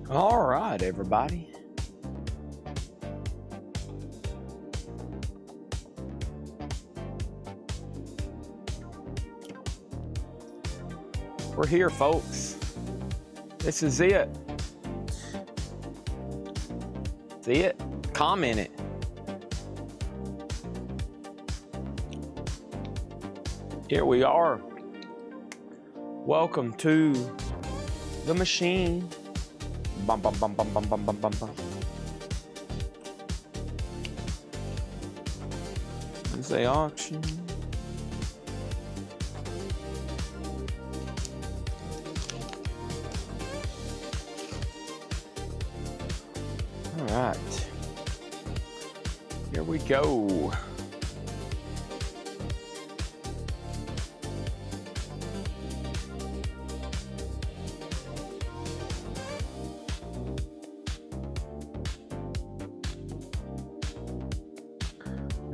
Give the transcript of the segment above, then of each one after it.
All right, everybody. We're here, folks. This is it. See it? Comment it. Here we are. Welcome to the machine. Bum, bum, bum, bum, bum, bum, bum, bum, bum. There's the auction. All right. Here we go.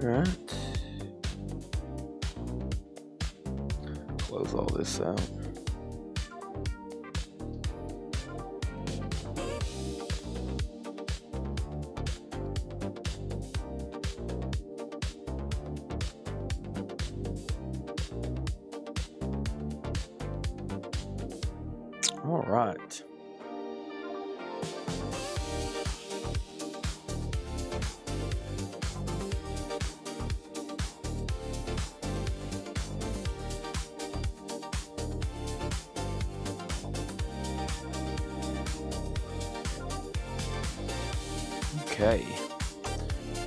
All right. Close all this out. All right. Okay.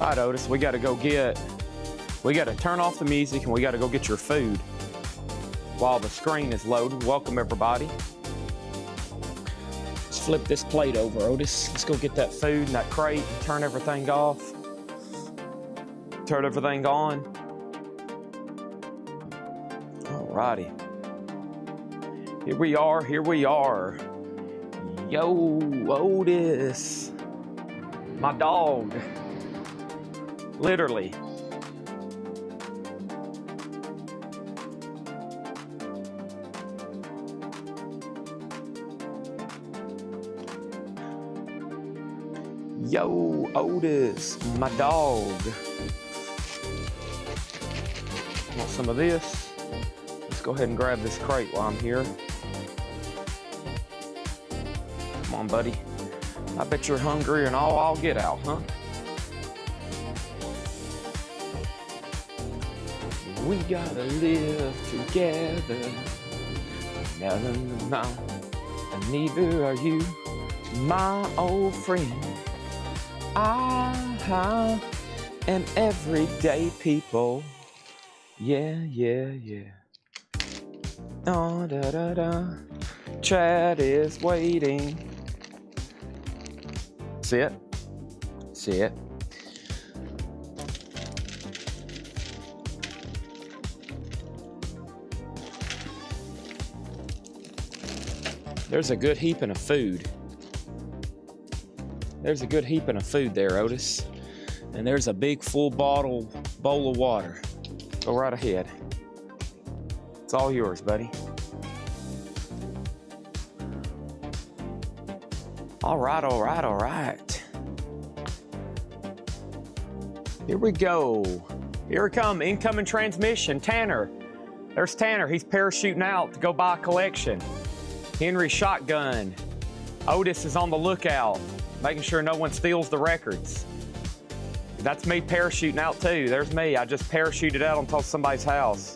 All right, Otis, we got to turn off the music and we got to go get your food while the screen is loading. Welcome, everybody. Let's flip this plate over, Otis. Let's go get that food and that crate and turn everything off. Turn everything on. All righty. Here we are, here we are. Yo, Otis. My dog. Literally. Yo, Otis, my dog. Want some of this? Let's go ahead and grab this crate while I'm here. Come on, buddy. I bet you're hungry and all I'll get out, huh? We gotta live together. No, no, no, and neither are you, my old friend. I am everyday people. Yeah, yeah, yeah. Oh, da, da, da. Chad is waiting. See it? See it? There's a good heaping of food. There's a good heaping of food there, Otis. And there's a big full bowl of water. Go right ahead. It's all yours, buddy. All right, all right, all right. Here we go. Here we come, incoming transmission. Tanner. There's Tanner. He's parachuting out to go buy a collection. Henry shotgun. Otis is on the lookout, making sure no one steals the records. That's me parachuting out too. There's me. I just parachuted out onto somebody's house.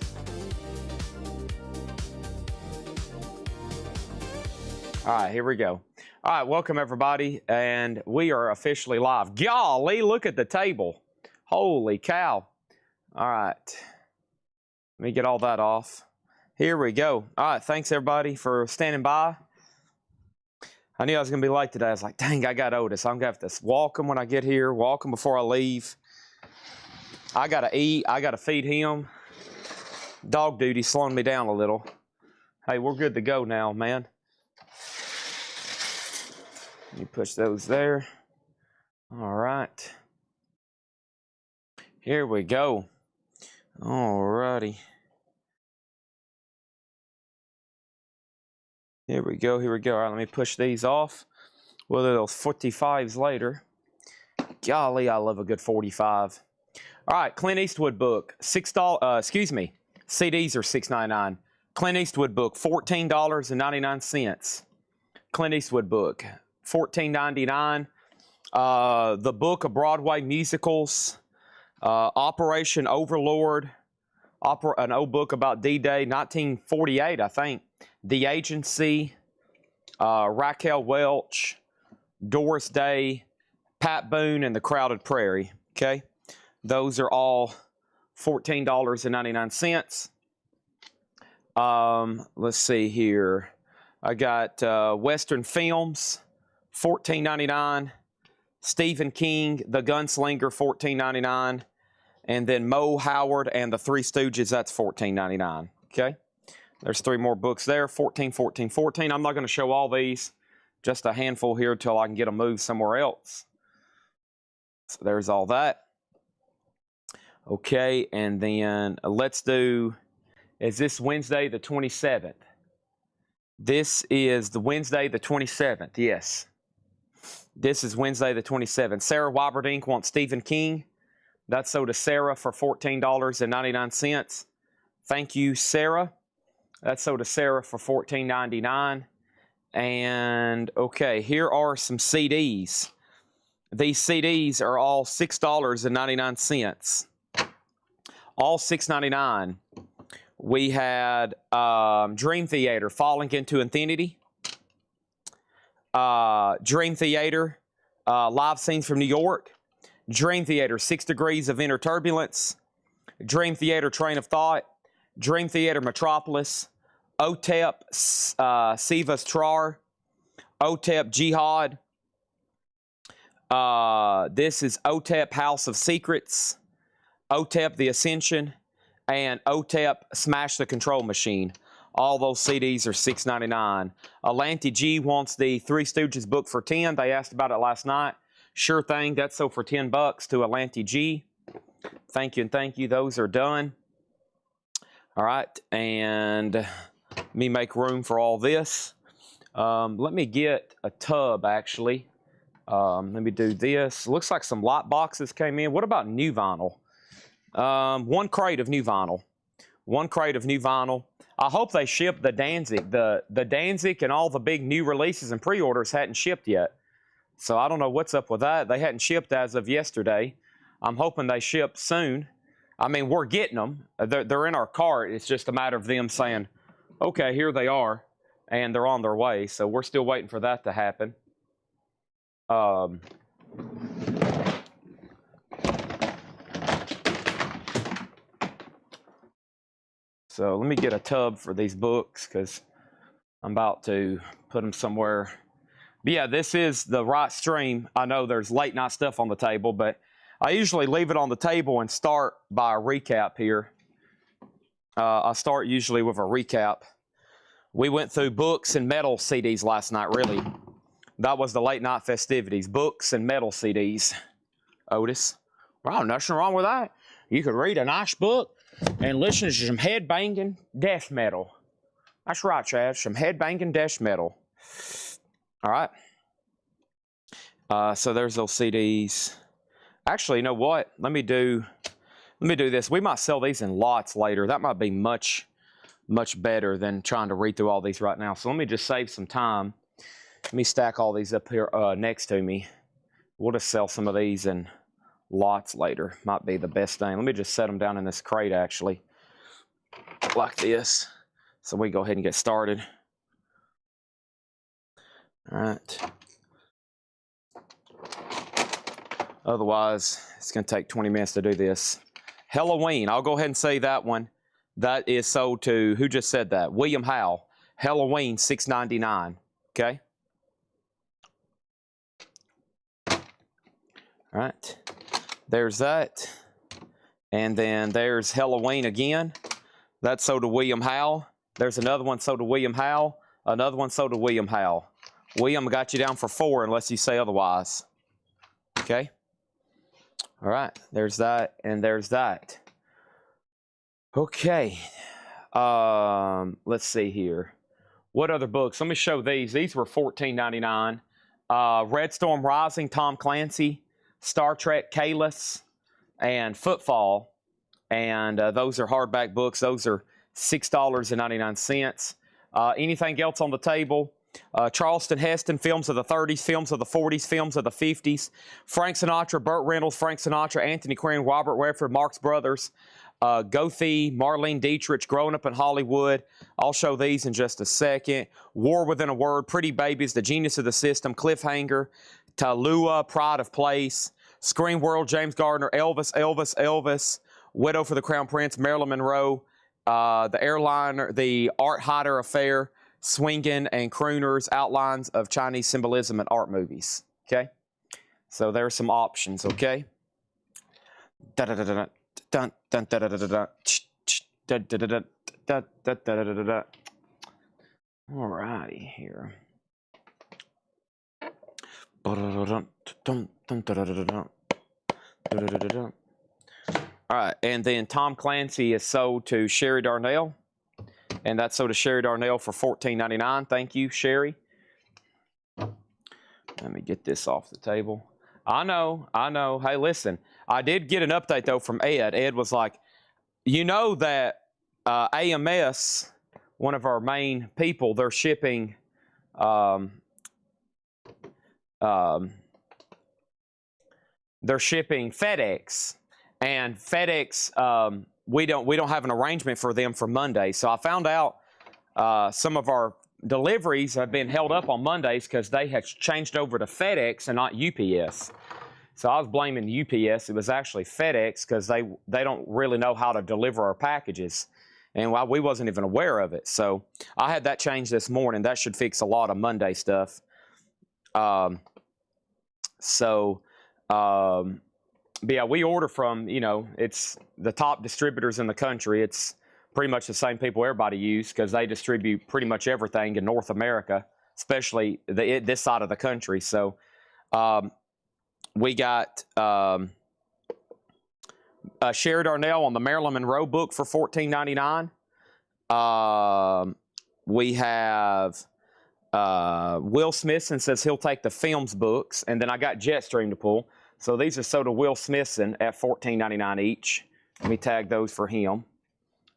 All right, here we go. All right, welcome everybody, and we are officially live. Golly, look at the table. Holy cow. All right, let me get all that off. Here we go. All right, thanks everybody for standing by. I knew I was gonna be late today. I was like, dang, I got Otis. I'm gonna have to walk him when I get here, walk him before I leave. I gotta eat, I gotta feed him. Dog duty's slowing me down a little. Hey, we're good to go now, man. You push those there. All right. Here we go. All righty. Here we go, here we go. All right, let me push these off. Well, those 45s later. Golly, I love a good 45. All right, Clint Eastwood book, $6. Excuse me, CDs are $6.99. Clint Eastwood book, $14.99. Clint Eastwood book, $14.99. The book of Broadway musicals, Operation Overlord, an old book about D-Day, 1948, I think. The Agency, Raquel Welch, Doris Day, Pat Boone, and The Crowded Prairie. Okay, those are all $14.99. Let's see here. I got Western Films, $14.99. Stephen King, The Gunslinger, $14.99. And then Mo Howard and the Three Stooges, that's $14.99. Okay, there's 3 more books there, 14, 14, 14. I'm not going to show all these, just a handful here until I can get them moved somewhere else. So there's all that. Okay, and then let's do, is this Wednesday the 27th? This is the Wednesday the 27th, yes. This is Wednesday the 27th. Sarah Wyberdink wants Stephen King. That's sold to Sarah for $14.99. Thank you, Sarah. That's sold to Sarah for $14.99. And, okay, here are some CDs. These CDs are all $6.99. All $6.99. We had Dream Theater, Falling into Infinity. Dream Theater, Live Scenes from New York. Dream Theater, 6 Degrees of Inner Turbulence. Dream Theater, Train of Thought. Dream Theater, Metropolis. OTEP, Sivas Trar. OTEP, Jihad. This is OTEP, House of Secrets. OTEP, The Ascension. And OTEP, Smash the Control Machine. All those CDs are $6.99. Alanti G wants the Three Stooges book for $10. They asked about it last night. Sure thing. That's sold for $10 to Alanti G. Thank you and thank you. Those are done. All right. And let me make room for all this. Let me get a tub, actually. Let me do this. Looks like some lot boxes came in. What about new vinyl? 1 crate of new vinyl. 1 crate of new vinyl. I hope they ship the Danzig. The Danzig and all the big new releases and pre-orders hadn't shipped yet. So I don't know what's up with that. They hadn't shipped as of yesterday. I'm hoping they ship soon. I mean, we're getting them. They're in our cart. It's just a matter of them saying, okay, here they are. And they're on their way. So we're still waiting for that to happen. So let me get a tub for these books because I'm about to put them somewhere. But yeah, this is the right stream. I know there's late night stuff on the table, but I usually leave it on the table and start by a recap here. I start usually with a recap. We went through books and metal CDs last night, really. That was the late night festivities. Books and metal CDs. Otis. Well, nothing wrong with that. You could read a nice book and listen to some head-banging death metal. That's right, Chad. Some head-banging death metal. All right. So there's those CDs. Actually, you know what? Let me do this. We might sell these in lots later. That might be much better than trying to read through all these right now. So let me just save some time. Let me stack all these up here next to me. We'll just sell some of these in lots later. Might be the best thing. Let me just set them down in this crate, actually, like this. So we go ahead and get started. All right. Otherwise, it's going to take 20 minutes to do this. Halloween. I'll go ahead and say that one. That is sold to, who just said that? William Howe. Halloween, $6.99. Okay. All right. There's that. And then there's Halloween again. That's sold to William Howe. There's another one sold to William Howe. Another one sold to William Howe. William got you down for 4 unless you say otherwise. Okay. All right. There's that and there's that. Okay. Let's see here. What other books? Let me show these. These were $14.99. Red Storm Rising, Tom Clancy, Star Trek, Kahless, and Footfall. And those are hardback books. Those are $6.99. Anything else on the table? Charleston Heston, films of the 30s, films of the 40s, films of the 50s. Frank Sinatra, Burt Reynolds, Frank Sinatra, Anthony Quinn, Robert Redford, Marx Brothers, Goethe, Marlene Dietrich, Growing Up in Hollywood. I'll show these in just a second. War Within a Word, Pretty Babies, The Genius of the System, Cliffhanger, Tallulah, Pride of Place, Screen World, James Gardner, Elvis, Widow for the Crown Prince, Marilyn Monroe, The Airliner, The Art Hider Affair, Swingin' and Crooners, Outlines of Chinese Symbolism in Art Movies. Okay? So there's some options, okay? All righty here. All right, and then Tom Clancy is sold to Sherry Darnell, and that's sold to Sherry Darnell for $14.99. Thank you, Sherry. Let me get this off the table. I know. Hey, listen, I did get an update, though, from Ed. Ed was like, you know that AMS, one of our main people, they're shipping FedEx. And FedEx, we don't have an arrangement for them for Monday. So I found out some of our deliveries have been held up on Mondays because they had changed over to FedEx and not UPS. So I was blaming UPS. It was actually FedEx because they don't really know how to deliver our packages. And we wasn't even aware of it. So I had that changed this morning. That should fix a lot of Monday stuff. But yeah, we order from, it's the top distributors in the country. It's pretty much the same people everybody uses because they distribute pretty much everything in North America, especially this side of the country. So we got Sherry Darnell on the Marilyn Monroe book for $14.99. We have Will Smithson says he'll take the films books, and then I got Jetstream to pull. So these are sold to Will Smithson at $14.99 each. Let me tag those for him.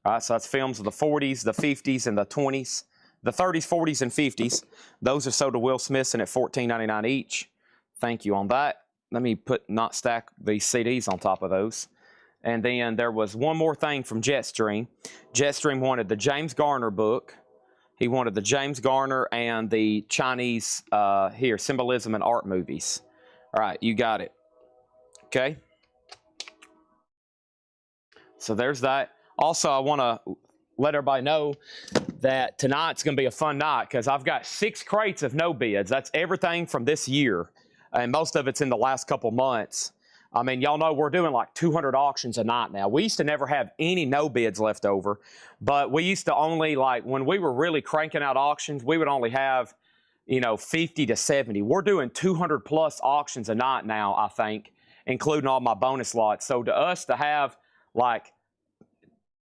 All right, so that's films of the 40s, the 50s, and the 20s. The 30s, 40s, and 50s. Those are sold to Will Smithson at $14.99 each. Thank you on that. Let me not stack these CDs on top of those. And then there was one more thing from Jetstream. Jetstream wanted the James Garner book. He wanted the James Garner and the Chinese, Symbolism in Art Movies. All right, you got it. Okay. So there's that. Also, I want to let everybody know that tonight's going to be a fun night because I've got 6 crates of no bids. That's everything from this year, and most of it's in the last couple months. I mean, y'all know we're doing like 200 auctions a night now. We used to never have any no bids left over, but we used to only, when we were really cranking out auctions, we would only have, 50 to 70. We're doing 200 plus auctions a night now, I think, including all my bonus lots. So to us to have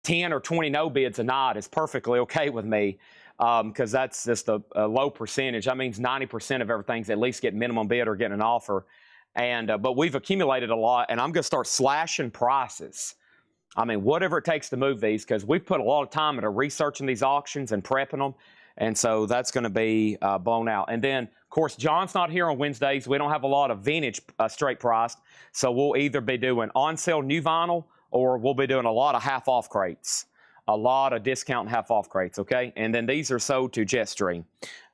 10 or 20 no bids a night is perfectly okay with me because that's just a low percentage. That means 90% of everything's at least getting minimum bid or getting an offer. And but we've accumulated a lot, and I'm going to start slashing prices. I mean, whatever it takes to move these, because we've put a lot of time into researching these auctions and prepping them. And so that's going to be blown out. And then, of course, John's not here on Wednesdays. We don't have a lot of vintage straight priced. So we'll either be doing on sale new vinyl, or we'll be doing a lot of half-off crates, a lot of discount and half-off crates, okay? And then these are sold to Jetstream.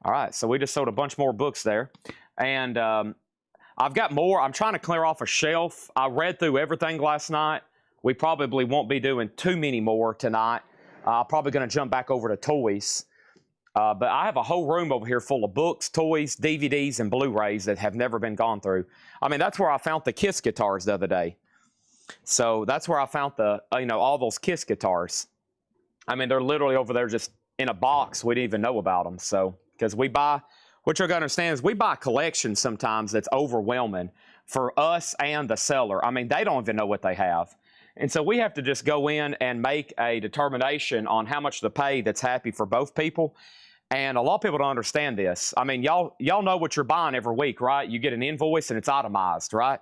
All right, so we just sold a bunch more books there. And I've got more. I'm trying to clear off a shelf. I read through everything last night. We probably won't be doing too many more tonight. I'm probably going to jump back over to toys. But I have a whole room over here full of books, toys, DVDs, and Blu-rays that have never been gone through. I mean, that's where I found the Kiss guitars the other day. So that's where I found all those Kiss guitars. I mean, they're literally over there just in a box. We didn't even know about them. So, because we buy, what you're going to understand is we buy collections sometimes that's overwhelming for us and the seller. I mean, they don't even know what they have. And so we have to just go in and make a determination on how much to pay that's happy for both people. And a lot of people don't understand this. I mean, y'all know what you're buying every week, right? You get an invoice and it's itemized, right?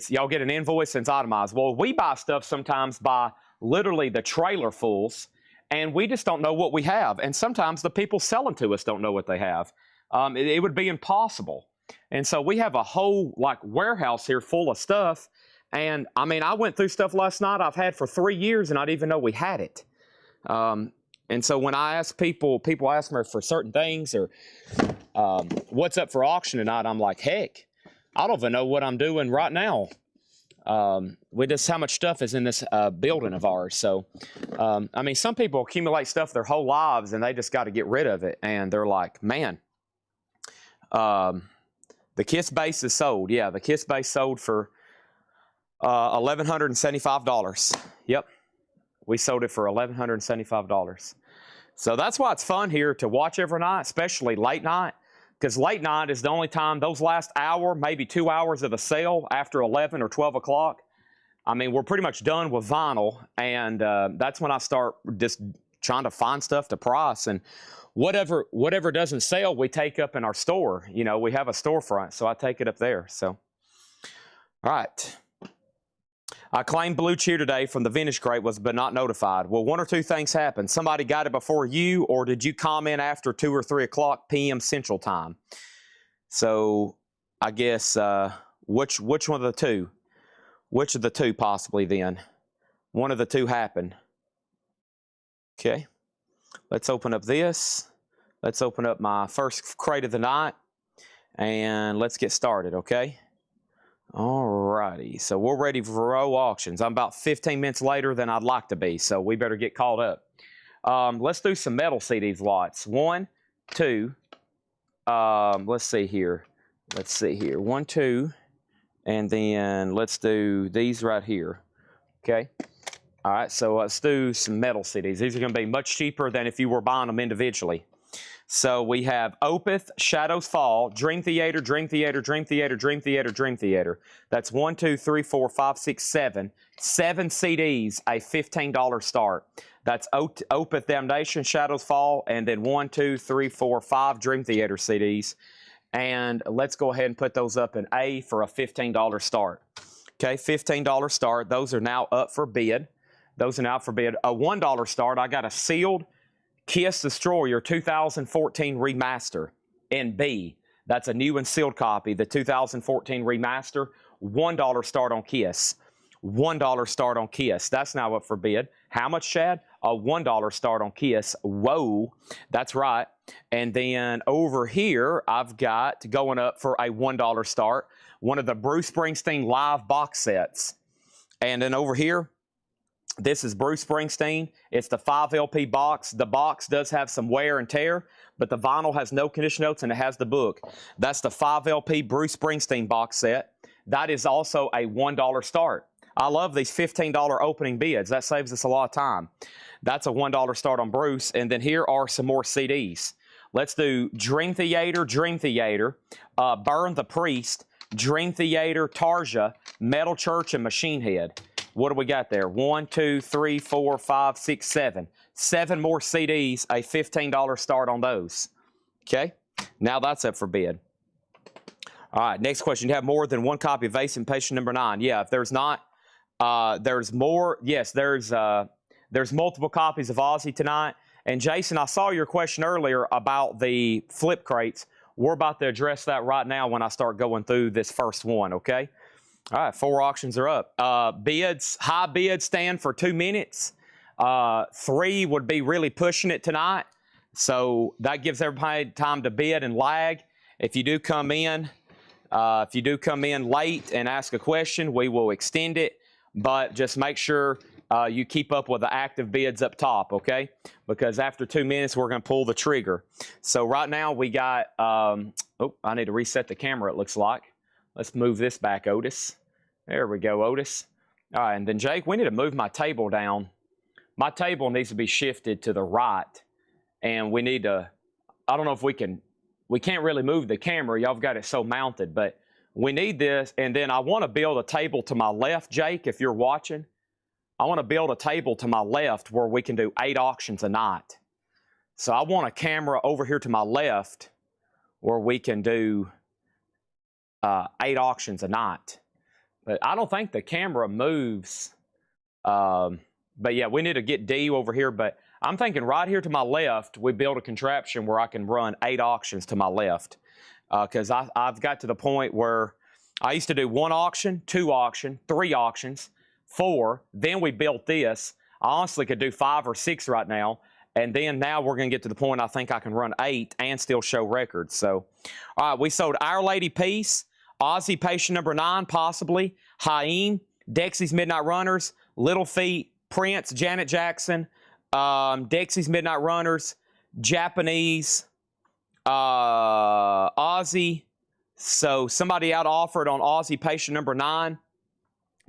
Y'all get an invoice and it's itemized. Well, we buy stuff sometimes by literally the trailer fulls, and we just don't know what we have. And sometimes the people selling to us don't know what they have. It would be impossible. And so we have a whole like warehouse here full of stuff. And I mean, I went through stuff last night I've had for 3 years and I didn't even know we had it. And so when I ask people ask me for certain things or what's up for auction tonight, I'm like, heck, I don't even know what I'm doing right now. With just how much stuff is in this building of ours. So, I mean, some people accumulate stuff their whole lives and they just got to get rid of it. And they're like, man, the Kiss base is sold. Yeah, the Kiss base sold for $1,175. Yep. We sold it for $1,175. So that's why it's fun here to watch every night, especially late night, because late night is the only time, those last hour, maybe 2 hours of the sale after 11 or 12 o'clock. I mean, we're pretty much done with vinyl, and that's when I start just trying to find stuff to price. And whatever doesn't sell, we take up in our store. You know, we have a storefront, so I take it up there. So, all right. I claimed Blue Chew today from the vintage crate but not notified. Well, one or two things happened. Somebody got it before you, or did you comment after 2 or 3 o'clock p.m. Central Time? So I guess which one of the two? Which of the two possibly then? One of the two happened. Okay. Let's open up this. Let's open up my first crate of the night, and let's get started, okay? Alrighty, so we're ready for row auctions. I'm about 15 minutes later than I'd like to be, so we better get caught up. Let's do some metal CDs lots. 1, 2, let's see here. 1, 2, and then let's do these right here, okay? All right, so let's do some metal CDs. These are going to be much cheaper than if you were buying them individually. So we have Opeth, Shadows Fall, Dream Theater, Dream Theater, Dream Theater, Dream Theater, Dream Theater. That's 1, 2, 3, 4, 5, 6, 7. 7 CDs, a $15 start. That's Opeth Damnation, Shadows Fall, and then 1, 2, 3, 4, 5 Dream Theater CDs. And let's go ahead and put those up in A for a $15 start. Okay, $15 start. Those are now up for bid. Those are now for bid. A $1 start, I got a sealed Kiss Destroyer 2014 remaster in B. That's a new and sealed copy, the 2014 remaster. $1 start on Kiss. $1 start on Kiss. That's now up for bid. How much, Chad? A $1 start on Kiss. Whoa, that's right. And then over here, I've got going up for a $1 start, one of the Bruce Springsteen live box sets. And then over here, this is Bruce Springsteen. It's the 5 LP box. The box does have some wear and tear, but the vinyl has no condition notes and it has the book. That's the 5 LP Bruce Springsteen box set. That is also a $1 start. I love these $15 opening bids. That saves us a lot of time. That's a $1 start on Bruce. And then here are some more CDs. Let's do Dream Theater, Burn the Priest, Dream Theater, Tarja, Metal Church, and Machine Head. What do we got there? 1, 2, 3, 4, 5, 6, 7. 7 more CDs, a $15 start on those. Okay, now that's up for bid. All right, next question. Do you have more than one copy of Ace and Patient number 9? Yeah, if there's not, there's more. Yes, there's multiple copies of Ozzy tonight. And Jason, I saw your question earlier about the flip crates. We're about to address that right now when I start going through this first one, okay? All right, 4 auctions are up. Bids, high bids stand for 2 minutes. 3 would be really pushing it tonight. So that gives everybody time to bid and lag. If you do come in late and ask a question, we will extend it. But just make sure you keep up with the active bids up top, okay? Because after 2 minutes, we're going to pull the trigger. So right now we got, I need to reset the camera, it looks like. Let's move this back, Otis. There we go, Otis. All right, and then Jake, we need to move my table down. My table needs to be shifted to the right. And we need to, I don't know if we can't really move the camera. Y'all have got it so mounted, but we need this. And then I want to build a table to my left, Jake, if you're watching. I want to build a table to my left where we can do 8 auctions a night. So I want a camera over here to my left where we can do 8 auctions a night. But I don't think the camera moves. But yeah, we need to get D over here. But I'm thinking right here to my left, we build a contraption where I can run 8 auctions to my left. Because I've got to the point where I used to do 1 auction, 2 auction, 3 auctions, 4. Then we built this. I honestly could do 5 or 6 right now. And then now we're going to get to the point I think I can run 8 and still show records. So, all right, we sold Our Lady Peace, Aussie Patient number 9, possibly, Haim, Dexy's Midnight Runners, Little Feat, Prince, Janet Jackson, Dexy's Midnight Runners, Japanese, Aussie. So somebody out offered on Aussie Patient number 9,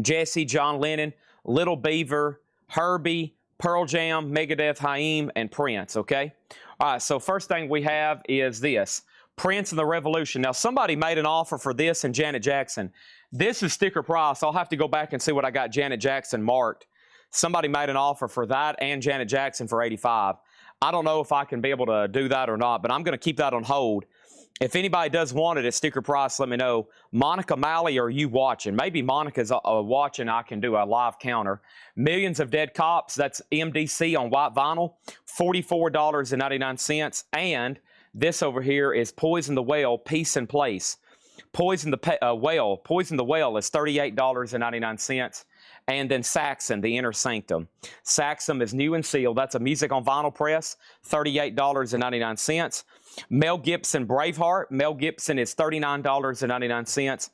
Jesse, John Lennon, Little Beaver, Herbie, Pearl Jam, Megadeth, Haim, and Prince, okay? All right, so first thing we have is this, Prince and the Revolution. Now, somebody made an offer for this and Janet Jackson. This is sticker price. I'll have to go back and see what I got Janet Jackson marked. Somebody made an offer for that and Janet Jackson for $85. I don't know if I can be able to do that or not, but I'm going to keep that on hold. If anybody does want it at sticker price, let me know. Monica Malley, are you watching? Maybe Monica's watching. I can do a live counter. Millions of Dead Cops, that's MDC on white vinyl, $44.99. And this over here is Poison the Well, Peace and Place. Poison the Well is $38.99. And then Saxon, The Inner Sanctum. Saxon is new and sealed. That's a music on vinyl press, $38.99. Mel Gibson, Braveheart. Mel Gibson is $39.99.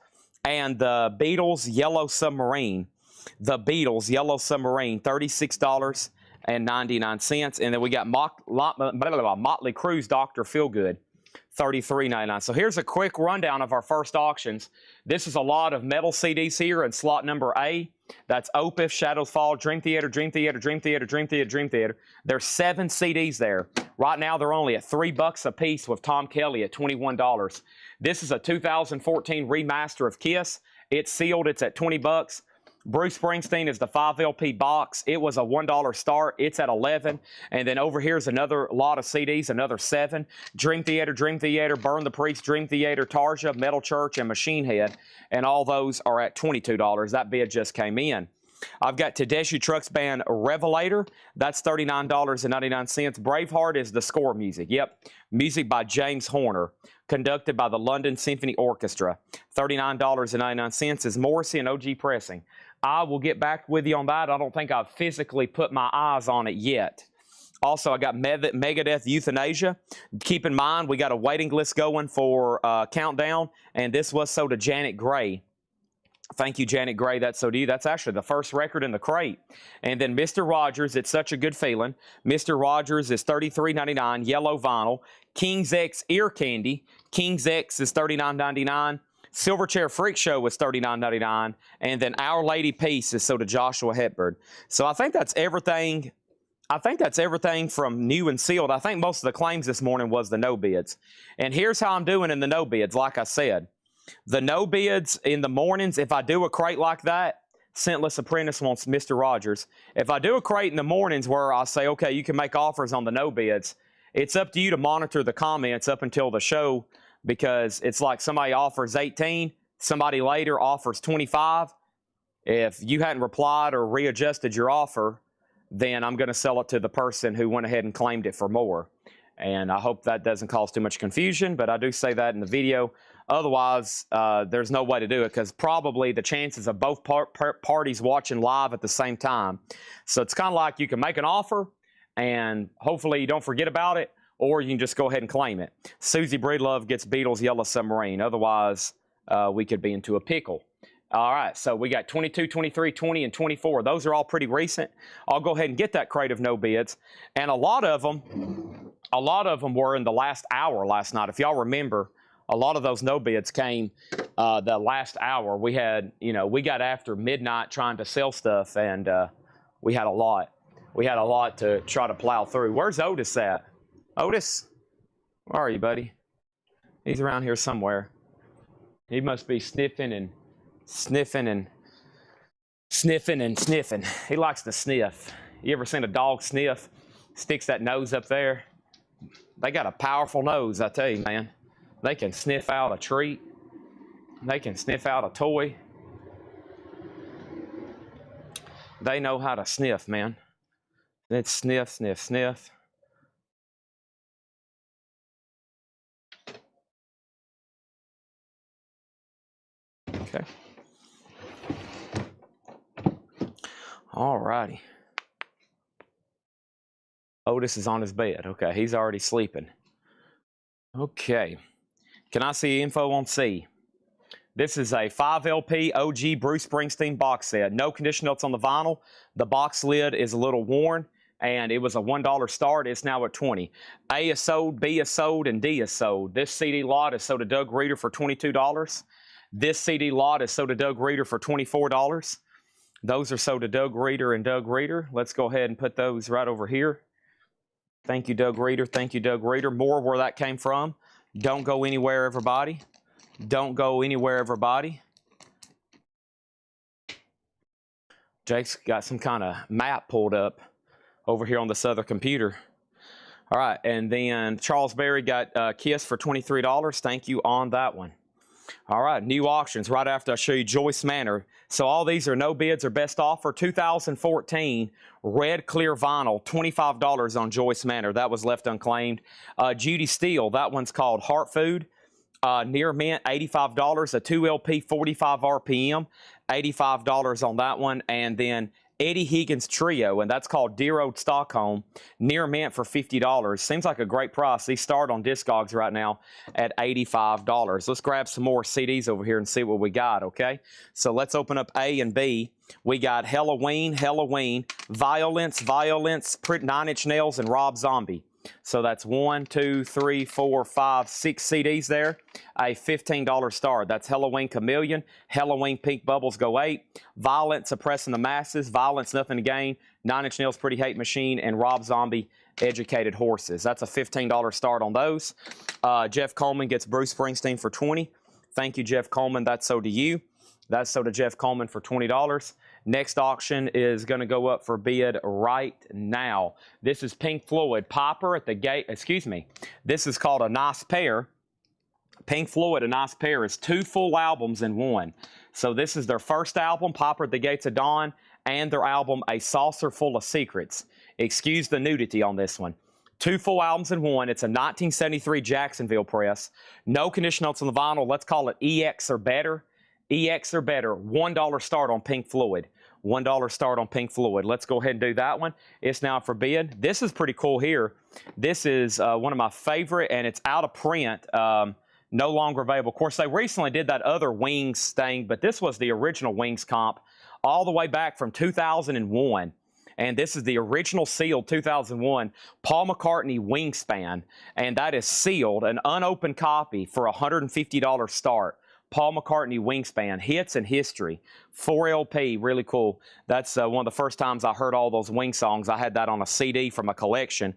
And the Beatles, Yellow Submarine. The Beatles, Yellow Submarine, $36.99. And then we got Motley Crue's Dr. Feelgood, $33.99. So here's a quick rundown of our first auctions. This is a lot of metal CDs here in slot number A. That's Opeth, Shadows Fall, Dream Theater, Dream Theater, Dream Theater, Dream Theater, Dream Theater. There's 7 CDs there. Right now, they're only at $3 a piece with Tom Kelly at $21. This is a 2014 remaster of Kiss. It's sealed. It's at $20. Bruce Springsteen is the 5 LP box. It was a $1 start. It's at $11. And then over here's another lot of CDs, another 7. Dream Theater, Burn the Priest, Dream Theater, Tarja, Metal Church, and Machine Head. And all those are at $22. That bid just came in. I've got Tedeschi Trucks Band Revelator. That's $39.99. Braveheart is the score music. Yep. Music by James Horner. Conducted by the London Symphony Orchestra. $39.99 is Morrissey and OG Pressing. I will get back with you on that. I don't think I've physically put my eyes on it yet. Also, I got Megadeth Euthanasia. Keep in mind, we got a waiting list going for Countdown, and this was sold to Janet Gray. Thank you, Janet Gray. That's so to you. That's actually the first record in the crate. And then Mr. Rogers, It's Such a Good Feeling. Mr. Rogers is $33.99, yellow vinyl. King's X Ear Candy. King's X is $39.99. Silverchair Freak Show was $39.99. And then Our Lady Peace is sold to Joshua Hepburn. So I think that's everything. I think that's everything from new and sealed. I think most of the claims this morning was the no bids. And here's how I'm doing in the no bids, like I said. The no bids in the mornings, if I do a crate like that, Scentless Apprentice wants Mr. Rogers. If I do a crate in the mornings where I say, okay, you can make offers on the no bids, it's up to you to monitor the comments up until the show, because it's like somebody offers 18, somebody later offers 25. If you hadn't replied or readjusted your offer, then I'm going to sell it to the person who went ahead and claimed it for more. And I hope that doesn't cause too much confusion, but I do say that in the video. Otherwise, there's no way to do it, because probably the chances of both parties watching live at the same time. So it's kind of like you can make an offer, and hopefully you don't forget about it, or you can just go ahead and claim it. Susie Breedlove gets Beatles Yellow Submarine. Otherwise, we could be into a pickle. All right, so we got 22, 23, 20, and 24. Those are all pretty recent. I'll go ahead and get that crate of no bids. And a lot of them were in the last hour last night. If y'all remember, a lot of those no bids came the last hour. We had, we got after midnight trying to sell stuff, and we had a lot. We had a lot to try to plow through. Where's Otis at? Otis? Where are you, buddy? He's around here somewhere. He must be sniffing and sniffing and sniffing and sniffing. He likes to sniff. You ever seen a dog sniff? Sticks that nose up there. They got a powerful nose, I tell you, man. They can sniff out a treat. They can sniff out a toy. They know how to sniff, man. It's sniff, sniff, sniff. Okay. All righty. Otis is on his bed. Okay, he's already sleeping. Okay. Can I see info on C? This is a 5LP OG Bruce Springsteen box set. No condition notes on the vinyl. The box lid is a little worn, and it was a $1 start. It's now at $20. A is sold, B is sold, and D is sold. This CD lot is sold to Doug Reeder for $22. This CD lot is sold to Doug Reeder for $24. Those are sold to Doug Reeder and Doug Reeder. Let's go ahead and put those right over here. Thank you, Doug Reeder. Thank you, Doug Reeder. More where that came from. Don't go anywhere, everybody. Don't go anywhere, everybody. Jake's got some kind of map pulled up over here on this other computer. All right, and then Charles Berry got Kiss for $23. Thank you on that one. All right, new auctions right after I show you Joyce Manor. So all these are no bids or best offer. 2014 red clear vinyl, $25 on Joyce Manor. That was left unclaimed. Judy Steele, that one's called Heart Food. Near mint, $85. A 2LP, 45 RPM, $85 on that one. And then Eddie Higgins Trio, and that's called Dear Old Stockholm, near mint for $50. Seems like a great price. These start on Discogs right now at $85. Let's grab some more CDs over here and see what we got, okay? So let's open up A and B. We got Halloween, Halloween, Violence, Violence, 9 Inch Nails, and Rob Zombie. So that's 1, 2, 3, 4, 5, 6 CDs there. A $15 start. That's Halloween Chameleon, Halloween Pink Bubbles go 8, Violence Oppressing the Masses, Violence Nothing to Gain, 9 Inch Nails Pretty Hate Machine, and Rob Zombie Educated Horses. That's a $15 start on those. Jeff Coleman gets Bruce Springsteen for $20. Thank you, Jeff Coleman. That's so to you. That's so to Jeff Coleman for $20. Next auction is going to go up for bid right now. This is Pink Floyd, Popper at the Gate. Excuse me. This is called A Nice Pair. Pink Floyd, A Nice Pair is 2 full albums in one. So this is their first album, Popper at the Gates of Dawn, and their album, A Saucer Full of Secrets. Excuse the nudity on this one. 2 full albums in one. It's a 1973 Jacksonville press. No condition notes on the vinyl. Let's call it EX or better. EX or better, $1 start on Pink Floyd. $1 start on Pink Floyd. Let's go ahead and do that one. It's now for bid. This is pretty cool here. This is one of my favorite, and it's out of print. No longer available. Of course, they recently did that other Wings thing, but this was the original Wings comp all the way back from 2001. And this is the original sealed 2001 Paul McCartney Wingspan. And that is sealed, an unopened copy for $150 start. Paul McCartney Wingspan, hits and history, 4LP, really cool. That's one of the first times I heard all those Wings songs. I had that on a CD from a collection,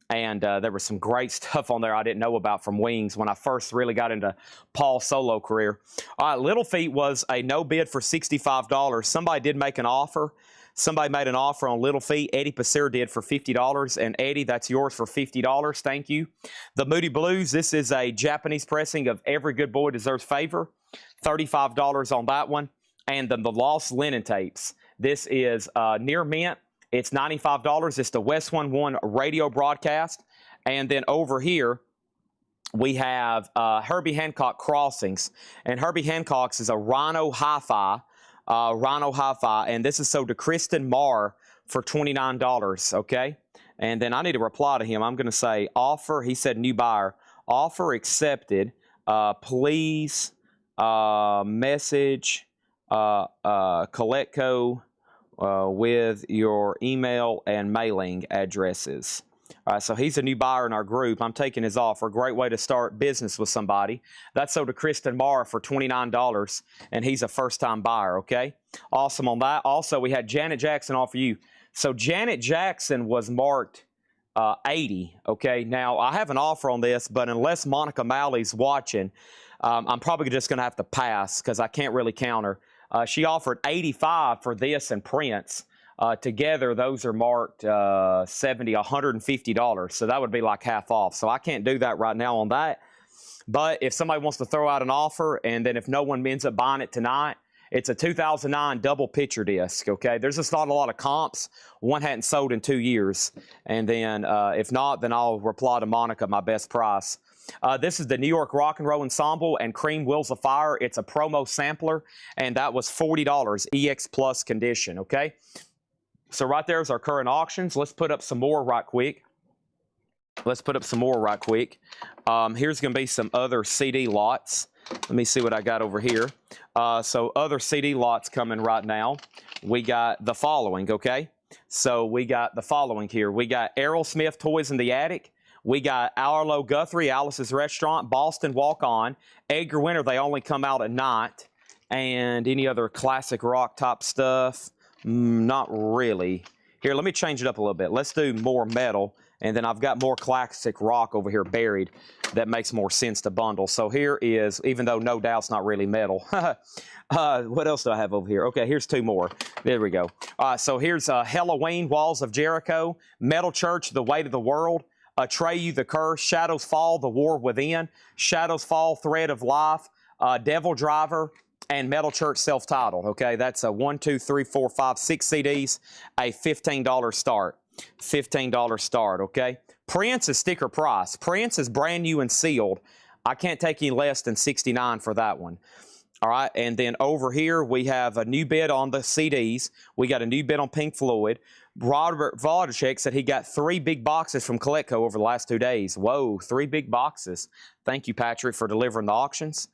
and there was some great stuff on there I didn't know about from Wings when I first really got into Paul's solo career. All right, Little Feat was a no bid for $65. Somebody did make an offer. Somebody made an offer on Little Feat. Eddie Pasir did for $50. And Eddie, that's yours for $50. Thank you. The Moody Blues, this is a Japanese pressing of Every Good Boy Deserves Favor. $35 on that one. And then the Lost Linen Tapes. This is near mint. It's $95. It's the West 11 radio broadcast. And then over here, we have Herbie Hancock Crossings. And Herbie Hancock's is a Rhino Hi-Fi. And this is sold to Kristen Marr for $29, okay? And then I need to reply to him. I'm going to say offer. He said new buyer. Offer accepted. Please message Coletco with your email and mailing addresses. All right, so he's a new buyer in our group. I'm taking his offer. Great way to start business with somebody. That's sold to Kristen Marr for $29, and he's a first-time buyer, okay? Awesome on that. Also, we had Janet Jackson offer you. So Janet Jackson was marked 80, okay? Now, I have an offer on this, but unless Monica Malley's watching, I'm probably just going to have to pass because I can't really counter. She offered 85 for this and Prince. Together, those are marked $70, $150. So that would be like half off. So I can't do that right now on that. But if somebody wants to throw out an offer, and then if no one ends up buying it tonight, it's a 2009 double picture disc, okay? There's just not a lot of comps. One hadn't sold in 2 years. And then if not, then I'll reply to Monica, my best price. This is the New York Rock and Roll Ensemble and Cream Wheels of Fire. It's a promo sampler, and that was $40 EX Plus condition, okay? So right there is our current auctions. Let's put up some more right quick. Here's going to be some other CD lots. Let me see what I got over here. So other CD lots coming right now. We got the following, okay? So we got the following here. We got Aerosmith Toys in the Attic. We got Arlo Guthrie, Alice's Restaurant, Boston Walk On, Edgar Winter, They Only Come Out at Night, and any other classic rock type stuff. Not really. Here, let me change it up a little bit. Let's do more metal, and then I've got more classic rock over here buried that makes more sense to bundle. So here is, even though No Doubt's not really metal. What else do I have over here? Okay, here's two more. There we go. So here's Halloween, Walls of Jericho, Metal Church, The Weight of the World, Atreyu, The Curse, Shadows Fall, The War Within, Shadows Fall, Thread of Life, Devil Driver, and Metal Church self-titled, okay? That's a 1, 2, 3, 4, 5, 6 CDs, a $15 start. $15 start, okay? Prince is sticker price. Prince is brand new and sealed. I can't take any less than $69 for that one. All right, and then over here, we have a new bid on the CDs. We got a new bid on Pink Floyd. Robert Vodacek said he got 3 big boxes from Coletco over the last 2 days. Whoa, 3 big boxes. Thank you, Patrick, for delivering the auctions.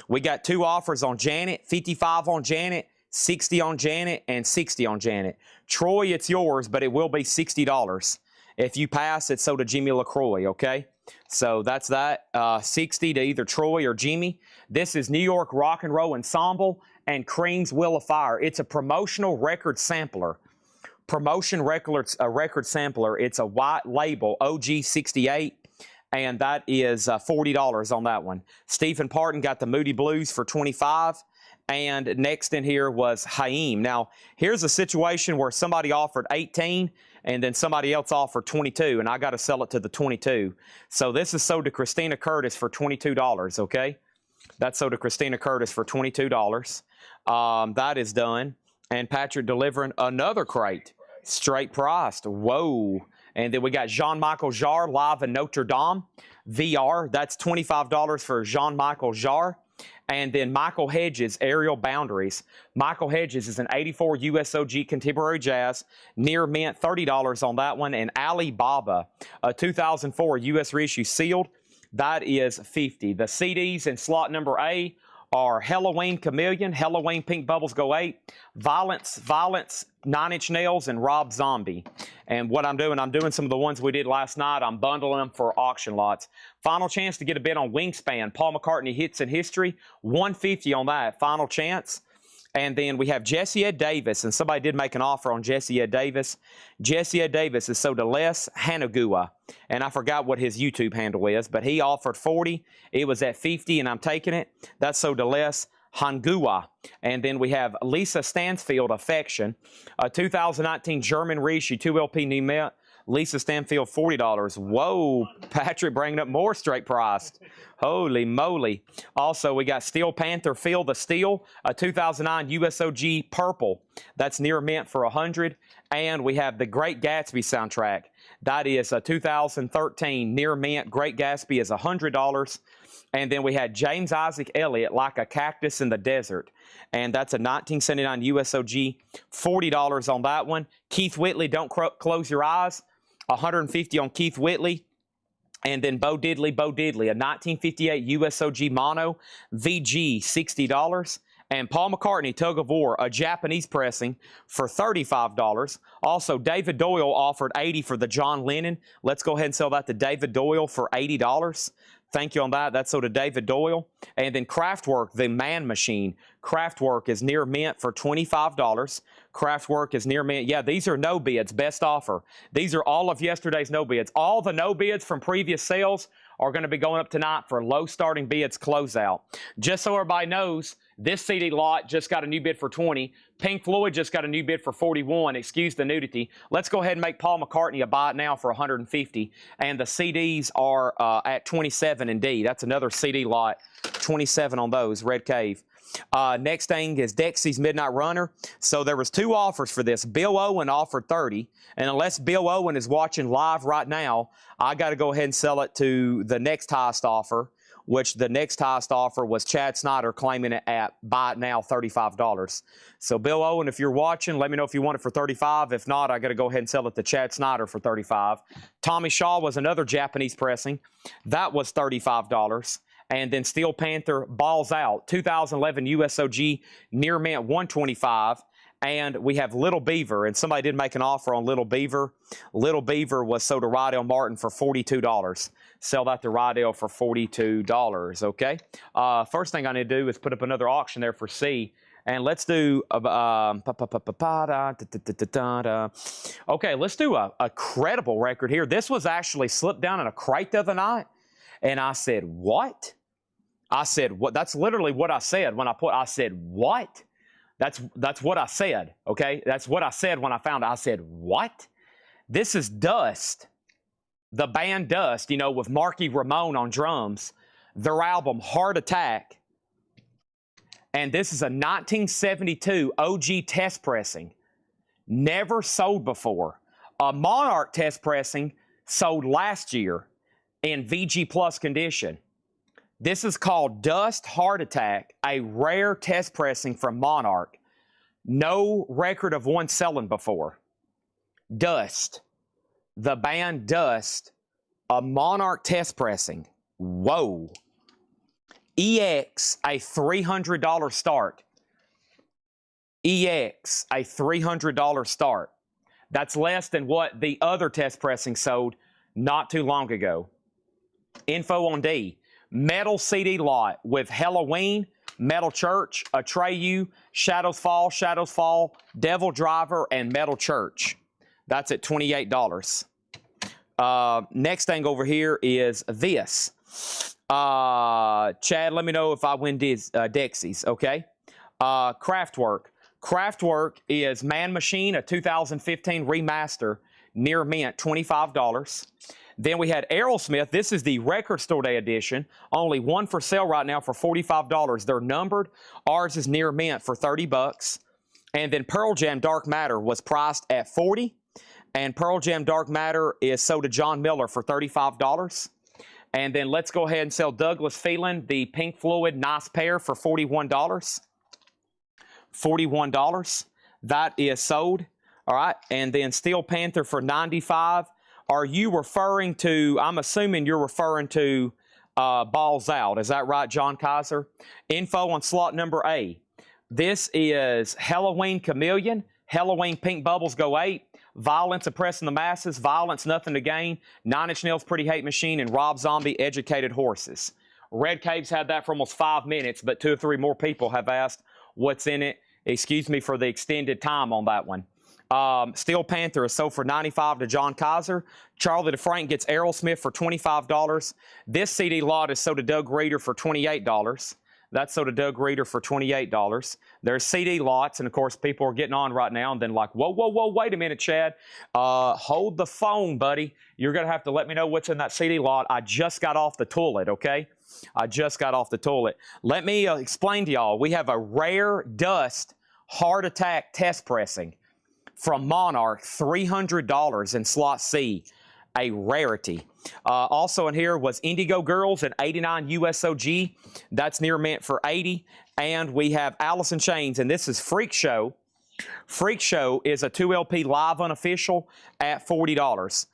We got 2 offers on Janet, 55 on Janet, 60 on Janet, and 60 on Janet. Troy, it's yours, but it will be $60. If you pass, it's sold to Jimmy LaCroix, okay? So that's that. 60 to either Troy or Jimmy. This is New York Rock and Roll Ensemble and Cream's Wheel of Fire. It's a promotional record sampler. Record sampler. It's a white label, OG68. And that is $40 on that one. Stephen Parton got the Moody Blues for $25. And next in here was Haim. Now, here's a situation where somebody offered 18 and then somebody else offered 22, and I got to sell it to the 22. So this is sold to Christina Curtis for $22, okay? That's sold to Christina Curtis for $22. That is done. And Patrick delivering another crate, straight priced. Whoa. And then we got Jean-Michel Jarre live in Notre Dame. VR, that's $25 for Jean-Michel Jarre. And then Michael Hedges, Aerial Boundaries. Michael Hedges is an 84 USOG Contemporary Jazz, near mint, $30 on that one. And Alibaba, a 2004 US reissue sealed, that is $50. The CDs in slot number A are Halloween Chameleon, Halloween Pink Bubbles Go 8, Violence, 9 Inch Nails, and Rob Zombie. And what I'm doing some of the ones we did last night. I'm bundling them for auction lots. Final chance to get a bid on Wingspan, Paul McCartney Hits in History, $150 on that, final chance. And then we have Jesse Ed Davis, and somebody did make an offer on Jesse Ed Davis. Jesse Ed Davis is sold to Les Hanagua, and I forgot what his YouTube handle is, but he offered 40. It was at 50, and I'm taking it. That's sold to Les Hangua. And then we have Lisa Stansfield, Affection, a 2019 German reissue 2 LP new mint. Lisa Stanfield, $40. Whoa, Patrick bringing up more straight priced. Holy moly. Also, we got Steel Panther, Feel the Steel, a 2009 USOG Purple. That's near mint for $100. And we have the Great Gatsby soundtrack. That is a 2013 near mint. Great Gatsby is $100. And then we had James Isaac Elliott, Like a Cactus in the Desert. And that's a 1979 USOG, $40 on that one. Keith Whitley, Don't Close Your Eyes, $150 on Keith Whitley. And then Bo Diddley, a 1958 USOG Mono, VG, $60. And Paul McCartney, Tug of War, a Japanese pressing for $35. Also, David Doyle offered $80 for the John Lennon. Let's go ahead and sell that to David Doyle for $80. Thank you on that. That's sold to David Doyle. And then Kraftwerk, the Man Machine. Kraftwerk is near mint for $25. Kraftwerk is near mint. Yeah, these are no bids. Best offer. These are all of yesterday's no bids. All the no bids from previous sales are going to be going up tonight for low starting bids closeout. Just so everybody knows, This CD lot just got a new bid for 20. Pink Floyd just got a new bid for 41. Excuse the nudity. Let's go ahead and make Paul McCartney a buy it now for 150. And the CDs are at 27 indeed. That's another CD lot. 27 on those. Red Cave. Next thing is Dexy's Midnight Runner. So there was 2 offers for this. Bill Owen offered 30. And unless Bill Owen is watching live right now, I got to go ahead and sell it to the next highest offer, which the next highest offer was Chad Snyder claiming it at buy it now $35. So Bill Owen, if you're watching, let me know if you want it for 35. If not, I got to go ahead and sell it to Chad Snyder for 35. Tommy Shaw was another Japanese pressing. That was $35. And then Steel Panther Balls Out, 2011 USOG near mint 125. And we have Little Beaver, and somebody did make an offer on Little Beaver. Little Beaver was sold to Rydell Martin for $42. Sell that to Rydell for $42, okay? First thing I need to do is put up another auction there for C. And let's do, okay, let's do a credible record here. This was actually slipped down in a crate the other night. And I said, what? I said, what? That's literally what I said when I said, what? That's what I said, okay? That's what I said when I found it. I said, what? This is Dust, the band Dust, you know, with Marky Ramone on drums, their album Heart Attack. And this is a 1972 OG test pressing. Never sold before. A Monarch test pressing sold last year in VG Plus condition. This is called Dust Heart Attack, a rare test pressing from Monarch. No record of one selling before. Dust, the band Dust, a Monarch test pressing. Whoa. EX, a $300 start. EX, a $300 start. That's less than what the other test pressing sold not too long ago. Info on D. Metal CD lot with Halloween, Metal Church, Atreyu, Shadows Fall, Devil Driver, and Metal Church. That's at $28. Next thing over here is this. Chad, let me know if I win Dexys, okay? Kraftwerk. Kraftwerk is Man Machine, a 2015 remaster, near mint, $25. Then we had Aerosmith. This is the Record Store Day edition. Only one for sale right now for $45. They're numbered. Ours is near mint for $30. And then Pearl Jam Dark Matter was priced at $40. And Pearl Jam Dark Matter is sold to John Miller for $35. And then let's go ahead and sell Douglas Phelan, the Pink Floyd Nice Pair for $41. $41. That is sold. All right. And then Steel Panther for $95. Are you referring to, I'm assuming you're referring to Balls Out. Is that right, John Kaiser? Info on slot number A. This is Halloween Chameleon. Halloween Pink Bubbles go 8. Violence Oppressing the Masses. Violence Nothing to Gain. 9 Inch Nails Pretty Hate Machine. And Rob Zombie Educated Horses. Red Cave's had that for almost 5 minutes, but 2 or 3 more people have asked what's in it. Excuse me for the extended time on that one. Steel Panther is sold for $95 to John Kaiser. Charlie DeFrank gets Aerosmith for $25. This CD lot is sold to Doug Reeder for $28. That's sold to Doug Reeder for $28. There's CD lots, and of course, people are getting on right now and then like, whoa, wait a minute, Chad. Hold the phone, buddy. You're going to have to let me know what's in that CD lot. I just got off the toilet, okay? I just got off the toilet. Let me explain to y'all. We have a rare Dust Heart Attack test pressing from Monarch, $300 in slot C, a rarity. Also in here was Indigo Girls at 89 USOG. That's near mint for $80. And we have Alice in Chains, and this is Freak Show. Freak Show is a 2LP live unofficial at $40.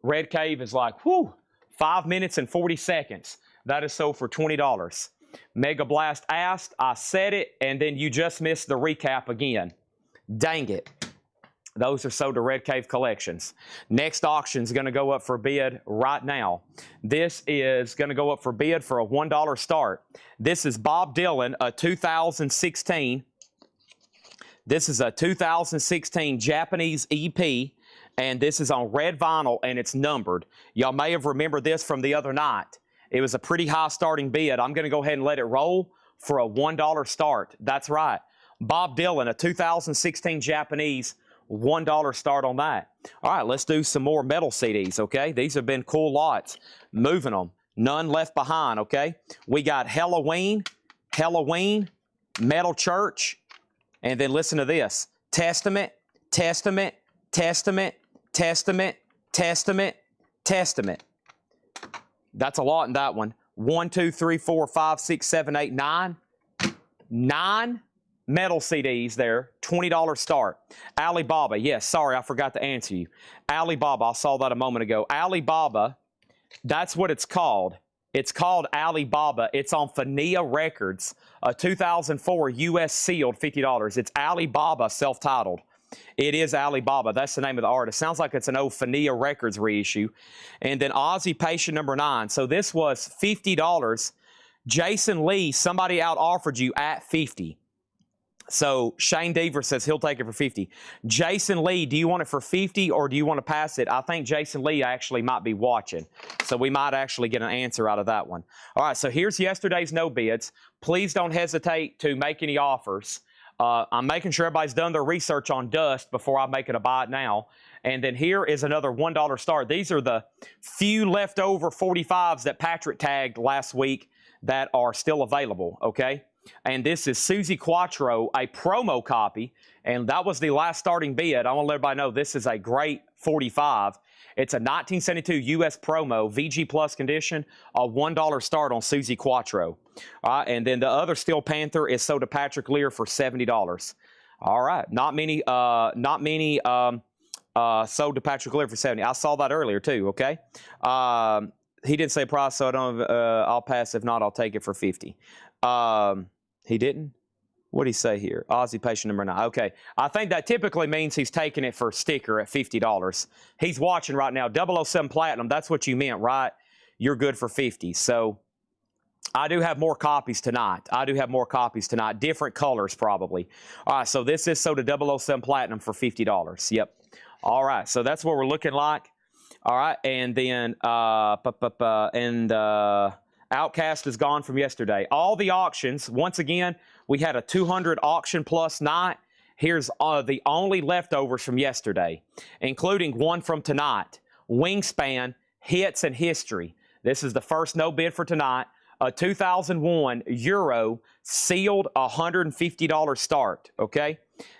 Red Cave is like, whew, 5 minutes and 40 seconds. That is sold for $20. Mega Blast asked, I said it, and then you just missed the recap again. Dang it. Those are sold to Red Cave Collections. Next auction is going to go up for bid right now. This is going to go up for bid for a $1 start. This is Bob Dylan, a 2016. This is a 2016 Japanese EP, and this is on red vinyl, and it's numbered. Y'all may have remembered this from the other night. It was a pretty high starting bid. I'm going to go ahead and let it roll for a $1 start. That's right. Bob Dylan, a 2016 Japanese, $1 start on that. All right, let's do some more metal CDs, okay? These have been cool lots. Moving them. None left behind, okay? We got Halloween, Metal Church, and then listen to this. Testament, Testament, Testament, Testament, Testament, Testament. That's a lot in that one. 1, 2, 3, 4, 5, 6, 7, 8, 9. 9 metal CDs there, $20 start. Alibaba, yes, sorry, I forgot to answer you. Alibaba, I saw that a moment ago. Alibaba, that's what it's called. It's called Alibaba. It's on Fania Records, a 2004 U.S. sealed $50. It's Alibaba, self-titled. It is Alibaba. That's the name of the artist. Sounds like it's an old Fania Records reissue. And then Ozzy Patient number 9. So this was $50. Jason Lee, somebody out offered you at 50. So Shane Deaver says he'll take it for 50. Jason Lee, do you want it for 50 or do you want to pass it? I think Jason Lee actually might be watching. So we might actually get an answer out of that one. All right, so here's yesterday's no bids. Please don't hesitate to make any offers. I'm making sure everybody's done their research on Dust before I make it a buy it now. And then here is another $1 start. These are the few leftover 45s that Patrick tagged last week that are still available, okay? And this is Suzi Quatro, a promo copy, and that was the last starting bid. I want to let everybody know this is a great 45. It's a 1972 U.S. promo, VG Plus condition, a $1 start on Suzi Quatro. And then the other Steel Panther is sold to Patrick Lear for $70. All right, not many sold to Patrick Lear for $70. I saw that earlier too. Okay, he didn't say price, so I don't. I'll pass. If not, I'll take it for $50. He didn't? What did he say here? Ozzy Patient number 9. Okay. I think that typically means he's taking it for sticker at $50. He's watching right now. 007 Platinum, that's what you meant, right? You're good for 50. So I do have more copies tonight. Different colors probably. All right, so this is sold to 007 Platinum for $50. Yep. All right, so that's what we're looking like. All right, and then Outcast is gone from yesterday. All the auctions, once again, we had a 200 auction plus night. Here's the only leftovers from yesterday, including one from tonight. Wingspan, Hits and History. This is the first no bid for tonight. A 2001 Euro sealed $150 start, okay?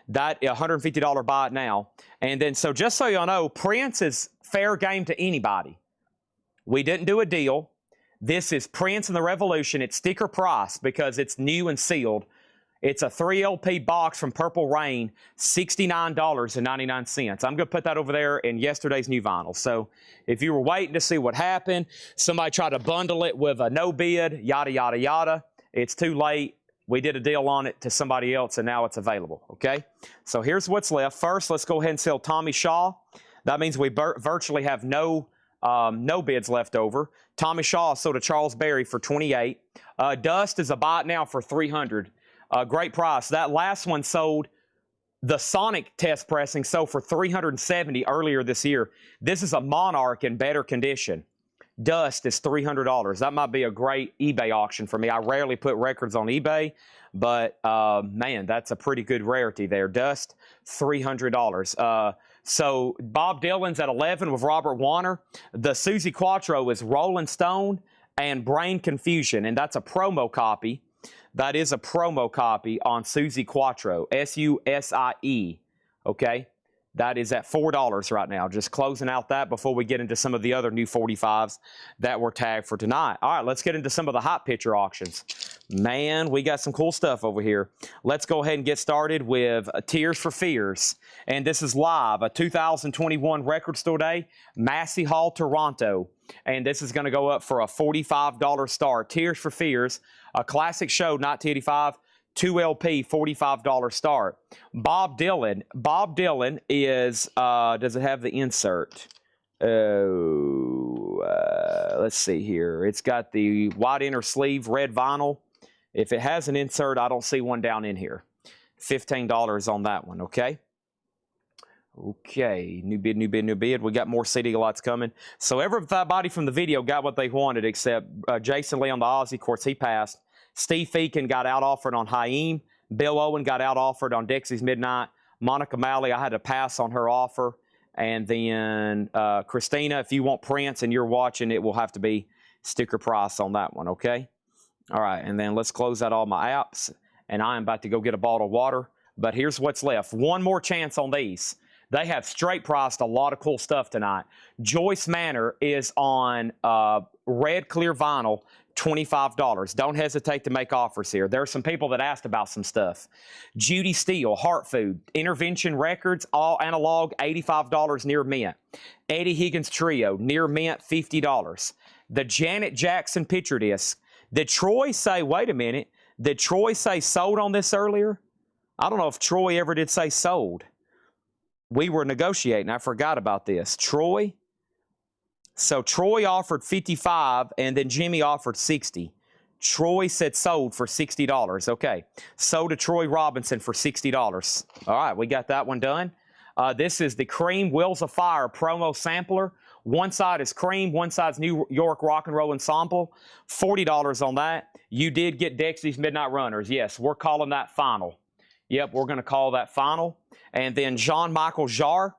That $150 buy it now. And then, so just so y'all know, Prince is fair game to anybody. We didn't do a deal. This is Prince and the Revolution. It's sticker price because it's new and sealed. It's a 3 LP box from Purple Rain, $69.99. I'm going to put that over there in yesterday's new vinyl. So if you were waiting to see what happened, somebody tried to bundle it with a no bid, yada, yada, yada. It's too late. We did a deal on it to somebody else, and now it's available, okay? So here's what's left. First, let's go ahead and sell Tommy Shaw. That means we virtually have no bids left over. Tommy Shaw sold to Charles Berry for $28. Dust is a buy it now for $300. Great price. That last one sold, the Sonic test pressing sold for $370 earlier this year. This is a Monarch in better condition. Dust is $300. That might be a great eBay auction for me. I rarely put records on eBay, but man, that's a pretty good rarity there. Dust, $300. So Bob Dylan's at 11 with Robert Warner. The Suzi Quatro is Rolling Stone and Brain Confusion, and that's a promo copy. That is a promo copy on Suzi Quatro, S-U-S-I-E, okay? That is at $4 right now. Just closing out that before we get into some of the other new 45s that were tagged for tonight. All right, let's get into some of the hot picture auctions. Man, we got some cool stuff over here. Let's go ahead and get started with Tears for Fears. And this is live, a 2021 Record Store Day, Massey Hall, Toronto. And this is going to go up for a $45 start. Tears for Fears, a classic show, 1985. 2 LP, $45 start. Bob Dylan. Bob Dylan is, does it have the insert? Let's see here. It's got the white inner sleeve, red vinyl. If it has an insert, I don't see one down in here. $15 on that one, okay? Okay, new bid, new bid, new bid. We got more CD lots coming. So everybody from the video got what they wanted except Jason Lee on the Ozzy. Of course, he passed. Steve Feakin got out-offered on Haim. Bill Owen got out-offered on Dexy's Midnight. Monica Malley, I had to pass on her offer. And then Christina, if you want Prince and you're watching, it will have to be sticker price on that one, okay? All right, and then let's close out all my apps. And I am about to go get a bottle of water. But here's what's left. One more chance on these. They have straight priced a lot of cool stuff tonight. Joyce Manor is on red clear vinyl, $25. Don't hesitate to make offers here. There are some people that asked about some stuff. Judy Steele, Heart Food, Intervention Records, all analog, $85 near mint. Eddie Higgins Trio, near mint, $50. The Janet Jackson picture disc. Did Troy say, wait a minute, did Troy say sold on this earlier? I don't know if Troy ever did say sold. We were negotiating. I forgot about this. Troy. So Troy offered 55 and then Jimmy offered 60. Troy said sold for $60. Okay. Sold to Troy Robinson for $60. All right. We got that one done. This is the Cream Wheels of Fire promo sampler. One side is Cream. One side's New York Rock and Roll Ensemble. $40 on that. You did get Dexy's Midnight Runners. Yes. We're calling that final. Yep. We're going to call that final. And then Jean-Michel Jarre,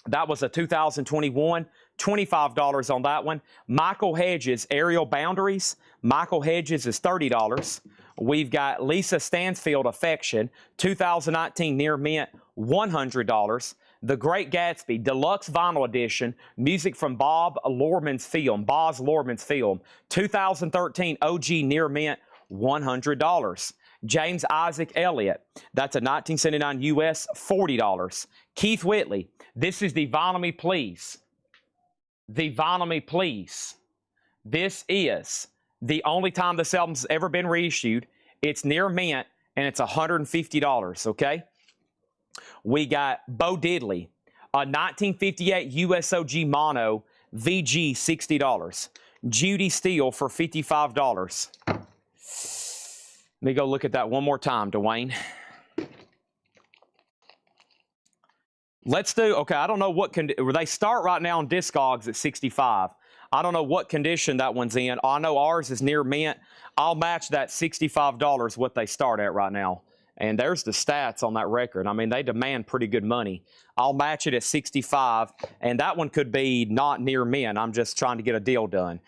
that was a 2021, $25 on that one. Michael Hedges, Aerial Boundaries. Michael Hedges is $30. We've got Lisa Stansfield, Affection, 2019 near mint, $100. The Great Gatsby, Deluxe Vinyl Edition, music from Boz Luhrmann's film, 2013 OG near mint, $100. James Isaac Elliott, that's a 1979 US, $40. Keith Whitley, this is the Vinyl Me Please. The Vinyl Me Please. This is the only time this album's ever been reissued. It's near mint, and it's $150, okay? We got Bo Diddley, a 1958 USOG Mono, VG, $60. Judy Steele for $55. Let me go look at that one more time, Dwayne. Let's do, okay, I don't know what, they start right now on Discogs at 65. I don't know what condition that one's in. I know ours is near mint. I'll match that $65 what they start at right now. And there's the stats on that record. I mean, they demand pretty good money. I'll match it at 65, and that one could be not near mint. I'm just trying to get a deal done.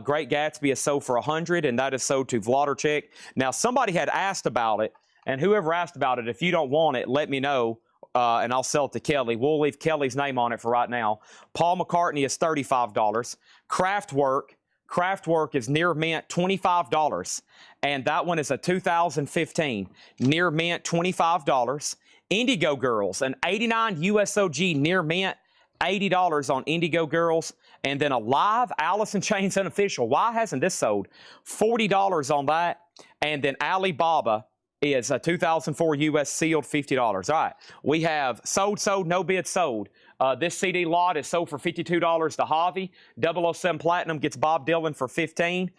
Great Gatsby is sold for 100, and that is sold to Vladarchik. Now, somebody had asked about it, and whoever asked about it, if you don't want it, let me know, and I'll sell it to Kelly. We'll leave Kelly's name on it for right now. Paul McCartney is $35. Kraftwerk is near mint, $25. And that one is a 2015. Near mint, $25. Indigo Girls, an 89 USOG near mint, $80 on Indigo Girls. And then a live Alice in Chains unofficial. Why hasn't this sold? $40 on that. And then Alibaba is a 2004 US sealed, $50. All right. We have sold, no bid, sold. This CD lot is sold for $52 to Javi. 007 Platinum gets Bob Dylan for $15.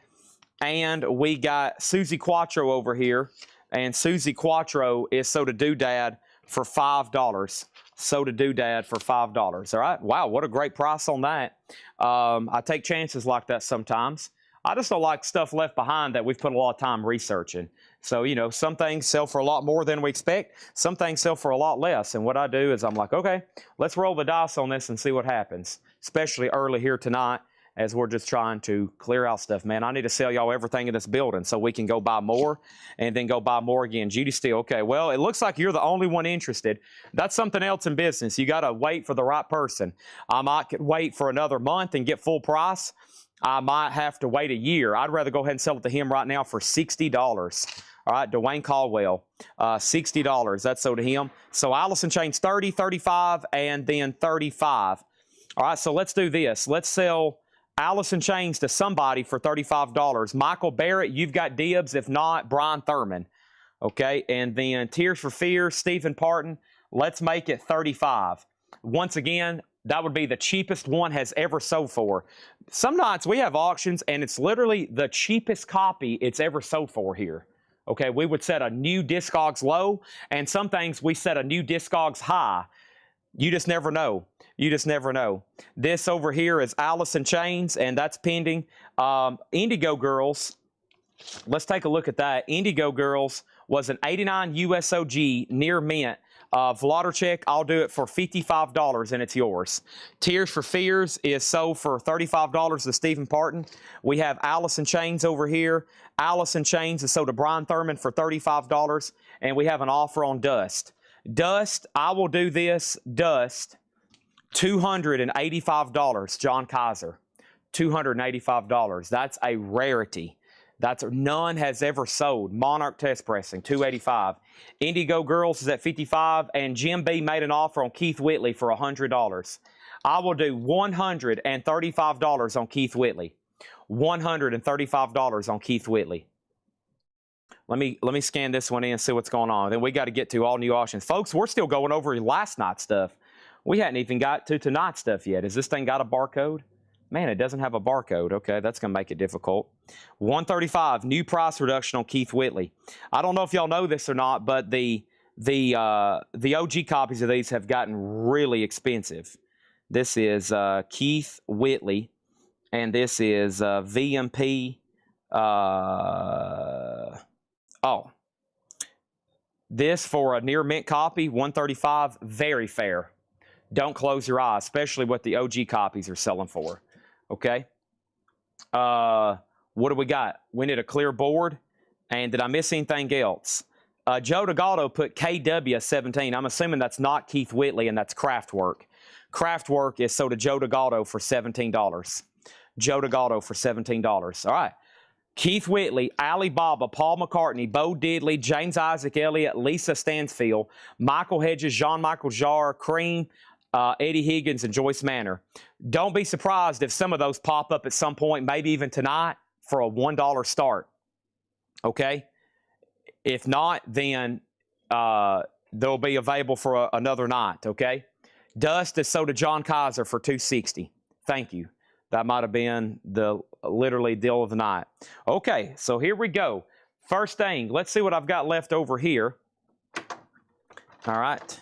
And we got Susie Quattro over here. And Susie Quattro is So to Doodad for $5. So to Doodad for $5. All right. Wow, what a great price on that. I take chances like that sometimes. I just don't like stuff left behind that we've put a lot of time researching. So, you know, some things sell for a lot more than we expect. Some things sell for a lot less. And what I do is I'm like, okay, let's roll the dice on this and see what happens, especially early here tonight as we're just trying to clear out stuff. Man, I need to sell y'all everything in this building so we can go buy more and then go buy more again. Judy Steele, okay, well, it looks like you're the only one interested. That's something else in business. You got to wait for the right person. I might wait for another month and get full price. I might have to wait a year. I'd rather go ahead and sell it to him right now for $60. All right, Dwayne Caldwell, $60. That's sold to him. So Alice in Chains, 30, 35, and then 35. All right, so let's do this. Let's sell Alice in Chains to somebody for $35. Michael Barrett, you've got dibs. If not, Brian Thurman. Okay, and then Tears for Fears, Stephen Parton. Let's make it 35. Once again, that would be the cheapest one has ever sold for. Some nights we have auctions, and it's literally the cheapest copy it's ever sold for here. Okay, we would set a new Discogs low, and some things we set a new Discogs high. You just never know. You just never know. This over here is Alice in Chains, and that's pending. Indigo Girls, let's take a look at that. Indigo Girls was an 89 USOG near mint. Vladrchek, I'll do it for $55 and it's yours. Tears for Fears is sold for $35 to Stephen Parton. We have Alice in Chains over here. Alice in Chains is sold to Brian Thurman for $35. And we have an offer on Dust. Dust, I will do this. Dust, $285, John Kaiser. $285. That's a rarity. None has ever sold. Monarch Test Pressing, $285. Indigo Girls is at $55, and Jim B made an offer on Keith Whitley for $100. I will do $135 on Keith Whitley. $135 on Keith Whitley. Let me scan this one in and see what's going on. Then we got to get to all new auctions. Folks, we're still going over last night's stuff. We hadn't even got to tonight's stuff yet. Has this thing got a barcode? Man, it doesn't have a barcode. Okay, that's going to make it difficult. $135, new price reduction on Keith Whitley. I don't know if y'all know this or not, but the OG copies of these have gotten really expensive. This is Keith Whitley, and this is VMP. This for a near mint copy, $135, very fair. Don't close your eyes, especially what the OG copies are selling for. Okay. What do we got? We need a clear board. And did I miss anything else? Joe DeGaldo put KW17. I'm assuming that's not Keith Whitley, and that's Kraftwerk. Kraftwerk is sold to Joe DeGaldo for $17. Joe DeGaldo for $17. All right. Keith Whitley, Alibaba, Paul McCartney, Bo Diddley, James Isaac Elliott, Lisa Stansfield, Michael Hedges, Jean-Michael Jarre, Cream, Eddie Higgins, and Joyce Manor. Don't be surprised if some of those pop up at some point, maybe even tonight, for a $1 start. Okay? If not, then they'll be available for another night. Okay? Dust is sold to John Kaiser for $260. Thank you. That might have been the literally deal of the night. Okay, so here we go. First thing, let's see what I've got left over here. All right.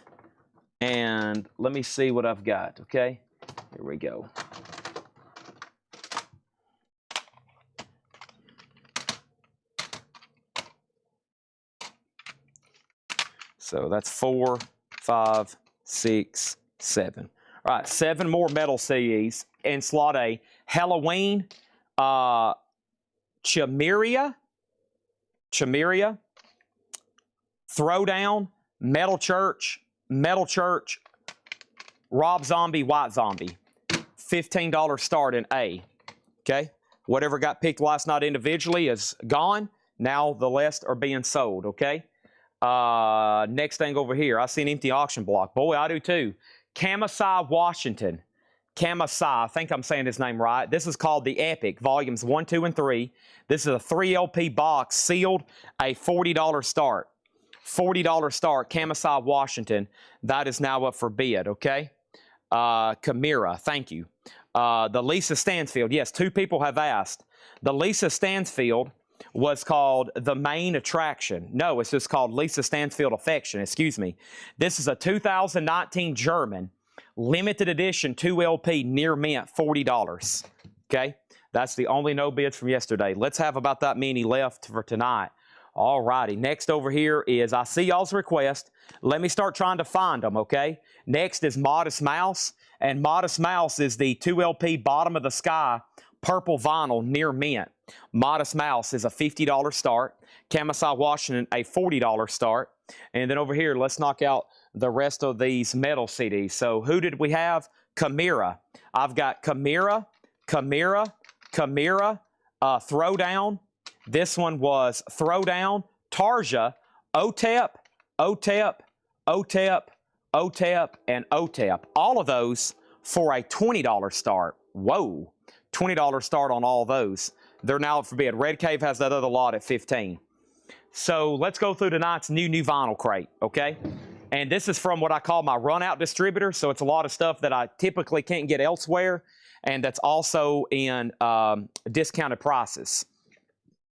And let me see what I've got, okay? Here we go. So that's 4, 5, 6, 7. All right, 7 more metal CDs in slot A. Halloween, Chimeria, Throwdown, Metal Church, Rob Zombie, White Zombie. $15 start in A. Okay? Whatever got picked last night individually is gone. Now the rest are being sold. Okay? Next thing over here. I see an empty auction block. Boy, I do too. Kamasai, Washington. Kamasai. I think I'm saying his name right. This is called The Epic. Volumes 1, 2, and 3. This is a 3 LP box sealed. A $40 start. $40 start, Kamasai, Washington. That is now up for bid, okay? Chimera, thank you. The Lisa Stansfield, yes, 2 people have asked. The Lisa Stansfield was called The Main Attraction. No, it's just called Lisa Stansfield Affection, excuse me. This is a 2019 German, limited edition 2 LP, near mint, $40, okay? That's the only no bids from yesterday. Let's have about that many left for tonight. All righty, next over here is, I see y'all's request. Let me start trying to find them, okay? Next is Modest Mouse, and Modest Mouse is the 2 LP Bottom of the Sky purple vinyl near mint. Modest Mouse is a $50 start. Kamasai, Washington, a $40 start. And then over here, let's knock out the rest of these metal CDs. So who did we have? Chimera. I've got Chimera, Throwdown. This one was Throwdown, Tarja, OTEP, and OTEP. All of those for a $20 start. Whoa, $20 start on all those. They're now up for bid. Red Cave has that other lot at $15. So let's go through tonight's new vinyl crate, okay? And this is from what I call my run-out distributor. So it's a lot of stuff that I typically can't get elsewhere, and that's also in discounted prices.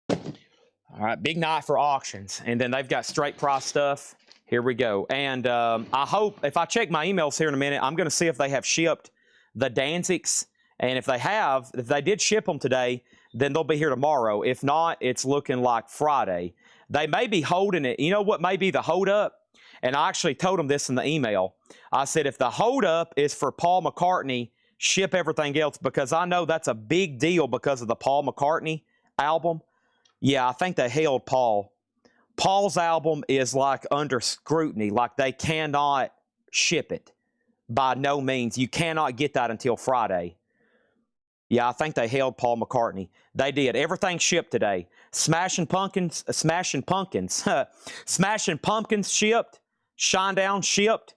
All right, big night for auctions. And then they've got straight price stuff. Here we go. And I hope, if I check my emails here in a minute, I'm going to see if they have shipped the Danzigs And if they did ship them today, then they'll be here tomorrow. If not, it's looking like Friday. They may be holding it. You know what may be the holdup? And I actually told them this in the email. I said, if the holdup is for Paul McCartney, ship everything else, because I know that's a big deal because of the Paul McCartney album. Yeah, I think they held Paul. Paul's album is like under scrutiny, like they cannot ship it by no means. You cannot get that until Friday. Yeah, I think they held Paul McCartney. They did. Everything shipped today. Smashing Pumpkins shipped. Shinedown shipped.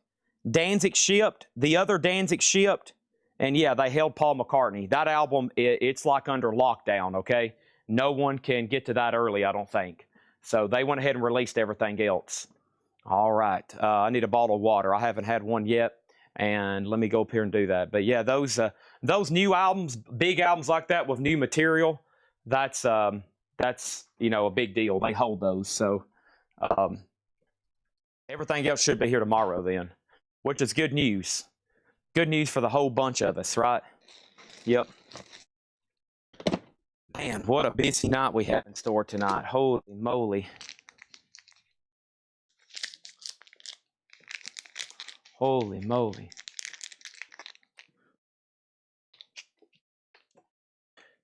Danzig shipped. The other Danzig shipped. And yeah, they held Paul McCartney. That album, it's like under lockdown, okay? No one can get to that early, I don't think. So they went ahead and released everything else. All right. I need a bottle of water. I haven't had one yet. And let me go up here and do that. But yeah, those new albums, big albums like that with new material, that's you know, a big deal. They hold those. So everything else should be here tomorrow then, which is good news. Good news for the whole bunch of us, right? Yep. Man, what a busy night we have in store tonight. Holy moly. Holy moly.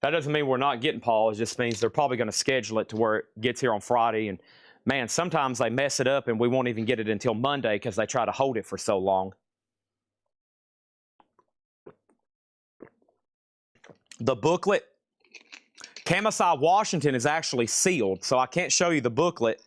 That doesn't mean we're not getting Paul. It just means they're probably going to schedule it to where it gets here on Friday. And man, sometimes they mess it up and we won't even get it until Monday because they try to hold it for so long. The booklet, Camisai Washington is actually sealed, so I can't show you the booklet,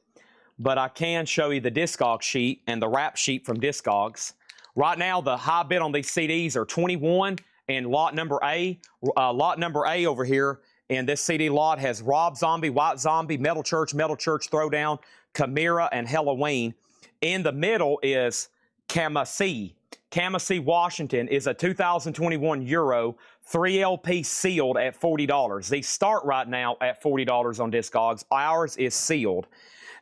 but I can show you the Discogs sheet and the rap sheet from Discogs. Right now, the high bid on these CDs are 21 and lot number A. Lot number A over here in this CD lot has Rob Zombie, White Zombie, Metal Church, Throwdown, Chimera, and Halloween. In the middle is Camisai. Camisai Washington is a 2021 Euro 3LP sealed at $40. These start right now at $40 on Discogs. Ours is sealed.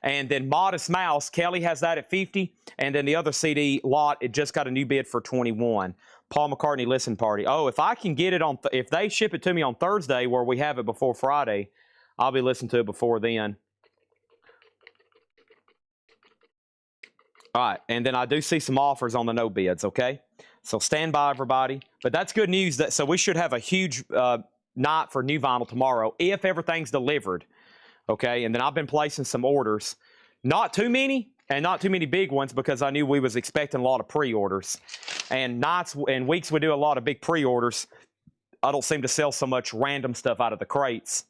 And then Modest Mouse, Kelly has that at $50. And then the other CD lot, it just got a new bid for $21. Paul McCartney Listen Party. Oh, if I can get it on, if they ship it to me on Thursday where we have it before Friday, I'll be listening to it before then. All right, and then I do see some offers on the no bids, okay? So stand by, everybody. But that's good news. So we should have a huge night for new vinyl tomorrow if everything's delivered, okay? And then I've been placing some orders. Not too many, and not too many big ones because I knew we was expecting a lot of pre-orders. And nights and weeks we do a lot of big pre-orders. I don't seem to sell so much random stuff out of the crates.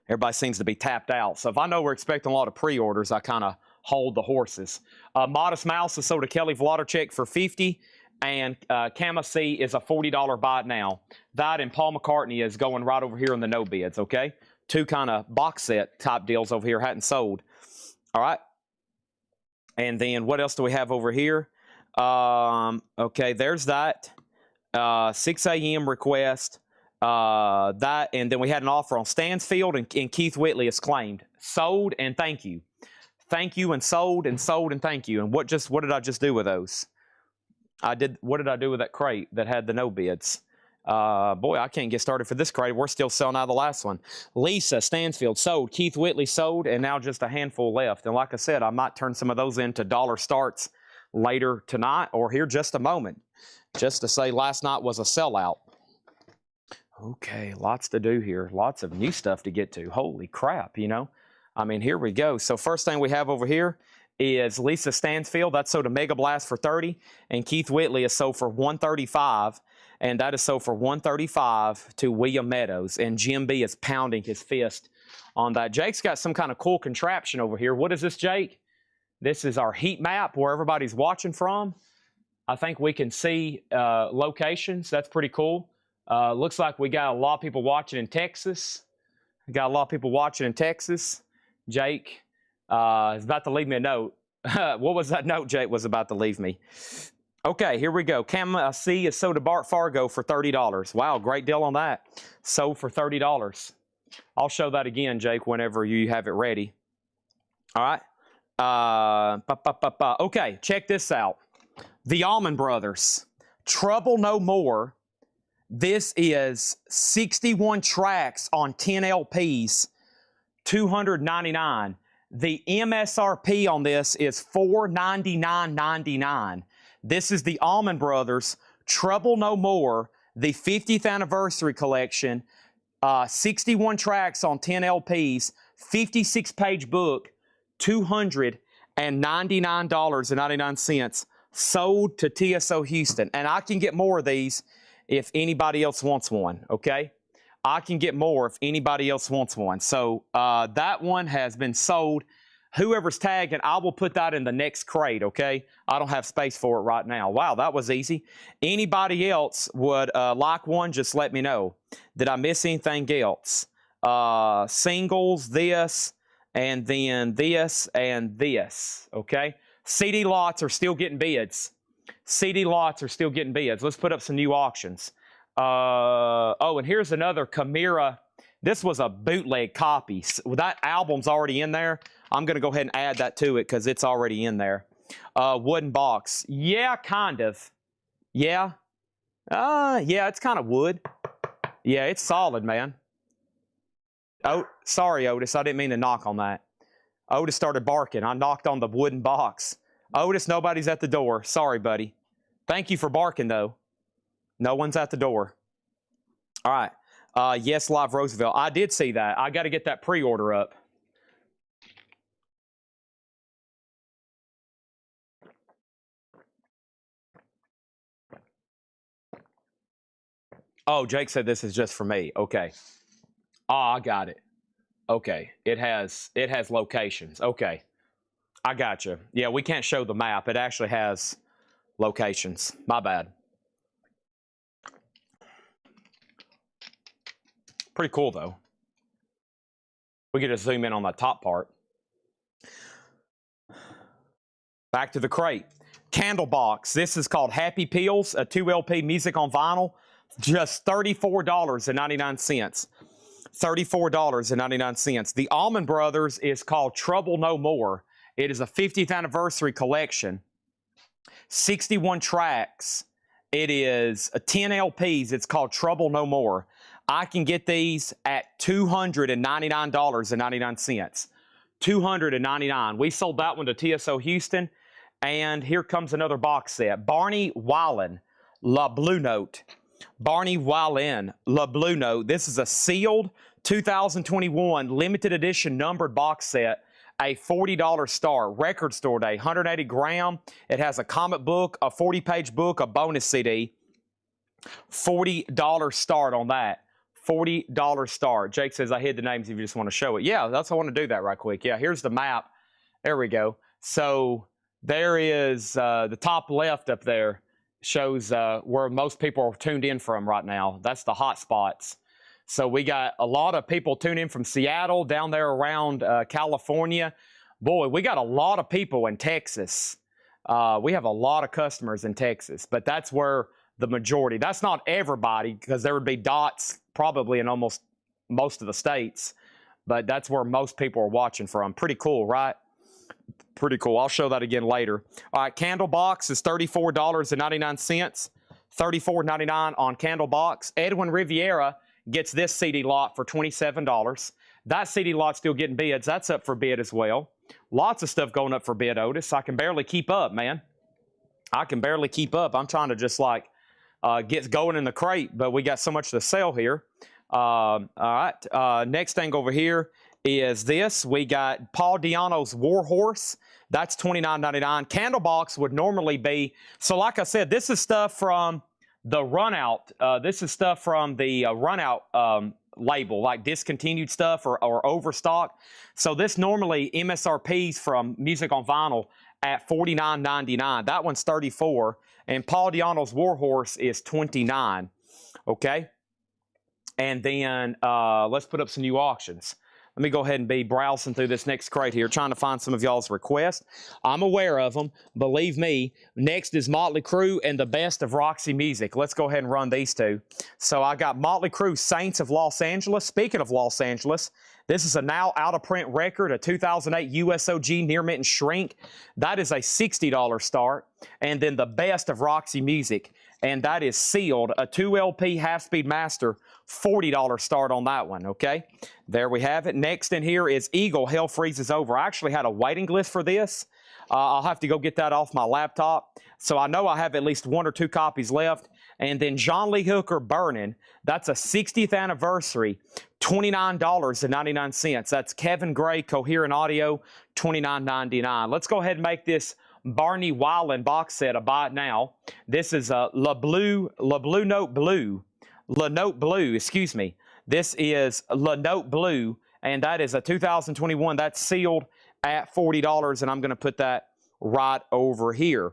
Everybody seems to be tapped out. So if I know we're expecting a lot of pre-orders, I kind of hold the horses. Modest Mouse is sold to Kelly Vlodacek for $50, and Camisai is a $40 buy it now. That and Paul McCartney is going right over here in the no bids, okay? Two kind of box set type deals over here, hadn't sold. All right. And then what else do we have over here? Okay, there's that. 6 a.m. request. That, and then we had an offer on Stansfield and Keith Whitley is claimed. Sold and thank you. Thank you and sold and thank you. And what did I just do with those? What did I do with that crate that had the no bids? Boy, I can't get started for this crate. We're still selling out of the last one. Lisa Stansfield sold. Keith Whitley sold, and now just a handful left. And like I said, I might turn some of those into dollar starts later tonight or here just a moment, just to say last night was a sellout. Okay, lots to do here. Lots of new stuff to get to. Holy crap, you know. I mean, here we go. So first thing we have over here is Lisa Stansfield. That's sold to Mega Blast for $30, and Keith Whitley is sold for $135, and that is sold for $135 to William Meadows. And Jim B is pounding his fist on that. Jake's got some kind of cool contraption over here. What is this, Jake? This is our heat map where everybody's watching from. I think we can see locations. That's pretty cool. Looks like we got a lot of people watching in Texas. We got a lot of people watching in Texas. Jake is about to leave me a note. What was that note Jake was about to leave me? Okay, here we go. Camisai is sold to Bart Fargo for $30. Wow, great deal on that. Sold for $30. I'll show that again, Jake, whenever you have it ready. All right. Okay, check this out. The Allman Brothers. Trouble No More This is 61 tracks on 10 LPs, $299. The MSRP on this is $499.99. This is the Allman Brothers Trouble No More, the 50th anniversary collection, 61 tracks on 10 LPs, 56-page book, $299.99, sold to TSO Houston. And I can get more of these if anybody else wants one, okay? I can get more if anybody else wants one. So that one has been sold. Whoever's tagging, I will put that in the next crate, okay? I don't have space for it right now. Wow, that was easy. Anybody else would like one, just let me know. Did I miss anything else? Singles, this, and then this, and this, okay? CD lots are still getting bids. CD lots are still getting bids. Let's put up some new auctions. Oh, and here's another Chimera. This was a bootleg copy. That album's already in there. I'm going to go ahead and add that to it because it's already in there. Wooden box. Yeah, kind of. Yeah. Yeah, it's kind of wood. Yeah, it's solid, man. Oh, sorry, Otis. I didn't mean to knock on that. Otis started barking. I knocked on the wooden box. Otis, nobody's at the door. Sorry, buddy. Thank you for barking, though. No one's at the door. All right. Yes, Live Roosevelt. I did see that. I got to get that pre-order up. Oh, Jake said this is just for me. Okay. Oh, I got it. Okay. It has locations. Okay. I got you. Yeah, we can't show the map. It actually has locations. My bad. Pretty cool, though. We get to zoom in on that top part. Back to the crate. Candlebox. This is called Happy Pills, a 2LP music on vinyl. Just $34.99. $34.99. The Allman Brothers is called Trouble No More. It is a 50th anniversary collection. 61 tracks. It is 10 LPs. It's called Trouble No More. I can get these at $299.99. $299. We sold that one to TSO Houston. And here comes another box set. Barney Wallen, La Blue Note. Barney Wallen, La Blue Note. This is a sealed 2021 limited edition numbered box set. A $40 start, record store day, 180 gram. It has a comic book, a 40-page book, a bonus CD. $40 start on that. $40 start. Jake says, I hid the names if you just want to show it. Yeah, that's I want to do that right quick. Yeah, here's the map. There we go. So there is the top left up there shows where most people are tuned in from right now. That's the hot spots. So we got a lot of people tuned in from Seattle, down there around California. Boy, we got a lot of people in Texas. We have a lot of customers in Texas, but that's where the majority. That's not everybody, because there would be dots probably in almost most of the states, but that's where most people are watching from. Pretty cool, right? Pretty cool. I'll show that again later. All right, Candlebox is $34.99. $34.99 on Candlebox. Edwin Riviera gets this CD lot for $27. That CD lot's still getting bids. That's up for bid as well. Lots of stuff going up for bid, Otis. I can barely keep up, man. I can barely keep up. I'm trying to just like get going in the crate, but we got so much to sell here. All right. Next thing over here is this. We got Paul Di'Anno's Warhorse. That's $29.99. Candlebox would normally be, so like I said, this is stuff from the Runout. This is stuff from the Runout label, like discontinued stuff or overstock. So this normally MSRPs from Music on Vinyl at $49.99. That one's $34, and Paul Di'Anno's Warhorse is $29. Okay, and then let's put up some new auctions. Let me go ahead and be browsing through this next crate here, trying to find some of y'all's requests. I'm aware of them. Believe me. Next is Motley Crue and the Best of Roxy Music. Let's go ahead and run these two. So I got Motley Crue, Saints of Los Angeles. Speaking of Los Angeles, this is a now out-of-print record, a 2008 USOG Near Mint and Shrink. That is a $60 start. And then the Best of Roxy Music. and that is sealed. A 2 LP half-speed master, $40 start on that one, okay? There we have it. Next in here is Eagle, Hell Freezes Over. I actually had a waiting list for this. I'll have to go get that off my laptop. So I know I have at least 1 or 2 copies left. And then John Lee Hooker, Burning. That's a 60th anniversary, $29.99. That's Kevin Gray, Coherent Audio, $29.99. Let's go ahead and make this Barney Weiland box set a buy it now. This is a La Note Blue, excuse me. This is La Note Blue, and that is a 2021. That's sealed at $40, and I'm going to put that right over here.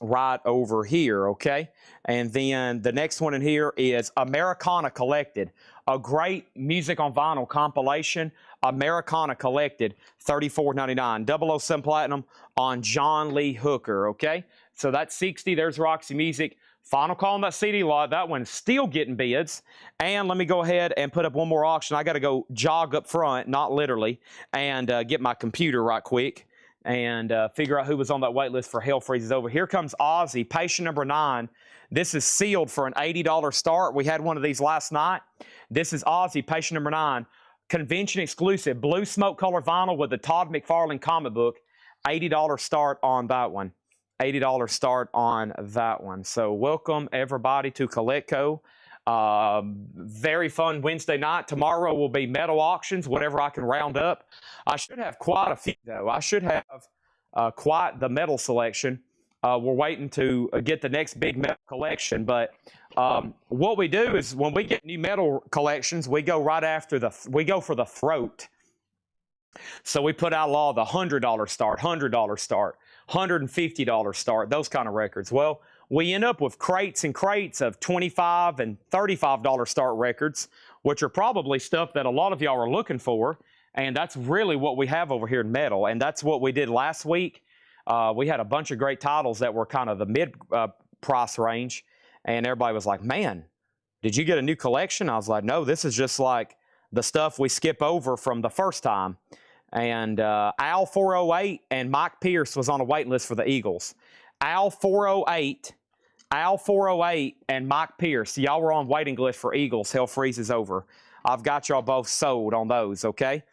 Okay? And then the next one in here is Americana Collected, a great music on vinyl compilation. Americana Collected, $34.99. 007 Platinum on John Lee Hooker, okay? So that's 60. There's Roxy Music. Final call on that CD lot. That one's still getting bids. And let me go ahead and put up one more auction. I got to go jog up front, not literally, and get my computer right quick and figure out who was on that wait list for Hell Freezes Over. Here comes Ozzy, patient number 9. This is sealed for an $80 start. We had one of these last night. This is Ozzy, patient number 9. Convention exclusive, blue smoke color vinyl with the Todd McFarlane comic book. $80 start on that one. $80 start on that one. So welcome everybody to Collectco. Very fun Wednesday night. Tomorrow will be metal auctions, whatever I can round up. I should have quite a few though. I should have quite the metal selection. We're waiting to get the next big metal collection, but what we do is when we get new metal collections, we go right after we go for the throat. So we put out all the $100 start, $100 start, $150 start, those kind of records. Well, we end up with crates and crates of $25 and $35 start records, which are probably stuff that a lot of y'all are looking for. And that's really what we have over here in metal. And that's what we did last week. We had a bunch of great titles that were kind of the mid price range. And everybody was like, man, did you get a new collection? I was like, no, this is just like the stuff we skip over from the first time. And Al 408 and Mike Pierce was on a waiting list for the Eagles. Al 408 and Mike Pierce, y'all were on waiting list for Eagles. Hell Freezes Over. I've got y'all both sold on those, okay?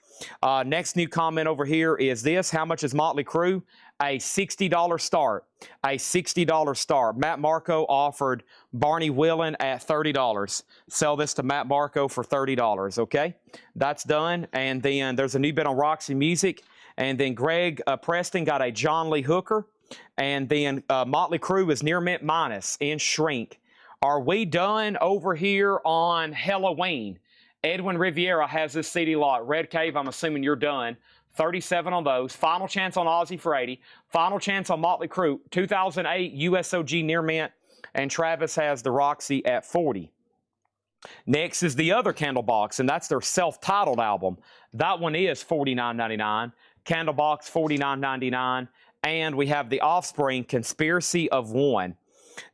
Next new comment over here is this. How much is Motley Crue? A $60 start. A $60 start. Matt Marco offered Barney Whelan at $30. Sell this to Matt Marco for $30, okay? That's done. And then there's a new bid on Roxy Music. And then Greg Preston got a John Lee Hooker. And then Motley Crue is near mint minus in shrink. Are we done over here on Halloween? Edwin Riviera has this CD lot. Red Cave, I'm assuming you're done. 37 on those. Final chance on Ozzy for 80. Final chance on Motley Crue. 2008 USOG near mint. And Travis has the Roxy at 40. Next is the other Candlebox, and that's their self-titled album. That one is $49.99. Candlebox, $49.99. And we have the Offspring, Conspiracy of One.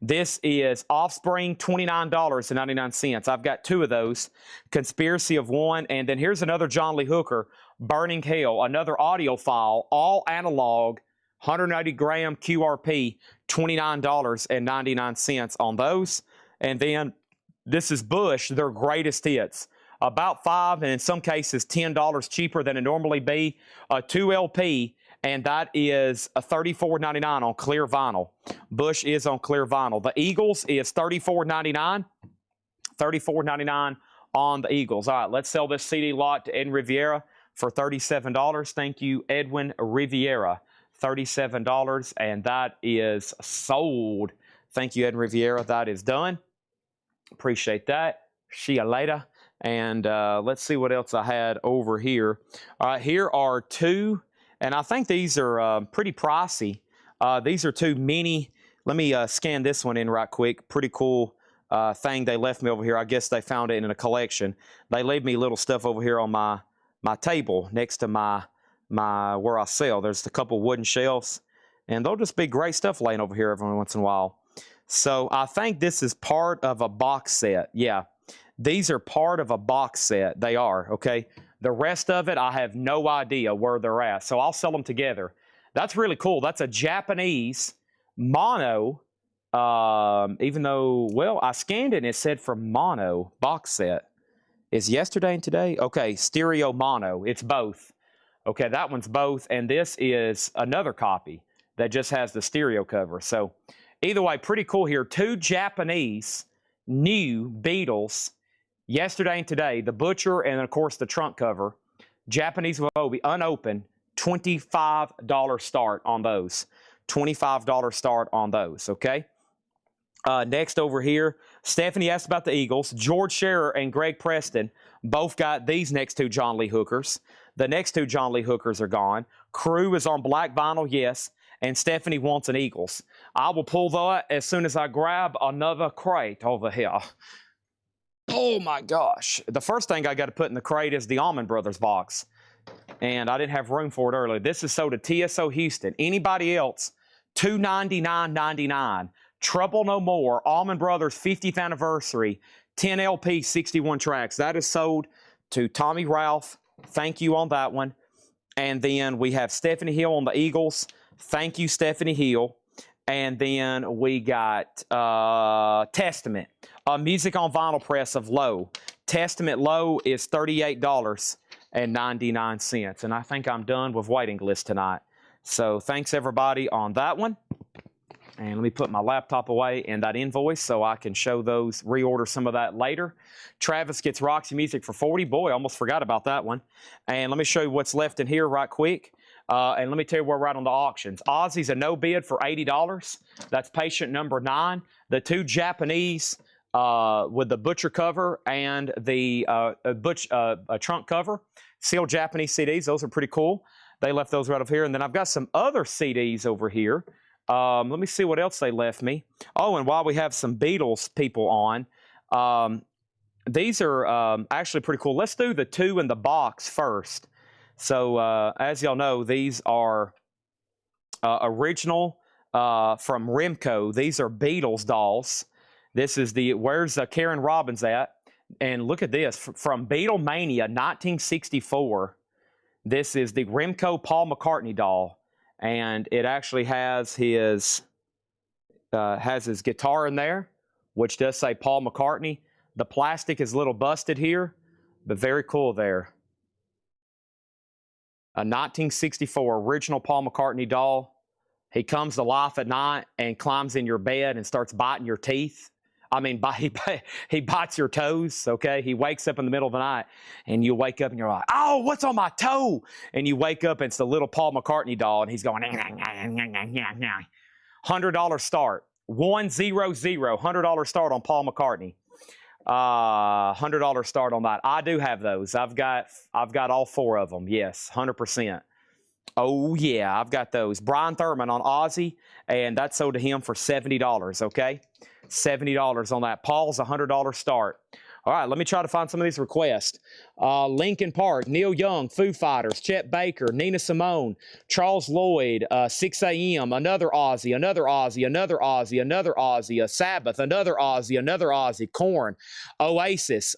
This is Offspring, $29.99. I've got 2 of those. Conspiracy of One. And then here's another John Lee Hooker, Burning Hell, another audio file, all analog, 180 gram QRP, $29.99 on those. And then this is Bush, their greatest hits. About $5 and in some cases $10 cheaper than it normally be. A 2 LP. And that is a $34.99 on clear vinyl. Bush is on clear vinyl. The Eagles is $34.99. $34.99 on the Eagles. All right, let's sell this CD lot to Edwin Riviera for $37. Thank you, Edwin Riviera. $37, and that is sold. Thank you, Edwin Riviera. That is done. Appreciate that. See you later. And let's see what else I had over here. All right, here are 2. And I think these are pretty pricey. These are 2 mini. Let me scan this one in right quick. Pretty cool thing they left me over here. I guess they found it in a collection. They leave me little stuff over here on my table next to my where I sell. There's a couple wooden shelves, and they'll just be great stuff laying over here every once in a while. So I think this is part of a box set. Yeah, these are part of a box set. They are, okay? The rest of it, I have no idea where they're at. So I'll sell them together. That's really cool. That's a Japanese mono Even though, well, I scanned it and it said for mono box set. Is yesterday and today? Okay, stereo mono. It's both. Okay, that one's both. And this is another copy that just has the stereo cover. So either way, pretty cool here. 2 Japanese new Beatles, yesterday and today. The Butcher and, of course, the trunk cover. Japanese Waobi, unopened, $25 start on those. $25 start on those, okay? Next over here, Stephanie asked about the Eagles. George Scherer and Greg Preston both got these next 2 John Lee hookers. The next 2 John Lee hookers are gone. Crew is on black vinyl, yes. And Stephanie wants an Eagles. I will pull that as soon as I grab another crate over here. Oh my gosh. The first thing I got to put in the crate is the Allman Brothers box. And I didn't have room for it earlier. This is sold to TSO Houston. Anybody else, $299.99. Trouble No More, Allman Brothers 50th anniversary, 10 LP, 61 tracks. That is sold to Tommy Ralph. Thank you on that one. And then we have Stephanie Hill on the Eagles. Thank you, Stephanie Hill. And then we got Testament, music on vinyl press of Low. Testament Low is $38.99. And I think I'm done with waiting list tonight. So thanks, everybody, on that one. And let me put my laptop away and that invoice so I can show those, reorder some of that later. Travis gets Roxy Music for $40. Boy, I almost forgot about that one. And let me show you what's left in here right quick. And let me tell you where we're at on the auctions. Ozzy's a no bid for $80. That's patient number 9. The 2 Japanese with the Butcher cover and the trunk cover. Sealed Japanese CDs. Those are pretty cool. They left those right over here. And then I've got some other CDs over here. Let me see what else they left me. Oh, and while we have some Beatles people on, these are actually pretty cool. Let's do the 2 in the box first. So, as y'all know, these are original from Remco. These are Beatles dolls. This is the, where's Karen Robbins at? And look at this, from Beatlemania 1964. This is the Remco Paul McCartney doll. And it actually has his guitar in there, which does say Paul McCartney. The plastic is a little busted here, but very cool there. A 1964 original Paul McCartney doll. He comes to life at night and climbs in your bed and starts biting your teeth. I mean, he bites your toes, okay? He wakes up in the middle of the night, and you wake up, and you're like, oh, what's on my toe? And you wake up, and it's the little Paul McCartney doll, and he's going, $100 start. 100, $100 start on Paul McCartney. $100 start on that. I do have those. I've got all 4 of them. Yes, 100%. Oh, yeah, I've got those. Brian Thurman on Ozzy, and that's sold to him for $70, okay? $70 on that. Paul's $100 start. All right, let me try to find some of these requests. Linkin Park, Neil Young, Foo Fighters, Chet Baker, Nina Simone, Charles Lloyd, 6 a.m., another Ozzy, another Ozzy, another Ozzy, another Ozzy, a Sabbath, another Ozzy, another Ozzy, Korn, Oasis,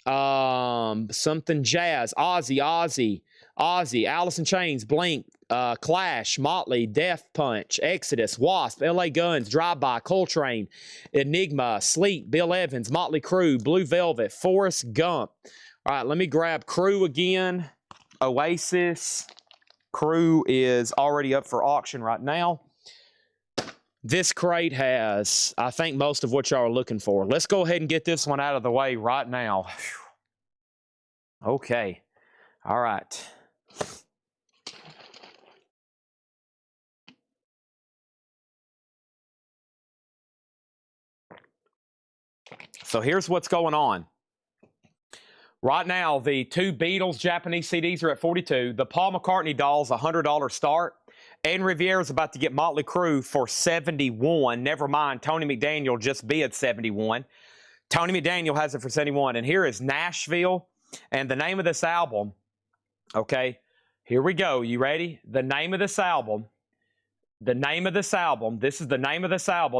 something jazz, Ozzy, Alice in Chains, Blink, Clash, Motley, Death Punch, Exodus, Wasp, LA Guns, Drive-By, Coltrane, Enigma, Sleep, Bill Evans, Motley Crue, Blue Velvet, Forrest Gump. All right, let me grab Crue again. Oasis. Crue is already up for auction right now. This crate has, I think, most of what y'all are looking for. Let's go ahead and get this one out of the way right now. Okay. All right. So here's what's going on. Right now, the 2 Beatles Japanese CDs are at $42. The Paul McCartney doll's $100 start. Ed Riviera's about to get Motley Crue for $71. Never mind, Tony McDaniel just bid $71. Tony McDaniel has it for $71. And here is Nashville. And the name of this album, okay, here we go. You ready? The name of this album, this is the name of this album.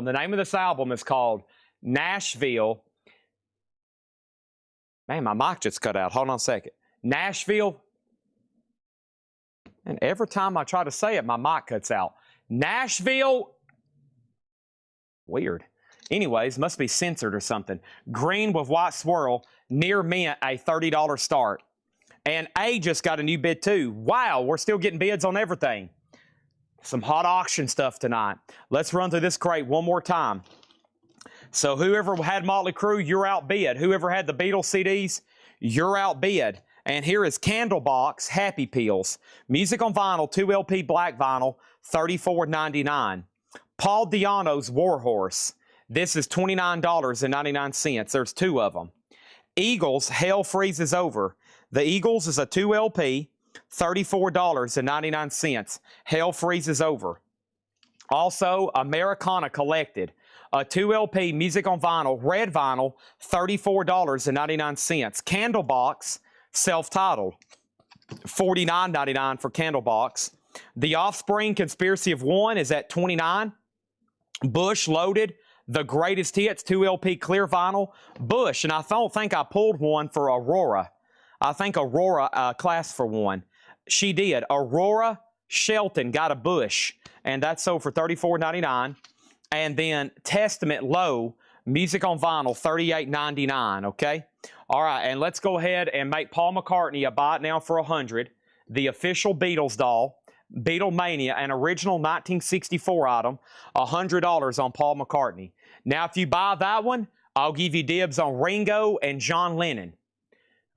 The name of this album is called Nashville. Man, my mic just cut out. Hold on a second. Nashville. And every time I try to say it, my mic cuts out. Nashville Weird. Anyways, must be censored or something. Green with white swirl, near mint, a $30 start. And A just got a new bid too. Wow, we're still getting bids on everything. Some hot auction stuff tonight. Let's run through this crate one more time. So whoever had Motley Crue, you're outbid. Whoever had the Beatles CDs, you're outbid. And here is Candlebox Happy Pills. Music on vinyl, 2LP black vinyl, $34.99. Paul Di'Anno's Warhorse. This is $29.99. There's two of them. Eagles, Hell Freezes Over. The Eagles is a 2LP, $34.99. Hell Freezes Over. Also, Americana Collected. A 2LP Music on Vinyl, red vinyl, $34.99. Candlebox, self-titled, $49.99 for Candlebox. The Offspring Conspiracy of One is at $29. Bush Loaded, The Greatest Hits, 2LP clear vinyl. Bush, and I don't think I pulled one for Aurora. I think Aurora classed for one. She did. Aurora Shelton got a Bush, and that's sold for $34.99. And then Testament Low, Music on Vinyl, $38.99, okay? All right, and let's go ahead and make Paul McCartney a buy it now for $100. The official Beatles doll, Beatlemania, an original 1964 item, $100 on Paul McCartney. Now, if you buy that one, I'll give you dibs on Ringo and John Lennon,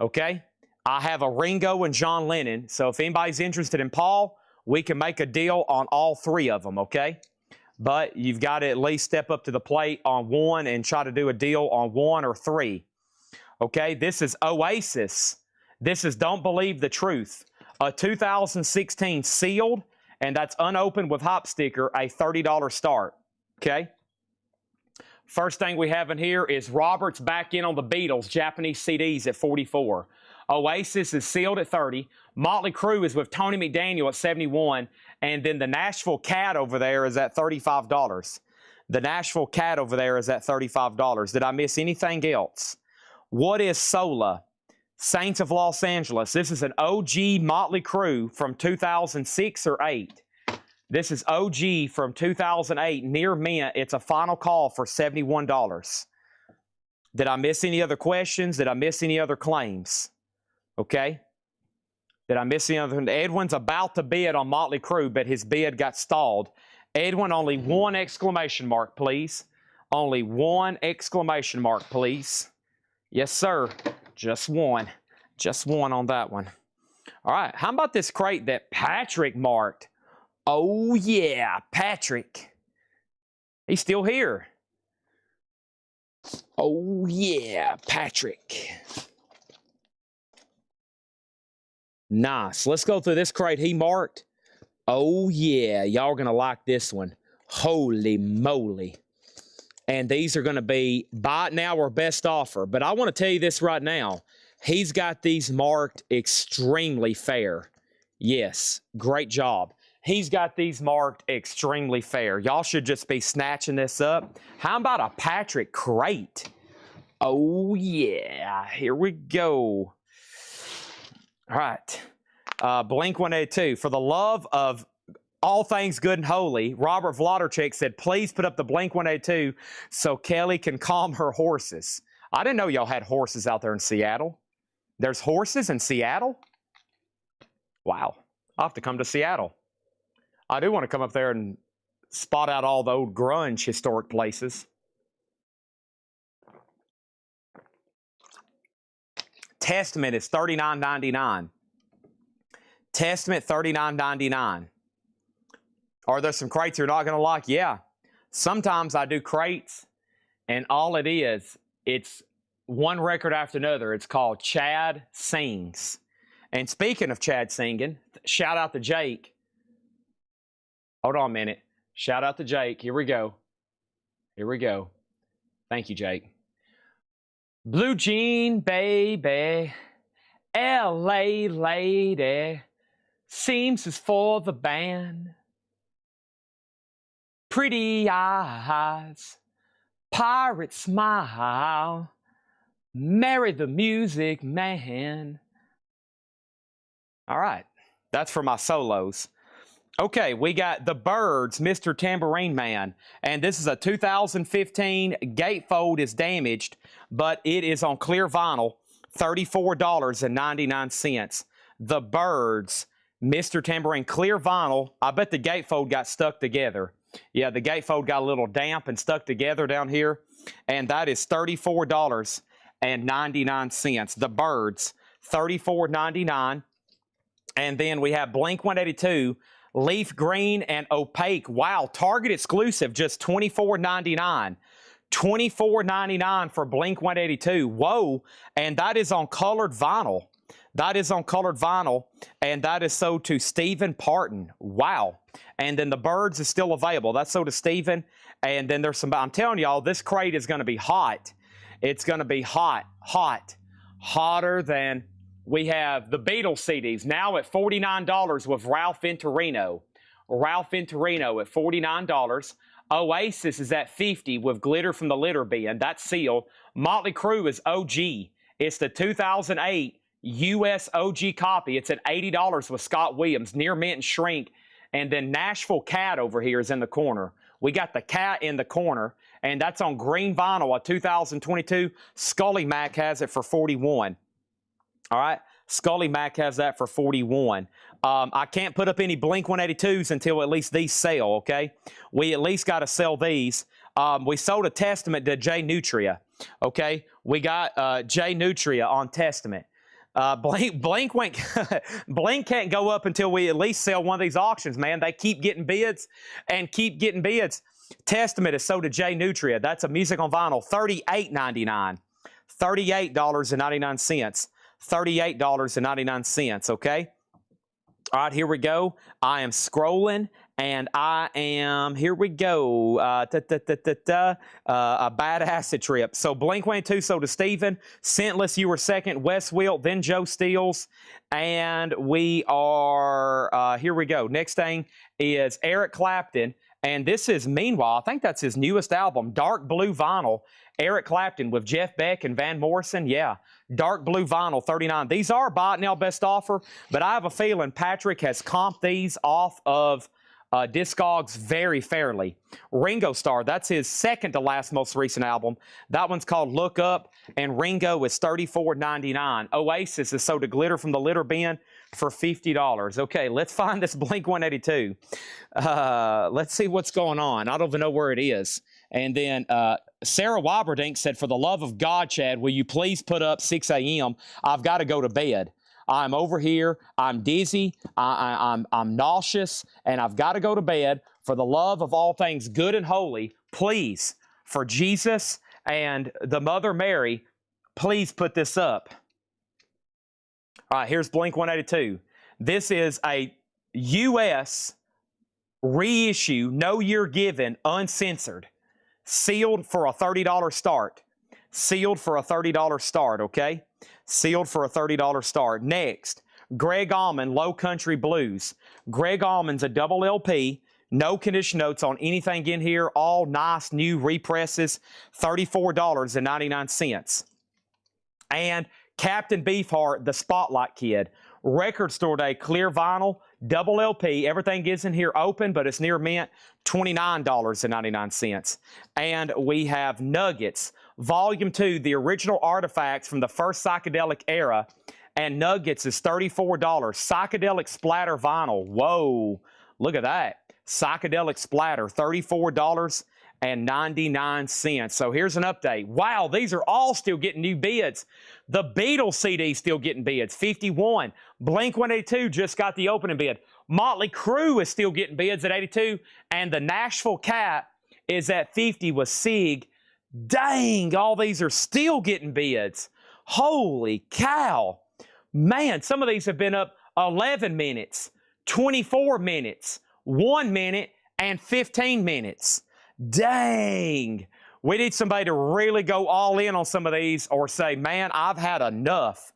okay? I have a Ringo and John Lennon, so if anybody's interested in Paul, we can make a deal on all three of them, okay? But you've got to at least step up to the plate on one and try to do a deal on one or three. Okay, this is Oasis. This is Don't Believe the Truth. A 2016 sealed, and that's unopened with hop sticker, a $30 start. Okay? First thing we have in here is Robert's back in on the Beatles, Japanese CDs at $44. Oasis is sealed at $30. Motley Crue is with Tony McDaniel at $71. And then the Nashville Cat over there is at $35. The Nashville Cat over there is at $35. Did I miss anything else? What is Sola? Saints of Los Angeles. This is an OG Motley Crue from 2006 or 8. This is OG from 2008, near mint. It's a final call for $71. Did I miss any other questions? Did I miss any other claims? Okay. Did I miss any other? Edwin's about to bid on Motley Crue, but his bid got stalled. Edwin, only one exclamation mark, please. Only one exclamation mark, please. Yes, sir. Just one. Just one on that one. All right. How about this crate that Patrick marked? Oh, yeah. Patrick. He's still here. Oh, yeah. Patrick. Nice. Let's go through this crate he marked. Oh, yeah. Y'all are going to like this one. Holy moly. And these are going to be buy it now or best offer. But I want to tell you this right now. He's got these marked extremely fair. Yes. Great job. He's got these marked extremely fair. Y'all should just be snatching this up. How about a Patrick crate? Oh, yeah. Here we go. All right. Blink-182. For the love of all things good and holy, Robert Vladerchik said, please put up the Blink-182 so Kelly can calm her horses. I didn't know y'all had horses out there in Seattle. There's horses in Seattle? Wow. I'll have to come to Seattle. I do want to come up there and spot out all the old grunge historic places. Testament is $39.99. Testament, $39.99. Are there some crates you're not going to like? Yeah. Sometimes I do crates, and all it is, it's one record after another. It's called Chad Sings. And speaking of Chad singing, shout out to Jake. Hold on a minute. Shout out to Jake. Here we go. Here we go. Thank you, Jake. Blue Jean Baby, L.A. Lady, seems is for the band. Pretty eyes, pirate smile, marry the music man. All right, that's for my solos. Okay, we got the Birds, Mr. Tambourine Man, and this is a 2015. Gatefold is damaged, but it is on clear vinyl, $34.99. The Birds, Mr. Tambourine, clear vinyl. I bet the gatefold got stuck together. Yeah, the gatefold got a little damp and stuck together down here, and that is $34.99. The Birds, $34.99. And then we have Blink-182, Leaf Green and Opaque. Wow, Target exclusive, just $24.99. $24.99 for Blink-182. Whoa, and that is on colored vinyl. That is on colored vinyl, and that is sold to Stephen Parton. Wow. And then the Birds is still available. That's sold to Stephen. And then there's some, I'm telling y'all, this crate is going to be hot. It's going to be hot, hotter than... We have the Beatles CDs now at $49 with Ralph Venturino. Ralph Venturino at $49. Oasis is at $50 with Glitter from the Litter Bin. That's sealed. Motley Crue is OG. It's the 2008 US OG copy. It's at $80 with Scott Williams, Near Mint and Shrink. And then Nashville Cat over here is in the corner. We got the Cat in the corner, and that's on green vinyl, a 2022. Scully Mac has it for $41. All right, Scully Mac has that for $41. I can't put up any Blink-182s until at least these sell, okay? We at least got to sell these. We sold a Testament to Jay Nutria, okay? We got Jay Nutria on Testament. Blink can't go up until we at least sell one of these auctions, man. They keep getting bids and keep getting bids. Testament is sold to Jay Nutria. That's a music on vinyl, $38.99. $38.99. $38.99, okay? All right, here we go. I am scrolling, and I am, here we go, a Bad Acid Trip. So Blink-182 sold to Steven. Scentless, you were second. Wes Wilt, then Joe Steels. And we are, here we go. Next thing is Eric Clapton. And this is, meanwhile, I think that's his newest album, Dark Blue Vinyl. Eric Clapton with Jeff Beck and Van Morrison. Yeah, Dark Blue Vinyl, $39. These are buy it now best offer, but I have a feeling Patrick has comped these off of Discogs very fairly. Ringo Starr, that's his second to last most recent album. That one's called Look Up, and Ringo is $34.99. Oasis is sold to Glitter from the Litter Bin for $50. Okay, let's find this Blink-182. Let's see what's going on. I don't even know where it is. And then Sarah Woberdink said, for the love of God, Chad, will you please put up 6 a.m.? I've got to go to bed. I'm over here. I'm dizzy. I'm nauseous, and I've got to go to bed. For the love of all things good and holy, please, for Jesus and the Mother Mary, please put this up. All right, here's Blink-182. This is a U.S. reissue, no year given, uncensored. Sealed for a $30 start. Sealed for a $30 start, okay? Sealed for a $30 start. Next, Greg Allman, Low Country Blues. Greg Allman's a double LP. No condition notes on anything in here. All nice new represses. $34.99. And Captain Beefheart, the Spotlight Kid. Record Store Day, clear vinyl, double LP. Everything is in here open, but it's near mint, $29.99. And we have Nuggets, Volume 2, the original artifacts from the first psychedelic era. And Nuggets is $34. Psychedelic Splatter vinyl. Whoa, look at that. Psychedelic Splatter, $34.99. So here's an update. Wow, these are all still getting new bids. The Beatles CD still getting bids, $51. Blink-182 just got the opening bid. Motley Crue is still getting bids at $82. And the Nashville Cat is at $50 with Sig. Dang, all these are still getting bids. Holy cow. Man, some of these have been up 11 minutes, 24 minutes, 1 minute, and 15 minutes. Dang. We need somebody to really go all in on some of these or say, man, I've had enough.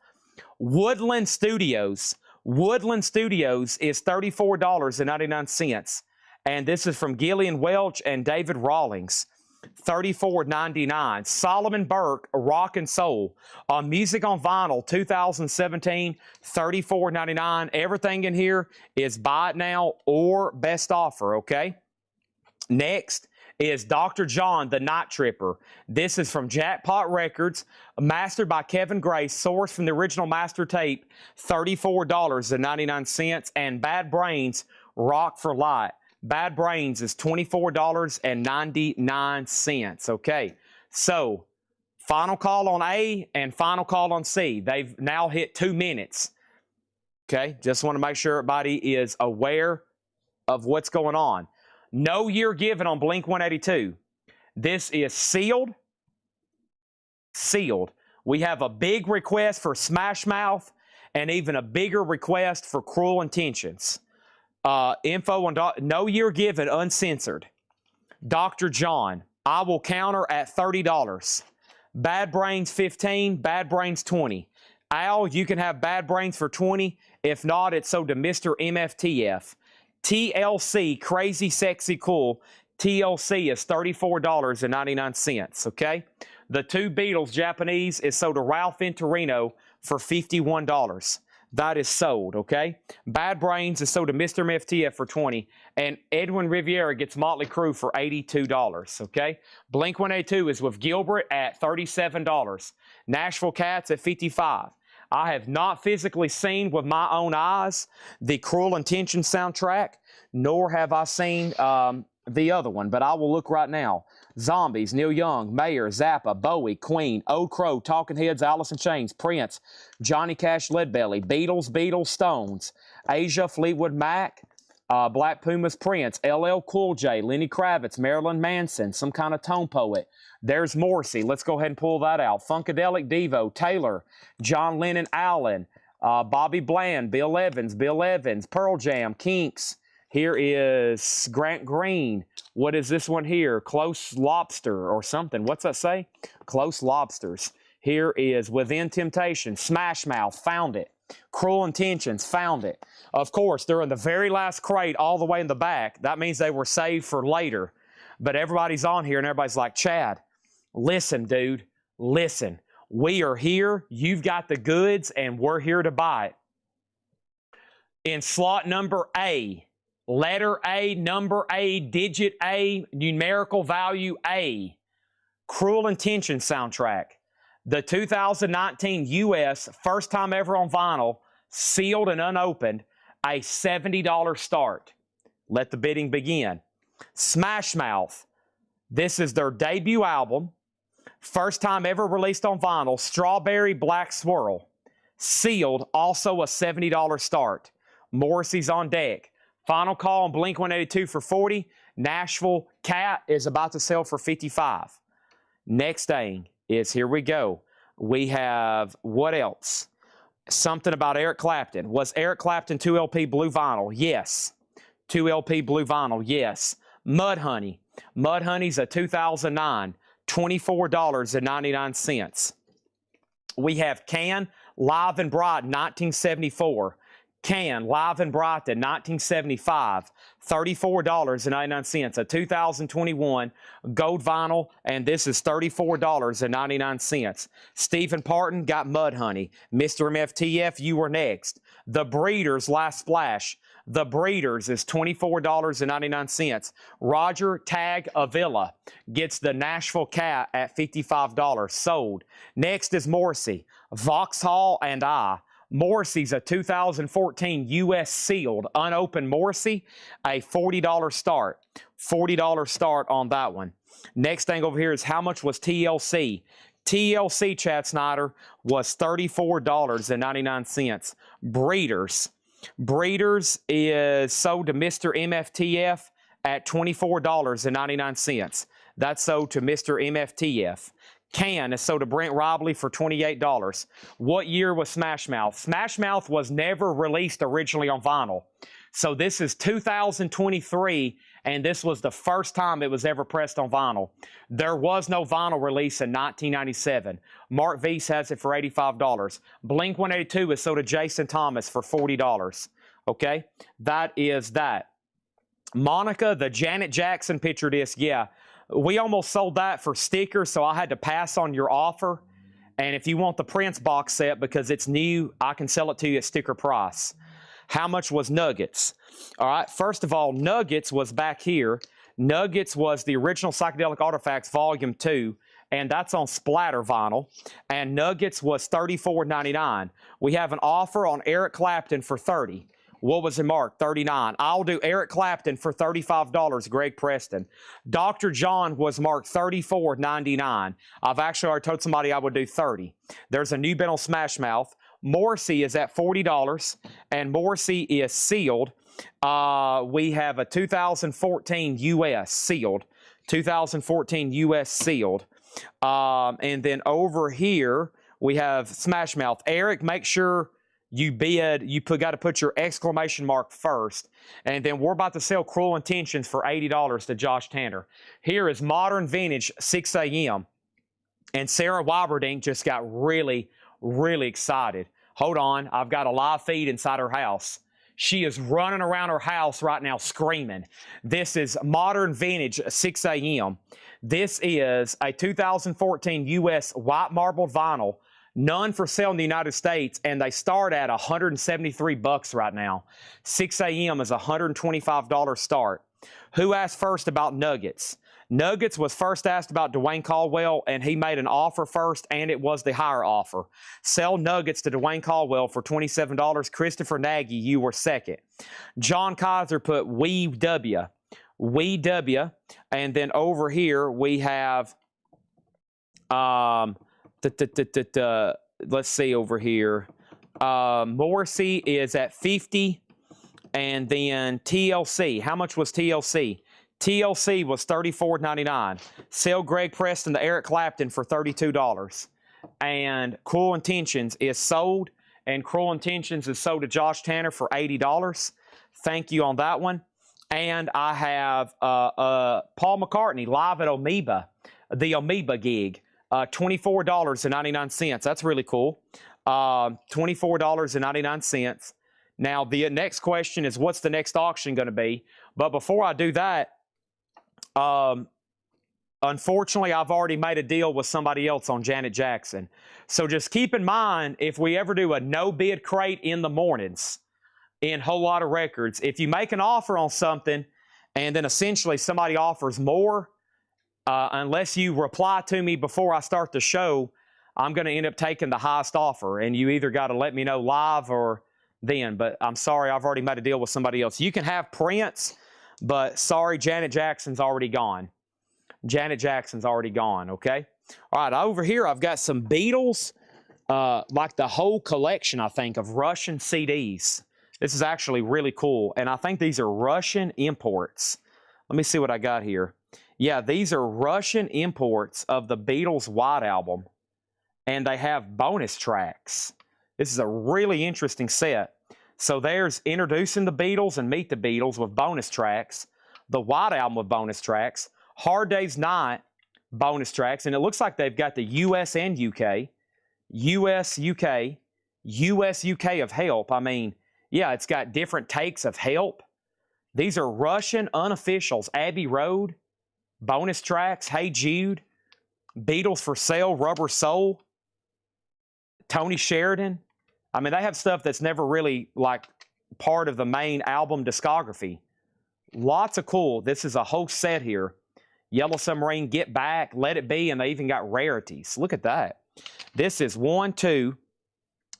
Woodland Studios. Woodland Studios is $34.99. And this is from Gillian Welch and David Rawlings. $34.99. Solomon Burke, Rock and Soul. Music on Vinyl, 2017, $34.99. Everything in here is buy it now or best offer, okay? Next is Dr. John, the Night Tripper. This is from Jackpot Records, mastered by Kevin Gray, sourced from the original master tape, $34.99. And Bad Brains, Rock for Light. Bad Brains is $24.99. Okay, so final call on A and final call on C. They've now hit 2 minutes. Okay, just want to make sure everybody is aware of what's going on. No year given on Blink-182. This is sealed. Sealed. We have a big request for Smash Mouth and even a bigger request for Cruel Intentions. Info on no year given, uncensored. Dr. John, I will counter at $30. Bad Brains 15, Bad Brains 20. Al, you can have Bad Brains for 20. If not, it's sold to Mr. MFTF. TLC, Crazy Sexy Cool. TLC is $34.99. Okay? The Two Beatles Japanese is sold to Ralph Venturino for $51. That is sold, okay? Bad Brains is sold to Mr. MFTF for $20, and Edwin Riviera gets Motley Crue for $82, okay? Blink-182 is with Gilbert at $37. Nashville Cats at $55. I have not physically seen with my own eyes the Cruel Intentions soundtrack, nor have I seen the other one, but I will look right now. Zombies, Neil Young, Mayer, Zappa, Bowie, Queen, Old Crow, Talking Heads, Alice in Chains, Prince, Johnny Cash, Leadbelly, Beatles, Stones, Asia, Fleetwood Mac, Black Pumas, Prince, LL Cool J, Lenny Kravitz, Marilyn Manson, some kind of tone poet. There's Morrissey. Let's go ahead and pull that out. Funkadelic Devo, Taylor, John Lennon, Allen, Bobby Bland, Bill Evans, Pearl Jam, Kinks. Here is Grant Green. What is this one here? Close Lobster or something. What's that say? Close Lobsters. Here is Within Temptation. Smash Mouth, found it. Cruel Intentions, found it. Of course, they're in the very last crate all the way in the back. That means they were saved for later. But everybody's on here and everybody's like, Chad, listen, dude, listen. We are here. You've got the goods and we're here to buy it. In slot number A, letter A, number A, digit A, numerical value A, Cruel Intentions soundtrack. The 2019 U.S. first time ever on vinyl, sealed and unopened, a $70 start. Let the bidding begin. Smash Mouth. This is their debut album. First time ever released on vinyl, Strawberry Black Swirl. Sealed, also a $70 start. Morrissey's on deck. Final call on Blink-182 for $40. Nashville Cat is about to sell for $55. Next thing is, here we go. We have, what else? Something about Eric Clapton. Was Eric Clapton 2LP blue vinyl? Yes. 2LP blue vinyl? Yes. Mudhoney. Mudhoney's a 2009. $24.99. We have Can, Live and Bright, 1974. Can, Live and Brighton, 1975, $34.99. A 2021 gold vinyl, and this is $34.99. Stephen Parton got Mudhoney. Mr. MFTF, you were next. The Breeders, Last Splash. The Breeders is $24.99. Roger Tag Avila gets the Nashville Cat at $55. Sold. Next is Morrissey. Vauxhall and I. Morrissey's a 2014 U.S. sealed, unopened Morrissey, a $40 start. $40 start on that one. Next thing over here is how much was TLC? TLC, Chad Snyder, was $34.99. Breeders. Breeders is sold to Mr. MFTF at $24.99. That's sold to Mr. MFTF. Can is sold to Brent Robley for $28. What year was Smash Mouth? Smash Mouth was never released originally on vinyl. So this is 2023, and this was the first time it was ever pressed on vinyl. There was no vinyl release in 1997. Mark Weiss has it for $85. Blink-182 is sold to Jason Thomas for $40. Okay, that is that. Monica, the Janet Jackson picture disc, yeah. We almost sold that for stickers, so I had to pass on your offer. And if you want the Prince box set because it's new, I can sell it to you at sticker price. How much was Nuggets? All right, first of all, Nuggets was back here. Nuggets was the original Psychedelic Artifacts Volume 2, and that's on splatter vinyl. And Nuggets was $34.99. We have an offer on Eric Clapton for $30. What was it marked? $39. I'll do Eric Clapton for $35, Greg Preston. Dr. John was marked $34.99. I've actually already told somebody I would do $30. There's a new bin on Smash Mouth. Morrissey is at $40, and Morrissey is sealed. We have a 2014 U.S. sealed. 2014 U.S. sealed. And then over here, we have Smash Mouth. Eric, make sure you bid, got to put your exclamation mark first. And then we're about to sell Cruel Intentions for $80 to Josh Tanner. Here is Modern Vintage 6 a.m. And Sarah Wyberding just got really, really excited. Hold on, I've got a live feed inside her house. She is running around her house right now screaming. This is Modern Vintage 6 a.m. This is a 2014 U.S. white marbled vinyl. None for sale in the United States, and they start at $173 right now. 6 a.m. is a $125 start. Who asked first about Nuggets? Nuggets was first asked about Dwayne Caldwell, and he made an offer first, and it was the higher offer. Sell Nuggets to Dwayne Caldwell for $27. Christopher Nagy, you were second. John Kaiser put We W. And then over here we have, let's see over here. Morrissey is at 50, and then TLC. How much was TLC? TLC was $34.99. Sell Greg Preston to Eric Clapton for $32. And Cruel Intentions is sold, and Cruel Intentions is sold to Josh Tanner for $80. Thank you on that one. And I have Paul McCartney live at Amoeba, the Amoeba gig. $24.99. That's really cool. $24.99. Now, the next question is, what's the next auction going to be? But before I do that, unfortunately, I've already made a deal with somebody else on Janet Jackson. So just keep in mind, if we ever do a no-bid crate in the mornings in Whole Lotta Records, if you make an offer on something and then essentially somebody offers more, unless you reply to me before I start the show, I'm going to end up taking the highest offer, and you either got to let me know live or then. But I'm sorry, I've already made a deal with somebody else. You can have Prince, but sorry, Janet Jackson's already gone. Janet Jackson's already gone, okay? All right, over here I've got some Beatles, like the whole collection, I think, of Russian CDs. This is actually really cool, and I think these are Russian imports. Let me see what I got here. Yeah, these are Russian imports of the Beatles' White Album, and they have bonus tracks. This is a really interesting set. So there's Introducing the Beatles and Meet the Beatles with bonus tracks, the White Album with bonus tracks, Hard Day's Night bonus tracks, and it looks like they've got the US and UK, US, UK, US, UK of Help. I mean, yeah, it's got different takes of Help. These are Russian unofficials. Abbey Road, bonus tracks, Hey Jude, Beatles for Sale, Rubber Soul, Tony Sheridan. I mean, they have stuff that's never really like part of the main album discography. Lots of cool. This is a whole set here. Yellow Submarine, Get Back, Let It Be, and they even got rarities. Look at that. This is 1, 2,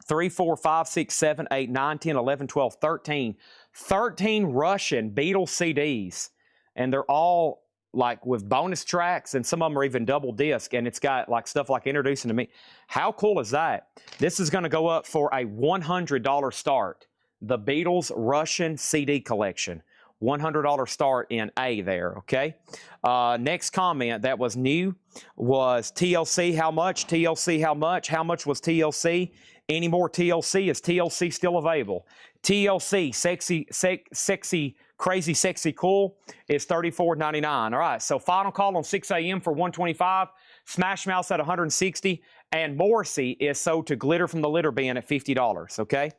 3, 4, 5, 6, 7, 8, 9, 10, 11, 12, 13. 13 Russian Beatles CDs. And they're all like with bonus tracks, and some of them are even double disc, and it's got like stuff like Introducing to Me. How cool is that? This is going to go up for a $100 start. The Beatles Russian CD collection. $100 start in A there, okay? Next comment that was new was TLC, how much? TLC, how much? How much was TLC? Any more TLC? Is TLC still available? TLC, sexy, crazy, sexy, cool, is $34.99. All right, so final call on 6 a.m. for $125. Smash Mouth at $160. And Morrissey is sold to Glitter from the Litter Bin at $50, okay?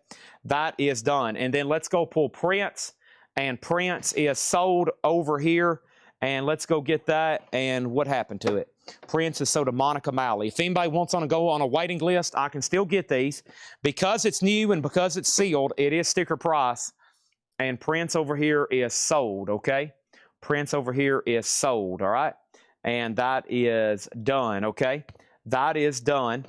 That is done. And then let's go pull Prince. And Prince is sold over here And let's go get that. And what happened to it? Prince is sold to Monica Malley. If anybody wants to go on a waiting list, I can still get these. Because it's new and because it's sealed, it is sticker price. And Prince over here is sold, okay? Prince over here is sold, all right? And that is done, okay? That is done.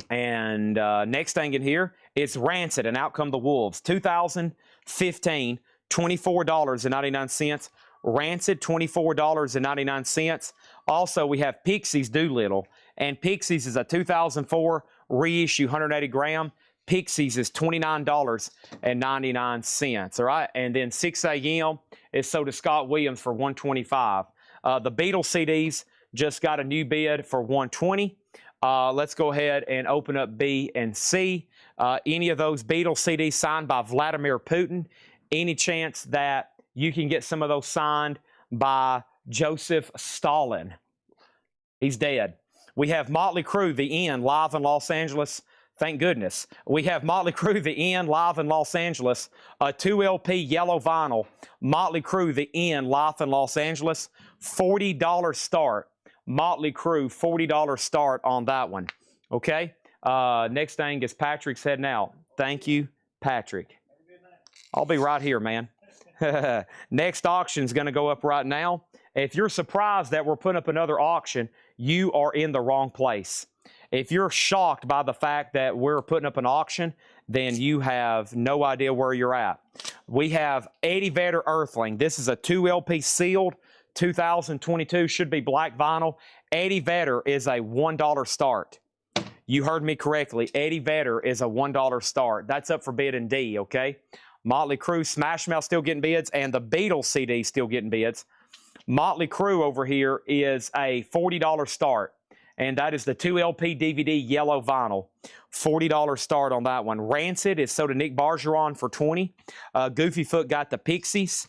And next thing in here is Rancid and Out Come the Wolves. 2015, $24.99. Rancid, $24.99. Also, we have Pixies Doolittle. And Pixies is a 2004 reissue, 180 gram. Pixies is $29.99. All right. And then 6 a.m. is sold to Scott Williams for $125. The Beatles CDs just got a new bid for $120. Let's go ahead and open up B and C. Any of those Beatles CDs signed by Vladimir Putin. Any chance that you can get some of those signed by Joseph Stalin? He's dead. We have Motley Crue, The End, live in Los Angeles. Thank goodness. We have Motley Crue, The End, live in Los Angeles. A 2LP yellow vinyl. Motley Crue, The End, live in Los Angeles. $40 start. Motley Crue, $40 start on that one. Okay? Next thing is Patrick's heading out. Thank you, Patrick. I'll be right here, man. Next auction is going to go up right now. If you're surprised that we're putting up another auction, you are in the wrong place. If you're shocked by the fact that we're putting up an auction, then you have no idea where you're at. We have Eddie Vedder Earthling. This is a 2LP sealed, 2022, should be black vinyl. Eddie Vedder is a $1 start. You heard me correctly. Eddie Vedder is a $1 start. That's up for bid in D, okay? Motley Crue, Smash Mouth still getting bids, and the Beatles CD still getting bids. Motley Crue over here is a $40 start, and that is the 2LP DVD yellow vinyl. $40 start on that one. Rancid is sold to Nick Bargeron for $20. Goofy Foot got the Pixies,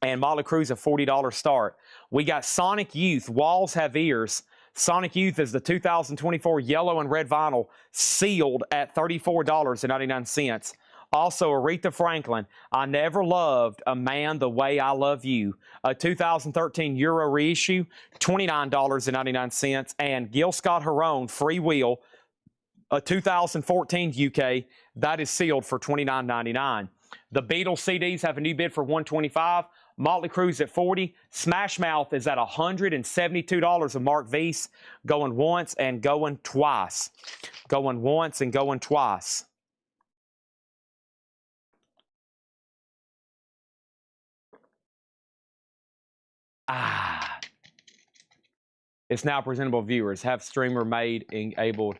and Motley Crue's a $40 start. We got Sonic Youth, Walls Have Ears. Sonic Youth is the 2024 yellow and red vinyl, sealed at $34.99. Also, Aretha Franklin, I Never Loved a Man the Way I Love You, a 2013 Euro reissue, $29.99. And Gil Scott-Heron, Free Will, a 2014 UK, that is sealed for $29.99. The Beatles CDs have a new bid for $125. Motley Crue's at $40. Smash Mouth is at $172 of Mark Vise, going once and going twice. Going once and going twice. It's now presentable viewers. Have streamer made enabled.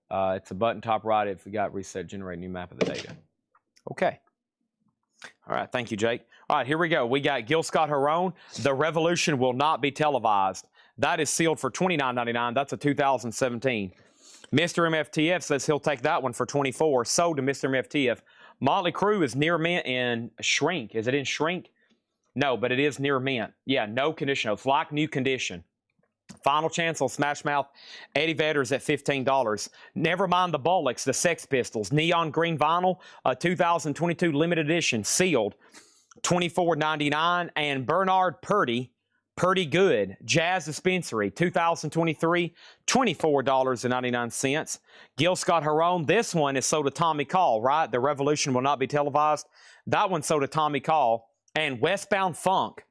It's a button top right if we got reset, generate new map of the data. Okay. All right. Thank you, Jake. All right, here we go. We got Gil Scott-Heron. The Revolution will not be televised. That is sealed for $29.99. That's a 2017. Mr. MFTF says he'll take that one for $24. Sold to Mr. MFTF. Motley Crue is near mint in shrink. Is it in shrink? No, but it is near mint. Yeah, no condition. It's like new condition. Final chance on Smash Mouth. Eddie Vedder's at $15. Never mind the Bullocks, the Sex Pistols. Neon green vinyl, a 2022 limited edition, sealed, $24.99. And Bernard Purdy, Purdy Good, Jazz Dispensary, 2023, $24.99. Gil Scott-Heron, this one is sold to Tommy Call, right? The Revolution will not be televised. That one's sold to Tommy Call. And Westbound Funk,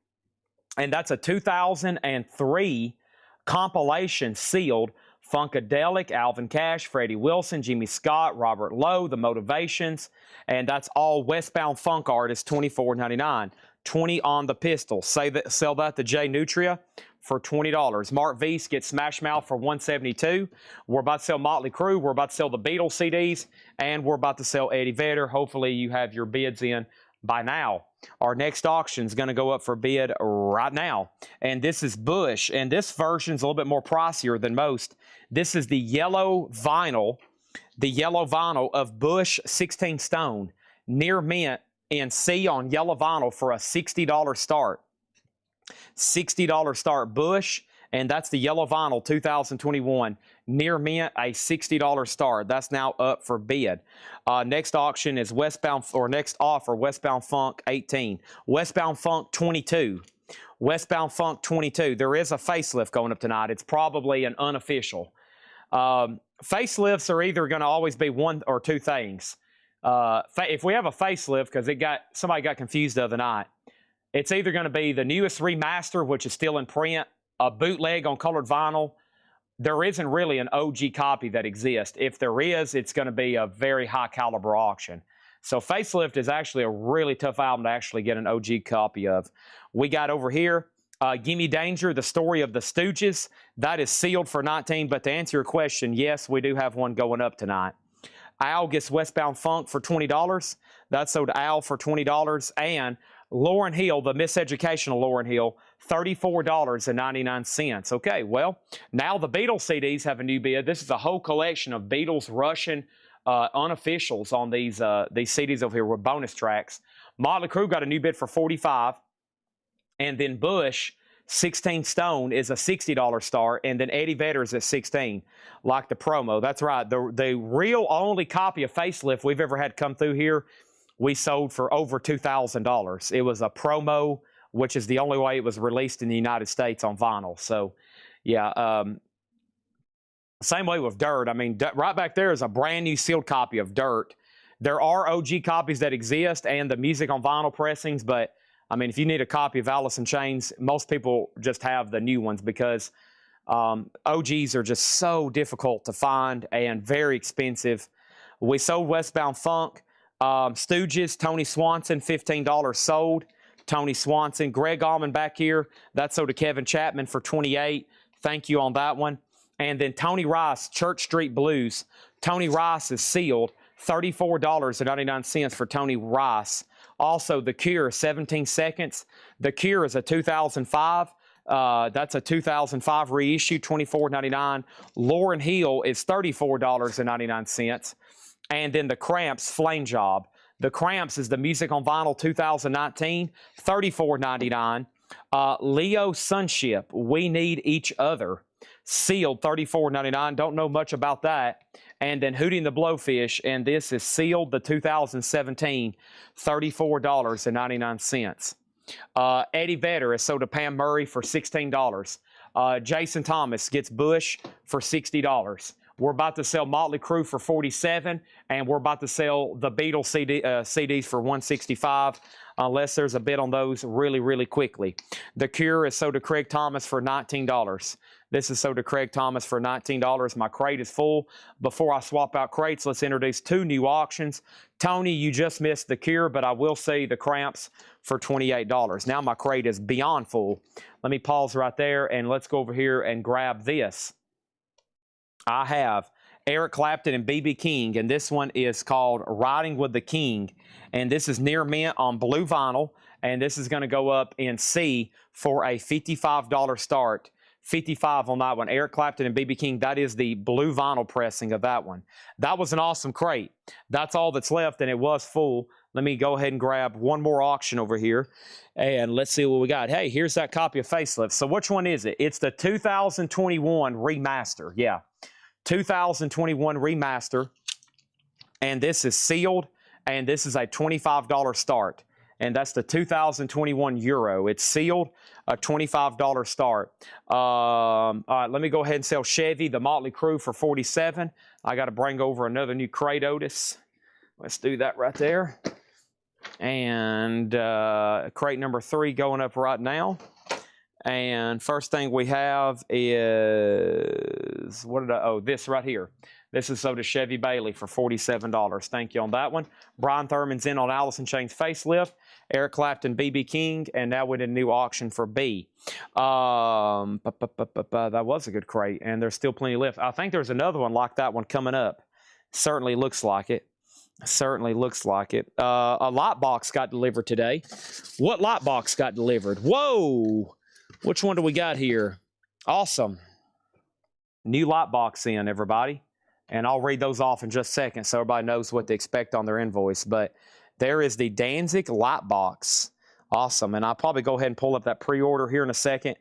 and that's a 2003 compilation, sealed. Funkadelic, Alvin Cash, Freddie Wilson, Jimmy Scott, Robert Lowe, The Motivations, and that's all Westbound Funk artists, $24.99. $20 on the pistol. Sell that to Jay Nutria for $20. Mark Vise gets Smash Mouth for $172. We're about to sell Motley Crue. We're about to sell the Beatles CDs, and we're about to sell Eddie Vedder. Hopefully you have your bids in by now. Our next auction is going to go up for bid right now. And this is Bush. And this version is a little bit more pricier than most. This is the yellow vinyl of Bush 16 Stone. Near mint in C on yellow vinyl for a $60 start. $60 start Bush. And that's the yellow vinyl 2021. Near mint, a $60 start. That's now up for bid. Next auction is next offer, Westbound Funk 18. Westbound Funk 22. Westbound Funk 22. There is a facelift going up tonight. It's probably an unofficial. Facelifts are either going to always be one or two things. If we have a facelift, because somebody got confused the other night, it's either going to be the newest remaster, which is still in print, a bootleg on colored vinyl. There isn't really an OG copy that exists. If there is, it's going to be a very high caliber auction. So Facelift is actually a really tough album to actually get an OG copy of. We got over here, Gimme Danger, the story of the Stooges. That is sealed for 19, but to answer your question, yes, we do have one going up tonight. Al gets Westbound Funk for $20. That's sold to Al for $20. And Lauryn Hill, the Miseducational Lauryn Hill, $34.99. Okay, well, now the Beatles CDs have a new bid. This is a whole collection of Beatles Russian unofficials on these CDs over here with bonus tracks. Motley Crue got a new bid for $45. And then Bush, 16 Stone, is a $60 start. And then Eddie Vedder's at $16, like the promo. That's right. The real only copy of Facelift we've ever had come through here, we sold for over $2,000. It was a promo, which is the only way it was released in the United States on vinyl. So, yeah, same way with Dirt. I mean, right back there is a brand new sealed copy of Dirt. There are OG copies that exist and the music on vinyl pressings, but, I mean, if you need a copy of Alice in Chains, most people just have the new ones because OGs are just so difficult to find and very expensive. We sold Westbound Funk. Stooges, Tony Swanson, $15 sold. Tony Swanson. Greg Allman back here. That sold to Kevin Chapman for $28. Thank you on that one. And then Tony Rice, Church Street Blues. Tony Rice is sealed. $34.99 for Tony Rice. Also, The Cure, 17 Seconds. The Cure is a 2005. That's a 2005 reissue, $24.99. Lauryn Hill is $34.99. And then The Cramps, Flame Job. The Cramps is the music on vinyl 2019, $34.99. Leo Sunship, We Need Each Other, sealed, $34.99. Don't know much about that. And then Hootie and the Blowfish, and this is sealed, the 2017, $34.99. Eddie Vedder is sold to Pam Murray for $16. Jason Thomas gets Bush for $60. We're about to sell Motley Crue for $47, and we're about to sell the Beatles CDs for $165, unless there's a bid on those really, really quickly. The Cure is sold to Craig Thomas for $19. This is sold to Craig Thomas for $19. My crate is full. Before I swap out crates, let's introduce two new auctions. Tony, you just missed The Cure, but I will see the Cramps for $28. Now my crate is beyond full. Let me pause right there, and let's go over here and grab this. I have Eric Clapton and B.B. King, and this one is called Riding with the King. And this is near mint on blue vinyl, and this is going to go up in C for a $55 start. 55 on that one. Eric Clapton and B.B. King, that is the blue vinyl pressing of that one. That was an awesome crate. That's all that's left, and it was full. Let me go ahead and grab one more auction over here, and let's see what we got. Hey, here's that copy of Facelift. So which one is it? It's the 2021 remaster. Yeah. 2021 remaster, and this is sealed, and this is a $25 start, and that's the 2021 Euro. It's sealed, a $25 start. All right, let me go ahead and sell Chevy, the Motley Crue, for $47. I got to bring over another new crate, Otis. Let's do that right there. And crate number 3 going up right now. And first thing we have is, this right here. This is sold to Chevy Bailey for $47. Thank you on that one. Brian Thurman's in on Alice in Chains Facelift. Eric Clapton, B.B. King, and now we did a new auction for B. That was a good crate, and there's still plenty left. I think there's another one like that one coming up. Certainly looks like it. Certainly looks like it. A lot box got delivered today. What lot box got delivered? Whoa! Which one do we got here? Awesome. New lot box in, everybody. And I'll read those off in just a second so everybody knows what to expect on their invoice. But there is the Danzig lot box. Awesome. And I'll probably go ahead and pull up that pre-order here in a second.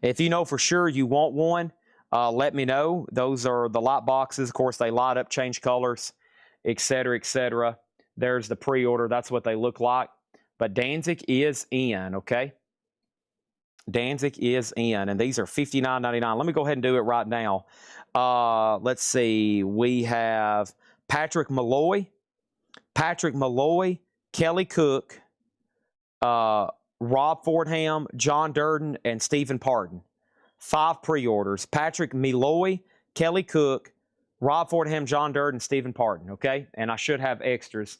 If you know for sure you want one, let me know. Those are the lot boxes. Of course, they light up, change colors, etc., etc. There's the pre-order. That's what they look like. But Danzig is in, okay? Danzig is in, and these are $59.99. Let me go ahead and do it right now. Let's see. We have Patrick Malloy, Kelly Cook, Rob Fordham, John Durden, and Stephen Pardon. 5 pre-orders. Patrick Malloy, Kelly Cook, Rob Fordham, John Durden, Stephen Pardon. Okay? And I should have extras.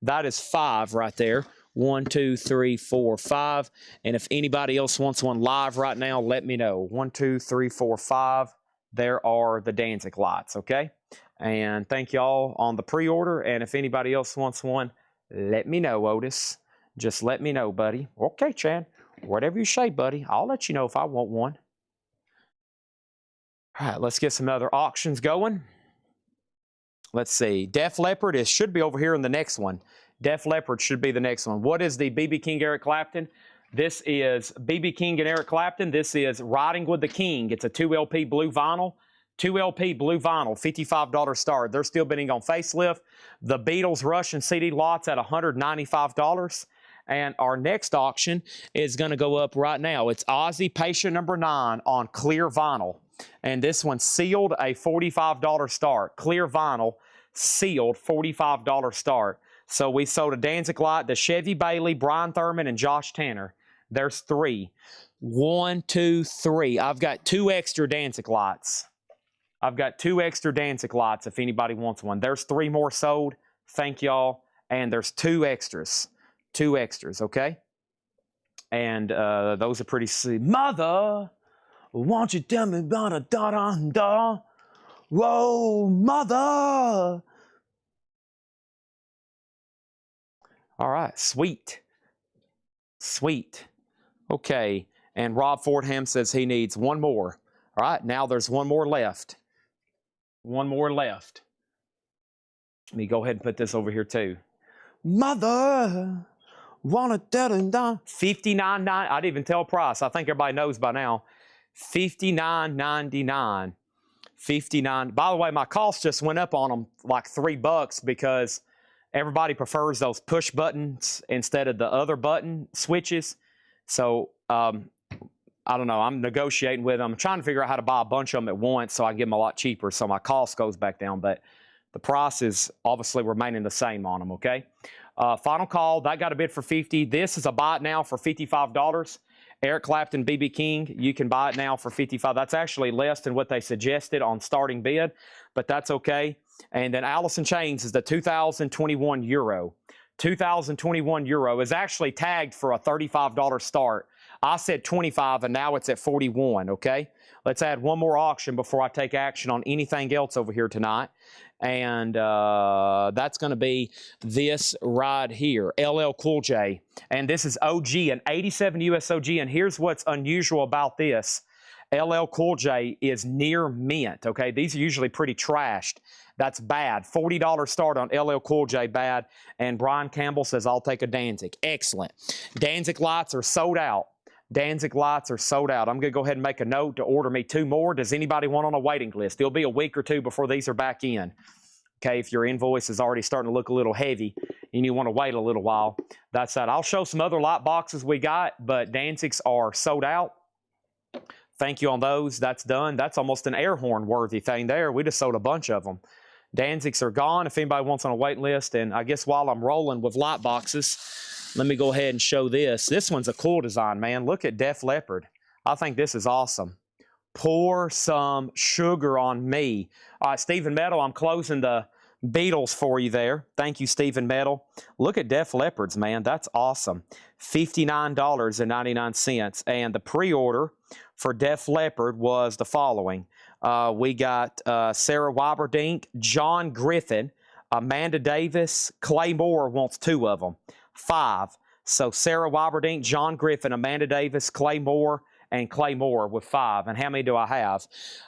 That is 5 right there. 1, 2, 3, 4, 5. And if anybody else wants one live right now, let me know. 1, 2, 3, 4, 5. There are the Danzig lights, okay? And thank y'all on the pre-order. And if anybody else wants one, let me know, Otis. Just let me know, buddy. Okay, Chad. Whatever you say, buddy. I'll let you know if I want one. All right, let's get some other auctions going. Let's see. Def Leppard should be over here in the next one. Def Leppard should be the next one. What is the B.B. King, Eric Clapton? This is B.B. King and Eric Clapton. This is Riding with the King. It's a 2LP blue vinyl. 2LP blue vinyl, $55 start. They're still bidding on facelift. The Beatles Rush and CD lots at $195. And our next auction is going to go up right now. It's Ozzy Patient number 9 on clear vinyl. And this one sealed a $45 start. Clear vinyl, sealed, $45 start. So we sold a Danzig light, the Chevy Bailey, Brian Thurman, and Josh Tanner. There's 3. 1, 2, 3. I've got 2 extra Danzig lights. I've got 2 extra Danzig lights if anybody wants one. There's 3 more sold. Thank y'all. And there's 2 extras. 2 extras, okay? And those are pretty sweet. Mother, won't you tell me about a da-da-da? Whoa, mother. All right, sweet. Sweet. Okay, and Rob Fordham says he needs 1 more. All right, now there's 1 more left. 1 more left. Let me go ahead and put this over here too. Mother, wanna tell him down. $59.99. I didn't even tell a price. I think everybody knows by now. $59.99. $59. By the way, my cost just went up on them like $3 because everybody prefers those push buttons instead of the other button switches. So, I don't know. I'm negotiating with them. I'm trying to figure out how to buy a bunch of them at once so I can get them a lot cheaper so my cost goes back down. But the price is obviously remaining the same on them, okay? Final call. That got a bid for $50. This is a buy it now for $55. Eric Clapton, B.B. King, you can buy it now for $55. That's actually less than what they suggested on starting bid, but that's okay. And then Alice in Chains is the 2021 Euro. 2021 Euro is actually tagged for a $35 start. I said 25 and now it's at 41, okay? Let's add 1 more auction before I take action on anything else over here tonight. And that's going to be this right here, LL Cool J. And this is OG, an 87 US OG. And here's what's unusual about this. LL Cool J is near mint, okay? These are usually pretty trashed. That's bad. $40 start on LL Cool J, bad. And Brian Campbell says, I'll take a Danzig. Excellent. Danzig lights are sold out. Danzig lights are sold out. I'm going to go ahead and make a note to order me 2 more. Does anybody want on a waiting list? It'll be a week or 2 before these are back in. Okay, if your invoice is already starting to look a little heavy and you want to wait a little while, that's that. I'll show some other light boxes we got, but Danzigs are sold out. Thank you on those. That's done. That's almost an air horn worthy thing there. We just sold a bunch of them. Danzigs are gone if anybody wants on a waiting list. And I guess while I'm rolling with light boxes, let me go ahead and show this. This one's a cool design, man. Look at Def Leppard. I think this is awesome. Pour some sugar on me. All right, Stephen Metal, I'm closing the Beatles for you there. Thank you, Stephen Metal. Look at Def Leppard's, man. That's awesome. $59.99. And the pre-order for Def Leppard was the following. We got Sarah Weiberdink, John Griffin, Amanda Davis, Clay Moore wants 2 of them. 5. So Sarah Weiberdink, John Griffin, Amanda Davis, Clay Moore, and Clay Moore with 5. And how many do I have?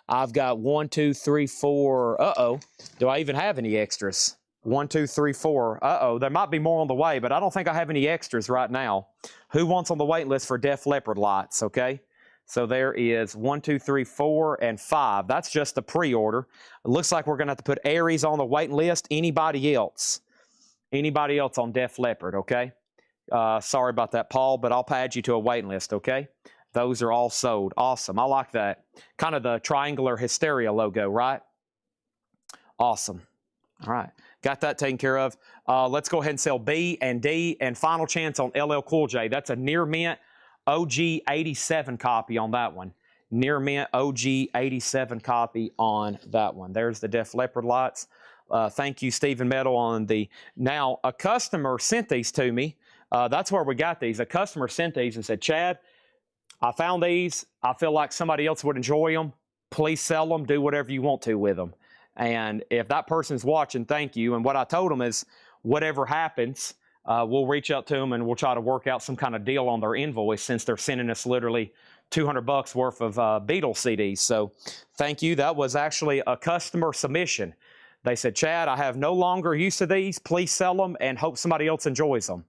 I've got 1, 2, 3, 4. Uh-oh. Do I even have any extras? 1, 2, 3, 4. Uh-oh. There might be more on the way, but I don't think I have any extras right now. Who wants on the wait list for Def Leppard lights, okay? So there is 1, 2, 3, 4, and 5. That's just the pre-order. It looks like we're going to have to put Aries on the waiting list. Anybody else? Anybody else on Def Leppard, okay? Sorry about that, Paul, but I'll add you to a waiting list, okay? Those are all sold. Awesome. I like that. Kind of the triangular hysteria logo, right? Awesome. All right. Got that taken care of. Let's go ahead and sell B and D, and final chance on LL Cool J. That's a near mint OG 87 copy on that one. Near mint OG 87 copy on that one. There's the Def Leppard lights. Thank you, Stephen Metal, on the... Now, a customer sent these to me. That's where we got these. A customer sent these and said, Chad, I found these. I feel like somebody else would enjoy them. Please sell them. Do whatever you want to with them. And if that person's watching, thank you. And what I told them is, whatever happens, we'll reach out to them and we'll try to work out some kind of deal on their invoice, since they're sending us literally $200 worth of Beatles CDs. So thank you. That was actually a customer submission. They said, Chad, I have no longer use of these. Please sell them and hope somebody else enjoys them.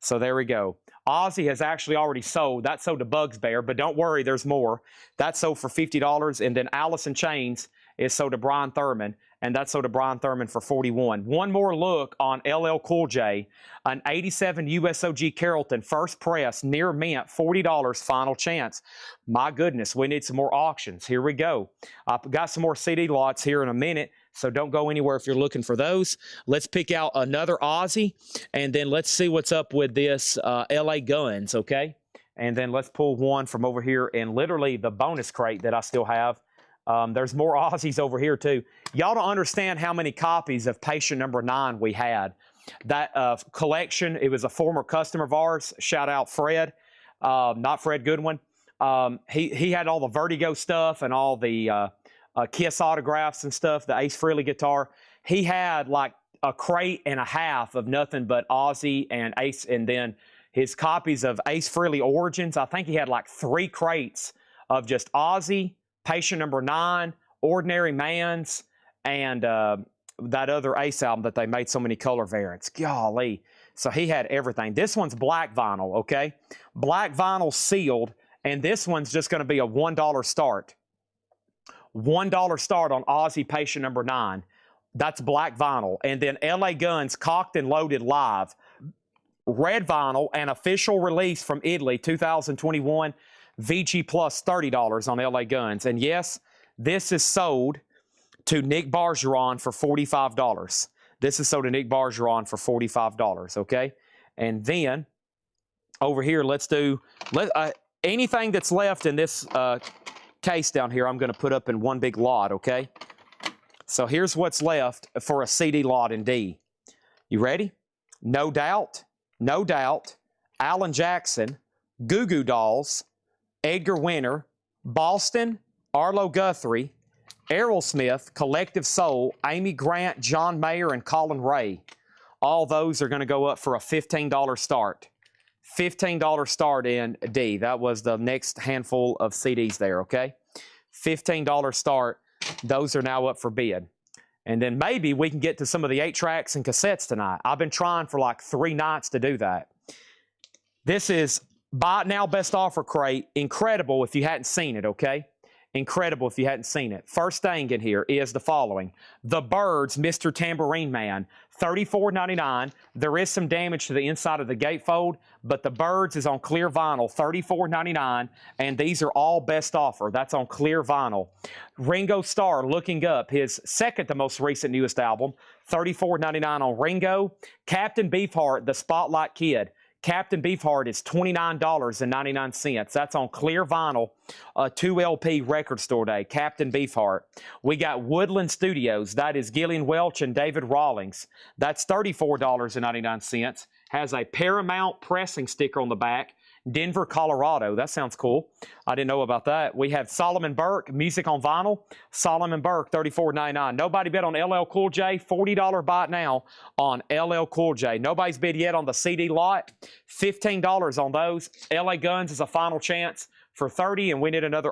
So there we go. Ozzy has actually already sold. That sold to Bugs Bear, but don't worry, there's more. That sold for $50, and then Alice in Chains is sold to Brian Thurman, and that's sold to Brian Thurman for $41. One more look on LL Cool J, an 87 USOG Carrollton first press, near mint, $40, final chance. My goodness, we need some more auctions. Here we go. I've got some more CD lots here in a minute, so don't go anywhere if you're looking for those. Let's pick out another Ozzy, and then let's see what's up with this LA Guns, okay? And then let's pull one from over here in literally the bonus crate that I still have. There's more Aussies over here, too. Y'all don't understand how many copies of Patient Number 9 we had. That collection, it was a former customer of ours. Shout out Fred, not Fred Goodwin. He had all the Vertigo stuff and all the Kiss autographs and stuff, the Ace Frehley guitar. He had like a crate and a half of nothing but Ozzy and Ace, and then his copies of Ace Frehley Origins. I think he had like 3 crates of just Ozzy, Patient Number 9, Ordinary Man's, and that other Ace album that they made so many color variants. Golly. So he had everything. This one's black vinyl, okay? Black vinyl sealed, and this one's just going to be a $1 start. $1 start on Ozzy Patient Number 9. That's black vinyl. And then LA Guns Cocked and Loaded Live. Red vinyl and official release from Italy, 2021. VG Plus, $30 on LA Guns. And yes, this is sold to Nick Bargeron for $45. This is sold to Nick Bargeron for $45, okay? And then over here, let's do anything that's left in this case down here, I'm going to put up in one big lot, okay? So here's what's left for a CD lot in D. You ready? No Doubt, No Doubt, Alan Jackson, Goo Goo Dolls, Edgar Winter, Boston, Arlo Guthrie, Aerosmith, Collective Soul, Amy Grant, John Mayer, and Colin Ray. All those are going to go up for a $15 start. $15 start in D. That was the next handful of CDs there, okay? $15 start. Those are now up for bid. And then maybe we can get to some of the 8-tracks and cassettes tonight. I've been trying for like 3 nights to do that. This is Buy It Now Best Offer Crate. Incredible if you hadn't seen it, okay? Incredible if you hadn't seen it. First thing in here is the following. The Byrds, Mr. Tambourine Man, $34.99. There is some damage to the inside of the gatefold, but the Byrds is on clear vinyl, $34.99, and these are all best offer. That's on clear vinyl. Ringo Starr, Looking Up, his second to most recent newest album, $34.99 on Ringo. Captain Beefheart, The Spotlight Kid. Captain Beefheart is $29.99. That's on clear vinyl, 2 LP record store day. Captain Beefheart. We got Woodland Studios. That is Gillian Welch and David Rawlings. That's $34.99. Has a Paramount pressing sticker on the back. Denver, Colorado. That sounds cool. I didn't know about that. We have Solomon Burke, Music on Vinyl. Solomon Burke, $34.99. Nobody bid on LL Cool J. $40 buy it now on LL Cool J. Nobody's bid yet on the CD lot. $15 on those. LA Guns is a final chance for $30, and we need another.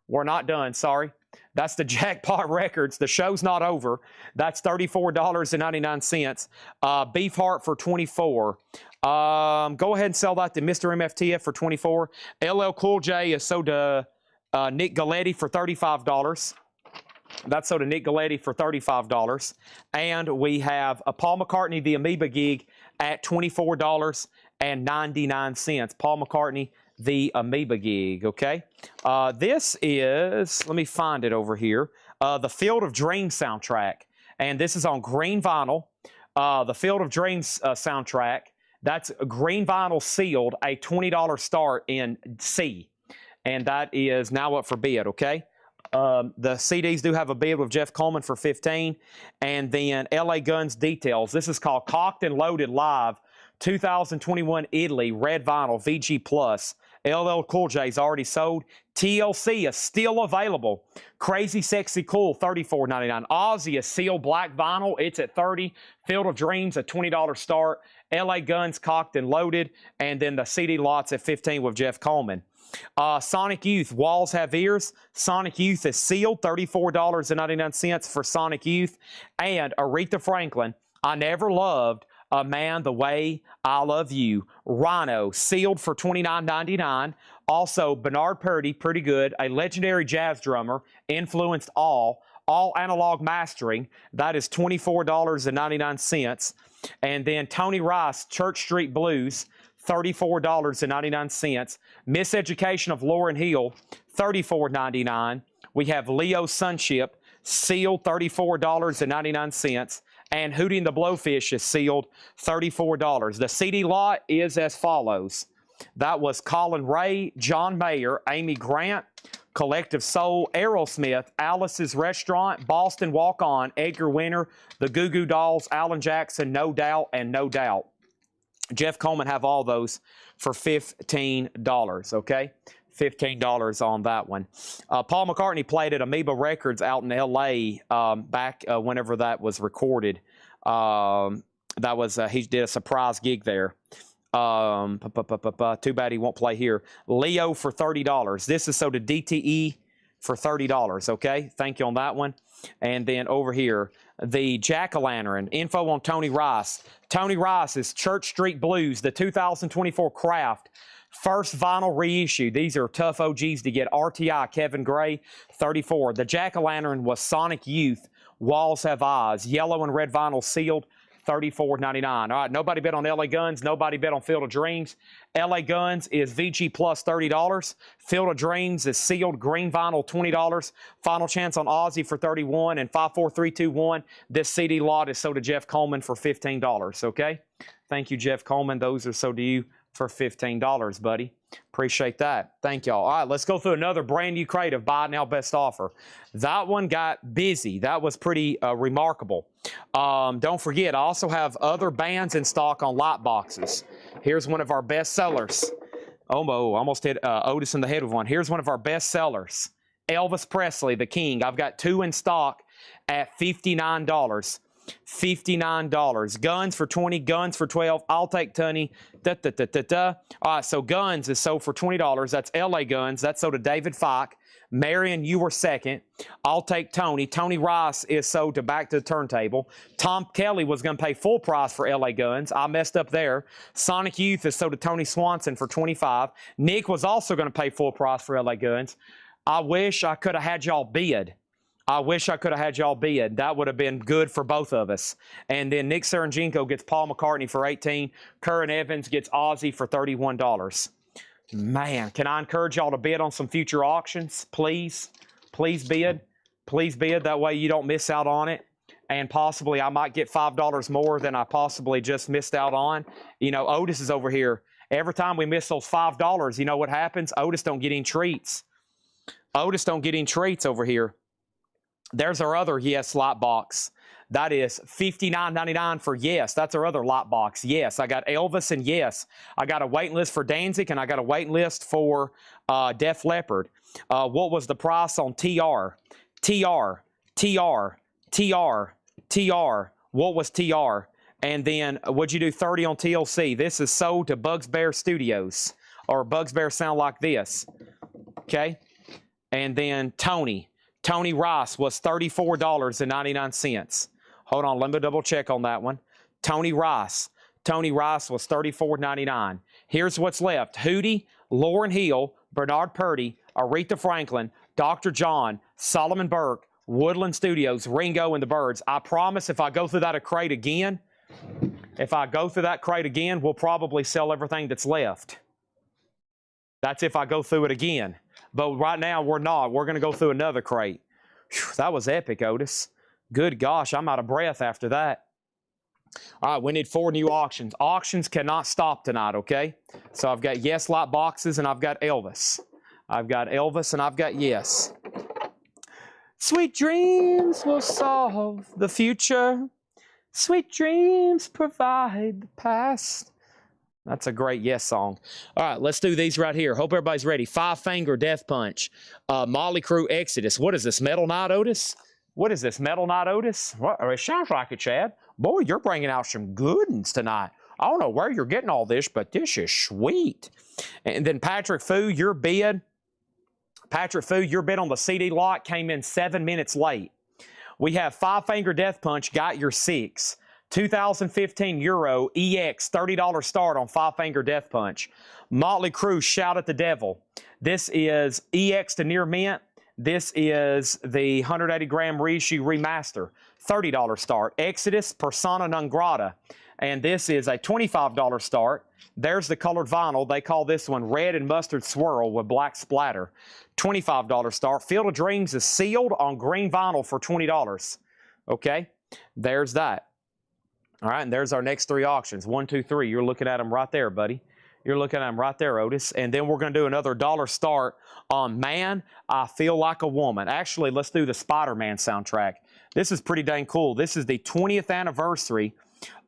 We're not done, sorry. That's the Jackpot Records. The show's not over. That's $34.99. Beefheart for $24. Go ahead and sell that to Mr. MFTF for $24. LL Cool J is sold to Nick Galetti for $35. That's sold to Nick Galletti for $35. And we have a Paul McCartney, the Amoeba gig, at $24.99. Paul McCartney, the Amoeba gig, okay? This is, let me find it over here, the Field of Dreams soundtrack. And this is on green vinyl. The Field of Dreams soundtrack, that's green vinyl sealed, a $20 start in C. And that is now up for bid, okay? The CDs do have a bid with Jeff Coleman for $15. And then LA Guns Details. This is called Cocked and Loaded Live 2021 Italy Red Vinyl VG Plus. LL Cool J's already sold. TLC is still available. Crazy Sexy Cool, $34.99. Ozzy is sealed black vinyl. It's at $30. Field of Dreams, a $20 start. LA Guns Cocked and Loaded. And then the CD lots at $15 with Jeff Coleman. Sonic Youth, Walls Have Ears. Sonic Youth is sealed, $34.99 for Sonic Youth. And Aretha Franklin, I Never Loved a Man the Way I Love You. Rhino, sealed for $29.99. Also, Bernard Purdie, pretty good. A legendary jazz drummer, influenced all analog mastering. That is $24.99. And then Tony Rice, Church Street Blues, $34.99. Miseducation of Lauryn Hill, $34.99. We have Leo Sunship, sealed, $34.99. And Hootie and the Blowfish is sealed, $34. The CD lot is as follows. That was Colin Ray, John Mayer, Amy Grant, Collective Soul, Aerosmith, Alice's Restaurant, Boston Walk On, Edgar Winter, the Goo Goo Dolls, Alan Jackson, No Doubt, and No Doubt. Jeff Coleman have all those for $15, okay? $15 on that one. Paul McCartney played at Amoeba Records out in L.A. Back whenever that was recorded. That was he did a surprise gig there. Too bad he won't play here. Leo for $30. This is sold to DTE for $30, okay? Thank you on that one. And then over here, the Jack-O-Lantern. Info on Tony Rice. Tony Rice is Church Street Blues, the 2024 Craft. First vinyl reissue. These are tough OGs to get. RTI, Kevin Gray, $34. The Jack-O-Lantern was Sonic Youth, Walls Have Eyes. Yellow and red vinyl sealed, $34.99. All right, nobody bet on LA Guns. Nobody bet on Field of Dreams. LA Guns is VG Plus, $30. Field of Dreams is sealed green vinyl, $20. Final Chance on Ozzy for $31. And 54321, this CD lot is sold to Jeff Coleman for $15, okay? Thank you, Jeff Coleman. Those are sold to you for $15, buddy. Appreciate that. Thank y'all. All right, let's go through another brand new crate of Buy Now Best Offer. That one got busy. That was pretty remarkable. Don't forget, I also have other bands in stock on light boxes. Here's one of our best sellers. Almost hit Otis in the head with one. Here's one of our best sellers. Elvis Presley, the King. I've got two in stock at $59. $59. Guns for $20, Guns for $12. I'll take Tony. All right, so Guns is sold for $20. That's LA Guns. That's sold to David Fike. Marion, you were second. I'll take Tony. Tony Rice is sold to Back to the Turntable. Tom Kelly was going to pay full price for LA Guns. I messed up there. Sonic Youth is sold to Tony Swanson for $25. Nick was also going to pay full price for LA Guns. I wish I could have had y'all bid. That would have been good for both of us. And then Nick Saranjenko gets Paul McCartney for $18. Curran Evans gets Ozzy for $31. Man, can I encourage y'all to bid on some future auctions? Please. Please bid. Please bid. That way you don't miss out on it. And possibly I might get $5 more than I possibly just missed out on. You know, Otis is over here. Every time we miss those $5, you know what happens? Otis don't get any treats. Otis don't get any treats over here. There's our other Yes lot box. That is $59.99 for Yes. That's our other lot box. Yes, I got Elvis and Yes. I got a waiting list for Danzig and I got a waiting list for Def Leppard. What was the price on TR? What was TR? And then would you do 30 on TLC? This is sold to Bugs Bear Studios, or Bugs Bear sound like this. Okay. And then Tony Rice was $34.99. Hold on, let me double check on that one. Tony Rice was $34.99. Here's what's left. Hootie, Lauryn Hill, Bernard Purdie, Aretha Franklin, Dr. John, Solomon Burke, Woodland Studios, Ringo and the Birds. I promise if I go through that crate again, we'll probably sell everything that's left. That's if I go through it again. But right now, we're not. We're going to go through another crate. Whew, that was epic, Otis. Good gosh, I'm out of breath after that. All right, we need 4 new auctions. Auctions cannot stop tonight, okay? So I've got Yes Lot boxes, and I've got Elvis. I've got Elvis, and I've got Yes. Sweet dreams will solve the future. Sweet dreams provide the past. That's a great Yes song. All right, let's do these right here. Hope everybody's ready. 5 Finger Death Punch. Motley Crue Exodus. What is this, Metal Knight Otis? What is this, Metal Knight Otis? What? It sounds like it, Chad. Boy, you're bringing out some good ones tonight. I don't know where you're getting all this, but this is sweet. And then Patrick Fu, your bid. Patrick Fu, your bid on the CD lot came in 7 minutes late. We have 5 Finger Death Punch, got your 6. 2015 Euro EX, $30 start on 5 Finger Death Punch. Motley Crue, Shout at the Devil. This is EX to Near Mint. This is the 180 gram reissue remaster, $30 start. Exodus, Persona Non Grata, and this is a $25 start. There's the colored vinyl. They call this one Red and Mustard Swirl with black splatter. $25 start. Field of Dreams is sealed on green vinyl for $20. Okay, there's that. All right, and there's our next 3 auctions. 1, 2, 3. You're looking at them right there, buddy. You're looking at them right there, Otis. And then we're going to do another $1 start on Man, I Feel Like a Woman. Actually, let's do the Spider-Man soundtrack. This is pretty dang cool. This is the 20th anniversary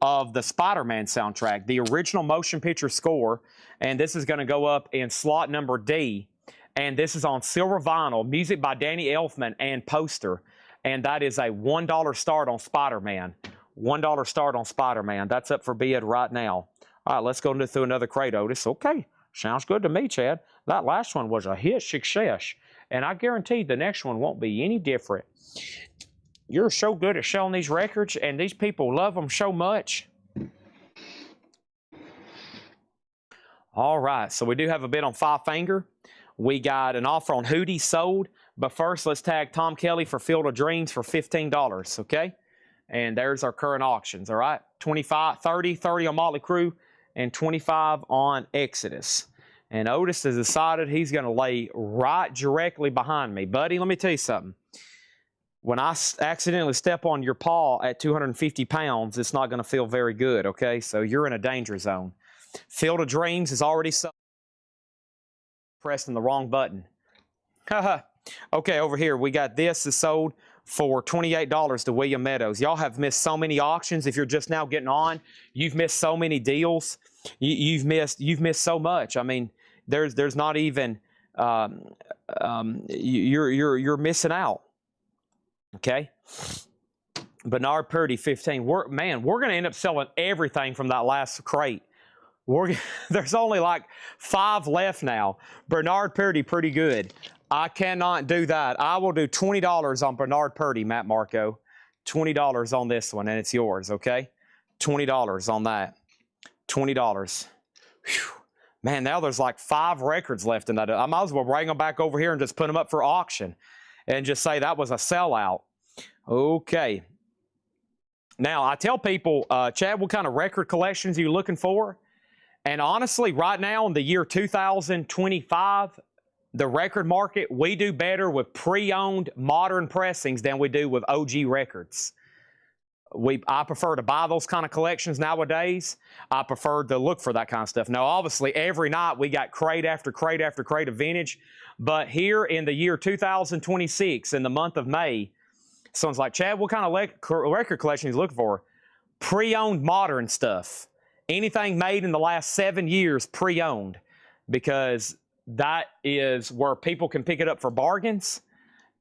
of the Spider-Man soundtrack, the original motion picture score. And this is going to go up in slot number D. And this is on silver vinyl, music by Danny Elfman and poster. And that is a $1 start on Spider-Man. $1 start on Spider-Man. That's up for bid right now. All right, let's go through another crate, Otis. Okay, sounds good to me, Chad. That last one was a hit success, and I guarantee the next one won't be any different. You're so good at selling these records, and these people love them so much. All right, so we do have a bid on 5 Finger. We got an offer on Hootie sold, but first let's tag Tom Kelly for Field of Dreams for $15, okay? And there's our current auctions, all right? 25, 30 on Motley Crue, and 25 on Exodus. And Otis has decided he's going to lay right directly behind me. Buddy, let me tell you something. When I accidentally step on your paw at 250 pounds, it's not going to feel very good, okay? So you're in a danger zone. Field of Dreams is already sold. Pressing the wrong button. Okay, over here, we got this is sold for $28 to William Meadows. Y'all have missed so many auctions. If you're just now getting on, you've missed so many deals. You've missed so much. I mean, there's not even you're missing out. Okay. Bernard Purdy 15. We're going to end up selling everything from that last crate. There's only like 5 left now. Bernard Purdy, pretty good. I cannot do that. I will do $20 on Bernard Purdy, Matt Marco. $20 on this one, and it's yours, okay? $20 on that. $20. Whew. Man, now there's like 5 records left in that. I might as well bring them back over here and just put them up for auction and just say that was a sellout. Okay. Now, I tell people, Chad, what kind of record collections are you looking for? And honestly, right now in the year 2025, the record market, we do better with pre-owned modern pressings than we do with OG records. I prefer to buy those kind of collections nowadays. I prefer to look for that kind of stuff. Now, obviously, every night we got crate after crate after crate of vintage. But here in the year 2026, in the month of May, someone's like, Chad, what kind of record collection are you looking for? Pre-owned modern stuff. Anything made in the last 7 years, pre-owned. Because that is where people can pick it up for bargains,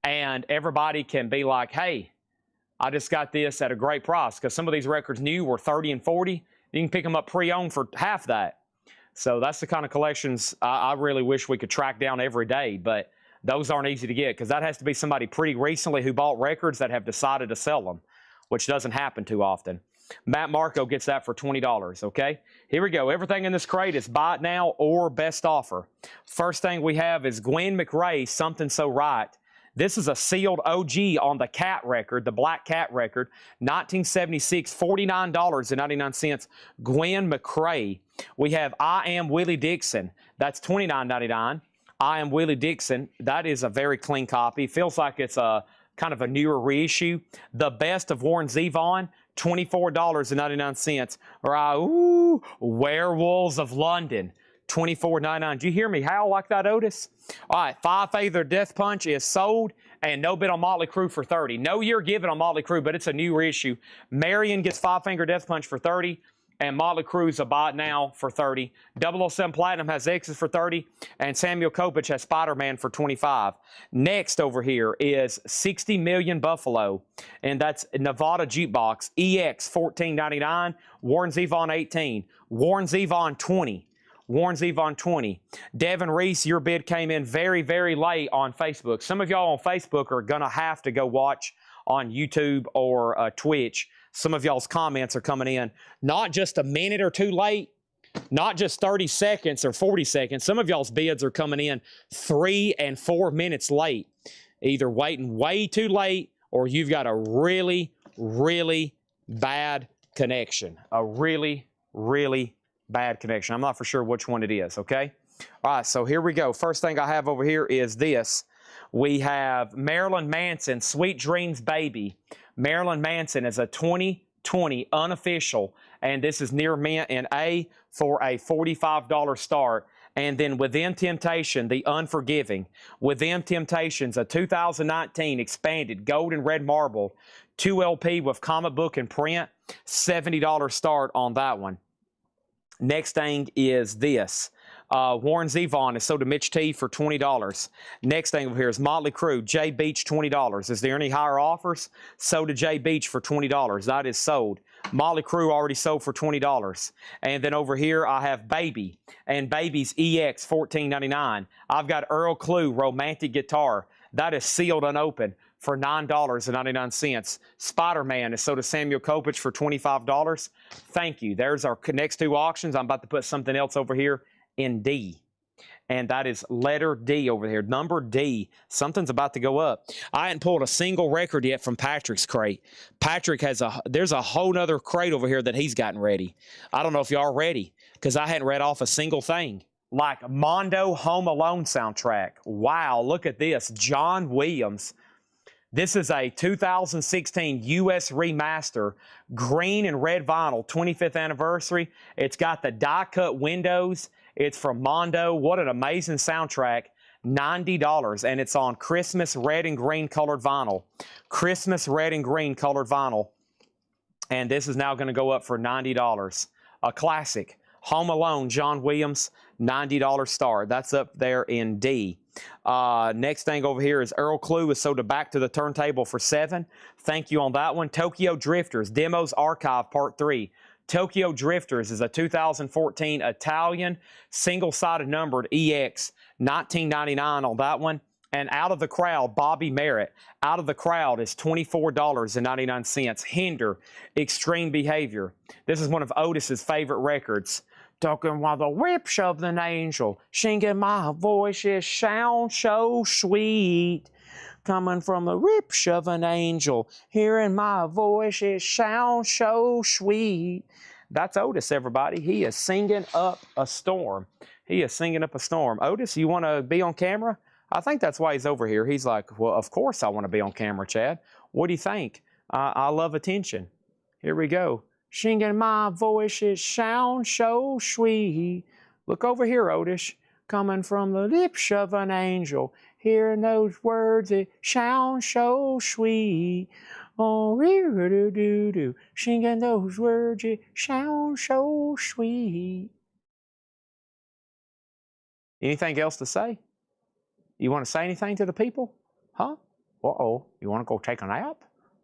and everybody can be like, hey, I just got this at a great price, because some of these records new were 30 and 40. You can pick them up pre-owned for half that. So that's the kind of collections I really wish we could track down every day, but those aren't easy to get, because that has to be somebody pretty recently who bought records that have decided to sell them, which doesn't happen too often. Matt Marco gets that for $20, okay? Here we go. Everything in this crate is buy it now or best offer. First thing we have is Gwen McRae, Something So Right. This is a sealed OG on the cat record, the black cat record, 1976, $49.99. Gwen McCrae. We have I Am Willie Dixon. That's $29.99. I Am Willie Dixon. That is a very clean copy. Feels like it's a kind of a newer reissue. The Best of Warren Zevon, $24.99. Right, Werewolves of London, $24.99. Did you hear me howl like that, Otis? All right, Five Feather Death Punch is sold, and no bid on Motley Crue for $30. No year given on Motley Crue, but it's a new reissue. Marion gets Five Finger Death Punch for $30. And Motley Crue's a buy it now for $30. 007 Platinum has X's for $30. And Samuel Kopech has Spider-Man for $25. Next over here is 60 Million Buffalo. And that's Nevada Jukebox. EX $14.99. Warren Zevon $18. Warren Zevon $20. Warren Zevon $20. Devin Reese, your bid came in very, very late on Facebook. Some of y'all on Facebook are going to have to go watch on YouTube or Twitch. Some of y'all's comments are coming in not just a minute or two late, not just 30 seconds or 40 seconds. Some of y'all's bids are coming in 3 and 4 minutes late, either waiting way too late or you've got a really, really bad connection. A really, really bad connection. I'm not for sure which one it is, okay? All right, so here we go. First thing I have over here is this. We have Marilyn Manson, Sweet Dreams Baby. Marilyn Manson is a 2020 unofficial, and this is near mint in A for a $45 start. And then Within Temptation, The Unforgiving. Within Temptation's a 2019 expanded gold and red marble 2 LP with comic book and print, $70 start on that one. Next thing is this. Warren Zevon is sold to Mitch T for $20. Next thing over here is Motley Crue, Jay Beach, $20. Is there any higher offers? Sold to Jay Beach for $20. That is sold. Motley Crue already sold for $20. And then over here I have Baby, and Baby's EX $14.99. I've got Earl Clue, Romantic Guitar. That is sealed unopened for $9.99. Spider-Man is sold to Samuel Kopech for $25. Thank you. There's our next two auctions. I'm about to put something else over here in D. And that is letter D over here. Number D. Something's about to go up. I hadn't pulled a single record yet from Patrick's crate. Patrick has there's a whole nother crate over here that he's gotten ready. I don't know if y'all are ready, because I hadn't read off a single thing. Like Mondo Home Alone soundtrack. Wow, look at this. John Williams. This is a 2016 U.S. remaster, green and red vinyl, 25th anniversary. It's got the die-cut windows. It's from Mondo. What an amazing soundtrack. $90, and it's on Christmas red and green colored vinyl. Christmas red and green colored vinyl. And this is now going to go up for $90. A classic. Home Alone, John Williams, $90 star. That's up there in D. Next thing over here is Earl Clue is sold to Back to the Turntable for $7. Thank you on that one. Tokyo Drifters, Demos Archive Part 3. Tokyo Drifters is a 2014 Italian single-sided numbered EX, $19.99 on that one. And Out of the Crowd, Bobby Merritt. Out of the Crowd is $24.99. Hinder, Extreme Behavior. This is one of Otis's favorite records. Talking while the whip shoved an angel, singing my voice is sound so sweet. Coming from the rip of an angel, hearing my voice is sound so sweet. That's Otis, everybody. He is singing up a storm. He is singing up a storm. Otis, you want to be on camera? I think that's why he's over here. He's like, well, of course I want to be on camera, Chad. What do you think? I love attention. Here we go. Singing my voice is sound so sweet. Look over here, Otis. Coming from the lips of an angel. Hearing those words, it sounds so sweet. Oh, do-do-do-do. Singing those words, it sounds so sweet. Anything else to say? You want to say anything to the people? Huh? Uh-oh. You want to go take a nap?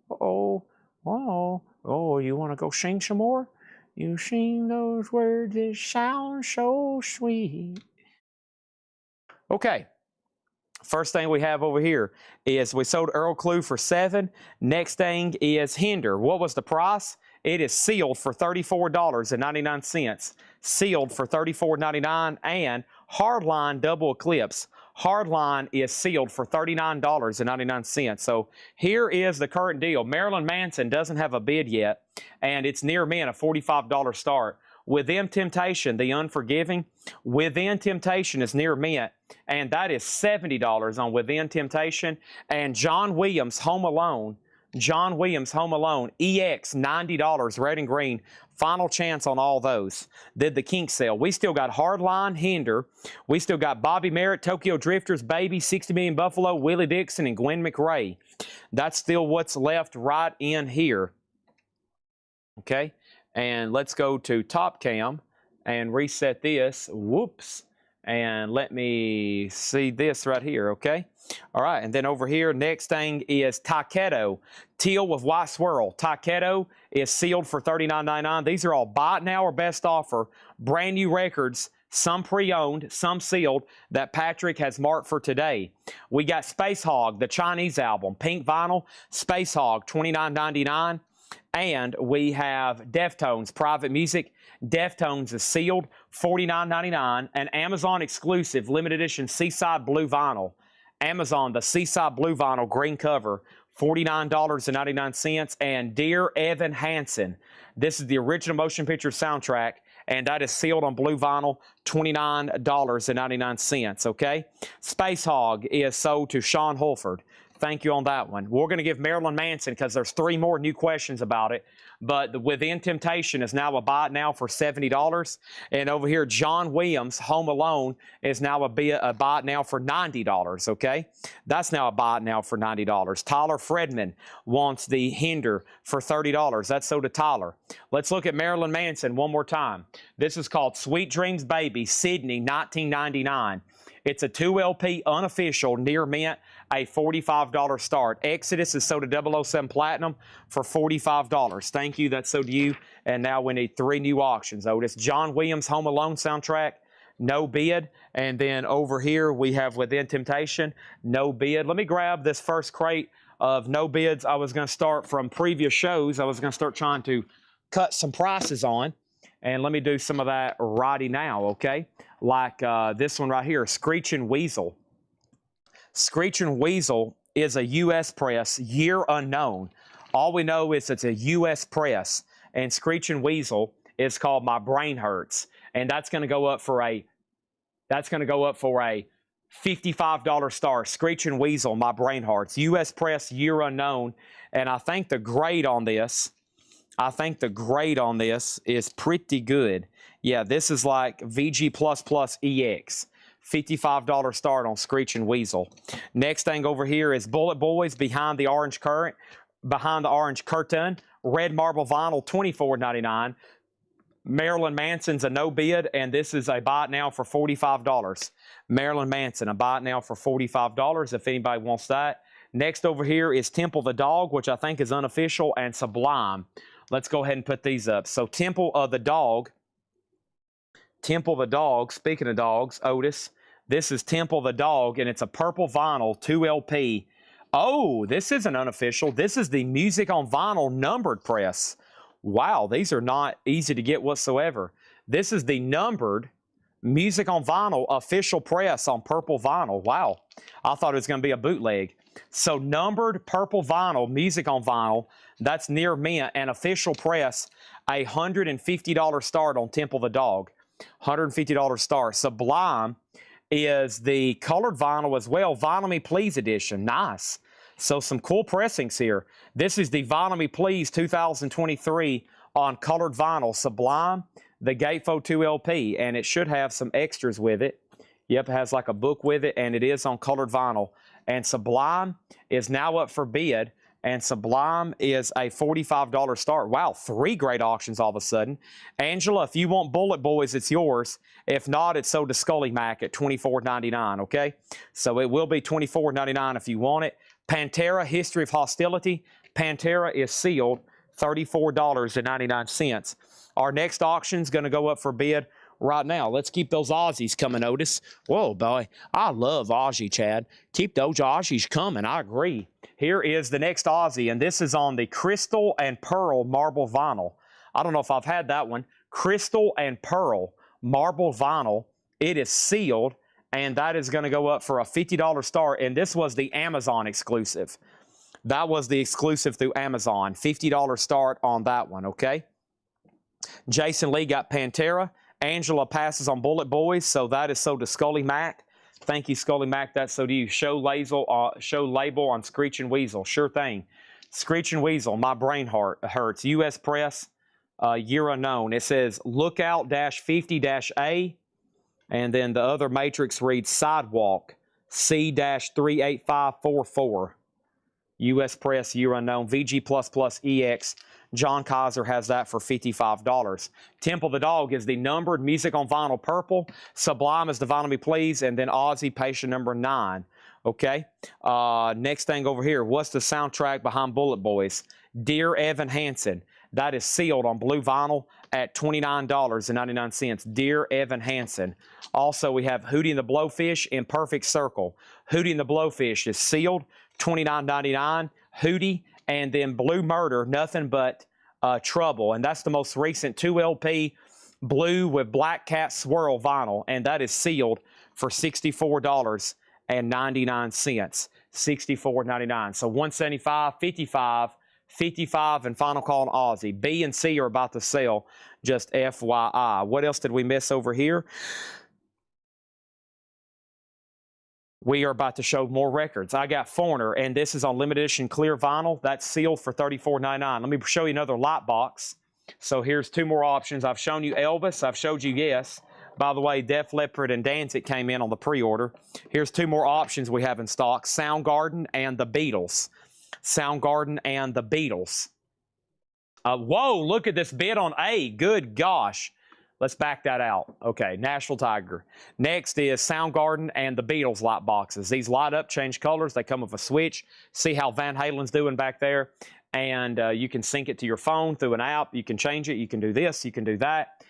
Uh-oh. Uh-oh. Oh, you want to go sing some more? You sing those words, it sounds so sweet. Okay. First thing we have over here is we sold Earl Clue for $7. Next thing is Hinder. What was the price? It is sealed for $34.99. Sealed for $34.99. And Hardline Double Eclipse. Hardline is sealed for $39.99. So here is the current deal. Marilyn Manson doesn't have a bid yet, and it's near mint, a $45 start. Within Temptation, The Unforgiving, Within Temptation is near mint, and that is $70 on Within Temptation. And John Williams, Home Alone, John Williams, Home Alone, EX, $90, red and green. Final chance on all those. Did the kink sale. We still got Hardline, Hinder. We still got Bobby Merritt, Tokyo Drifters, Baby, 60 Million Buffalo, Willie Dixon, and Gwen McRae. That's still what's left right in here. Okay, and let's go to Top Cam and reset this. Whoops. And let me see this right here, okay? All right, and then over here, next thing is Takedo. Teal with white swirl. Takedo is sealed for $39.99. These are all buy it now or best offer. Brand new records, some pre-owned, some sealed, that Patrick has marked for today. We got Space Hog, the Chinese album, pink vinyl, Space Hog, $29.99. And we have Deftones, Private Music. Deftones is sealed, $49.99. An Amazon exclusive, limited edition Seaside Blue vinyl. Amazon, the Seaside Blue vinyl, green cover, $49.99. And Dear Evan Hansen, this is the original motion picture soundtrack, and that is sealed on blue vinyl, $29.99, okay? Space Hog is sold to Sean Holford. Thank you on that one. We're going to give Marilyn Manson, because there's 3 more new questions about it. But the Within Temptation is now a buy it now for $70. And over here, John Williams, Home Alone, is now a buy it now for $90, okay? That's now a buy it now for $90. Tyler Fredman wants the Hinder for $30. That's so to Tyler. Let's look at Marilyn Manson one more time. This is called Sweet Dreams Baby, Sydney, 1999. It's a 2LP unofficial, near mint, a $45 start. Exodus is sold to 007 Platinum for $45. Thank you. That's so to you. And now we need 3 new auctions, Otis. John Williams Home Alone soundtrack, no bid. And then over here we have Within Temptation, no bid. Let me grab this first crate of no bids. I was going to start from previous shows. I was going to start trying to cut some prices on. And let me do some of that righty now, okay? Like this one right here, Screeching Weasel. Screeching Weasel is a U.S. press, year unknown. All we know is it's a U.S. press, and Screeching Weasel is called My Brain Hurts, and that's going to go up for a $55 star. Screeching Weasel, My Brain Hurts, U.S. press, year unknown, and I think the grade on this. Is pretty good. Yeah, this is like VG++ EX. $55 start on Screeching Weasel. Next thing over here is Bullet Boys, Behind the Orange Curtain. Red marble vinyl, $24.99. Marilyn Manson's a no bid, and this is a buy it now for $45. Marilyn Manson, a buy it now for $45 if anybody wants that. Next over here is Temple the Dog, which I think is unofficial, and Sublime. Let's go ahead and put these up. So Temple the Dog, speaking of dogs, Otis, this is Temple the Dog, and it's a purple vinyl, 2LP. Oh, this isn't unofficial. This is the Music on Vinyl numbered press. Wow, these are not easy to get whatsoever. This is the numbered Music on Vinyl official press on purple vinyl. Wow, I thought it was going to be a bootleg. So numbered purple vinyl, Music on Vinyl, that's near mint, and official press, a $150 start on Temple the Dog. $150 start. Sublime is the colored vinyl as well. Vinyl Me Please edition. Nice. So some cool pressings here. This is the Vinyl Me Please 2023 on colored vinyl. Sublime, the Gatefold 2LP, and it should have some extras with it. Yep, it has like a book with it, and it is on colored vinyl. And Sublime is now up for bid, and Sublime is a $45 start. Wow, 3 great auctions all of a sudden. Angela, if you want Bullet Boys, it's yours. If not, it's sold to Scully Mac at $24.99, okay? So it will be $24.99 if you want it. Pantera, History of Hostility. Pantera is sealed, $34.99. Our next auction is going to go up for bid right now. Let's keep those Aussies coming, Otis. Whoa, boy. I love Aussie, Chad. Keep those Aussies coming. I agree. Here is the next Aussie, and this is on the Crystal and Pearl marble vinyl. I don't know if I've had that one. Crystal and Pearl marble vinyl. It is sealed, and that is going to go up for a $50 start, and this was the Amazon exclusive. That was the exclusive through Amazon. $50 start on that one, okay? Jason Lee got Pantera. Angela passes on Bullet Boys, so that is so to Scully Mac. Thank you, Scully Mac. That's so to you. Show label on Screeching Weasel. Sure thing. Screeching Weasel, my brain hurts. U.S. Press, year unknown. It says lookout-50-A, and then the other matrix reads Sidewalk, C-38544. U.S. Press, year unknown. VG++ EX. John Kaiser has that for $55. Temple the Dog is the numbered music on vinyl purple. Sublime is the Vinyl Me Please, and then Ozzy patient number 9. Okay. Next thing over here. What's the soundtrack behind Bullet Boys? Dear Evan Hansen. That is sealed on blue vinyl at $29.99. Dear Evan Hansen. Also, we have Hootie and the Blowfish in Perfect Circle. Hootie and the Blowfish is sealed, $29.99. Hootie, and then Blue Murder, Nothing But Trouble. And that's the most recent 2 LP blue with Black Cat Swirl vinyl, and that is sealed for $64.99. $64.99. So $175, $55, $55, and final call on Ozzy. B and C are about to sell, just FYI. What else did we miss over here? We are about to show more records. I got Foreigner, and this is on limited edition clear vinyl. That's sealed for $34.99. Let me show you another lot box. So here's 2 more options. I've shown you Elvis. I've showed you Yes. By the way, Def Leppard and Danzig came in on the pre-order. Here's 2 more options we have in stock. Soundgarden and the Beatles. Soundgarden and the Beatles. Whoa, look at this bid on A. Good gosh. Let's back that out. Okay, National Tiger. Next is Soundgarden and the Beatles light boxes. These light up, change colors. They come with a switch. See how Van Halen's doing back there. And you can sync it to your phone through an app. You can change it. You can do this. You can do that.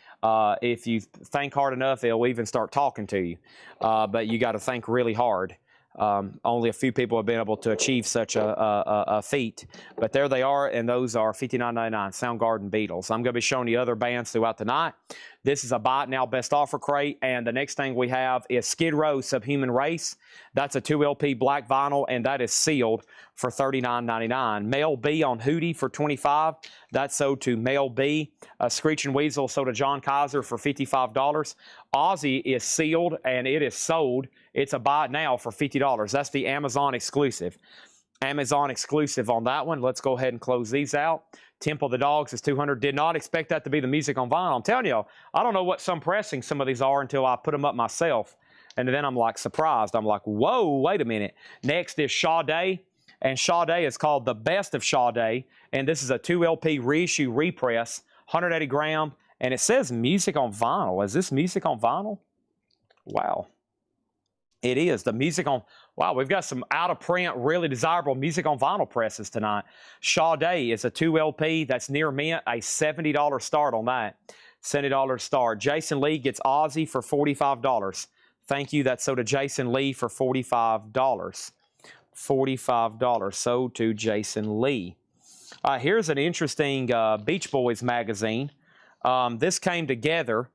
If you think hard enough, it'll even start talking to you. But you got to think really hard. Only a few people have been able to achieve such a feat. But there they are, and those are $59.99, Soundgarden, Beatles. I'm going to be showing you other bands throughout the night. This is a Buy It Now Best Offer crate, and the next thing we have is Skid Row, Subhuman Race. That's a 2 LP black vinyl, and that is sealed for $39.99. Mel B on Hootie for $25. That's sold to Mel B. Screeching Weasel sold to John Kaiser for $55. Ozzy is sealed, and it is sold. It's a Buy It Now for $50. That's the Amazon exclusive. Amazon exclusive on that one. Let's go ahead and close these out. Temple of the Dogs is $200. Did not expect that to be the music on vinyl. I'm telling you, I don't know what some pressing some of these are until I put them up myself. And then I'm like surprised. I'm like, whoa, wait a minute. Next is Sade. And Sade is called The Best of Sade. And this is a 2 LP reissue repress, 180 gram. And it says music on vinyl. Is this music on vinyl? Wow. It is. The music on... Wow, we've got some out-of-print, really desirable music on vinyl presses tonight. Sade is a 2 LP that's near mint, a $70 start on that. $70 start. Jason Lee gets Ozzy for $45. Thank you. That's so to Jason Lee for $45. $45. So to Jason Lee. Here's an interesting Beach Boys magazine. This came together.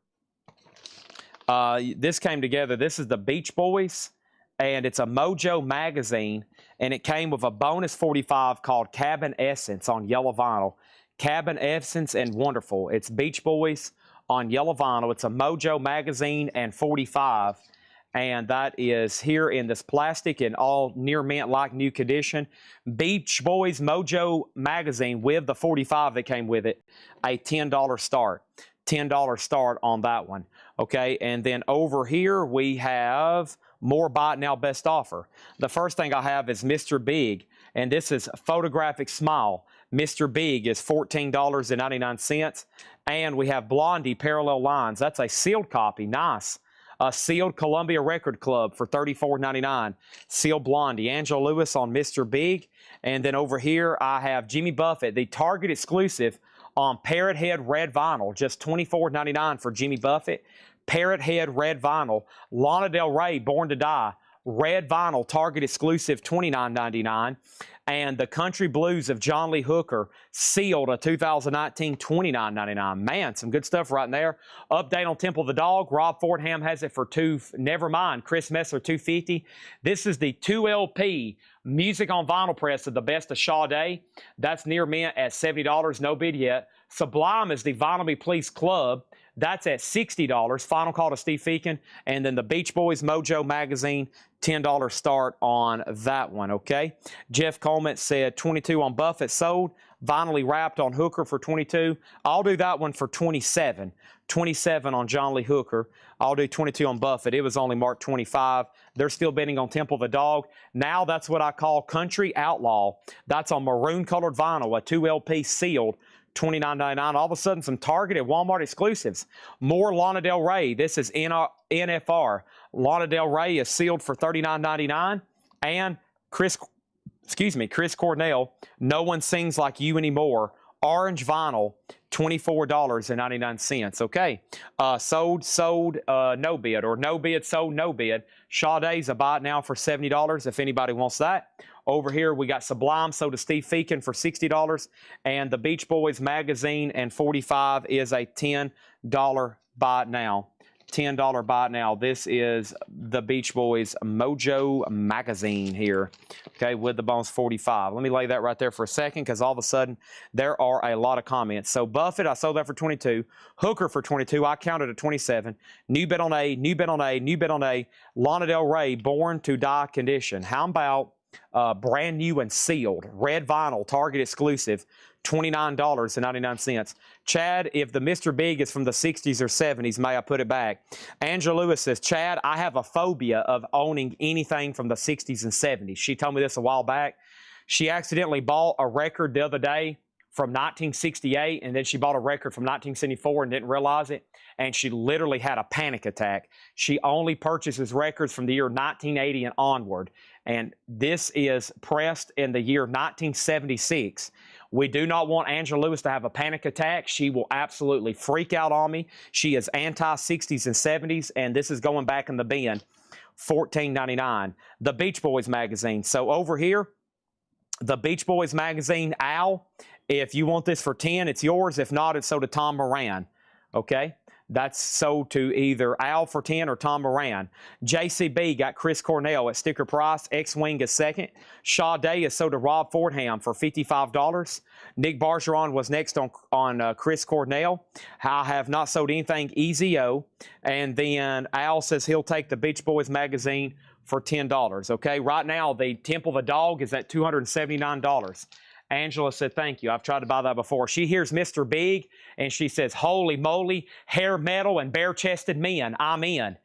This is the Beach Boys, and it's a Mojo magazine, and it came with a bonus 45 called Cabin Essence on yellow vinyl. Cabin Essence and Wonderful. It's Beach Boys on yellow vinyl. It's a Mojo magazine and 45, and that is here in this plastic in all near mint-like new condition. Beach Boys Mojo magazine with the 45 that came with it, a $10 start. $10 start on that one. Okay, and then over here we have more Buy It Now Best Offer. The first thing I have is Mr. Big, and this is Photographic Smile. Mr. Big is $14.99, and we have Blondie Parallel Lines. That's a sealed copy. Nice. A sealed Columbia Record Club for $34.99. Sealed Blondie. Angela Lewis on Mr. Big. And then over here I have Jimmy Buffett, the Target exclusive on Parrot Head Red Vinyl. Just $24.99 for Jimmy Buffett. Parrot Head Red Vinyl. Lana Del Rey, Born to Die red vinyl, Target exclusive, $29.99. And the Country Blues of John Lee Hooker, sealed, a 2019, $29.99. Man, some good stuff right in there. Update on Temple of the Dog. Rob Fordham has it for never mind, Chris Messler, $250. This is the 2LP Music on Vinyl press of the best of Sade. That's near mint at $70, no bid yet. Sublime is the Vinyl Me Please Club. That's at $60. Final call to Steve Feakin. And then the Beach Boys Mojo Magazine, $10 start on that one, okay? Jeff Coleman said 22 on Buffett sold. Vinylly wrapped on Hooker for 22. I'll do that one for 27. 27 on John Lee Hooker. I'll do 22 on Buffett. It was only marked 25. They're still bidding on Temple of the Dog. Now that's what I call Country Outlaw. That's on maroon-colored vinyl, a 2LP sealed, $29.99. All of a sudden, some Target and Walmart exclusives. More Lana Del Rey. This is NFR. Lana Del Rey is sealed for $39.99. And Chris Cornell, No One Sings Like You Anymore. Orange vinyl, $24.99. Okay. Sold, no bid, or no bid, sold, no bid. Sade's a buy it now for $70 if anybody wants that. Over here, we got Sublime, sold to Steve Feakin for $60. And the Beach Boys Magazine and 45 is a $10 buy it now. $10 buy it now. This is the Beach Boys Mojo Magazine here, okay, with the Bones 45. Let me lay that right there for a second because all of a sudden there are a lot of comments. So Buffett, I sold that for 22. Hooker for 22. I counted at 27. New bid on A, new bid on A, new bid on A. Lana Del Rey, Born to Die condition. How about brand new and sealed, red vinyl, Target exclusive, $29.99. Chad, if the Mr. Big is from the 60s or 70s, may I put it back? Angela Lewis says, Chad, I have a phobia of owning anything from the 60s and 70s. She told me this a while back. She accidentally bought a record the other day from 1968, and then she bought a record from 1974 and didn't realize it, and she literally had a panic attack. She only purchases records from the year 1980 and onward, and this is pressed in the year 1976. We do not want Angela Lewis to have a panic attack. She will absolutely freak out on me. She is anti-60s and 70s, and this is going back in the bin, $14.99. The Beach Boys Magazine. So over here, the Beach Boys Magazine, Al, if you want this for 10, it's yours. If not, it's sold to Tom Moran, okay? That's sold to either Al for 10 or Tom Moran. JCB got Chris Cornell at sticker price. X-Wing is second. Sade is sold to Rob Fordham for $55. Nick Bargeron was next on Chris Cornell. I have not sold anything EZO. And then Al says he'll take the Beach Boys Magazine for $10. Okay, right now the Temple of the Dog is at $279. Angela said, thank you. I've tried to buy that before. She hears Mr. Big, and she says, holy moly, hair metal and bare-chested men. I'm in.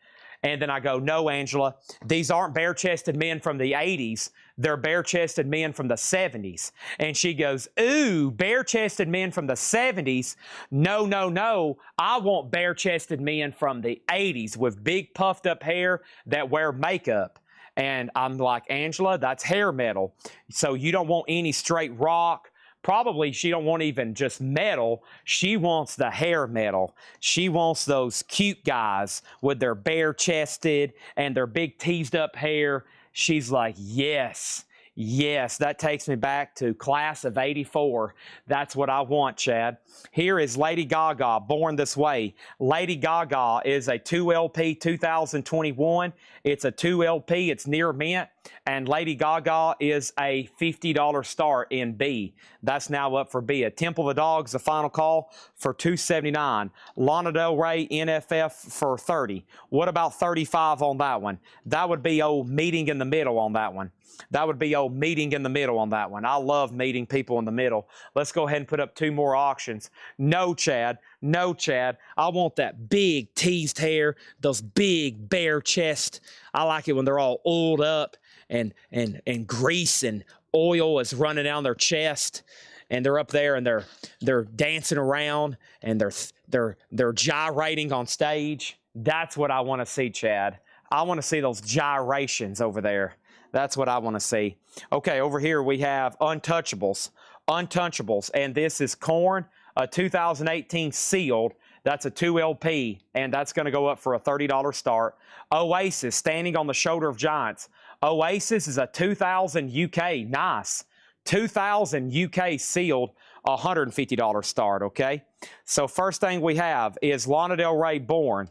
And then I go, no, Angela, these aren't bare-chested men from the 80s. They're bare-chested men from the 70s. And she goes, ooh, bare-chested men from the 70s? No, no, no. I want bare-chested men from the 80s with big puffed-up hair that wear makeup. And I'm like, Angela, that's hair metal. So you don't want any straight rock. Probably she don't want even just metal. She wants the hair metal. She wants those cute guys with their bare-chested and their big teased-up hair. She's like, yes, yes, that takes me back to class of 84. That's what I want, Chad. Here is Lady Gaga, Born This Way. Lady Gaga is a 2LP 2021. It's a 2LP. It's near mint. And Lady Gaga is a $50 start in B. That's now up for B. A Temple of the Dog's the final call for $279. Lana Del Rey NFF for $30. What about $35 on that one? That would be old meeting in the middle on that one. That would be old meeting in the middle on that one. I love meeting people in the middle. Let's go ahead and put up two more auctions. No, Chad. No, Chad. I want that big teased hair, those big bare chest. I like it when they're all oiled up and grease and oil is running down their chest, and they're up there and they're dancing around and they're gyrating on stage. That's what I want to see, Chad. I want to see those gyrations over there. That's what I want to see. Okay, over here we have Untouchables. Untouchables, and this is Korn, a 2018 sealed. That's a 2LP, and that's going to go up for a $30 start. Oasis, Standing on the Shoulder of Giants. Oasis is a 2000 UK. Nice. 2000 UK sealed, $150 start, okay? So first thing we have is Lana Del Rey Born.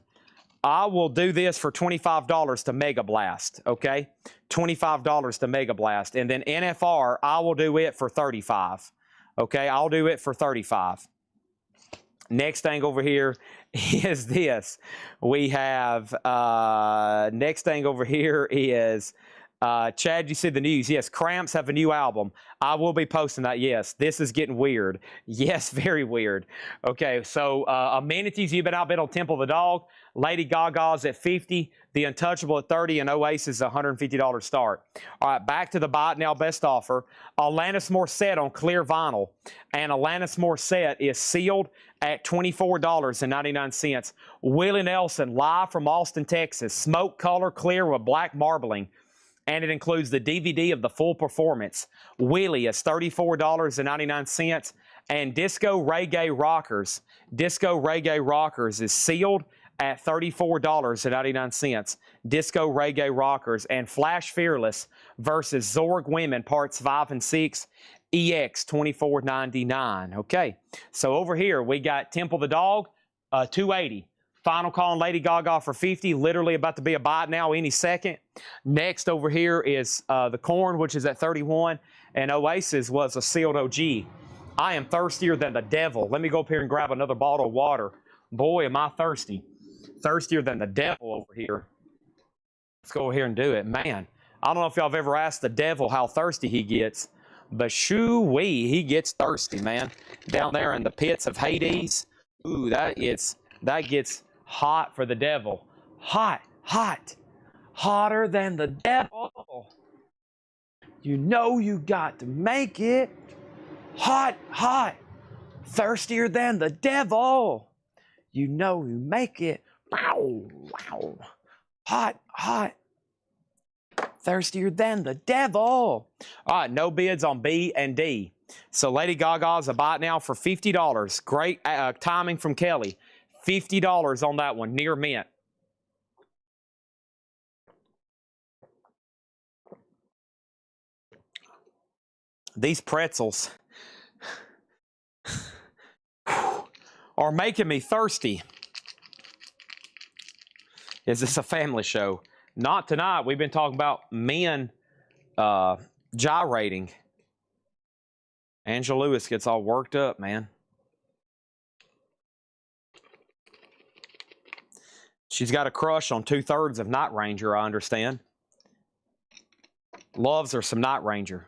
I will do this for $25 to Mega Blast, okay? $25 to Mega Blast. And then NFR, I will do it for $35. Okay, I'll do it for $35. Next thing over here is this. We have, next thing over here is, Chad, you see the news. Yes, Cramps have a new album. I will be posting that. Yes, this is getting weird. Yes, very weird. Okay, so amenities, you've been outbid on Temple of the Dog. Lady Gaga's at 50, The Untouchable at 30, and Oasis $150 start. All right, back to the Buy It Now best offer. Alanis Morissette on clear vinyl, and Alanis Morissette is sealed at $24.99. Willie Nelson, live from Austin, Texas, smoke color clear with black marbling. And it includes the DVD of the full performance. Willie is $34.99. And Disco Reggae Rockers. Disco Reggae Rockers is sealed at $34.99. Disco Reggae Rockers. And Flash Fearless versus Zorg Women Parts 5 and 6. EX $24.99. Okay, so over here we got Temple the Dog, $280. Final call on Lady Gaga for $50. Literally about to be a buy now any second. Next over here is the Corn, which is at $31. And Oasis was a sealed OG. I am thirstier than the devil. Let me go up here and grab another bottle of water. Boy, am I thirsty. Thirstier than the devil over here. Let's go over here and do it. Man, I don't know if y'all have ever asked the devil how thirsty he gets. But shoo-wee, he gets thirsty, man. Down there in the pits of Hades. Ooh, that gets hot for the devil. Hot, hot. Hotter than the devil. You know you got to make it. Hot, hot. Thirstier than the devil. You know you make it. Wow, wow. Hot, hot. Thirstier than the devil. All right, no bids on B and D. So Lady Gaga's a buy it now for $50. Great timing from Kelly. $50 on that one, near mint. These pretzels are making me thirsty. Is this a family show? Not tonight. We've been talking about men gyrating. Angela Lewis gets all worked up, man. She's got a crush on 2/3 of Night Ranger, I understand. Loves her some Night Ranger.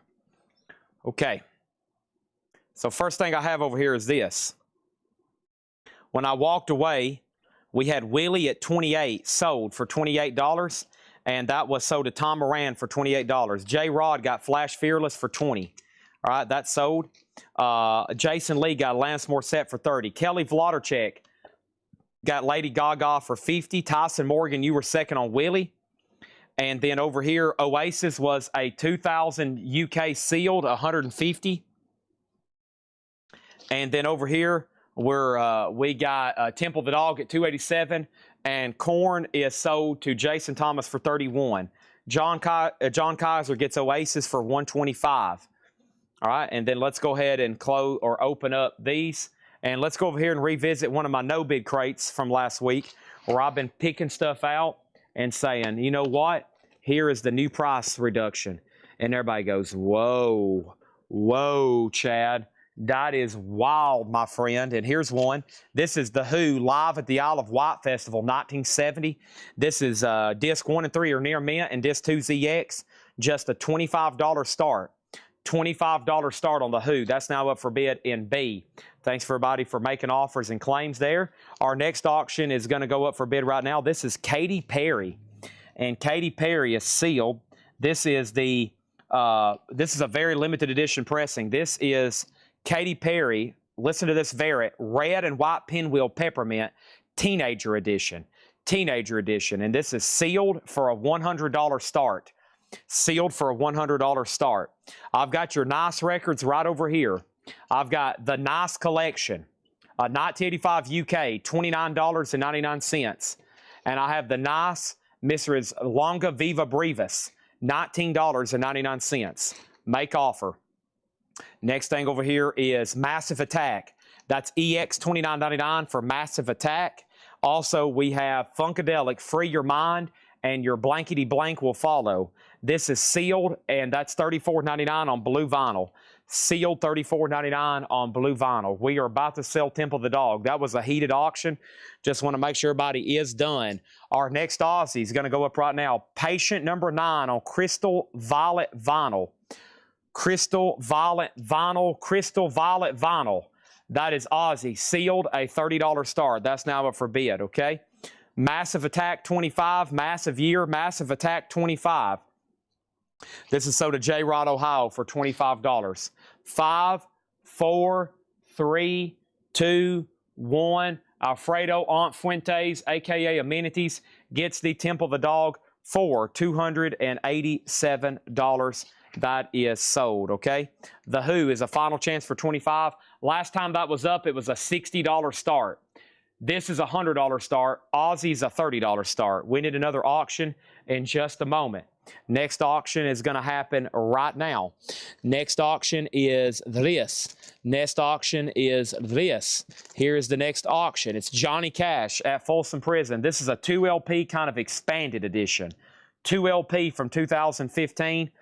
Okay. So first thing I have over here is this. When I walked away, we had Willie at 28, sold for $28. And that was sold to Tom Moran for $28. J-Rod got Flash Fearless for $20. All right, that's sold. Jason Lee got Alanis Morissette for $30. Kelly Vlodarchek got Lady Gaga for $50. Tyson Morgan, you were second on Willie. And then over here, Oasis was a 2000 UK sealed, $150. And then over here, we got Temple of the Dog at $287. And Corn is sold to Jason Thomas for $31. John Kaiser gets Oasis for $125. All right, and then let's go ahead and close or open up these. And let's go over here and revisit one of my no-bid crates from last week where I've been picking stuff out and saying, you know what? Here is the new price reduction. And everybody goes, whoa, whoa, Chad. That is wild, my friend. And here's one. This is The Who live at the Isle of Wight Festival, 1970. This is disc 1 and 3 are near mint, and disc 2 ZX, just a $25 start. $25 start on The Who. That's now up for bid in B. Thanks for everybody for making offers and claims there. Our next auction is going to go up for bid right now. This is Katy Perry, and Katy Perry is sealed. This is a very limited edition pressing. This is Katy Perry, listen to this Verret, red and white pinwheel peppermint, teenager edition. Teenager edition. And this is sealed for a $100 start. Sealed for a $100 start. I've got your nice records right over here. I've got the Nice Collection. 1985 UK, $29.99. And I have the nice Mrs. Longa Viva Brevis, $19.99. Make offer. Next thing over here is Massive Attack. That's EX $29.99 for Massive Attack. Also, we have Funkadelic, Free Your Mind, and your blankety blank will follow. This is sealed, and that's $34.99 on blue vinyl. Sealed $34.99 on blue vinyl. We are about to sell Temple of the Dog. That was a heated auction. Just want to make sure everybody is done. Our next Aussie is going to go up right now. Patient number 9 on Crystal Violet Vinyl. Crystal Violet Vinyl. Crystal Violet Vinyl. That is Aussie. Sealed, a $30 start. That's now up for bid, okay? Massive Attack 25. Massive Year. Massive Attack 25. This is sold to J. Rod, Ohio for $25. 5, 4, 3, 2, 1. Alfredo Aunt Fuentes, a.k.a. Amenities, gets the Temple of the Dog for $287. That is sold, okay? The Who is a final chance for $25. Last time that was up, it was a $60 start. This is a $100 start. Aussie's a $30 start. We need another auction in just a moment. Next auction is going to happen right now. Next auction is this. Next auction is this. Here is the next auction. It's Johnny Cash at Folsom Prison. This is a 2LP kind of expanded edition. 2LP from 2015.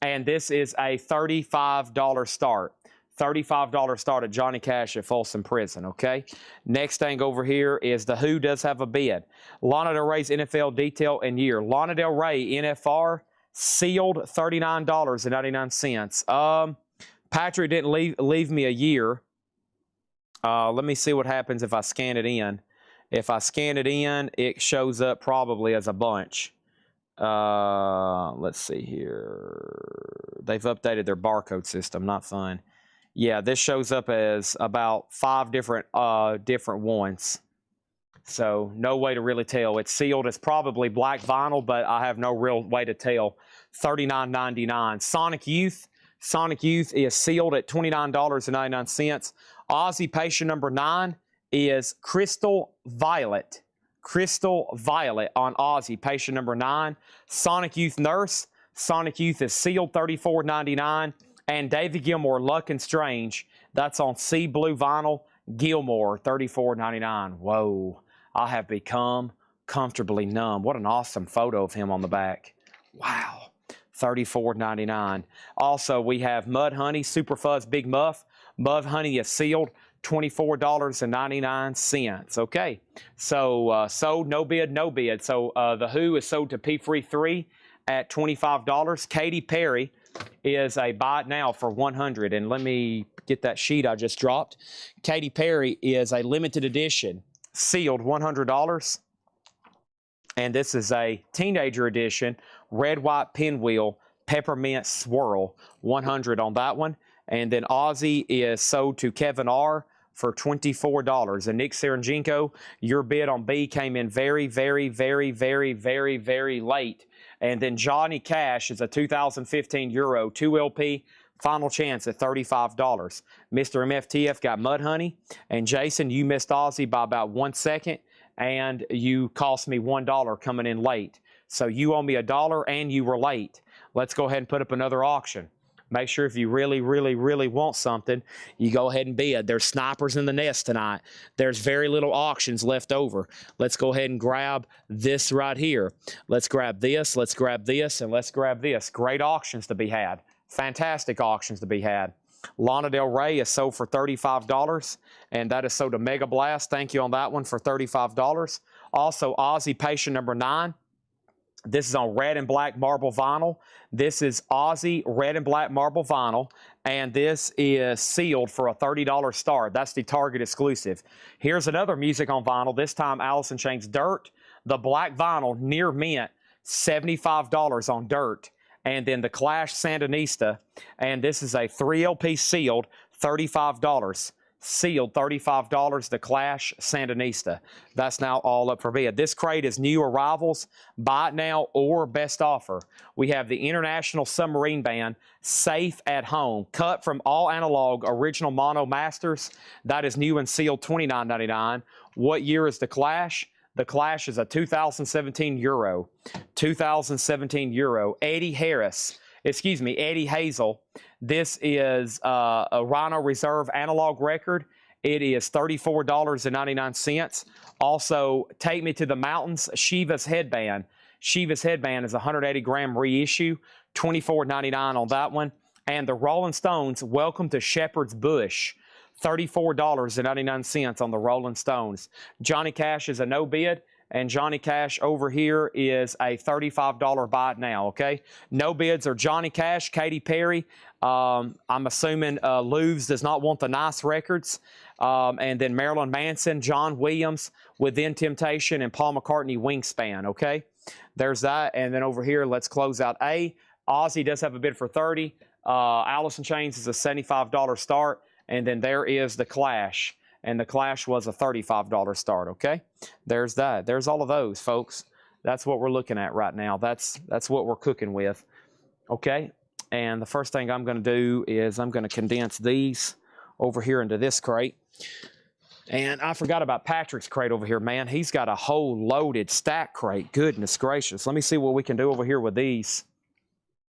And this is a $35 start. $35 start at Johnny Cash at Folsom Prison, okay? Next thing over here is the Who does have a bid. Lana Del Rey's NFL detail and year. Lana Del Rey NFR sealed $39.99. Patrick didn't leave me a year. Let me see what happens if I scan it in. If I scan it in, it shows up probably as a bunch. Let's see here. They've updated their barcode system. Not fun. Yeah, this shows up as about 5 different ones. So no way to really tell. It's sealed. It's probably black vinyl, but I have no real way to tell. $39.99. Sonic Youth. Sonic Youth is sealed at $29.99. Aussie patient number 9 is Crystal Violet. Crystal Violet on Aussie patient number 9. Sonic Youth Nurse. Sonic Youth is sealed $34.99. And David Gilmour, Luck and Strange, that's on C Blue Vinyl. Gilmour, $34.99. Whoa, I have become comfortably numb. What an awesome photo of him on the back. Wow, $34.99. Also, we have Mud Honey, Super Fuzz Big Muff. Mud Honey is sealed, $24.99. Okay, so sold, no bid, no bid. So the Who is sold to P3 at $25. Katy Perry is a buy it now for $100. And let me get that sheet I just dropped. Katy Perry is a limited edition, sealed $100. And this is a teenager edition, red, white, pinwheel, peppermint swirl, $100 on that one. And then Aussie is sold to Kevin R. for $24. And Nick Serenjenko, your bid on B came in very, very, very, very, very, very late. And then Johnny Cash is a 2015 Euro 2LP, final chance at $35. Mr. MFTF got Mud Honey. And Jason, you missed Aussie by about 1 second, and you cost me $1 coming in late. So you owe me $1 and you were late. Let's go ahead and put up another auction. Make sure if you really, really, really want something, you go ahead and bid. There's snipers in the nest tonight. There's very little auctions left over. Let's go ahead and grab this right here. Let's grab this, and let's grab this. Great auctions to be had. Fantastic auctions to be had. Lana Del Rey is sold for $35, and that is sold to Mega Blast. Thank you on that one for $35. Also, Aussie patient number 9. This is on red and black marble vinyl. This is Aussie red and black marble vinyl, and this is sealed for a $30 start. That's the Target exclusive. Here's another music on vinyl. This time, Alice in Chains Dirt. The black vinyl, near mint, $75 on Dirt. And then the Clash Sandinista, and this is a 3LP sealed, $35. sealed $35, the Clash Sandinista. That's now all up for bid. This crate is new arrivals, buy it now or best offer. We have the International Submarine Band, safe at home, cut from all analog original mono masters. That is new and sealed $29.99. What year is the Clash? The Clash is a 2017 Euro. 2017 Euro. Eddie Hazel. This is a Rhino Reserve analog record. It is $34.99. Also, Take Me to the Mountains, Shiva's Headband. Shiva's Headband is a 180-gram reissue, $24.99 on that one. And the Rolling Stones, Welcome to Shepherd's Bush, $34.99 on the Rolling Stones. Johnny Cash is a no bid, and Johnny Cash over here is a $35 buy it now, okay? No bids are Johnny Cash, Katy Perry. I'm assuming Louv's does not want the nice records. And then Marilyn Manson, John Williams, Within Temptation, and Paul McCartney, Wingspan, okay? There's that. And then over here, let's close out A. Ozzy does have a bid for $30. Alice in Chains is a $75 start. And then there is the Clash. And the Clash was a $35 start, okay? There's that. There's all of those, folks. That's what we're looking at right now. That's what we're cooking with, okay? And the first thing I'm going to do is I'm going to condense these over here into this crate. And I forgot about Patrick's crate over here, man. He's got a whole loaded stack crate. Goodness gracious. Let me see what we can do over here with these.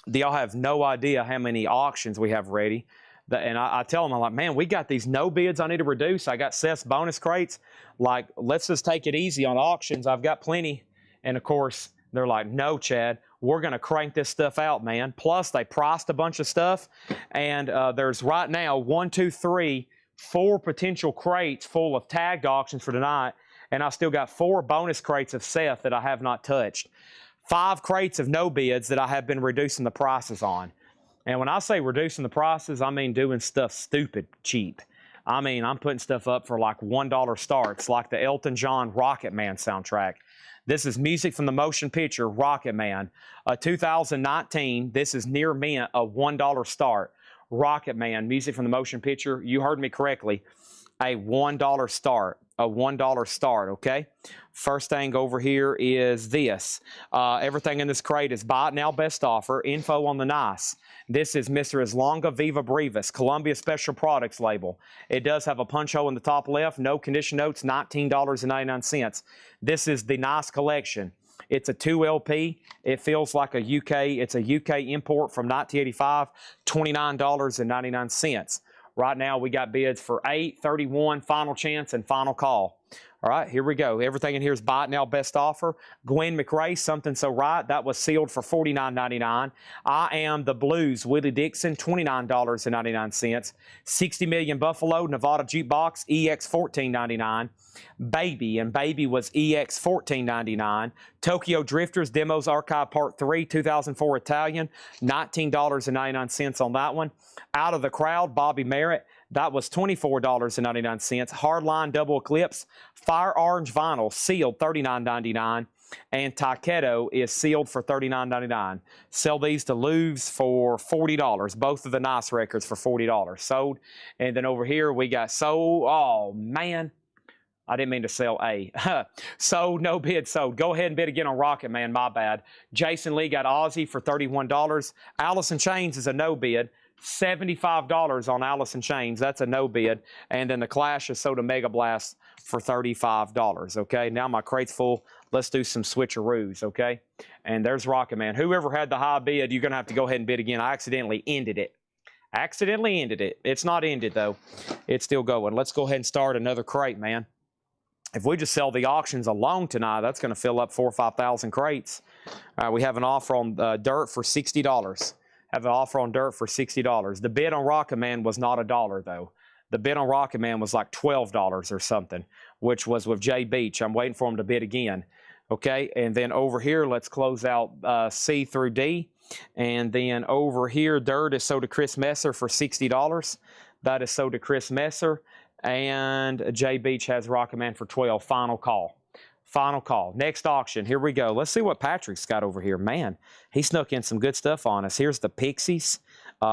Y'all have no idea how many auctions we have ready. And I tell them, I'm like, man, we got these no bids I need to reduce. I got Seth's bonus crates. Like, let's just take it easy on auctions. I've got plenty. And, of course, they're like, no, Chad, we're going to crank this stuff out, man. Plus, they priced a bunch of stuff. And there's right now 4 potential crates full of tagged auctions for tonight. And I still got 4 bonus crates of Seth that I have not touched. 5 crates of no bids that I have been reducing the prices on. And when I say reducing the prices, I mean doing stuff stupid cheap. I mean, I'm putting stuff up for like $1 starts, like the Elton John Rocket Man soundtrack. This is music from the motion picture Rocket Man. 2019, this is near mint, a $1 start. Rocket Man, music from the motion picture. You heard me correctly. A $1 start. A $1 start, okay? First thing over here is this. Everything in this crate is buy it now, best offer. Info on the nice. This is Mr. Islonga Viva Brevis, Columbia Special Products label. It does have a punch hole in the top left. No condition notes, $19.99. This is the nice collection. It's a 2 LP. It feels like a it's a UK import from 1985, $29.99. Right now, we got bids for 8, 31, final chance, and final call. All right, here we go. Everything in here is buy it now, best offer. Gwen McRae, Something So Right. That was sealed for $49.99. I Am the Blues, Willie Dixon, $29.99. 60 Million Buffalo, Nevada Jukebox, EX $14.99. Baby, and Baby was EX $14.99. Tokyo Drifters, Demos Archive Part 3, 2004 Italian, $19.99 on that one. Out of the Crowd, Bobby Merritt. That was $24.99. Hardline Double Eclipse, Fire Orange Vinyl, sealed $39.99. And Takedo is sealed for $39.99. Sell these to Louv's for $40. Both of the nice records for $40. Sold. And then over here we got sold. Oh, man. I didn't mean to sell A. Sold, no bid, sold. Go ahead and bid again on Rocket Man, my bad. Jason Lee got Ozzy for $31. Alice in Chains is a no bid. $75 on Alice in Chains. That's a no bid. And then the Clash is sold a Mega Blast for $35. Okay, now my crate's full. Let's do some switcheroos, okay? And there's Rocket Man. Whoever had the high bid, you're going to have to go ahead and bid again. I accidentally ended it. It's not ended, though. It's still going. Let's go ahead and start another crate, man. If we just sell the auctions alone tonight, that's going to fill up 4,000 or 5,000 crates. We have an offer on dirt for $60. Have an offer on dirt for $60. The bid on Rocket Man was not $1, though. The bid on Rocket Man was like $12 or something, which was with Jay Beach. I'm waiting for him to bid again. Okay, and then over here, let's close out C through D. And then over here, dirt is sold to Chris Messer for $60. That is sold to Chris Messer. And Jay Beach has Rocket Man for $12. Final call. Final call. Next auction. Here we go. Let's see what Patrick's got over here. Man, he snuck in some good stuff on us. Here's the Pixies.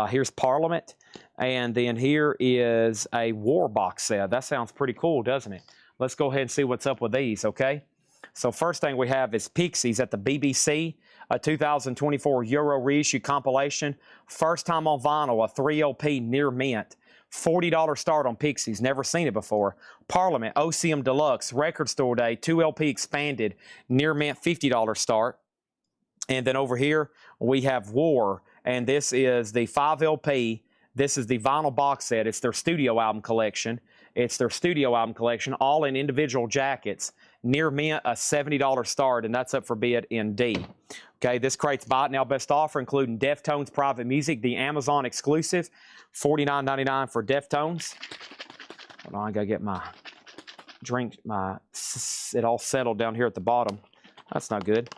Here's Parliament. And then here is a War box set. That sounds pretty cool, doesn't it? Let's go ahead and see what's up with these, okay? So first thing we have is Pixies at the BBC, a 2024 Euro reissue compilation. First time on vinyl, a 3LP near mint. $40 start on Pixies. Never seen it before. Parliament, OCM Deluxe, Record Store Day, 2LP expanded, near mint, $50 start. And then over here, we have War, and this is the 5LP. This is the vinyl box set. It's their studio album collection. All in individual jackets. Near mint, a $70 start, and that's up for bid in D. Okay, this crate's buy it now best offer, including Deftones Private Music, the Amazon exclusive, $49.99 for Deftones. Hold on, I gotta get my drink, it all settled down here at the bottom. That's not good.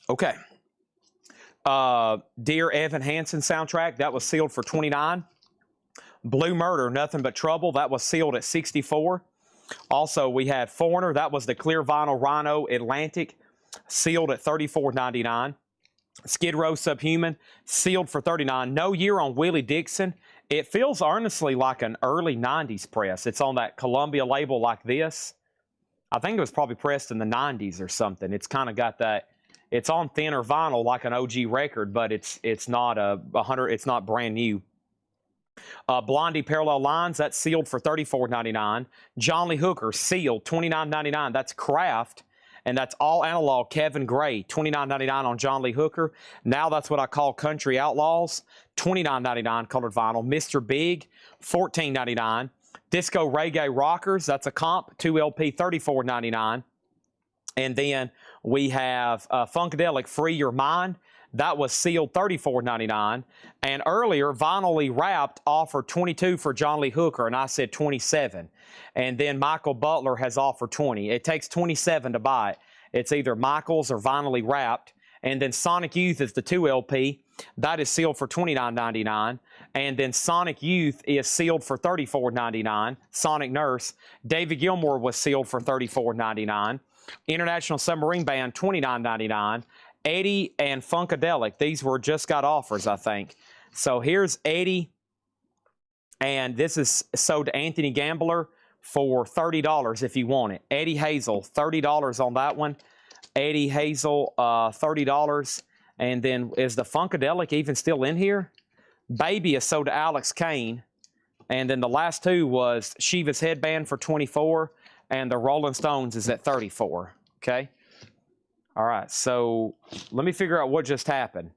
Okay. Dear Evan Hansen soundtrack, that was sealed for $29. Blue Murder, Nothing But Trouble, that was sealed at $64. Also, we had Foreigner, that was the clear vinyl Rhino Atlantic, sealed at $34.99. Skid Row Subhuman, sealed for $39. No Year on Willie Dixon. It feels earnestly like an early 90s press. It's on that Columbia label like this. I think it was probably pressed in the 90s or something. It's kind of got that. It's on thinner vinyl like an OG record, but it's not it's not brand new. Blondie Parallel Lines, that's sealed for $34.99. John Lee Hooker, sealed, $29.99. That's Kraft, and that's all analog. Kevin Gray, $29.99 on John Lee Hooker. Now that's what I call Country Outlaws, $29.99 colored vinyl. Mr. Big, $14.99. Disco Reggae Rockers, that's a comp, 2LP, $34.99. And then we have Funkadelic Free Your Mind. That was sealed $34.99. And earlier, Vinylly Wrapped offered $22 for John Lee Hooker, and I said $27. And then Michael Butler has offered $20. It takes $27 to buy it. It's either Michael's or Vinylly Wrapped. And then Sonic Youth is the 2LP. That is sealed for $29.99. And then Sonic Youth is sealed for $34.99. Sonic Nurse. David Gilmour was sealed for $34.99. International Submarine Band, $29.99. Eddie and Funkadelic, these were just got offers, I think. So here's Eddie, and this is sold to Anthony Gambler for $30 if you want it. Eddie Hazel, $30 on that one. Eddie Hazel, $30. And then is the Funkadelic even still in here? Baby is sold to Alex Kane. And then the last two was Shiva's Headband for $24. And the Rolling Stones is at $34, okay? All right, so let me figure out what just happened.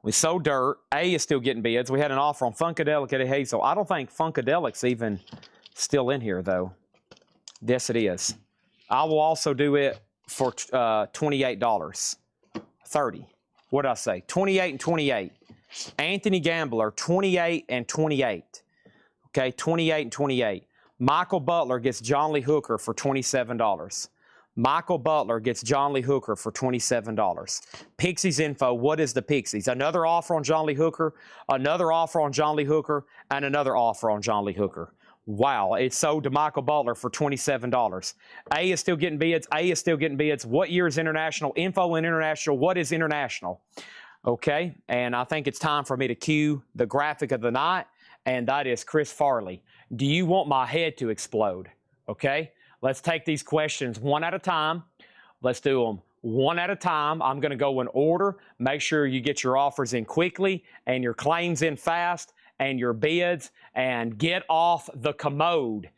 We sold Dirt. A is still getting bids. We had an offer on Funkadelic at Hazel. I don't think Funkadelic's even still in here, though. Yes, it is. I will also do it for $28. 30. What did I say? 28 and 28. Anthony Gambler, 28 and 28. Okay, 28 and 28. Michael Butler gets John Lee Hooker for $27. Michael Butler gets John Lee Hooker for $27. Pixies info, what is the Pixies? Another offer on John Lee Hooker, another offer on John Lee Hooker, and another offer on John Lee Hooker. Wow, it's sold to Michael Butler for $27. A is still getting bids. A is still getting bids. What year is international? Info in international. What is international? Okay, and I think it's time for me to cue the graphic of the night, and that is Chris Farley. Do you want my head to explode? Okay, let's take these questions one at a time. Let's do them one at a time. I'm going to go in order. Make sure you get your offers in quickly and your claims in fast and your bids, and get off the commode.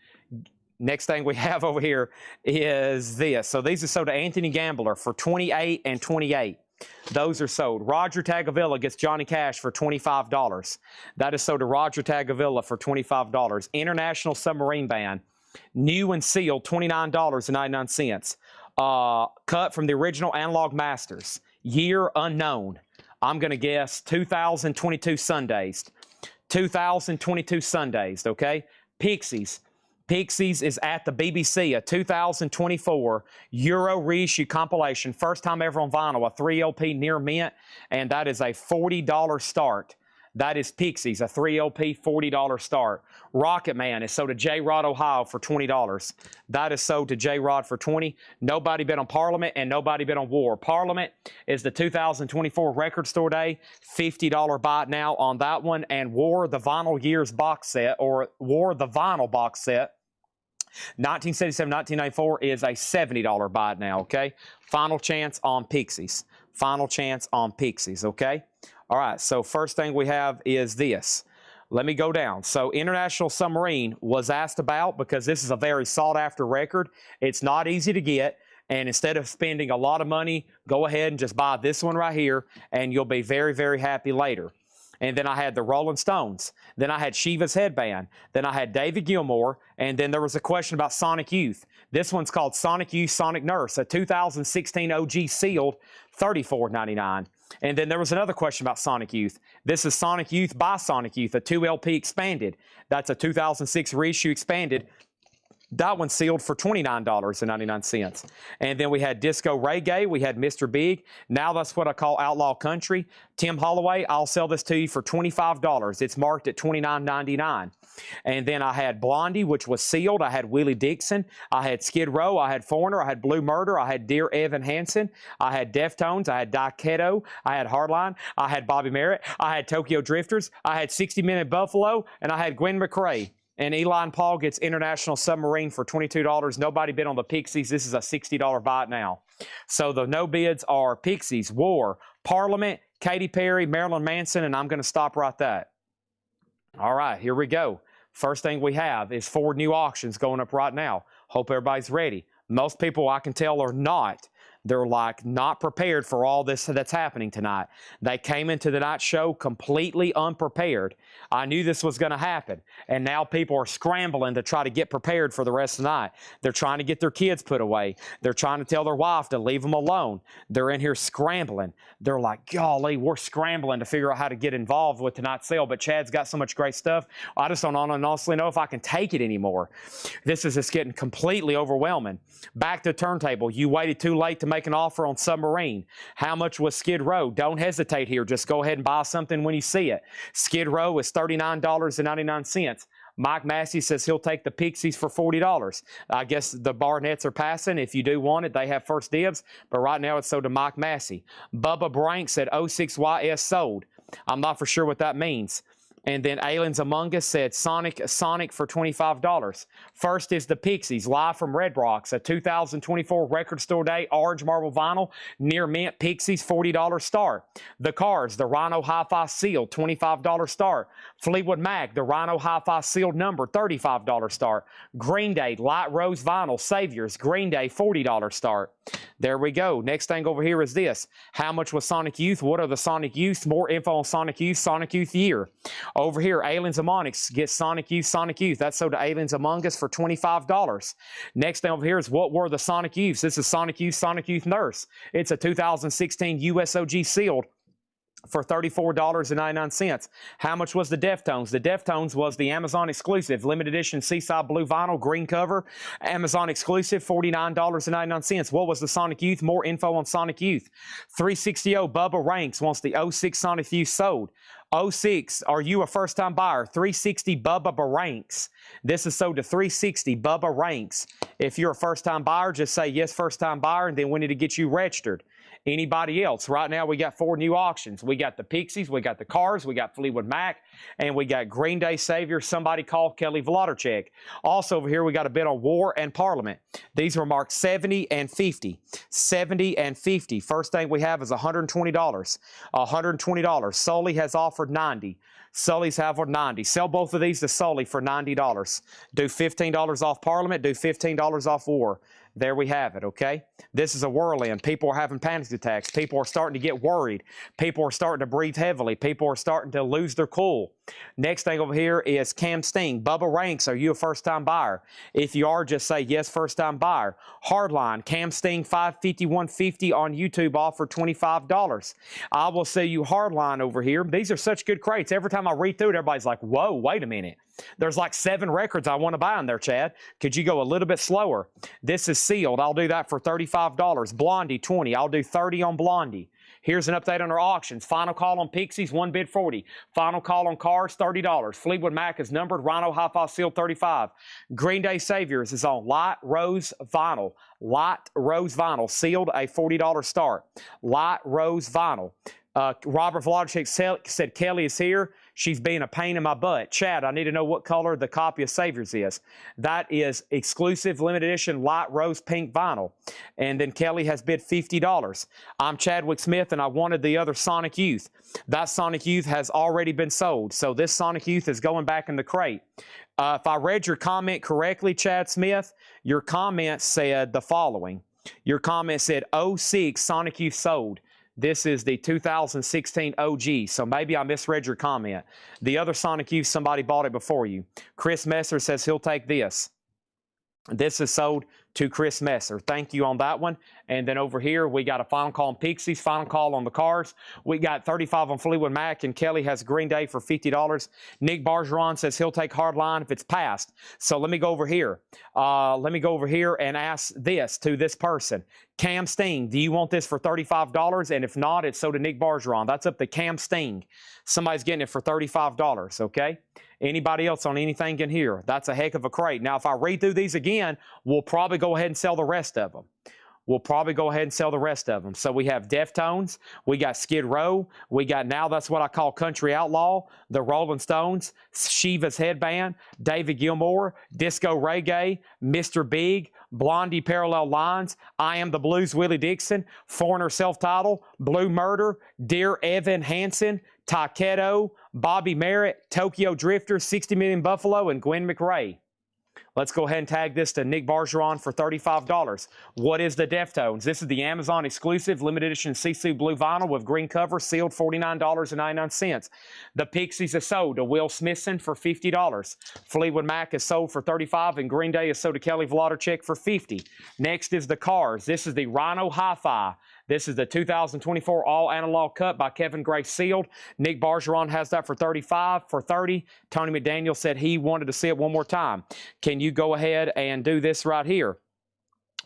Next thing we have over here is this. So these are sold to Anthony Gambler for $28 and $28. Those are sold. Roger Tagavilla gets Johnny Cash for $25. That is sold to Roger Tagavilla for $25. International Submarine Band, new and sealed, $29.99. Cut from the original Analog Masters. Year unknown. I'm going to guess 2022 Sundays. 2022 Sundays, okay? Pixies. Pixies is at the BBC, a 2024 Euro reissue compilation. First time ever on vinyl, a 3LP near mint, and that is a $40 start. That is Pixies, a 3LP, $40 start. Rocket Man is sold to J-Rod, Ohio for $20. That is sold to J-Rod for $20. Nobody bid on Parliament and nobody bid on War. Parliament is the 2024 Record Store Day, $50 buy now on that one. And War, the Vinyl Years box set, or War, the Vinyl box set, 1977, 1994 is a $70 buy it now, okay? Final chance on Pixies. Final chance on Pixies, okay? All right, so first thing we have is this. Let me go down. So International Submarine was asked about because this is a very sought-after record. It's not easy to get, and instead of spending a lot of money, go ahead and just buy this one right here, and you'll be very, very happy later. And then I had the Rolling Stones. Then I had Shiva's Headband. Then I had David Gilmour. And then there was a question about Sonic Youth. This one's called Sonic Youth, Sonic Nurse, a 2016 OG sealed, $34.99. And then there was another question about Sonic Youth. This is Sonic Youth by Sonic Youth, a 2LP expanded. That's a 2006 reissue expanded. That one sealed for $29.99. And then we had Disco Reggae. We had Mr. Big. Now that's what I call Outlaw Country. Tim Holloway, I'll sell this to you for $25. It's marked at $29.99. And then I had Blondie, which was sealed. I had Willie Dixon. I had Skid Row. I had Foreigner. I had Blue Murder. I had Dear Evan Hansen. I had Deftones. I had Daiketo. I had Hardline. I had Bobby Merritt. I had Tokyo Drifters. I had 60 Minute Buffalo. And I had Gwen McCrae. And Eli and Paul gets International Submarine for $22. Nobody bid on the Pixies. This is a $60 buy it now. So the no bids are Pixies, War, Parliament, Katy Perry, Marilyn Manson, and I'm going to stop right there. All right, here we go. First thing we have is 4 new auctions going up right now. Hope everybody's ready. Most people I can tell are not. They're like not prepared for all this that's happening tonight. They came into the night show completely unprepared. I knew this was going to happen. And now people are scrambling to try to get prepared for the rest of the night. They're trying to get their kids put away. They're trying to tell their wife to leave them alone. They're in here scrambling. They're like, golly, we're scrambling to figure out how to get involved with tonight's sale. But Chad's got so much great stuff. I just don't honestly know if I can take it anymore. This is just getting completely overwhelming. Back to turntable. You waited too late to make an offer on Submarine. How much was Skid Row? Don't hesitate here. Just go ahead and buy something when you see it. Skid Row is $39.99. Mike Massey says he'll take the Pixies for $40. I guess the Barnetts are passing. If you do want it, they have first dibs. But right now it's sold to Mike Massey. Bubba Brank said 06YS sold. I'm not for sure what that means. And then Aliens Among Us said Sonic for $25. First is the Pixies, live from Red Rocks, a 2024 Record Store Day, orange marble vinyl, near mint Pixies, $40 start. The Cars, the Rhino Hi-Fi sealed, $25 start. Fleetwood Mac, the Rhino Hi-Fi sealed number, $35 start. Green Day, light rose vinyl, Saviors, Green Day, $40 start. There we go. Next thing over here is this. How much was Sonic Youth? What are the Sonic Youth? More info on Sonic Youth year. Over here, Aliens Among Us gets Sonic Youth. That's sold to Aliens Among Us for $25. Next thing over here is what were the Sonic Youths? This is Sonic Youth Nurse. It's a 2016 USOG sealed for $34.99. How much was the Deftones? The Deftones was the Amazon exclusive, limited edition Seaside Blue vinyl, green cover, Amazon exclusive, $49.99. What was the Sonic Youth? More info on Sonic Youth. 360 Bubba Ranks wants the 06 Sonic Youth sold. 06, are you a first-time buyer? 360 Bubba Ranks. This is sold to 360 Bubba Ranks. If you're a first-time buyer, just say yes, first-time buyer, and then we need to get you registered. Anybody else? Right now, we got 4 new auctions. We got the Pixies, we got the Cars, we got Fleetwood Mac, and we got Green Day Savior. Somebody called Kelly Vladorchek. Also over here, we got a bid on War and Parliament. These were marked 70 and 50. 70 and 50. First thing we have is $120. $120. Sully has offered 90. Sully's have for 90. Sell both of these to Sully for $90. Do $15 off Parliament, do $15 off War. There we have it, okay? This is a whirlwind. People are having panic attacks. People are starting to get worried. People are starting to breathe heavily. People are starting to lose their cool. Next thing over here is Cam Sting. Bubba Ranks, are you a first-time buyer? If you are, just say yes, first-time buyer. Hardline, Cam Sting 551.50 on YouTube, offer $25. I will sell you Hardline over here. These are such good crates. Every time I read through it, everybody's like, whoa, wait a minute. There's like 7 records I want to buy in there, Chad. Could you go a little bit slower? This is sealed. I'll do that for $35. Blondie, 20. I'll do 30 on Blondie. Here's an update on our auctions. Final call on Pixies, 1 bid 40. Final call on Cars, $30. Fleetwood Mac is numbered. Rhino Hi-Fi sealed, 35. Green Day Saviors is on light rose vinyl. Light rose vinyl, sealed, a $40 start. Light rose vinyl. Robert Vladic said Kelly is here. She's being a pain in my butt. Chad, I need to know what color the copy of Saviors is. That is exclusive limited edition light rose pink vinyl. And then Kelly has bid $50. I'm Chadwick Smith, and I wanted the other Sonic Youth. That Sonic Youth has already been sold. So this Sonic Youth is going back in the crate. If I read your comment correctly, Chad Smith, your comment said the following. Your comment said 06 Sonic Youth sold. This is the 2016 OG, so maybe I misread your comment. The other Sonic Youth, somebody bought it before you. Chris Messer says he'll take this. This is sold to Chris Messer. Thank you on that one. And then over here, we got a final call on Pixies, final call on the Cars. We got 35 on Fleetwood Mac, and Kelly has Green Day for $50. Nick Bargeron says he'll take Hardline if it's passed. So let me go over here. Let me go over here and ask this to this person. Cam Sting, do you want this for $35? And if not, it's so to Nick Bargeron. That's up to Cam Sting. Somebody's getting it for $35, okay? Anybody else on anything in here? That's a heck of a crate. Now, if I read through these again, we'll probably go ahead and sell the rest of them. So we have Deftones, we got Skid Row, we got Now That's What I Call Country Outlaw, the Rolling Stones, Shiva's Headband, David Gilmour, Disco Reggae, Mr. Big, Blondie Parallel Lines, I Am the Blues Willie Dixon, Foreigner Self-Titled, Blue Murder, Dear Evan Hansen, Takedo, Bobby Merritt, Tokyo Drifter, 60 Million Buffalo, and Gwen McRae. Let's go ahead and tag this to Nick Bargeron for $35. What is the Deftones? This is the Amazon exclusive limited edition Sisu blue vinyl with green cover, sealed, $49.99. The Pixies is sold to Will Smithson for $50. Fleetwood Mac is sold for $35, and Green Day is sold to Kelly Vladic for $50. Next is the Cars. This is the Rhino Hi-Fi. This is the 2024 All Analog Cut by Kevin Gray sealed. Nick Bargeron has that for $35. For $30, Tony McDaniel said he wanted to see it one more time. Can you go ahead and do this right here?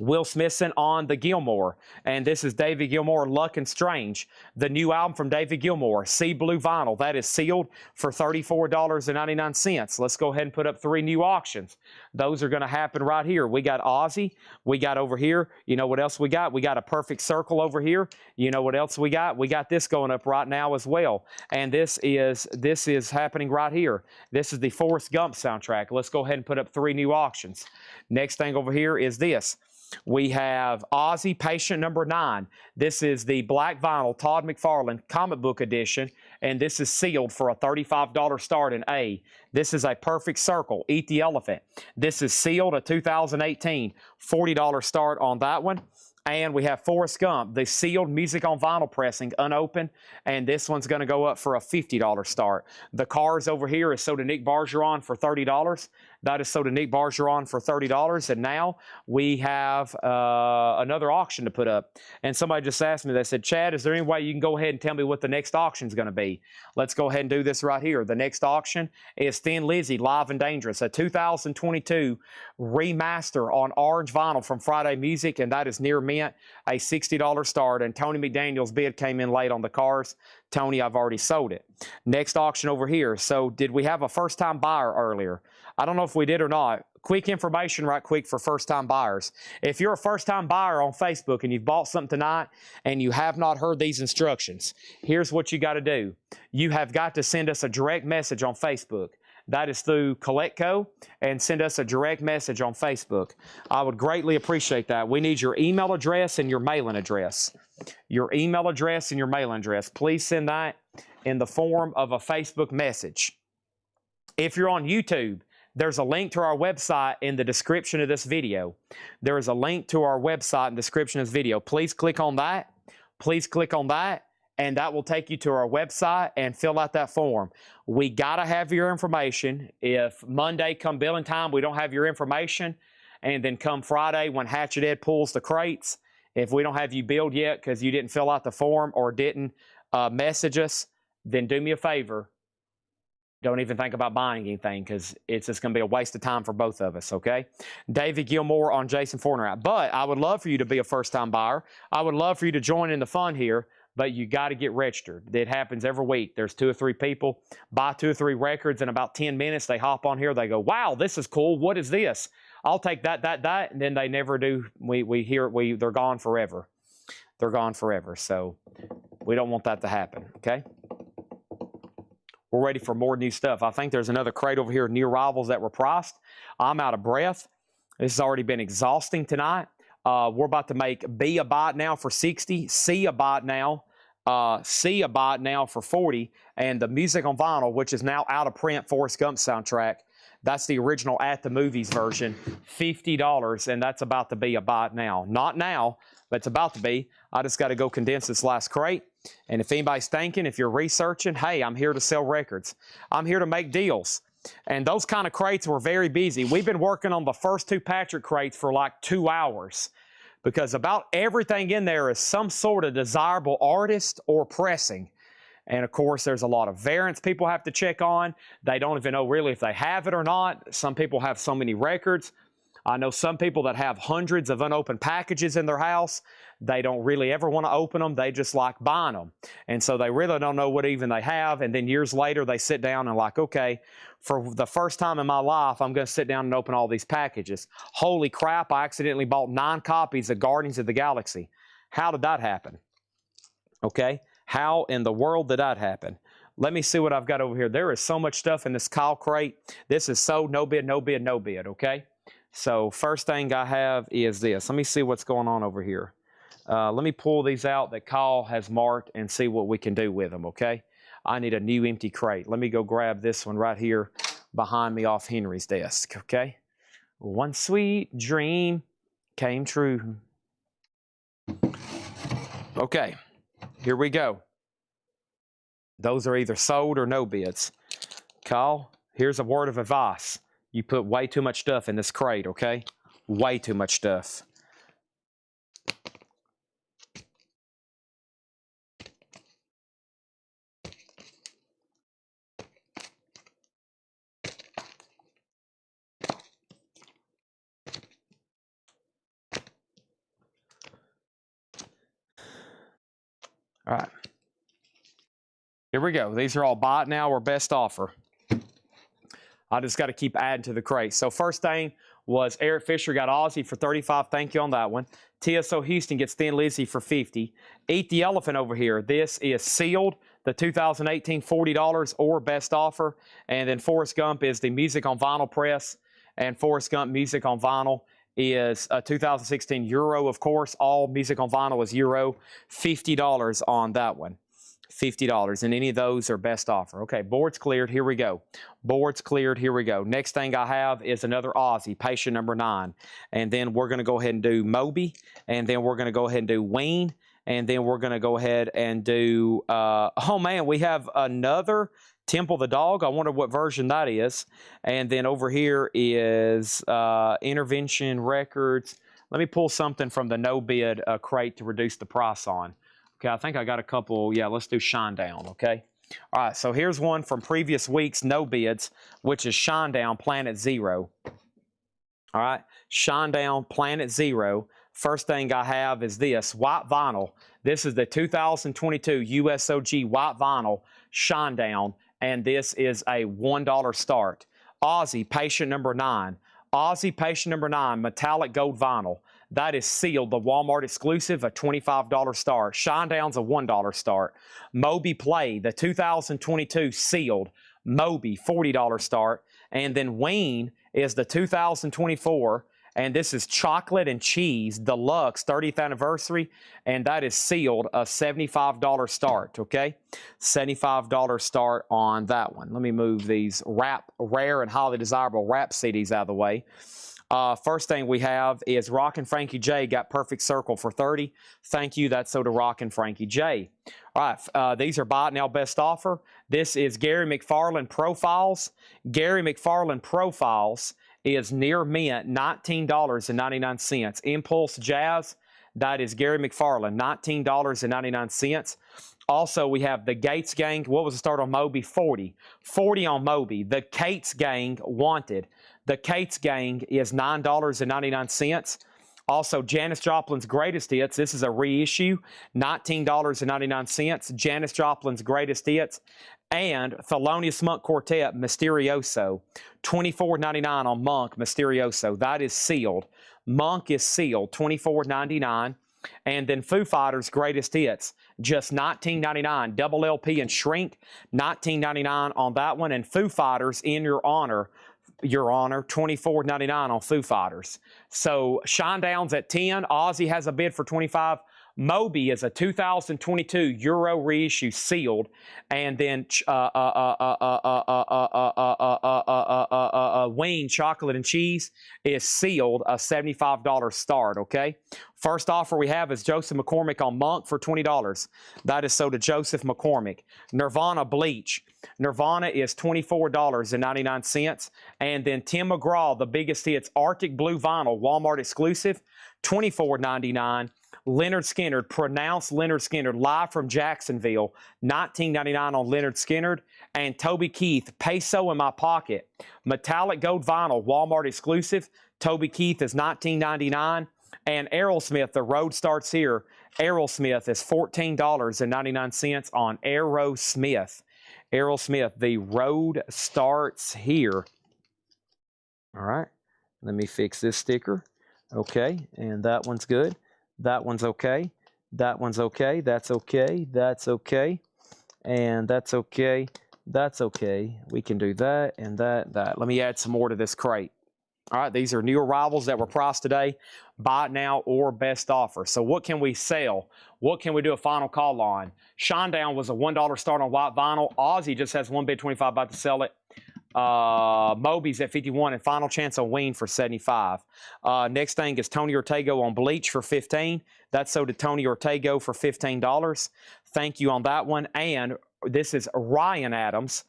Will Smithson on the Gilmour. And this is David Gilmour, Luck and Strange. The new album from David Gilmour, Sea Blue Vinyl. That is sealed for $34.99. Let's go ahead and put up 3 new auctions. Those are going to happen right here. We got Ozzy. We got over here. You know what else we got? We got a Perfect Circle over here. You know what else we got? We got this going up right now as well. And this is happening right here. This is the Forrest Gump soundtrack. Let's go ahead and put up 3 new auctions. Next thing over here is this. We have Ozzy Patient number 9. This is the black vinyl Todd McFarlane comic book edition, and this is sealed for a $35 start in A. This is a Perfect Circle, Eat the Elephant. This is sealed, a 2018, $40 start on that one. And we have Forrest Gump, the sealed music on vinyl pressing, unopened, and this one's going to go up for a $50 start. The Cars over here is sold to Nick Bargeron for $30. That is sold to Nick Bargeron for $30. And now we have another auction to put up. And somebody just asked me, they said, Chad, is there any way you can go ahead and tell me what the next auction is going to be? Let's go ahead and do this right here. The next auction is Thin Lizzy, Live and Dangerous, a 2022 remaster on orange vinyl from Friday Music, and that is near mint, a $60 start. And Tony McDaniel's bid came in late on the Cars. Tony, I've already sold it. Next auction over here. So did we have a first-time buyer earlier? I don't know if we did or not. Quick information right quick for first-time buyers. If you're a first-time buyer on Facebook and you've bought something tonight and you have not heard these instructions, here's what you got to do. You have got to send us a direct message on Facebook. That is through CollectCo, and send us a direct message on Facebook. I would greatly appreciate that. We need your email address and your mailing address. Your email address and your mailing address. Please send that in the form of a Facebook message. If you're on YouTube, there's a link to our website in the description of this video. There is a link to our website in the description of this video. Please click on that. Please click on that, and that will take you to our website and fill out that form. We got to have your information. If Monday come billing time, we don't have your information, and then come Friday when Hatchet Ed pulls the crates, if we don't have you billed yet because you didn't fill out the form or didn't message us, then do me a favor. Don't even think about buying anything because it's just going to be a waste of time for both of us, okay? David Gilmour on Jason Fortner. But I would love for you to be a first-time buyer. I would love for you to join in the fun here. but you got to get registered. It happens every week. There's 2 or 3 people, buy 2 or 3 records in about 10 minutes. They hop on here. They go, wow, this is cool. What is this? I'll take that. And then they never do. We hear it. They're gone forever. They're gone forever. So we don't want that to happen, okay? We're ready for more new stuff. I think there's another crate over here, new arrivals that were priced. I'm out of breath. This has already been exhausting tonight. We're about to make B a bite now for 60, C a bite now, C a bite now for 40, and the music on vinyl, which is now out of print, Forrest Gump soundtrack. That's the original At the Movies version, $50, and that's about to be a bite now. Not now, but it's about to be. I just got to go condense this last crate. And if anybody's thinking, if you're researching, hey, I'm here to sell records. I'm here to make deals. And those kind of crates were very busy. We've been working on the first 2 Patrick crates for like 2 hours because about everything in there is some sort of desirable artist or pressing. And of course, there's a lot of variants people have to check on. They don't even know really if they have it or not. Some people have so many records. I know some people that have hundreds of unopened packages in their house. They don't really ever want to open them. They just like buying them. And so they really don't know what even they have. And then years later, they sit down and like, okay, for the first time in my life, I'm going to sit down and open all these packages. Holy crap, I accidentally bought 9 copies of Guardians of the Galaxy. How did that happen? Okay, how in the world did that happen? Let me see what I've got over here. There is so much stuff in this Kyle crate. This is so no bid, no bid, no bid, okay? So first thing I have is this. Let me see what's going on over here. Let me pull these out that Kyle has marked and see what we can do with them, okay? I need a new empty crate. Let me go grab this one right here behind me off Henry's desk, okay? One sweet dream came true. Okay, here we go. Those are either sold or no bids. Kyle, here's a word of advice. You put way too much stuff in this crate, okay? Way too much stuff. All right. Here we go. These are all buy it now or best offer. I just got to keep adding to the crate. So first thing was Eric Fisher got Ozzy for 35. Thank you on that one. TSO Houston gets Thin Lizzy for 50. Eat the Elephant over here. This is sealed. The 2018 $40 or best offer. And then Forrest Gump is the music on vinyl press. And Forrest Gump music on vinyl is a 2016 Euro, of course. All music on vinyl is Euro. $50 on that one. $50, and any of those are best offer. Okay, board's cleared. Here we go. Board's cleared. Here we go. Next thing I have is another Ozzy, patient number 9. And then we're going to go ahead and do Moby, and then we're going to go ahead and do Ween, and then we're going to go ahead and do, oh man, we have another Temple the Dog. I wonder what version that is. And then over here is Intervention Records. Let me pull something from the no bid crate to reduce the price on. Okay, I think I got a couple. Yeah, let's do Shinedown, okay? All right, so here's one from previous week's no bids, which is Shinedown Planet Zero. All right, Shinedown Planet Zero. First thing I have is this, white vinyl. This is the 2022 USOG white vinyl Shinedown, and this is a $1 start. Ozzy, patient number 9. Ozzy, patient number 9, metallic gold vinyl. That is sealed, the Walmart exclusive, a $25 start. Shinedown's a $1 start. Moby Play, the 2022 sealed. Moby, $40 start. And then Ween is the 2024, and this is chocolate and cheese, deluxe, 30th anniversary, and that is sealed, a $75 start, okay? $75 start on that one. Let me move these rare and highly desirable rap CDs out of the way. First thing we have is Rockin' Frankie J got Perfect Circle for 30. Thank you. That's so to Rockin' Frankie J. All right. These are buy it now best offer. This is Gary McFarland Profiles. Gary McFarland Profiles is near mint, $19.99. Impulse Jazz, that is Gary McFarland, $19.99. Also, we have the Gates Gang. What was the start on Moby? 40. 40 on Moby. The Cates Gang Wanted. The Cates Gang is $9.99. Also, Janis Joplin's Greatest Hits. This is a reissue, $19.99. Janis Joplin's Greatest Hits. And Thelonious Monk Quartet, Mysterioso, $24.99 on Monk, Mysterioso. That is sealed. Monk is sealed, $24.99. And then Foo Fighters' Greatest Hits, just $19.99. Double LP and Shrink, $19.99 on that one. And Foo Fighters, In Your Honor, $24.99 on Foo Fighters. So Shinedown's at 10. Ozzy has a bid for 25. Moby is a 2022 Euro reissue sealed, and then Wayne Chocolate and Cheese is sealed, a $75 start. Okay, first offer we have is Joseph McCormick on Monk for $20. That is sold to Joseph McCormick. Nirvana Bleach. Nirvana is $24.99, and then Tim McGraw, the Biggest Hits Arctic Blue Vinyl, Walmart exclusive, $24.99. Leonard Skinner, pronounced Leonard Skinner, live from Jacksonville, $19.99 on Leonard Skinner. And Toby Keith, Peso in My Pocket, metallic gold vinyl, Walmart exclusive. Toby Keith is $19.99. And Aerosmith, The Road Starts Here. Aerosmith is $14.99 on Aerosmith. Aerosmith, The Road Starts Here. All right, let me fix this sticker. Okay, and that one's good. That one's okay. That one's okay. That's okay. That's okay. And that's okay. That's okay. We can do that and that. Let me add some more to this crate. All right, these are new arrivals that were priced today. Buy it now or best offer. So what can we sell? What can we do a final call on? Shinedown was a $1 start on white vinyl. Ozzy just has one bid, 25, about to sell it. Moby's at 51 and final chance on Ween for 75. Next thing is Tony Ortega on Bleach for 15. That's sold to Tony Ortega for $15. Thank you on that one. And this is Ryan Adams,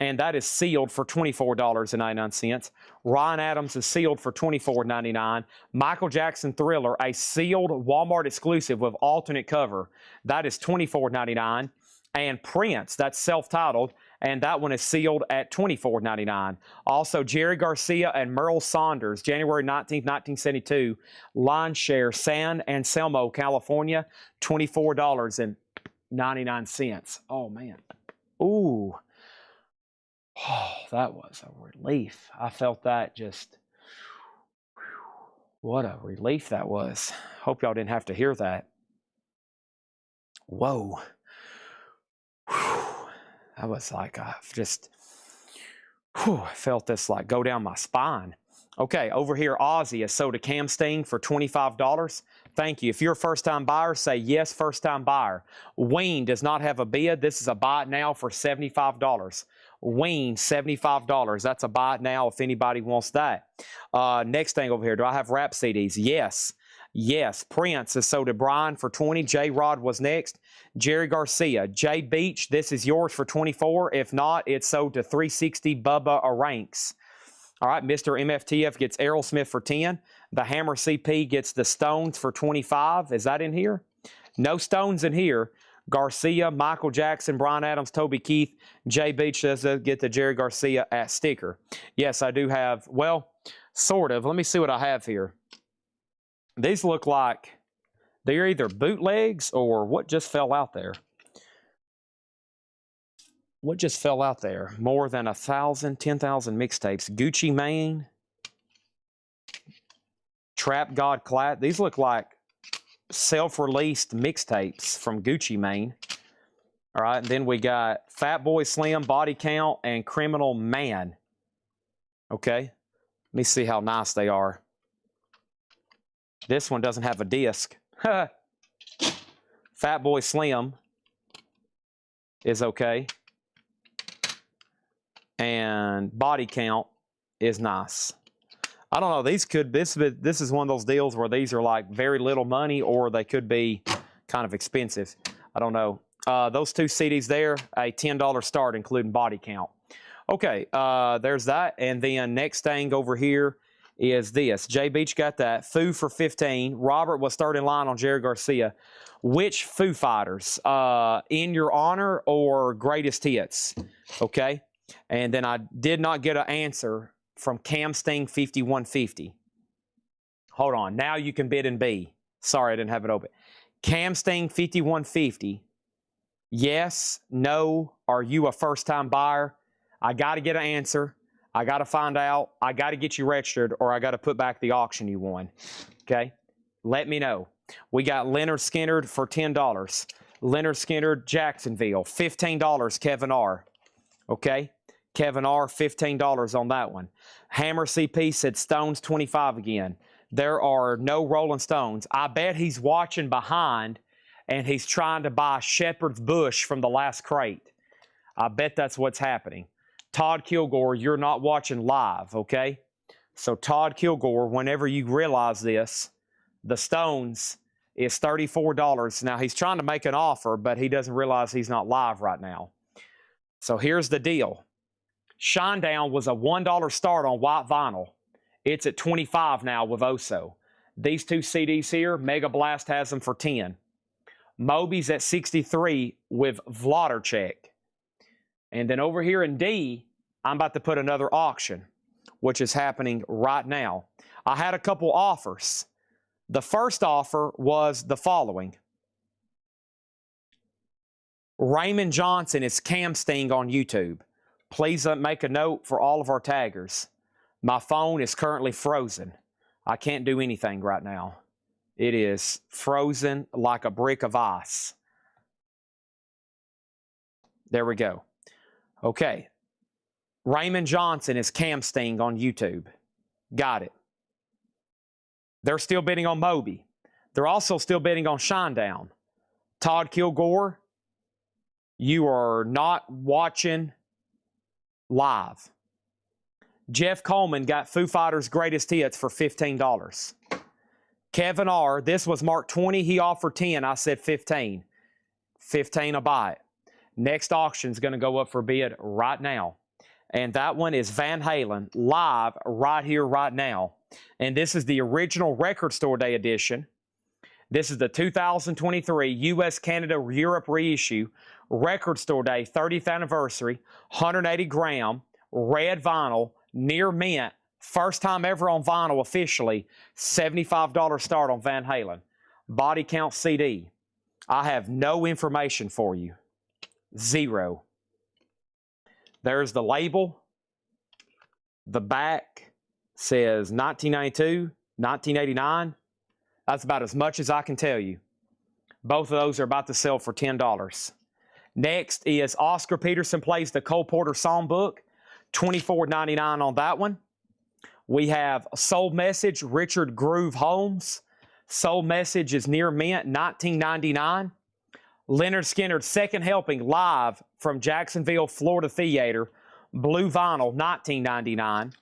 and that is sealed for $24.99. Ryan Adams is sealed for $24.99. Michael Jackson Thriller, a sealed Walmart exclusive with alternate cover. That is $24.99. And Prince, that's self-titled, and that one is sealed at $24.99. Also, Jerry Garcia and Merle Saunders, January 19th, 1972, line share, San Anselmo, California, $24.99. Oh, man. Ooh. Oh, that was a relief. I felt that just, what a relief that was. Hope y'all didn't have to hear that. Whoa. That was like, I just, I felt this like go down my spine. Okay, over here, Ozzy is sold to Cam Sting for $25. Thank you. If you're a first-time buyer, say yes, first-time buyer. Ween does not have a bid. This is a buy it now for $75. Ween, $75. That's a buy it now if anybody wants that. Next thing over here, do I have rap CDs? Yes. Yes, Prince is sold to Brian for 20. J-Rod was next. Jerry Garcia. Jay Beach, this is yours for 24. If not, it's sold to 360 Bubba Aranks. All right, Mr. MFTF gets Aerosmith for 10. The Hammer CP gets the Stones for 25. Is that in here? No Stones in here. Garcia, Michael Jackson, Brian Adams, Toby Keith. Jay Beach does get the Jerry Garcia at sticker. Yes, I do have, well, sort of. Let me see what I have here. These look like they're either bootlegs or what just fell out there. What just fell out there? More than 10,000 mixtapes. Gucci Mane. Trap God Class. These look like self-released mixtapes from Gucci Mane. All right, and then we got Fatboy Slim, Body Count, and Criminal Man. Okay, let me see how nice they are. This one doesn't have a disc. Fatboy Slim is okay. And Body Count is nice. I don't know. These could, this is one of those deals where these are like very little money or they could be kind of expensive. I don't know. Those two CDs there, a $10 start including Body Count. Okay, there's that. And then next thing over here is this. Jay Beach got that. Foo for 15. Robert was third in line on Jerry Garcia. Which Foo Fighters? In Your Honor or Greatest Hits? Okay. And then I did not get an answer from Cam Sting 5150. Hold on. Now you can bid in B. Sorry, I didn't have it open. Cam Sting 5150. Yes, no, are you a first-time buyer? I got to get an answer. I got to find out. I got to get you registered, or I got to put back the auction you won. Okay? Let me know. We got Leonard Skinner for $10. Leonard Skinner, Jacksonville, $15, Kevin R. Okay? Kevin R, $15 on that one. Hammer CP said Stones 25 again. There are no Rolling Stones. I bet he's watching behind and he's trying to buy Shepherd's Bush from the last crate. I bet that's what's happening. Todd Kilgore, you're not watching live, okay? So Todd Kilgore, whenever you realize this, the Stones is $34. Now, he's trying to make an offer, but he doesn't realize he's not live right now. So here's the deal. Shinedown was a $1 start on white vinyl. It's at $25 now with Oso. These two CDs here, Mega Blast has them for $10. Moby's at $63 with Vladarchek. And then over here in D, I'm about to put another auction, which is happening right now. I had a couple offers. The first offer was the following. Raymond Johnson is Cam Sting on YouTube. Please make a note for all of our taggers. My phone is currently frozen. I can't do anything right now. It is frozen like a brick of ice. There we go. Okay. Raymond Johnson is Cam Sting on YouTube. Got it. They're still bidding on Moby. They're also still bidding on Shinedown. Todd Kilgore, you are not watching live. Jeff Coleman got Foo Fighters' Greatest Hits for $15. Kevin R., this was marked 20. He offered 10. I said 15. 15, I'll buy it. Next auction is going to go up for bid right now. And that one is Van Halen, live right here, right now. And this is the original Record Store Day edition. This is the 2023 U.S., Canada, Europe reissue. Record Store Day, 30th anniversary, 180 gram, red vinyl, near mint, first time ever on vinyl officially, $75 start on Van Halen. Body count CD. I have no information for you. Zero. There's the label. The back says 1992, 1989. That's about as much as I can tell you. Both of those are about to sell for $10. Next is Oscar Peterson Plays the Cole Porter Songbook, $24.99 on that one. We have Soul Message, Richard Groove Holmes. Soul Message is near mint, $19.99. Leonard Skinner's Second Helping live from Jacksonville, Florida Theater, blue vinyl, $19.99.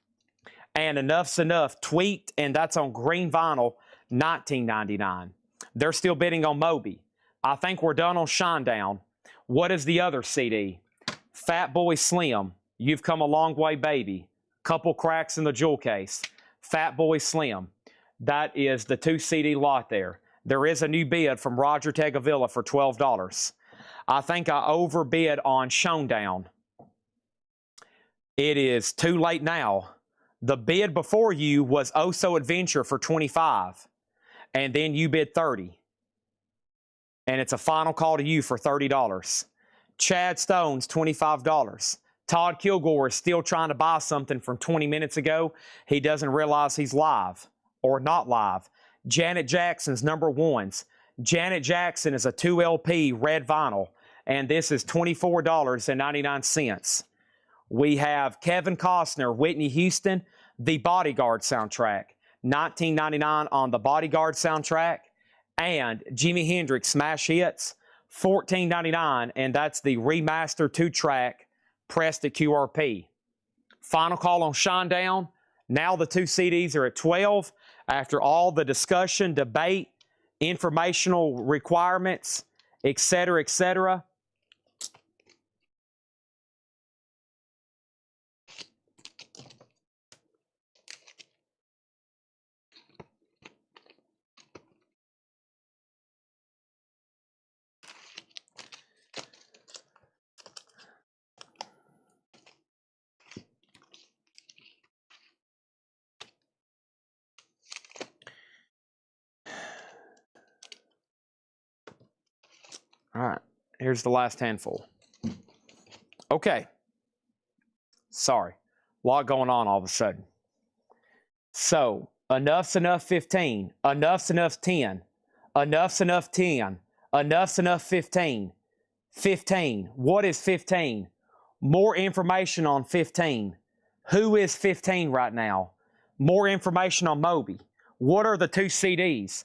And Enough's Enough, tweaked, and that's on green vinyl, $19.99. They're still bidding on Moby. I think we're done on Shinedown. What is the other CD? Fat Boy Slim, You've Come a Long Way, Baby. Couple cracks in the jewel case. Fat Boy Slim. That is the 2 CD lot there. There is a new bid from Roger Tegavilla for $12. I think I overbid on Shinedown. It is too late now. The bid before you was Oh So Adventure for $25. And then you bid $30. And it's a final call to you for $30. Chad Stone's $25. Todd Kilgore is still trying to buy something from 20 minutes ago. He doesn't realize he's live or not live. Janet Jackson's number ones. Janet Jackson is a 2 LP red vinyl, and this is $24.99. We have Kevin Costner, Whitney Houston, The Bodyguard soundtrack, $19.99 on the Bodyguard soundtrack, and Jimi Hendrix Smash Hits, $14.99, and that's the remastered 2-track pressed at QRP. Final call on Shinedown. Now the 2 CDs are at $12. After all the discussion, debate, informational requirements, etc., etc., All right, here's the last handful. Okay. Sorry, a lot going on all of a sudden. So, enough's enough 15, enough's enough 10, enough's enough 10, enough's enough 15. 15. What is 15? More information on 15. Who is 15 right now? More information on Moby. What are the 2 CDs?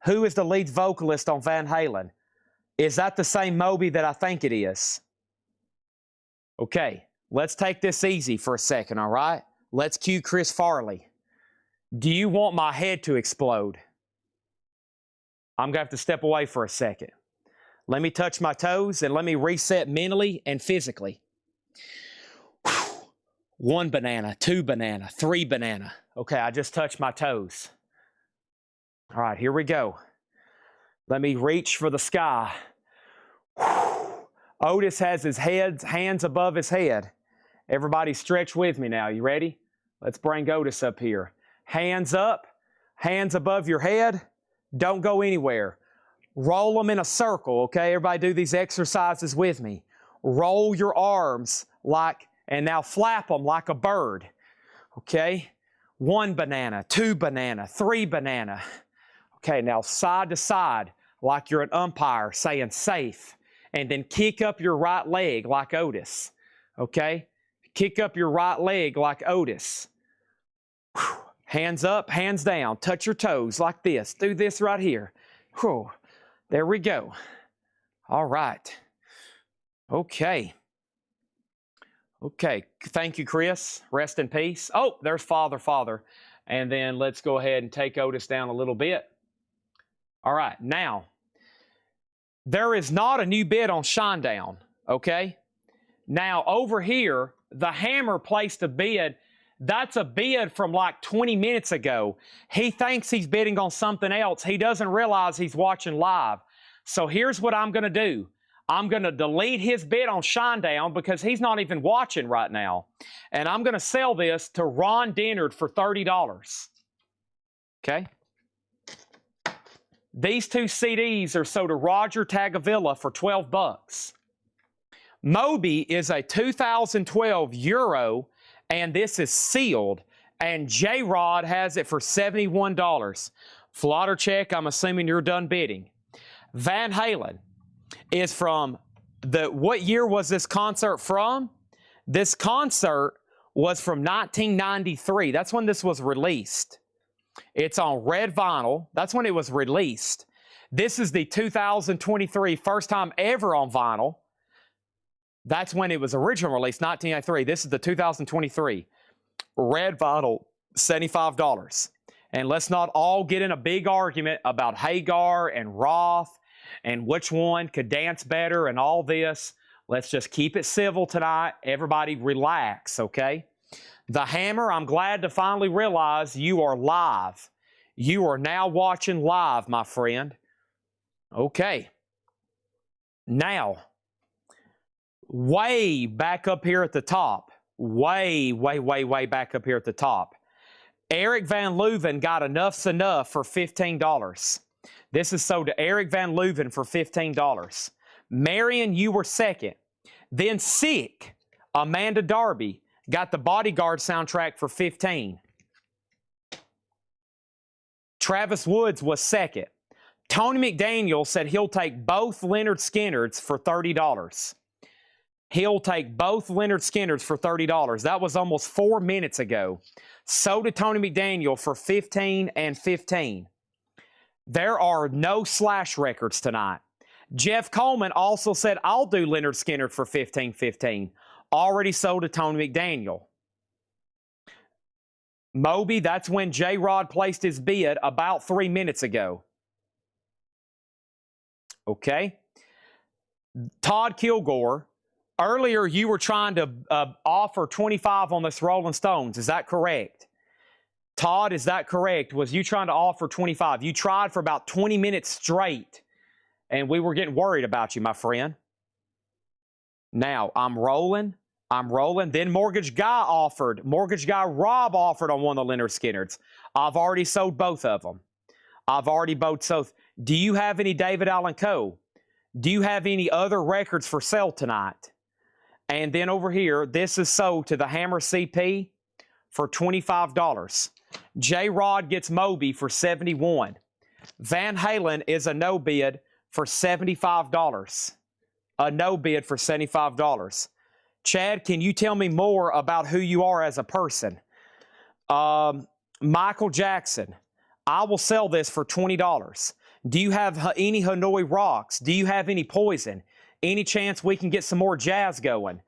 Who is the lead vocalist on Van Halen? Is that the same Moby that I think it is? Okay, let's take this easy for a second, all right? Let's cue Chris Farley. Do you want my head to explode? I'm going to have to step away for a second. Let me touch my toes and let me reset mentally and physically. Whew. 1 banana, 2 banana, 3 banana. Okay, I just touched my toes. All right, here we go. Let me reach for the sky. Whew. Otis has his hands above his head. Everybody stretch with me now. You ready? Let's bring Otis up here. Hands up, hands above your head. Don't go anywhere. Roll them in a circle, okay? Everybody do these exercises with me. Roll your arms and now flap them like a bird, okay? 1 banana, 2 banana, 3 banana. Okay, now side to side like you're an umpire saying safe. And then kick up your right leg like Otis, okay? Kick up your right leg like Otis. Whew. Hands up, hands down. Touch your toes like this. Do this right here. Whew. There we go. All right. Okay. Okay. Thank you, Chris. Rest in peace. Oh, there's Father. And then let's go ahead and take Otis down a little bit. All right. Now, there is not a new bid on Shinedown, okay? Now, over here, the Hammer placed a bid. That's a bid from like 20 minutes ago. He thinks he's bidding on something else. He doesn't realize he's watching live. So here's what I'm going to do. I'm going to delete his bid on Shinedown because he's not even watching right now. And I'm going to sell this to Ron Dennard for $30. Okay? These 2 CDs are sold to Roger Tagavilla for $12. Moby is a 2012 Euro, and this is sealed. And J-Rod has it for $71. Flottercheck, I'm assuming you're done bidding. Van Halen is from what year was this concert from? This concert was from 1993. That's when this was released. It's on red vinyl. That's when it was released. This is the 2023 first time ever on vinyl. That's when it was originally released, 1993. This is the 2023. Red vinyl, $75. And let's not all get in a big argument about Hagar and Roth and which one could dance better and all this. Let's just keep it civil tonight. Everybody relax, okay? The Hammer, I'm glad to finally realize you are live. You are now watching live, my friend. Okay. Now, way back up here at the top, way back up here at the top, Eric Van Leuven got Enough's Enough for $15. This is sold to Eric Van Leuven for $15. Marion, you were second. Then Sick, Amanda Darby, got the Bodyguard soundtrack for $15. Travis Woods was second. Tony McDaniel said he'll take both Lynyrd Skynyrd's for $30. He'll take both Lynyrd Skynyrd's for $30. That was almost 4 minutes ago. So did Tony McDaniel for $15 and $15. There are no Slash records tonight. Jeff Coleman also said, I'll do Lynyrd Skynyrd for $15.15. Already sold to Tony McDaniel. Moby, that's when J-Rod placed his bid about 3 minutes ago. Okay. Todd Kilgore, earlier you were trying to offer 25 on this Rolling Stones. Is that correct? Todd, is that correct? Was you trying to offer 25? You tried for about 20 minutes straight, and we were getting worried about you, my friend. Now, I'm rolling. Then Mortgage Guy Rob offered on one of the Lynyrd Skynyrds. I've already sold both of them. I've already both sold. Do you have any David Allan Coe? Do you have any other records for sale tonight? And then over here, this is sold to the Hammer CP for $25. J-Rod gets Moby for $71. Van Halen is a no bid for $75. A no bid for $75. Chad, can you tell me more about who you are as a person? Michael Jackson, I will sell this for $20. Do you have any Hanoi Rocks? Do you have any Poison? Any chance we can get some more jazz going?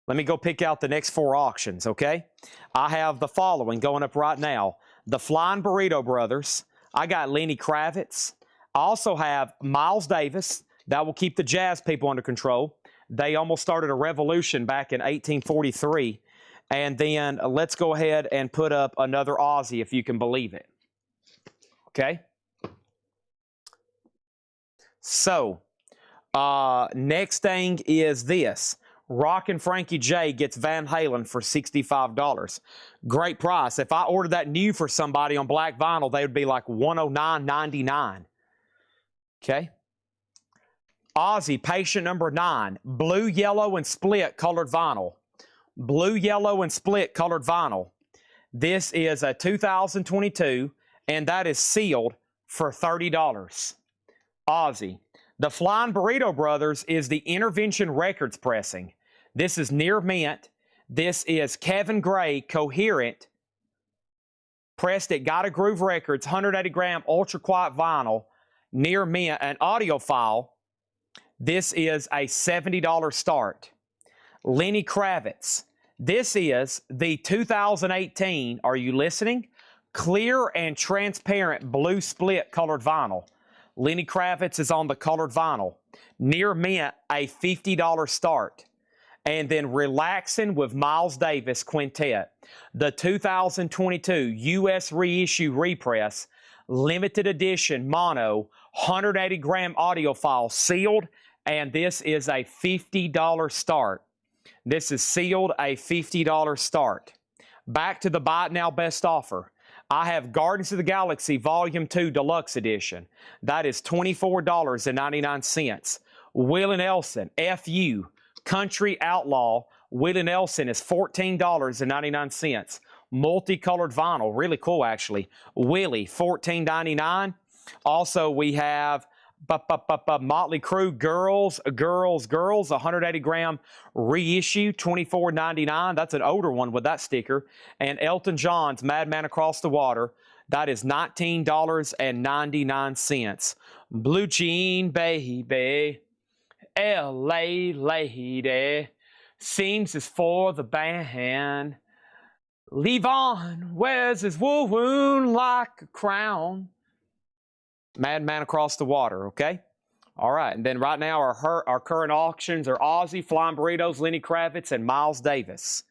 Let me go pick out the next 4 auctions, okay? I have the following going up right now. The Flying Burrito Brothers. I got Lenny Kravitz. I also have Miles Davis. That will keep the jazz people under control. They almost started a revolution back in 1843. And then let's go ahead and put up another Ozzy, if you can believe it. Okay? So, next thing is this. Rockin' Frankie J gets Van Halen for $65. Great price. If I ordered that new for somebody on black vinyl, they would be like $109.99. Okay? Ozzy, patient number 9. Blue, yellow, and split colored vinyl. Blue, yellow, and split colored vinyl. This is a 2022, and that is sealed for $30. Ozzy. The Flying Burrito Brothers is the Intervention Records pressing. This is near mint. This is Kevin Gray Coherent, pressed at Gotta Groove Records, 180 gram ultra quiet vinyl, near mint, an audiophile. This is a $70 start. Lenny Kravitz. This is the 2018, are you listening? Clear and transparent blue split colored vinyl. Lenny Kravitz is on the colored vinyl. Near mint, a $50 start. And then Relaxing with Miles Davis Quintet. The 2022 U.S. reissue repress, limited edition mono, 180 gram audiophile, sealed, and this is a $50 start. This is sealed, a $50 start. Back to the Buy It Now best offer. I have Guardians of the Galaxy Volume 2 Deluxe Edition. That is $24.99. Willie Nelson, F.U., Country Outlaw. Willie Nelson is $14.99. Multicolored vinyl, really cool actually. Willie, $14.99. Also, we have Motley Crue Girls, 180 gram reissue, $24.99. That's an older one with that sticker. And Elton John's Madman Across the Water, that is $19.99. Blue Jean Baby, L.A. Lady, seems is for the band. Levon wears his wound like a crown. Madman Across the Water, okay? All right, and then right now our current auctions are Ozzy, Flying Burritos, Lenny Kravitz, and Miles Davis.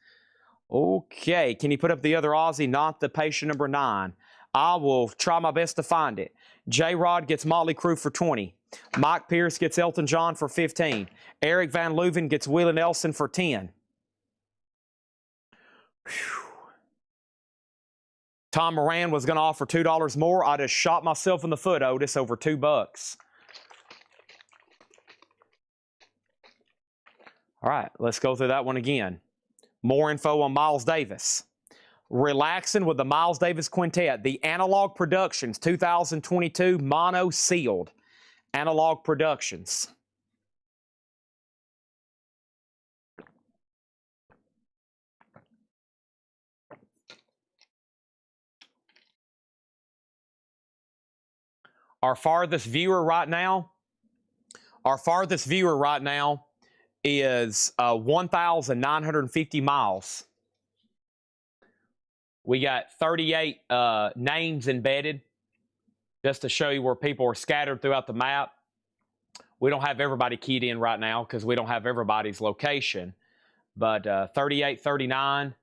Okay, can you put up the other Ozzy, not the patient number 9? I will try my best to find it. J-Rod gets Motley Crue for $20. Mike Pierce gets Elton John for $15. Eric Van Leuven gets Willie Nelson for $10. Whew. Tom Moran was going to offer $2 more. I just shot myself in the foot, Otis, over $2. All right, let's go through that one again. More info on Miles Davis. Relaxing with the Miles Davis Quintet. The Analog Productions 2022 mono sealed. Analog Productions. Our farthest viewer right now is 1,950 miles. We got 38 names embedded, just to show you where people are scattered throughout the map. We don't have everybody keyed in right now because we don't have everybody's location. But 38, 39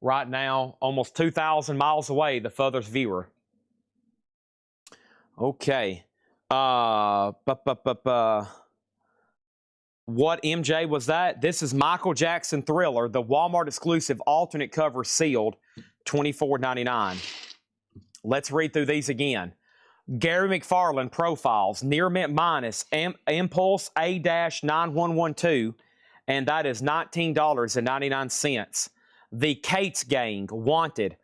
right now, almost 2,000 miles away, the furthest viewer. Okay. What MJ was that? This is Michael Jackson Thriller, the Walmart exclusive alternate cover sealed, $24.99. Let's read through these again. Gary McFarland Profiles, Near Mint Minus, Impulse A-9112, and that is $19.99. The Cates Gang, Wanted.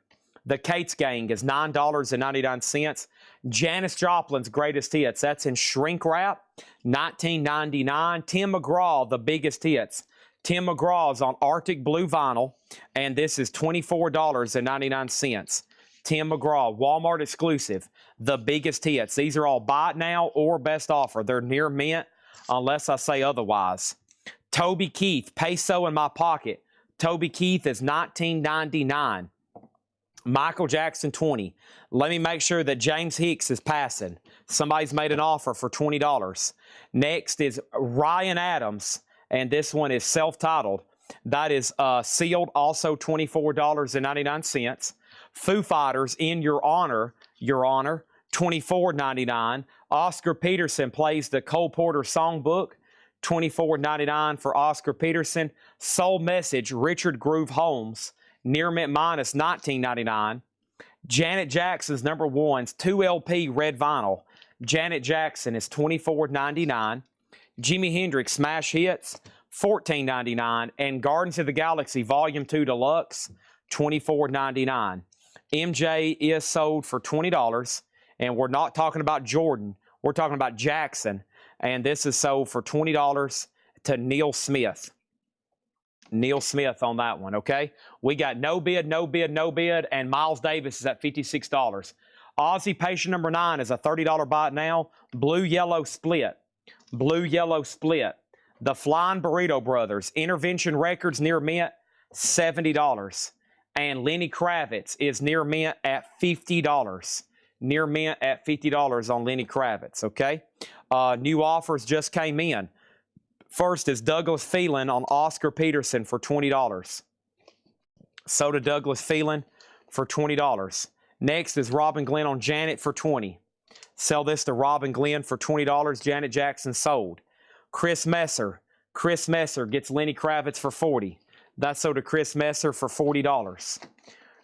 The Cates Gang is $9.99. Janis Joplin's Greatest Hits, that's in shrink wrap, $19.99. Tim McGraw, The Biggest Hits. Tim McGraw is on Arctic Blue vinyl, and this is $24.99. Tim McGraw, Walmart exclusive, The Biggest Hits. These are all buy it now or best offer. They're near mint unless I say otherwise. Toby Keith, Peso in My Pocket. Toby Keith is $19.99. Michael Jackson 20. Let me make sure that James Hicks is passing. Somebody's made an offer for $20. Next is Ryan Adams, and this one is self-titled. That is sealed, also $24.99. Foo Fighters, In Your Honor, $24.99. Oscar Peterson plays the Cole Porter Songbook, $24.99 for Oscar Peterson. Soul Message, Richard Groove Holmes, Near Mint Minus, $19.99. Janet Jackson's #1's 2LP red vinyl. Janet Jackson is $24.99. Jimi Hendrix Smash Hits, $14.99. And Gardens of the Galaxy Volume 2 Deluxe, $24.99. MJ is sold for $20. And we're not talking about Jordan. We're talking about Jackson. And this is sold for $20 to Neil Smith. Neil Smith on that one, okay? We got no bid, no bid, no bid, and Miles Davis is at $56. Aussie Patient #9 is a $30 buy it now. Blue-Yellow Split. Blue-Yellow Split. The Flying Burrito Brothers. Intervention Records near mint, $70. And Lenny Kravitz is near mint at $50. Near mint at $50 on Lenny Kravitz, okay? New offers just came in. First is Douglas Phelan on Oscar Peterson for $20. So to Douglas Phelan for $20. Next is Robin Glenn on Janet for $20. Sell this to Robin Glenn for $20. Janet Jackson sold. Chris Messer. Chris Messer gets Lenny Kravitz for $40. That's sold to Chris Messer for $40.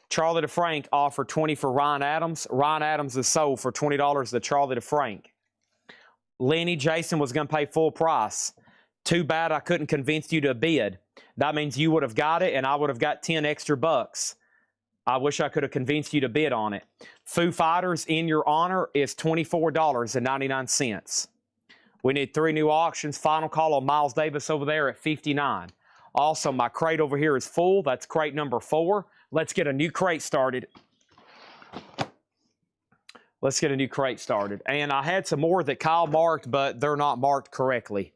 Charlie DeFrank offered $20 for Ryan Adams. Ryan Adams is sold for $20 to Charlie DeFrank. Lenny Jason was going to pay full price. Too bad I couldn't convince you to bid. That means you would have got it and I would have got 10 extra bucks. I wish I could have convinced you to bid on it. Foo Fighters, In Your Honor, is $24.99. We need 3 new auctions. Final call on Miles Davis over there at $59. Also, my crate over here is full. That's crate number 4. Let's get a new crate started. Let's get a new crate started. And I had some more that Kyle marked, but they're not marked correctly.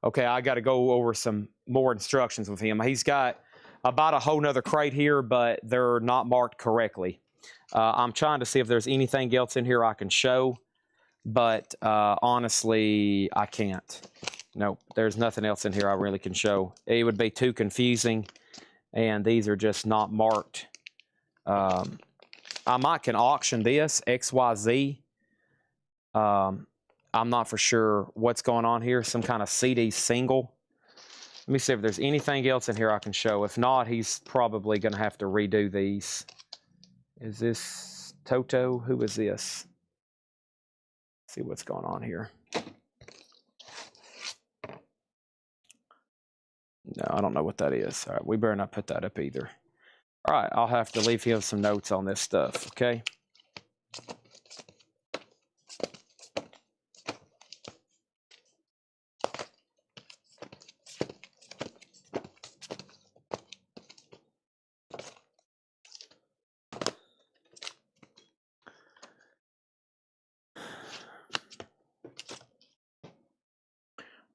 Okay, I got to go over some more instructions with him. He's got about a whole nother crate here, but they're not marked correctly. I'm trying to see if there's anything else in here I can show, but honestly, I can't. Nope, there's nothing else in here I really can show. It would be too confusing, and these are just not marked. I might can auction this, XYZ. I'm not for sure what's going on here. Some kind of CD single. Let me see if there's anything else in here I can show. If not, he's probably going to have to redo these. Is this Toto? Who is this? Let's see what's going on here. No, I don't know what that is. All right, we better not put that up either. All right, I'll have to leave him some notes on this stuff, okay?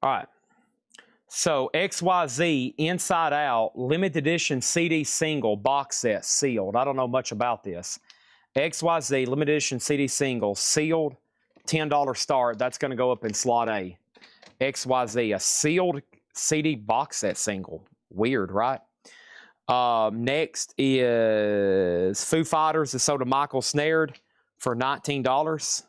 All right, so XYZ Inside Out limited edition CD single box set sealed. I don't know much about this. XYZ limited edition CD single sealed, $10 start. That's going to go up in slot A. XYZ, a sealed CD box set single. Weird, right? Next is Foo Fighters, is sold to Michael Snared for $19.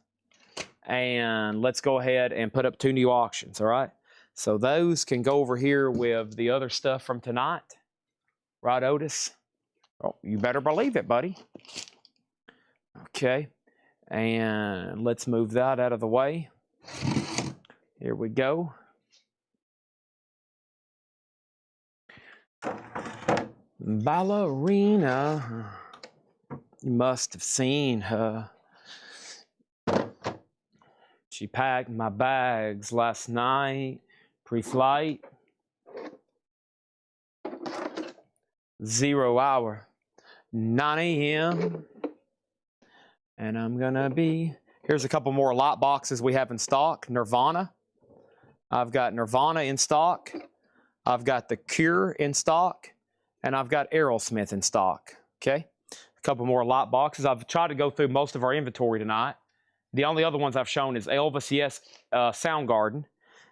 And let's go ahead and put up 2 new auctions, all right? So those can go over here with the other stuff from tonight. Right, Otis? Oh, you better believe it, buddy. Okay. And let's move that out of the way. Here we go. Ballerina. You must have seen her. She packed my bags last night, pre-flight. 0 hour, 9 a.m. And I'm gonna be, here's a couple more lot boxes we have in stock. Nirvana. I've got Nirvana in stock. I've got The Cure in stock. And I've got Aerosmith in stock, okay? A couple more lot boxes. I've tried to go through most of our inventory tonight. The only other ones I've shown is Elvis Yes Soundgarden.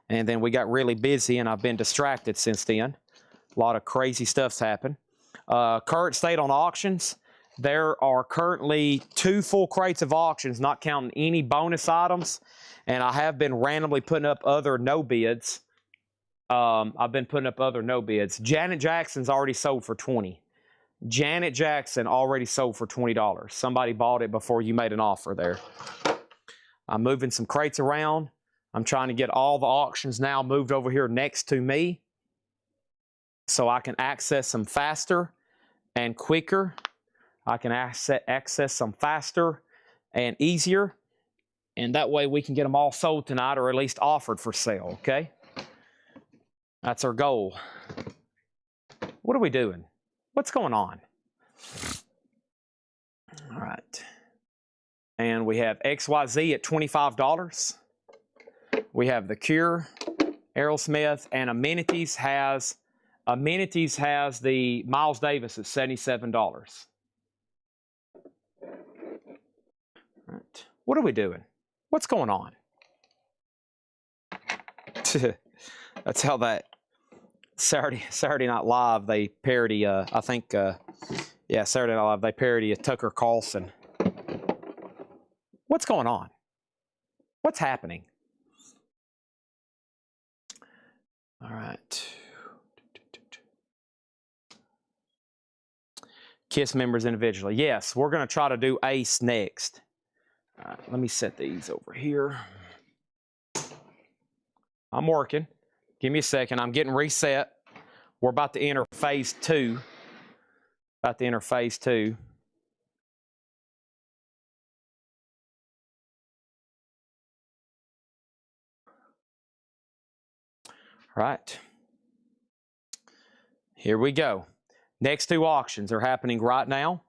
And then we got really busy and I've been distracted since then. A lot of crazy stuff's happened. Current state on auctions. There are currently 2 full crates of auctions, not counting any bonus items. And I have been randomly putting up other no bids. I've been putting up other no bids. Janet Jackson's already sold for $20. Janet Jackson already sold for $20. Somebody bought it before you made an offer there. I'm moving some crates around. I'm trying to get all the auctions now moved over here next to me so I can access them faster and quicker. I can access them faster and easier. And that way we can get them all sold tonight or at least offered for sale, okay? That's our goal. What are we doing? What's going on? All right. And we have XYZ at $25. We have The Cure, Aerosmith, and Amenities has the Miles Davis at $77. All right. What are we doing? What's going on? That's how that Saturday Night Live, they parody, I think, Saturday Night Live, they parody Tucker Carlson. What's going on? What's happening? All right. KISS members individually. Yes, we're going to try to do ACE next. All right, let me set these over here. I'm working. Give me a second. I'm getting reset. We're about to enter phase 2. About to enter phase 2. All right. Here we go. Next 2 auctions are happening right now.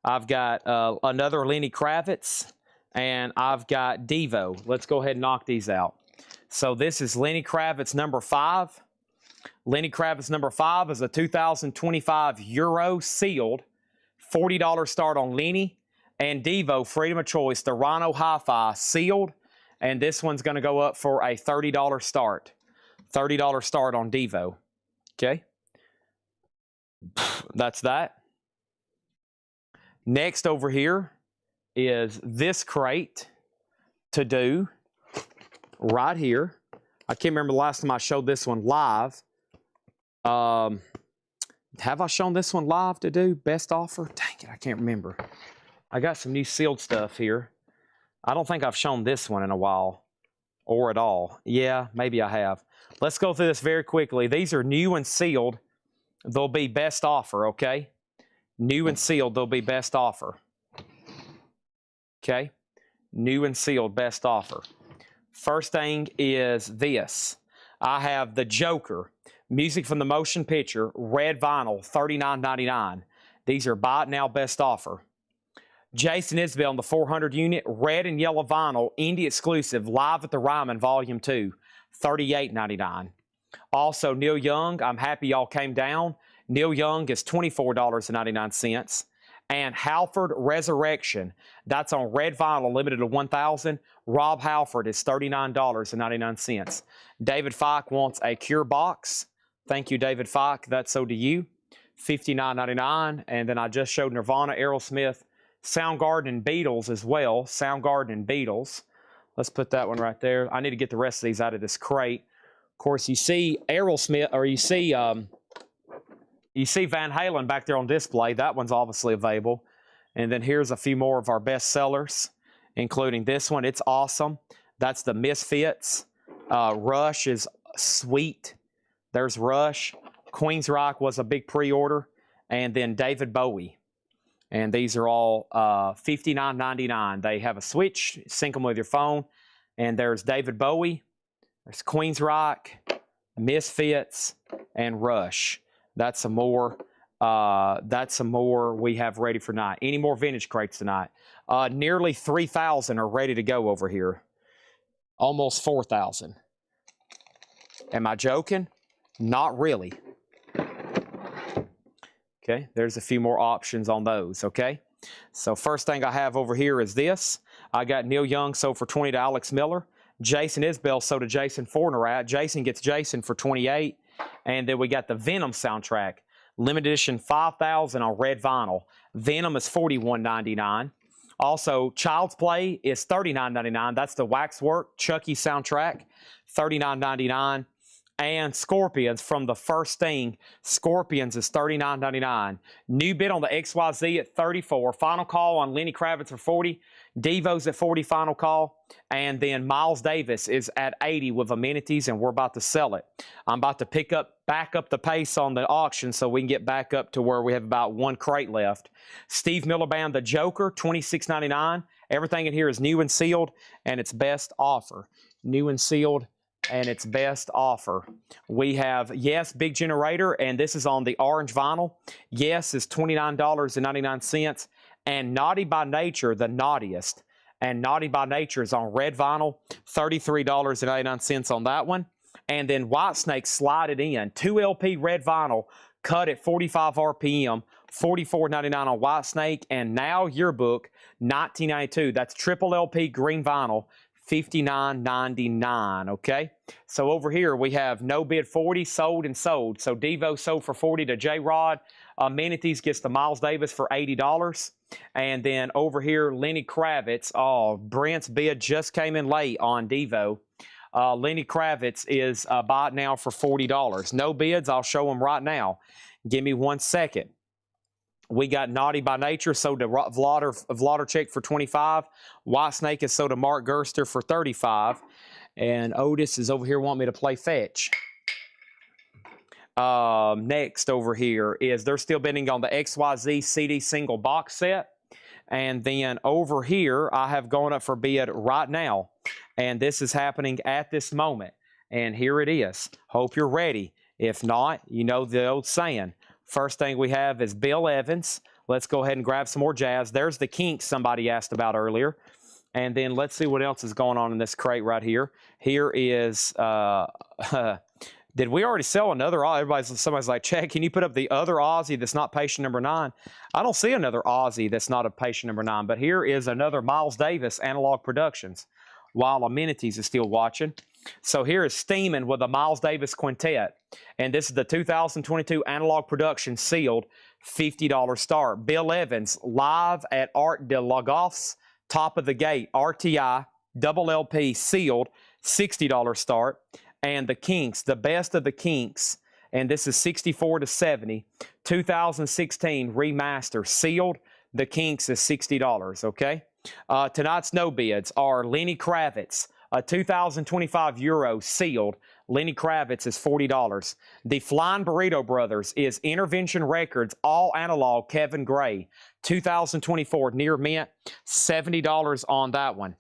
I've got another Lenny Kravitz, and I've got Devo. Let's go ahead and knock these out. So this is Lenny Kravitz number 5. Lenny Kravitz number 5 is a 2025 Euro sealed. $40 start on Lenny. And Devo, Freedom of Choice, the Rhino Hi-Fi sealed. And this one's going to go up for a $30 start. $30 start on Devo. Okay? That's that. Next over here is this crate to do right here. I can't remember the last time I showed this one live. Have I shown this one live to do? Best offer? Dang it, I can't remember. I got some new sealed stuff here. I don't think I've shown this one in a while or at all. Yeah, maybe I have. Let's go through this very quickly. These are new and sealed. They'll be best offer, okay? New and sealed, they'll be best offer. Okay? New and sealed, best offer. First thing is this. I have the Joker, music from the motion picture, red vinyl, $39.99. These are buy it now, best offer. Jason Isbell in the 400 unit, red and yellow vinyl, indie exclusive, Live at the Ryman, Volume 2, $38.99. Also, Neil Young, I'm happy y'all came down. Neil Young is $24.99. And Halford Resurrection, that's on red vinyl, limited to 1,000. Rob Halford is $39.99. David Fike wants a Cure box. Thank you, David Fike. That's so to you. $59.99. And then I just showed Nirvana, Aerosmith, Soundgarden, and Beatles as well. Soundgarden and Beatles. Let's put that one right there. I need to get the rest of these out of this crate. Of course, you see Aerosmith, or you see Van Halen back there on display. That one's obviously available. And then here's a few more of our best sellers. including this one. It's awesome. That's the Misfits. Rush is sweet. There's Rush. Queensryche was a big pre-order. And then David Bowie. And these are all $59.99. They have a switch. Sync them with your phone. And there's David Bowie. There's Queensryche, Misfits, and Rush. That's some more. That's some more we have ready for tonight. Any more vintage crates tonight? Nearly 3,000 are ready to go over here. Almost 4,000. Am I joking? Not really. Okay, there's a few more options on those, okay? So first thing I have over here is this. I got Neil Young sold for $20 to Alex Miller. Jason Isbell sold to Jason Fornerat. Jason gets Jason for $28. And then we got the Venom soundtrack. Limited edition 5,000 on red vinyl. Venom is $41.99. Also, Child's Play is $39.99. That's the Waxwork Chucky soundtrack, $39.99. And Scorpions from the first thing, Scorpions is $39.99. New bid on the XYZ at $34. Final call on Lenny Kravitz for $40. Devo's at $40 final call. And then Miles Davis is at $80 with amenities, and we're about to sell it. I'm about to back up the pace on the auction so we can get back up to where we have about one crate left. Steve Miller Band, The Joker, $26.99. Everything in here is new and sealed, and it's best offer. New and sealed. And its best offer. We have Yes Big Generator, and this is on the orange vinyl. Yes is $29.99. And Naughty by Nature, the naughtiest. And Naughty by Nature is on red vinyl, $33.99 on that one. And then Whitesnake Slide It In, 2 LP red vinyl, cut at 45 RPM, $44.99 on Whitesnake. And Now Yearbook, 1992. That's triple LP green vinyl, $59.99, okay? So over here we have no bid 40, sold and sold. So Devo sold for 40 to J-Rod. Amenities gets the Miles Davis for $80. And then over here, Lenny Kravitz. Oh, Brent's bid just came in late on Devo. Lenny Kravitz is bought now for $40. No bids, I'll show them right now. Give me 1 second. We got Naughty by Nature sold to Vladar for $25. Whitesnake is sold to Mark Gerster for $35. And Otis is over here wanting me to play fetch. Next over here is they're still bidding on the XYZ CD single box set. And then over here, I have gone up for bid right now. And this is happening at this moment. And here it is. Hope you're ready. If not, you know the old saying. First thing we have is Bill Evans. Let's go ahead and grab some more jazz. There's the Kinks somebody asked about earlier. And then let's see what else is going on in this crate right here. Here is, did we already sell another? Somebody's like, Chad, can you put up the other Ozzy that's not patient number 9? I don't see another Ozzy that's not a patient number 9. But here is another Miles Davis Analog Productions, while Amenities is still watching. So here is Steeman with a Miles Davis Quintet. And this is the 2022 Analog Production sealed, $50 start. Bill Evans live at Art de Lagos, top of the gate, RTI, double LP sealed, $60 start. And the Kinks, the best of the Kinks, and this is 64 to 70, 2016 remaster sealed. The Kinks is $60, okay? Tonight's no bids are Lenny Kravitz, a 2025 Euro sealed. Lenny Kravitz is $40. The Flying Burrito Brothers is Intervention Records, all analog, Kevin Gray, 2024 near mint, $70 on that one.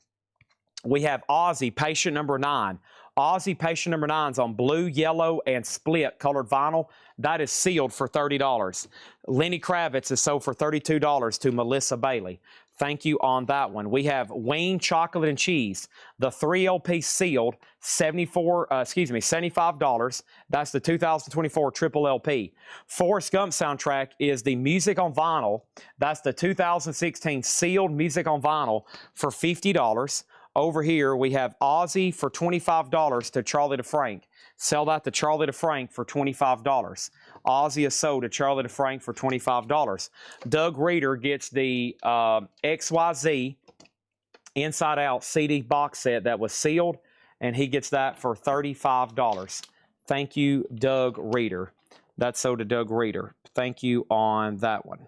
We have Ozzy, Patient number 9. Ozzy Patient number 9's on blue, yellow, and split colored vinyl. That is sealed for $30. Lenny Kravitz is sold for $32 to Melissa Bailey. Thank you on that one. We have Wayne Chocolate and Cheese, the 3 LP sealed, $75. That's the 2024 triple LP. Forrest Gump soundtrack is the Music on Vinyl. That's the 2016 sealed Music on Vinyl for $50. Over here, we have Ozzy for $25 to Charlie DeFrank. Sell that to Charlie DeFrank for $25. Ozzy is sold to Charlie DeFrank for $25. Doug Reeder gets the XYZ Inside Out CD box set that was sealed, and he gets that for $35. Thank you, Doug Reeder. That's sold to Doug Reeder. Thank you on that one.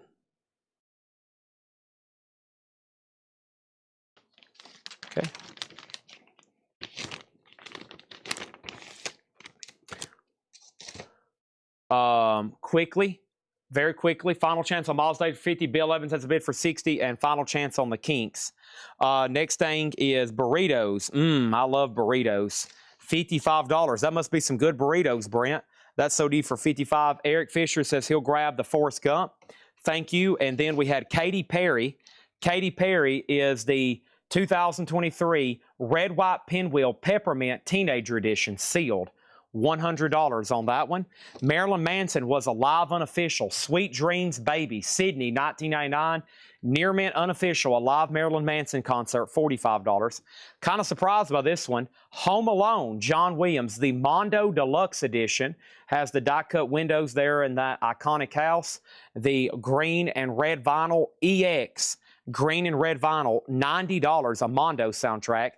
Quickly, very quickly, final chance on Miles Davis for 50. Bill Evans has a bid for 60, and final chance on the Kinks. Next thing is burritos. I love burritos. $55. That must be some good burritos, Brent. That's so deep for 55. Eric Fisher says he'll grab the Forrest Gump. Thank you. And then we had Katy Perry. Katy Perry is the 2023 Red White Pinwheel Peppermint Teenager Edition, sealed. $100 on that one. Marilyn Manson was a live unofficial. Sweet Dreams Baby, Sydney, 1999. Near Mint unofficial, a live Marilyn Manson concert, $45. Kind of surprised by this one. Home Alone, John Williams, the Mondo Deluxe Edition, has the die-cut windows there in that iconic house. The green and red vinyl EX, green and red vinyl, $90, a Mondo soundtrack.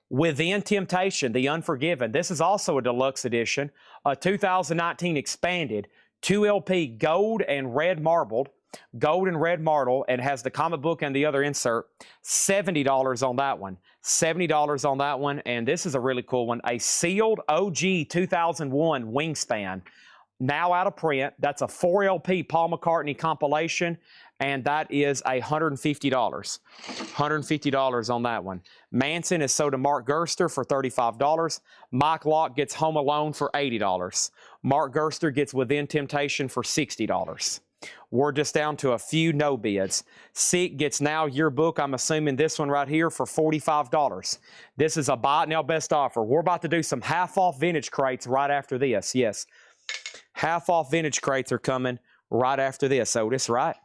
Within Temptation, The Unforgiven. This is also a deluxe edition, a 2019 expanded 2 LP gold and red marbled, and has the comic book and the other insert. $70 on that one. $70 on that one. And this is a really cool one. A sealed OG 2001 Wingspan. Now out of print. That's a 4 LP Paul McCartney compilation. And that is $150. $150 on that one. Manson is sold to Mark Gerster for $35. Mike Locke gets Home Alone for $80. Mark Gerster gets Within Temptation for $60. We're just down to a few no bids. Sick gets Now Your Book. I'm assuming this one right here for $45. This is a buy it now best offer. We're about to do some half-off vintage crates right after this. Yes, half-off vintage crates are coming right after this. Otis, right?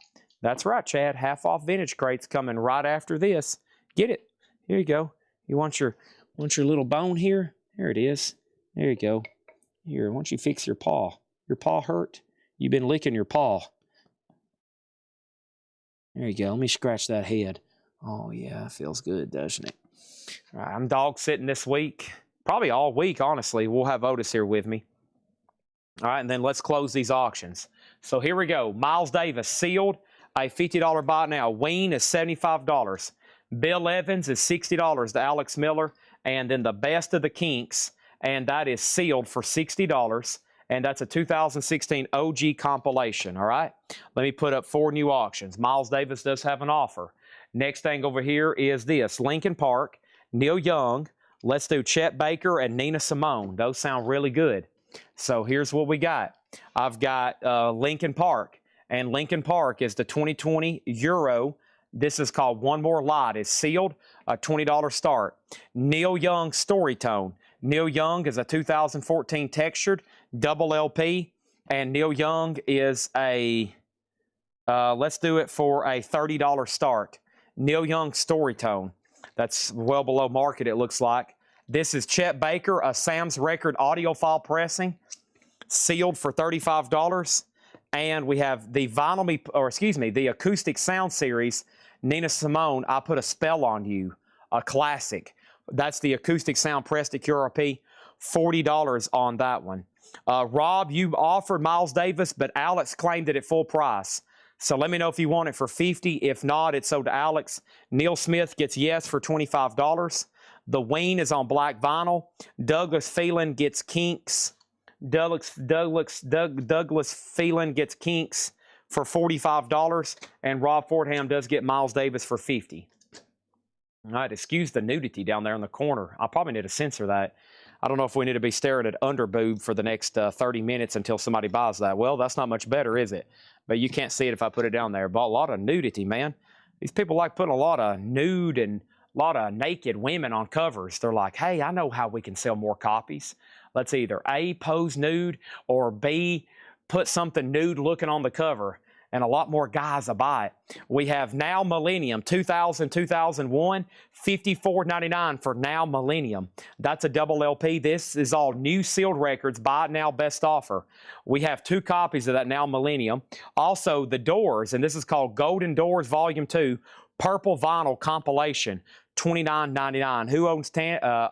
That's right, Chad. Half-off vintage crates coming right after this. Get it. Here you go. You want your little bone here? There it is. There you go. Here, why don't you fix your paw? Your paw hurt? You've been licking your paw. There you go. Let me scratch that head. Oh, yeah. Feels good, doesn't it? All right, I'm dog sitting this week. Probably all week, honestly. We'll have Otis here with me. All right, and then let's close these auctions. So here we go. Miles Davis, sealed. A $50 buy now. Ween is $75. Bill Evans is $60 to Alex Miller. And then the best of the Kinks, and that is sealed for $60. And that's a 2016 OG compilation, all right? Let me put up 4 new auctions. Miles Davis does have an offer. Next thing over here is this. Linkin Park, Neil Young. Let's do Chet Baker and Nina Simone. Those sound really good. So here's what we got. I've got Linkin Park. And Linkin Park is the 2020 Euro. This is called One More Light. It's sealed, a $20 start. Neil Young Storytone. Neil Young is a 2014 textured double LP. And Neil Young is a, let's do it for a $30 start. Neil Young Storytone. That's well below market, it looks like. This is Chet Baker, a Sam's Record audiophile pressing, sealed for $35. And we have the the Acoustic Sound Series, Nina Simone, I Put a Spell on You, a classic. That's the Acoustic Sound pressed at QRP, $40 on that one. Rob, you offered Miles Davis, but Alex claimed it at full price. So let me know if you want it for $50. If not, it's sold to Alex. Neil Smith gets Yes for $25. The Ween is on black vinyl. Douglas Phelan gets Kinks. Douglas Phelan gets Kinks for $45, and Rob Fordham does get Miles Davis for $50. All right, excuse the nudity down there in the corner. I probably need to censor that. I don't know if we need to be staring at underboob for the next 30 minutes until somebody buys that. Well, that's not much better, is it? But you can't see it if I put it down there. But a lot of nudity, man. These people like putting a lot of nude and a lot of naked women on covers. They're like, hey, I know how we can sell more copies. Let's either A, pose nude, or B, put something nude looking on the cover, and a lot more guys will buy it. We have Now Millennium 2000, 2001, $54.99 for Now Millennium. That's a double LP. This is all new sealed records, buy it now, best offer. We have 2 copies of that Now Millennium. Also, The Doors, and this is called Golden Doors Volume 2, purple vinyl compilation, $29.99. Who owns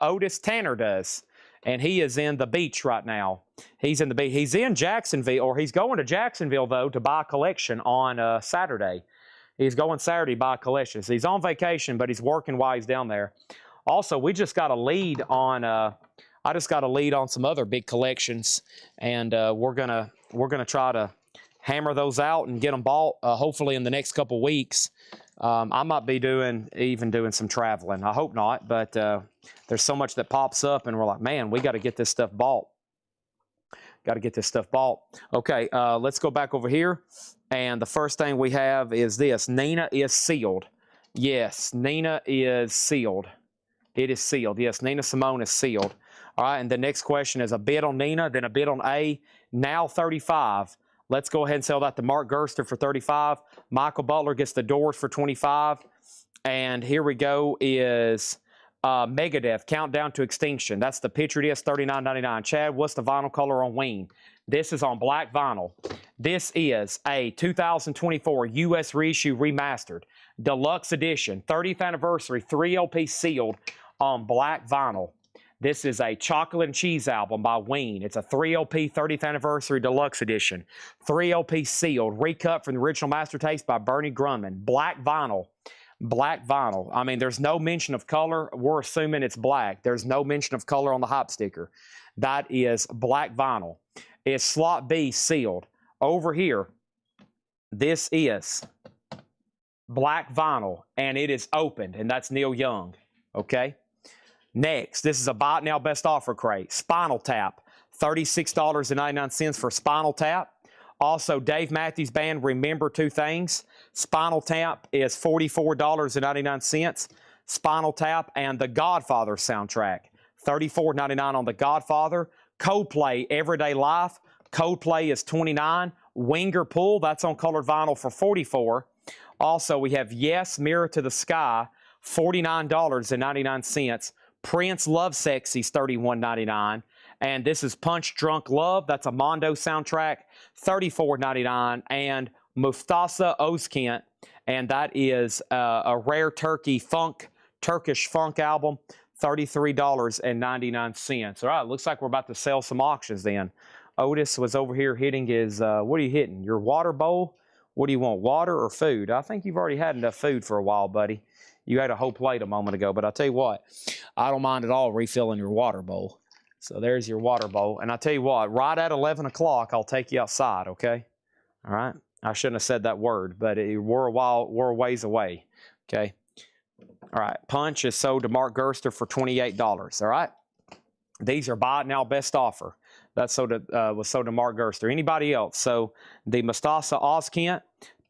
Otis? Tanner does. And he is in the beach right now. He's in the beach. He's in Jacksonville, or he's going to Jacksonville, though, to buy a collection on Saturday. He's going Saturday to buy a collection. So he's on vacation, but he's working while he's down there. Also, we just got a lead on. I just got a lead on some other big collections, and we're gonna try to hammer those out and get them bought. Hopefully, in the next couple weeks. I might be doing some traveling. I hope not, but there's so much that pops up, and we're like, man, we got to get this stuff bought. Got to get this stuff bought. Okay, let's go back over here. And the first thing we have is this. Nina is sealed. Yes, Nina is sealed. It is sealed. Yes, Nina Simone is sealed. All right, and the next question is a bid on Nina, then a bid on A. Now 35. Let's go ahead and sell that to Mark Gerster for 35. Michael Butler gets the doors for 25. And here we go is Megadeth, Countdown to Extinction. That's the picture disc, $39.99. Chad, what's the vinyl color on Ween? This is on black vinyl. This is a 2024 U.S. reissue remastered, deluxe edition, 30th anniversary, 3 LP sealed on black vinyl. This is a Chocolate and Cheese album by Ween. It's a 3 LP 30th anniversary deluxe edition, 3 LP sealed, recut from the original master tape by Bernie Grundman. Black vinyl. Black vinyl. I mean, there's no mention of color. We're assuming it's black. There's no mention of color on the hop sticker. That is black vinyl. It's slot B sealed. Over here, this is black vinyl, and it is opened, and that's Neil Young. Okay? Next, this is a Buy It Now Best Offer crate. Spinal Tap, $36.99 for Spinal Tap. Also, Dave Matthews Band, Remember Two Things. Spinal Tap is $44.99. Spinal Tap and the Godfather soundtrack, $34.99 on the Godfather. Coldplay, Everyday Life. Coldplay is $29. Winger Pool, that's on colored vinyl for $44. Also, we have Yes, Mirror to the Sky, $49.99. Prince, Love Sexy is $31.99. And this is Punch Drunk Love. That's a Mondo soundtrack, $34.99. And Mustafa Özkent, and that is a Rare Turkey Turkish funk album, $33.99. All right, looks like we're about to sell some auctions then. Otis was over here hitting his, what are you hitting? Your water bowl? What do you want, water or food? I think you've already had enough food for a while, buddy. You had a whole plate a moment ago, but I'll tell you what, I don't mind at all refilling your water bowl. So there's your water bowl. And I'll tell you what, right at 11 o'clock, I'll take you outside, okay? All right? I shouldn't have said that word, but we're a ways away, okay? All right, Punch is sold to Mark Gerster for $28, all right? These are Buy It Now Best Offer. That was sold to Mark Gerster. Anybody else? So the Mustafa Özkent,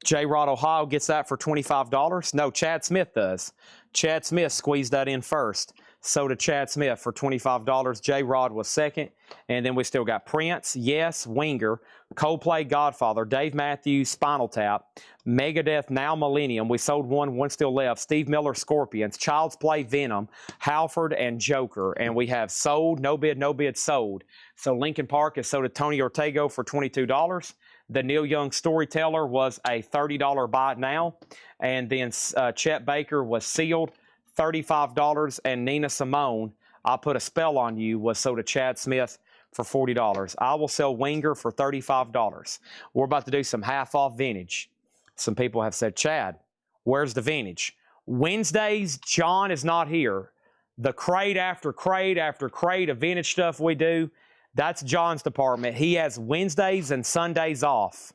J-Rod Ohio gets that for $25. No, Chad Smith does. Chad Smith squeezed that in first. So did Chad Smith for $25. J-Rod was second. And then we still got Prince, Yes, Winger, Coldplay, Godfather, Dave Matthews, Spinal Tap, Megadeth, Now Millennium. We sold one still left. Steve Miller, Scorpions, Child's Play, Venom, Halford, and Joker. And we have sold, no bid, sold. So Linkin Park is sold to Tony Ortega for $22. The Neil Young Storyteller was a $30 buy it now. And then Chet Baker was sealed, $35. And Nina Simone, I'll Put a Spell on You, was sold to Chad Smith for $40. I will sell Winger for $35. We're about to do some half-off vintage. Some people have said, Chad, where's the vintage? Wednesdays, John is not here. The crate after crate after crate of vintage stuff we do, that's John's department. He has Wednesdays and Sundays off.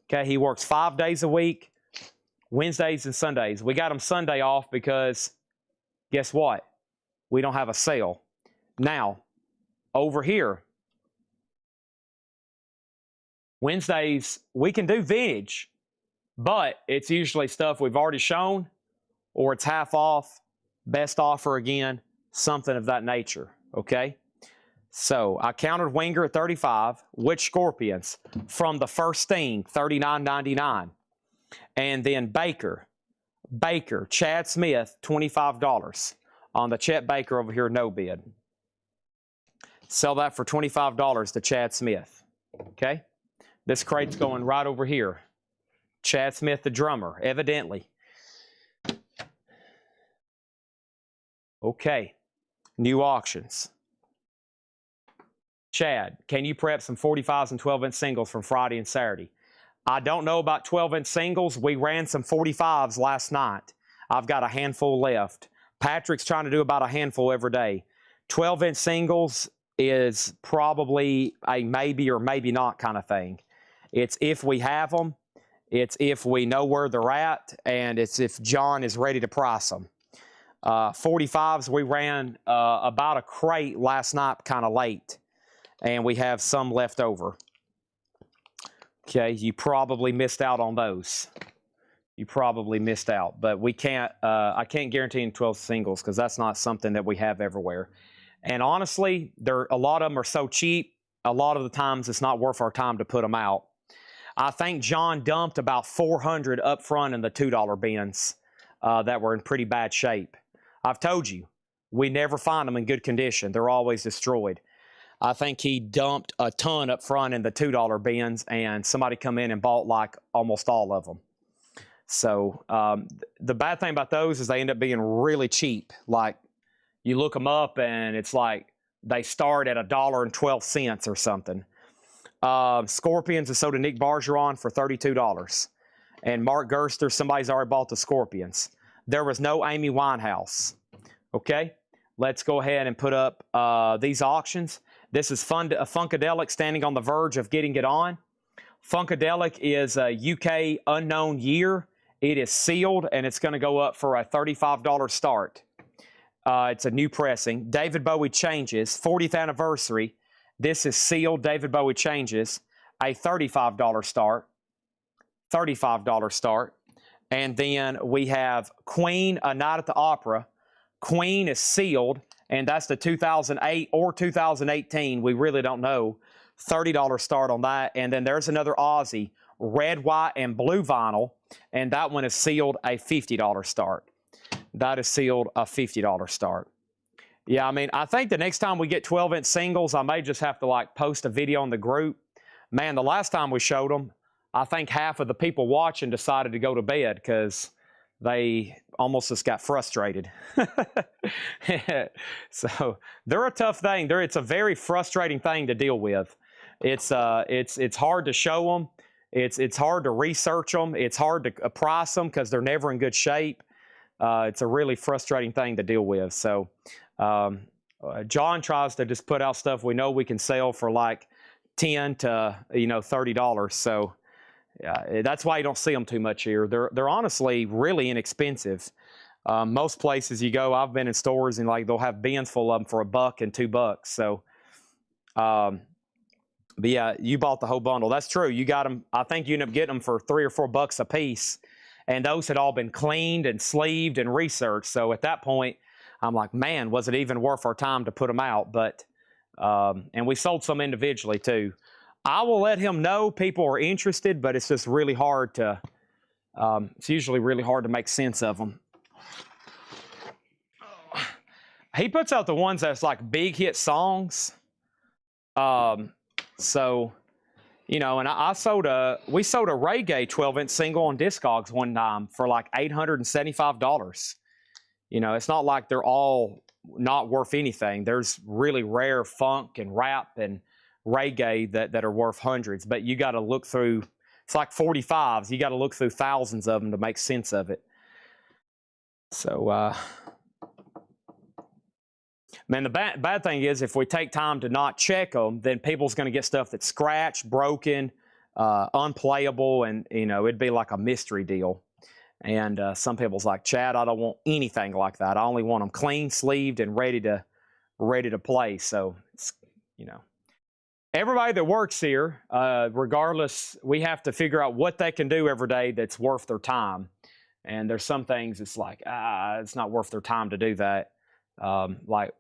Okay, he works 5 days a week, Wednesdays and Sundays. We got him Sunday off because guess what? We don't have a sale. Now, over here, Wednesdays, we can do vintage, but it's usually stuff we've already shown, or it's half off, best offer again, something of that nature, okay? So I counted Winger at 35, Witch Scorpions from the first thing, $39.99. And then Baker, Chad Smith, $25 on the Chet Baker over here, no bid. Sell that for $25 to Chad Smith, okay? This crate's going right over here. Chad Smith, the drummer, evidently. Okay, new auctions. Chad, can you prep some 45s and 12-inch singles from Friday and Saturday? I don't know about 12-inch singles. We ran some 45s last night. I've got a handful left. Patrick's trying to do about a handful every day. 12-inch singles is probably a maybe or maybe not kind of thing. It's if we have them, it's if we know where they're at, and it's if John is ready to price them. 45s, we ran about a crate last night kind of late, and we have some left over. Okay, you probably missed out on those. You probably missed out, but we can't, I can't guarantee in 12 singles because that's not something that we have everywhere. And honestly, a lot of them are so cheap, a lot of the times it's not worth our time to put them out. I think John dumped about 400 up front in the $2 bins that were in pretty bad shape. I've told you, we never find them in good condition. They're always destroyed. I think he dumped a ton up front in the $2 bins, and somebody come in and bought like almost all of them. So the bad thing about those is they end up being really cheap. Like you look them up and it's like they start at $1.12 or something. Scorpions is sold to Nick Bargeron for $32. And Mark Gerster, somebody's already bought the Scorpions. There was no Amy Winehouse. Okay, let's go ahead and put up these auctions. This is Funkadelic standing on the verge of getting it on. Funkadelic is a UK unknown year. It is sealed, and it's going to go up for a $35 start. It's a new pressing. David Bowie Changes, 40th anniversary. This is sealed. David Bowie Changes, a $35 start. $35 start. And then we have Queen, A Night at the Opera. Queen is sealed, and that's the 2008 or 2018. We really don't know. $30 start on that. And then there's another Aussie, red, white, and blue vinyl, and that one is sealed, a $50 start. That is sealed, a $50 start. Yeah, I mean, I think the next time we get 12-inch singles, I may just have to like post a video on the group. Man, the last time we showed them, I think half of the people watching decided to go to bed because they almost just got frustrated. So they're a tough thing. It's a very frustrating thing to deal with. It's hard to show them. It's hard to research them. It's hard to price them because they're never in good shape. It's a really frustrating thing to deal with. So John tries to just put out stuff we know we can sell for like $10 to $30. So that's why you don't see them too much here. They're honestly really inexpensive. Most places you go, I've been in stores and like they'll have bins full of them for $1 and $2. So, but yeah, you bought the whole bundle. That's true. You got them. I think you ended up getting them for $3 or $4 a piece, and those had all been cleaned and sleeved and researched. So at that point, I'm like, man, was it even worth our time to put them out? But and we sold some individually too. I will let him know people are interested, but it's just really hard to. It's usually really hard to make sense of them. He puts out the ones that's like big hit songs. So, and we sold a reggae 12-inch single on Discogs one time for like $875. It's not like they're all not worth anything. There's really rare funk and rap and reggae that are worth hundreds, but you got to look through, it's like 45s. You got to look through thousands of them to make sense of it. So, man, the bad thing is if we take time to not check them, then people's going to get stuff that's scratched, broken, unplayable, and, it'd be like a mystery deal. And some people's like, Chad, I don't want anything like that. I only want them clean, sleeved, and ready to play. So, it's, everybody that works here, regardless, we have to figure out what they can do every day that's worth their time. And there's some things it's like, it's not worth their time to do that. Like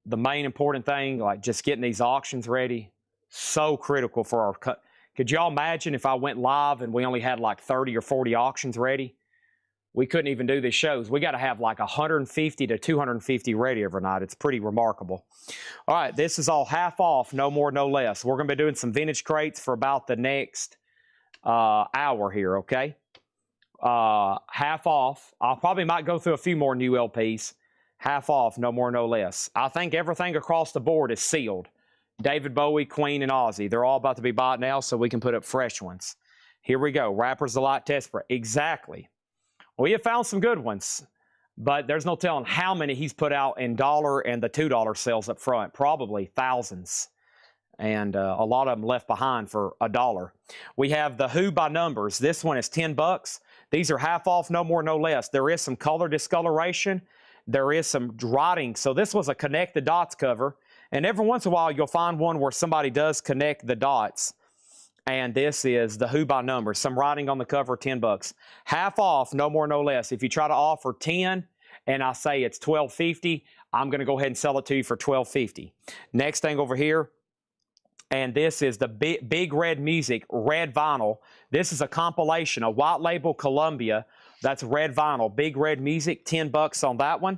the main important thing, like just getting these auctions ready, so critical for our cut. Could y'all imagine if I went live and we only had like 30 or 40 auctions ready? We couldn't even do these shows. We got to have like 150 to 250 ready every night. It's pretty remarkable. All right, this is all half off, no more, no less. We're going to be doing some vintage crates for about the next hour here, okay? Half off. might go through a few more new LPs. Half off, no more, no less. I think everything across the board is sealed. David Bowie, Queen, and Ozzy. They're all about to be bought now, so we can put up fresh ones. Here we go. Rapper's Delight Test Spray. Exactly. We have found some good ones. but there's no telling how many he's put out in $1 and the $2 sales up front, probably thousands. And a lot of them left behind for $1. We have the Who by numbers. This one is $10. These are half off, no more, no less. There is some color discoloration. There is some writing. So this was a connect the dots cover. And every once in a while, you'll find one where somebody does connect the dots. And this is the Who by numbers. Some writing on the cover, $10. Half off, no more, no less. If you try to offer 10 and I say it's $12.50, I'm going to go ahead and sell it to you for $12.50. Next thing over here. And this is the Big Red Music red vinyl. This is a compilation, a white label Columbia. That's red vinyl. Big Red Music, $10 on that one.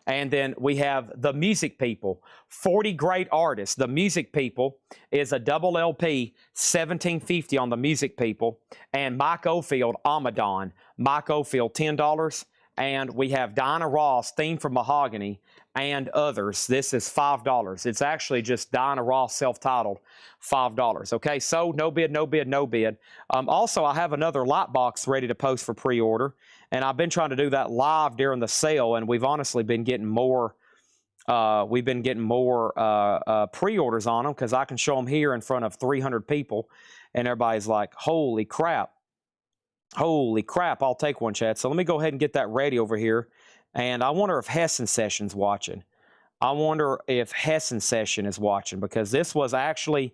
And then we have The Music People, 40 great artists. The Music People is a double LP, $17.50 on The Music People. And Mike Oldfield, Amadon. Mike Oldfield, $10. And we have Diana Ross, Theme from Mahogany, and others. This is $5. It's actually just Diana Ross self-titled, $5. Okay, so no bid, no bid, no bid. Also, I have another light box ready to post for pre-order, and I've been trying to do that live during the sale, and we've honestly been getting more. Pre-orders on them because I can show them here in front of 300 people, and everybody's like, "Holy crap! Holy crap! I'll take one, chat." So let me go ahead and get that ready over here. And I wonder if Hessen Session's watching. I wonder if Hessen Session is watching because this was actually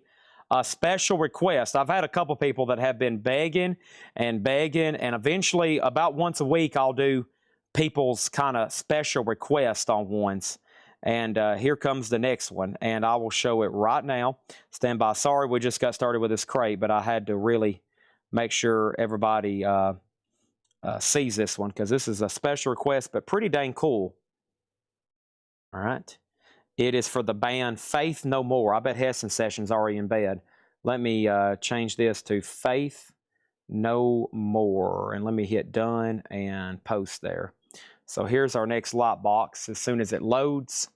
a special request. I've had a couple people that have been begging, and eventually about once a week I'll do people's kind of special request on ones. And here comes the next one, and I will show it right now. Stand by. Sorry, we just got started with this crate, but I had to really make sure everybody sees this one because this is a special request, but pretty dang cool. All right. It is for the band Faith No More. I bet Hessen Session's already in bed. Let me change this to Faith No More, and let me hit done and post there. So here's our next lot box as soon as it loads,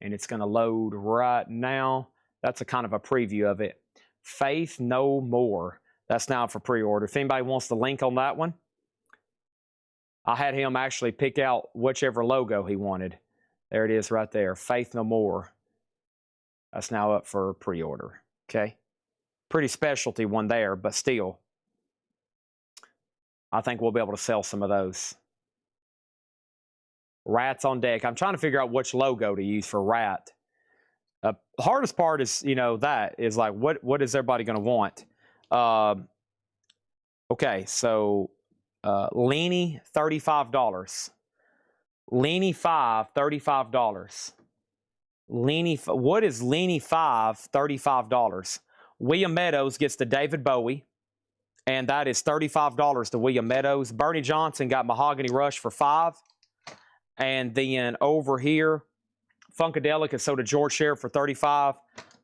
and it's going to load right now. That's a kind of a preview of it. Faith No More. That's now for pre-order. If anybody wants the link on that one, I had him actually pick out whichever logo he wanted. There it is right there. Faith No More. That's now up for pre-order. Okay. Pretty specialty one there, but still, I think we'll be able to sell some of those. Rats on deck. I'm trying to figure out which logo to use for rat. Hardest part is, that is like, what is everybody going to want? Okay, so Leany, $35. Leany 5, $35. Leany, what is Leany 5, $35? William Meadows gets the David Bowie, and that is $35 to William Meadows. Bernie Johnson got Mahogany Rush for $5. And then over here, Funkadelic is sold to George Sheriff for $35.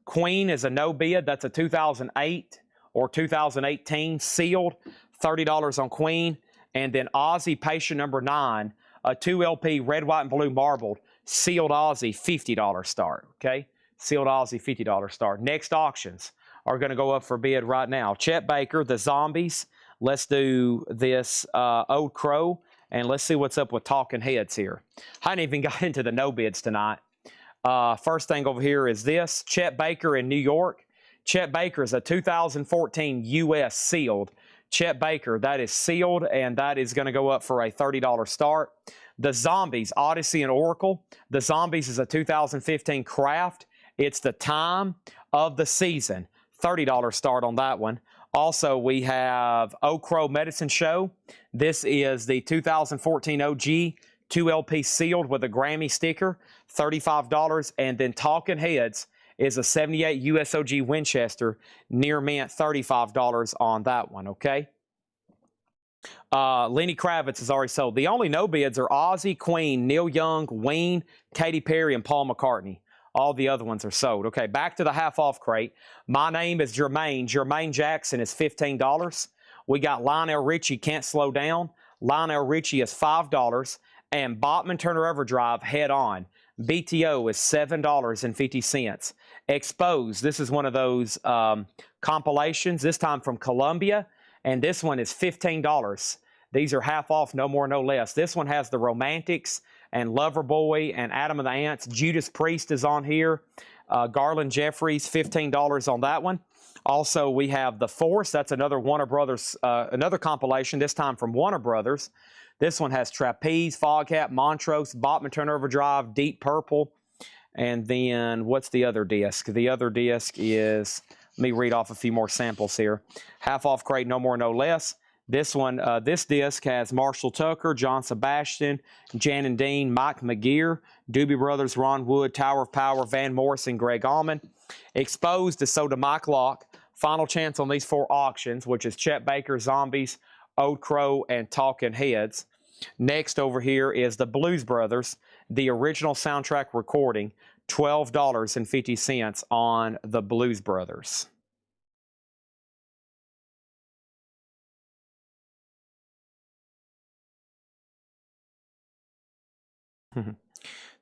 Queen is a no bid. That's a 2008 or 2018 sealed, $30 on Queen. And then Ozzy Patient number 9, a 2 LP red, white, and blue marbled, sealed Ozzy, $50 start. Okay, sealed Ozzy, $50 start. Next auctions are going to go up for bid right now. Chet Baker, the Zombies. Let's do this Old Crow, and let's see what's up with Talking Heads here. I hadn't even got into the no bids tonight. First thing over here is this, Chet Baker in New York. Chet Baker is a 2014 U.S. sealed. Chet Baker, that is sealed, and that is going to go up for a $30 start. The Zombies, Odyssey and Oracle. The Zombies is a 2015 craft. It's the time of the season. $30 start on that one. Also, we have Oak Crow Medicine Show. This is the 2014 OG 2 LP sealed with a Grammy sticker, $35. And then Talking Heads is a 78 USOG Winchester, near mint, $35 on that one, okay? Lenny Kravitz is already sold. The only no bids are Ozzy, Queen, Neil Young, Ween, Katy Perry, and Paul McCartney. All the other ones are sold. Okay, back to the half-off crate. My name is Jermaine. Jermaine Jackson is $15. We got Lionel Richie, Can't Slow Down. Lionel Richie is $5. And Bachman Turner Overdrive, Head On. BTO is $7.50. Exposed, this is one of those compilations, this time from Columbia, and this one is $15. These are half off, no more, no less. This one has the Romantics and Loverboy and Adam and the Ants. Judas Priest is on here. Garland Jeffries, $15 on that one. Also, we have The Force. That's another Warner Brothers, another compilation, this time from Warner Brothers. This one has Trapeze, Foghat, Montrose, Bachman Turner Overdrive, Deep Purple. And then what's the other disc? The other disc is, let me read off a few more samples here. Half Off Crate, No More, No Less. This one, this disc has Marshall Tucker, John Sebastian, Jan and Dean, Mike McGear, Doobie Brothers, Ron Wood, Tower of Power, Van Morrison, Greg Allman. Exposed is sold to Mike Locke. Final chance on these 4 auctions, which is Chet Baker, Zombies, Old Crow, and Talking Heads. Next over here is the Blues Brothers, the original soundtrack recording, $12.50 on the Blues Brothers.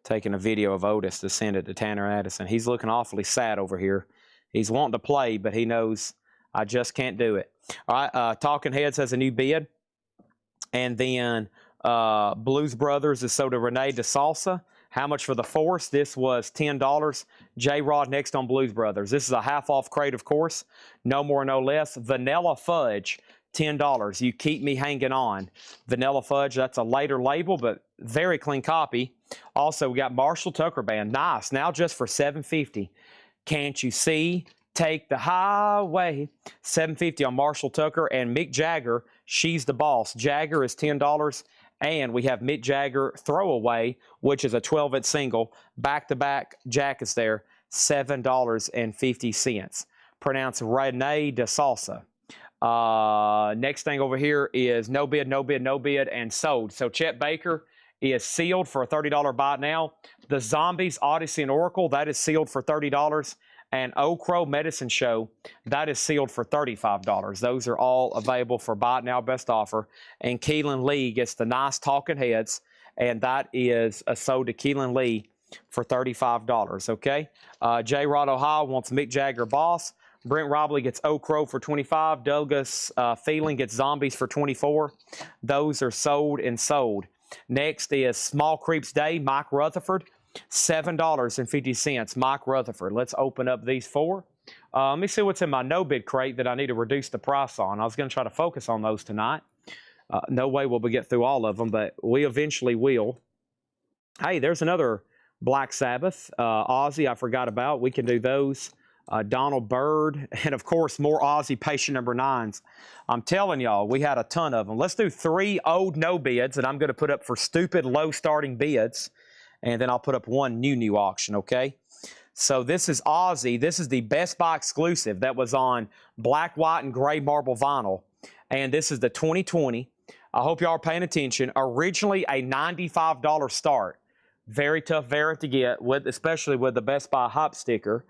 Taking a video of Otis to send it to Tanner Addison. He's looking awfully sad over here. He's wanting to play, but he knows I just can't do it. All right, Talking Heads has a new bid. And then Blues Brothers is sold to Renee DeSalsa. How much for The Force? This was $10. J-Rod next on Blues Brothers. This is a half-off crate, of course. No more, no less. Vanilla Fudge, $10. You Keep Me Hanging On. Vanilla Fudge, that's a later label, but very clean copy. Also, we got Marshall Tucker Band. Nice. Now just for $7.50. Can't You See? Take the Highway. $7.50 on Marshall Tucker. And Mick Jagger, She's the Boss. Jagger is $10. And we have Mick Jagger Throwaway, which is a 12-inch single. Back-to-back Jack is there, $7.50. Pronounce Renee DeSalsa. Next thing over here is No Bid, No Bid, No Bid, and sold. So Chet Baker is sealed for a $30 buy now. The Zombies, Odyssey, and Oracle, that is sealed for $30. And Old Crow Medicine Show, that is sealed for $35. Those are all available for buy now, best offer. And Keelan Lee gets the nice Talking Heads, and that is sold to Keelan Lee for $35, okay? J-Rod Ohio wants Mick Jagger Boss. Brent Robley gets Old Crow for $25. Douglas Feeling gets Zombies for $24. Those are sold and sold. Next is Small Creeps Day, Mike Rutherford, $7.50. Mike Rutherford. Let's open up these 4. Let me see what's in my no-bid crate that I need to reduce the price on. I was going to try to focus on those tonight. No way we'll get through all of them, but we eventually will. Hey, there's another Black Sabbath. Ozzy, I forgot about. We can do those. Donald Byrd, and of course, more Ozzy Patient number 9s. I'm telling y'all, we had a ton of them. Let's do 3 old no bids that I'm going to put up for stupid low starting bids, and then I'll put up 1 new auction, okay? So this is Ozzy. This is the Best Buy exclusive that was on black, white, and gray marble vinyl, and this is the 2020. I hope y'all are paying attention. Originally a $95 start. Very tough Vera to get, especially with the Best Buy Hype sticker.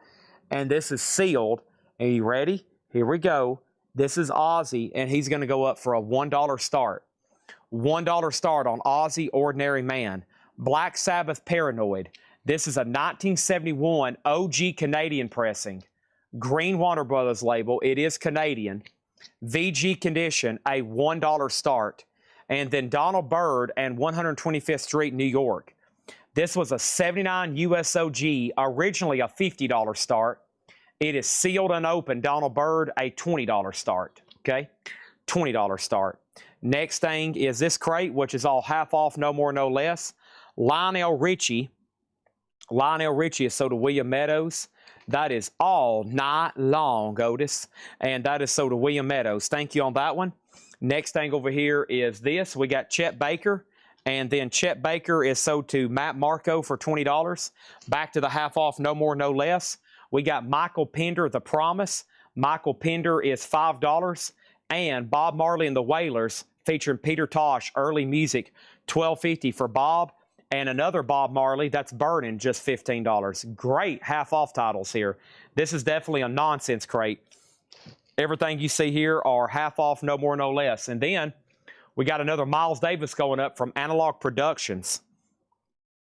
And this is sealed. Are you ready? Here we go. This is Ozzy, and he's going to go up for a $1 start. $1 start on Ozzy Ordinary Man. Black Sabbath Paranoid. This is a 1971 OG Canadian pressing. Green Warner Brothers label. It is Canadian. VG condition, a $1 start. And then Donald Byrd and 125th Street, New York. This was a 79 USOG, originally a $50 start. It is sealed and open. Donald Byrd, a $20 start. Okay, $20 start. Next thing is this crate, which is all half off, no more, no less. Lionel Richie. Lionel Richie is sold to William Meadows. That is all night long, Otis. And that is sold to William Meadows. Thank you on that one. Next thing over here is this. We got Chet Baker. And then Chet Baker is sold to Matt Marco for $20. Back to the half off, no more, no less. We got Michael Pender, The Promise. Michael Pender is $5. And Bob Marley and the Wailers, featuring Peter Tosh, early music, $12.50 for Bob. And another Bob Marley, that's Burning, just $15. Great half off titles here. This is definitely a nonsense crate. Everything you see here are half off, no more, no less. And then we got another Miles Davis going up from Analog Productions.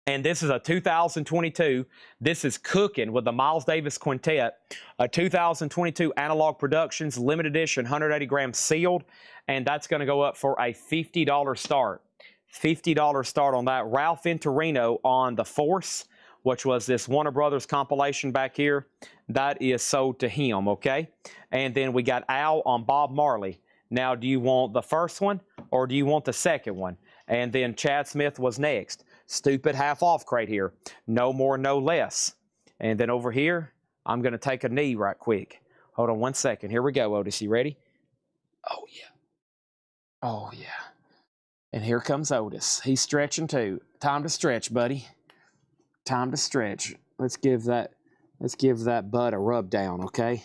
And this is a 2022. This is cooking with the Miles Davis Quintet, a 2022 Analog Productions limited edition, 180 grams sealed, and that's going to go up for a $50 start. $50 start on that. Ralph Venturino on the Force, which was this Warner Brothers compilation back here. That is sold to him, okay? And then we got Al on Bob Marley. Now, do you want the first one or do you want the second one? And then Chad Smith was next. Stupid half-off crate here. No more, no less. And then over here, I'm going to take a knee right quick. Hold on 1 second. Here we go, Otis. You ready? Oh, yeah. Oh, yeah. And here comes Otis. He's stretching too. Time to stretch, buddy. Time to stretch. Let's give that butt a rub down, okay?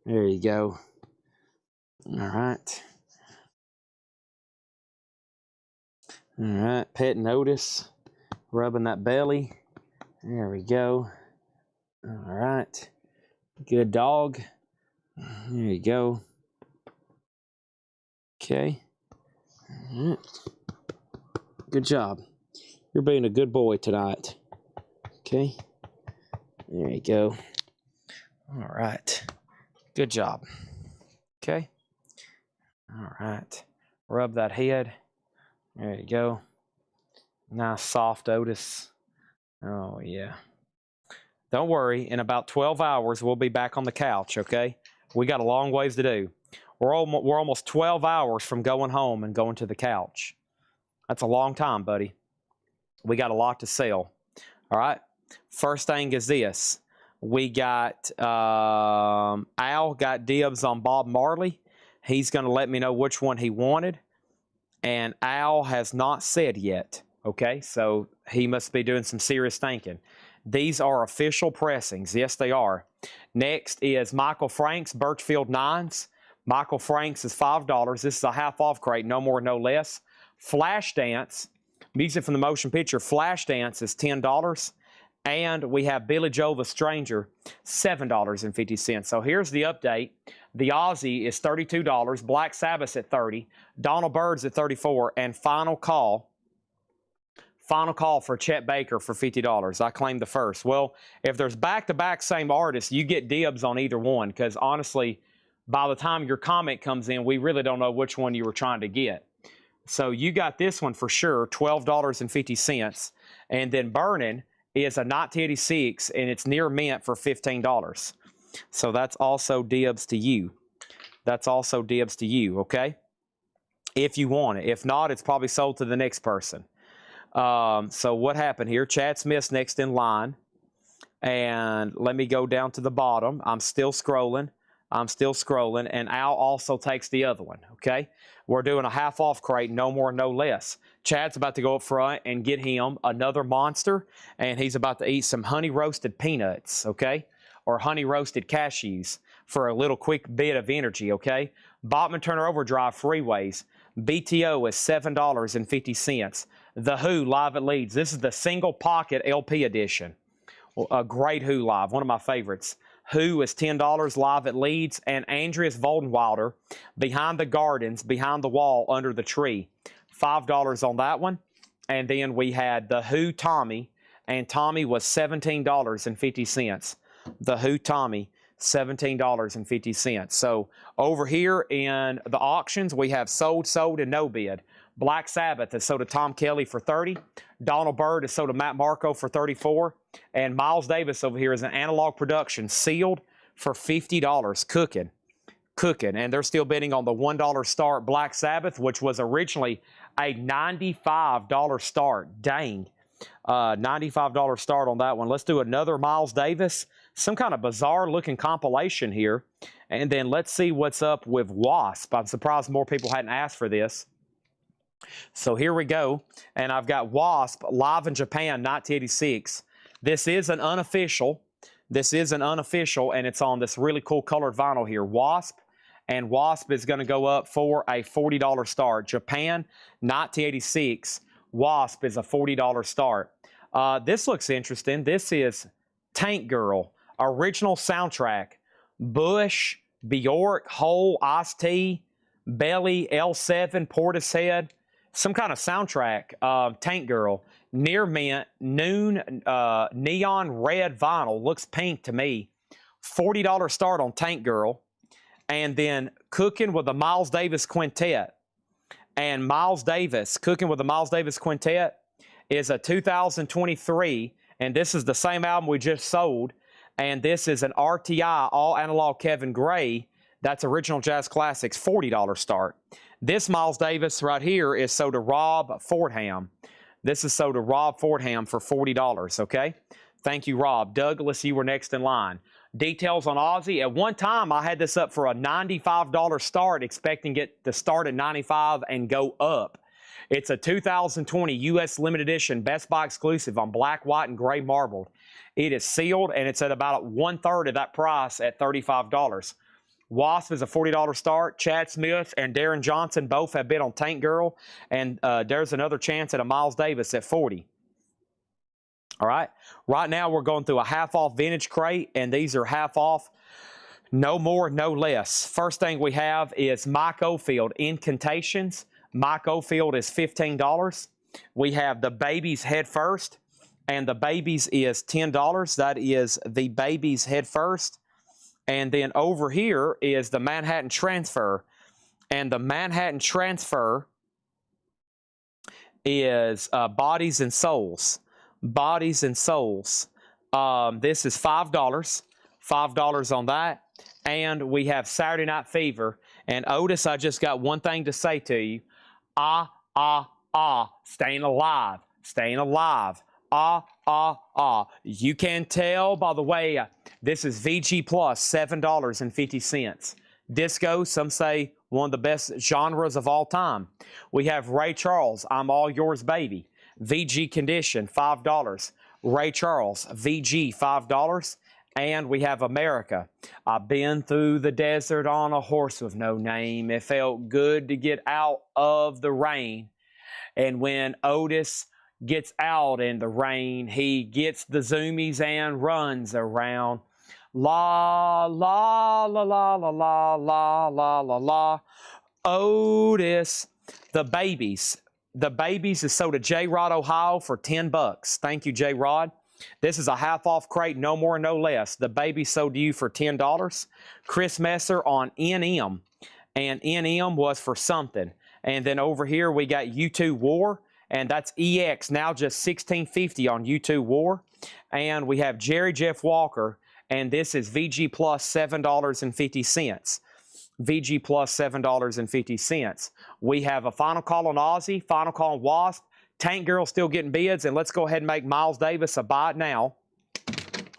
There you go. All right. All right, petting Otis. Rubbing that belly. There we go. All right. Good dog. There you go. Okay. All right. Good job. You're being a good boy tonight. Okay. There you go. All right. Good job. Okay. All right. Rub that head. There you go. Nice soft Otis. Oh, yeah. Don't worry. In about 12 hours, we'll be back on the couch, okay? We got a long ways to do. We're almost 12 hours from going home and going to the couch. That's a long time, buddy. We got a lot to sell. All right? First thing is this. We got Al got dibs on Bob Marley. He's going to let me know which one he wanted. And Al has not said yet. Okay, so he must be doing some serious thinking. These are official pressings. Yes, they are. Next is Michael Franks Birchfield 9s. Michael Franks is $5. This is a half-off crate, no more, no less. Flashdance, music from the motion picture, Flashdance is $10. And we have Billy Joel the Stranger, $7.50. So here's the update. The Aussie is $32, Black Sabbath's at $30, Donald Byrd's at $34, and Final Call for Chet Baker for $50. I claim the first. Well, if there's back-to-back same artists, you get dibs on either one because honestly, by the time your comment comes in, we really don't know which one you were trying to get. So you got this one for sure, $12.50. And then Burning is a 1986, and it's near mint for $15. So that's also dibs to you. That's also dibs to you, okay? If you want it. If not, it's probably sold to the next person. So what happened here? Chad Smith's next in line. And let me go down to the bottom. I'm still scrolling. And Al also takes the other one, okay? We're doing a half-off crate, no more, no less. Chad's about to go up front and get him another monster, and he's about to eat some honey-roasted peanuts, okay? Or honey-roasted cashews for a little quick bit of energy, okay? Bachman Turner Overdrive Freeways. BTO is $7.50. The Who Live at Leeds. This is the single pocket LP edition. A great Who live, one of my favorites. Who is $10 live at Leeds, and Andreas Voldenwilder, Behind the Gardens, Behind the Wall, Under the Tree, $5 on that one. And then we had The Who Tommy, and Tommy was $17.50. The Who Tommy, $17.50. So over here in the auctions, we have sold, and no bid. Black Sabbath is sold to Tom Kelly for $30. Donald Byrd is sold to Matt Marco for $34. And Miles Davis over here is an Analog Production, sealed for $50. Cooking. And they're still bidding on the $1 start Black Sabbath, which was originally a $95 start. Dang. $95 start on that one. Let's do another Miles Davis. Some kind of bizarre looking compilation here. And then let's see what's up with Wasp. I'm surprised more people hadn't asked for this. So here we go. And I've got Wasp live in Japan, 1986. This is an unofficial. And it's on this really cool colored vinyl here. Wasp. And Wasp is going to go up for a $40 start. Japan, 1986. Wasp is a $40 start. This looks interesting. This is Tank Girl, original soundtrack. Bush, Bjork, Hole, Ice-T, Belly, L7, Portishead. some kind of soundtrack. Tank Girl, Near Mint, Noon, Neon Red Vinyl, looks pink to me. $40 start on Tank Girl. And then Cooking with the Miles Davis Quintet. And Miles Davis, Cooking with the Miles Davis Quintet, is a 2023, and this is the same album we just sold. And this is an RTI, all analog Kevin Gray. That's Original Jazz Classics, $40 start. This Miles Davis right here is sold to Rob Fordham. This is sold to Rob Fordham for $40, okay? Thank you, Rob. Douglas, you were next in line. Details on Ozzy. At one time, I had this up for a $95 start, expecting it to start at $95 and go up. It's a 2020 U.S. limited edition Best Buy exclusive on black, white, and gray marbled. It is sealed, and it's at about 1/3 of that price at $35. Wasp is a $40 start. Chad Smith and Darren Johnson both have bid on Tank Girl, and there's another chance at a Miles Davis at $40. All right. Right now, we're going through a half-off vintage crate, and these are half-off, no more, no less. First thing we have is Mike Oldfield, Incantations. Mike Oldfield is $15. We have the Babies Head First, and the Babies is $10. That is the Babies Head First. And then over here is the Manhattan Transfer, and the Manhattan Transfer is Bodies and Souls. Bodies and Souls. This is $5. $5 on that. And we have Saturday Night Fever. And Otis, I just got one thing to say to you. Staying alive. Staying alive. You can tell by the way, this is VG Plus, $7.50. Disco, some say one of the best genres of all time. We have Ray Charles, I'm All Yours Baby. VG Condition, $5. Ray Charles, VG, $5. And we have America. I've been through the desert on a horse with no name. It felt good to get out of the rain. And when Otis gets out in the rain, he gets the zoomies and runs around. La, la, la, la, la, la, la, la, la, la. Otis. The Babies. The Babies is sold to J. Rod, Ohio for $10. Thank you, J. Rod. This is a half-off crate, no more, no less. The Babies sold to you for $10. Chris Messer on NM. And NM was for something. And then over here we got U2 War. And that's EX, now just $16.50 on U2 War. And we have Jerry Jeff Walker. And this is VG Plus, $7.50. VG Plus, $7.50. We have a final call on Ozzy, final call on Wasp. Tank Girl still getting bids. And let's go ahead and make Miles Davis a buy it now.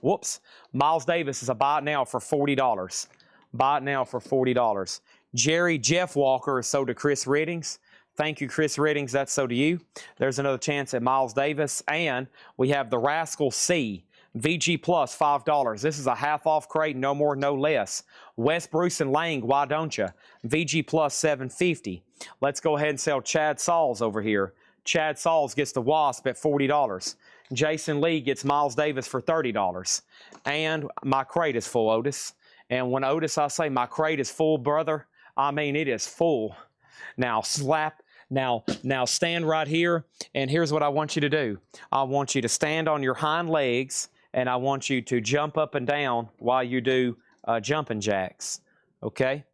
Whoops. Miles Davis is a buy it now for $40. Buy it now for $40. Jerry Jeff Walker is sold to Chris Riddings. Thank you, Chris Riddings. That's so to you. There's another chance at Miles Davis. And we have the Rascal C. VG Plus, $5. This is a half-off crate, no more, no less. Wes Bruce and Lang, Why Don't Ya? VG Plus, $7.50. Let's go ahead and sell Chad Sauls over here. Chad Sauls gets the Wasp at $40. Jason Lee gets Miles Davis for $30. And my crate is full, Otis. And when Otis, I say my crate is full, brother, I mean it is full. Now slap. Now stand right here, and here's what I want you to do. I want you to stand on your hind legs, and I want you to jump up and down while you do jumping jacks. Okay?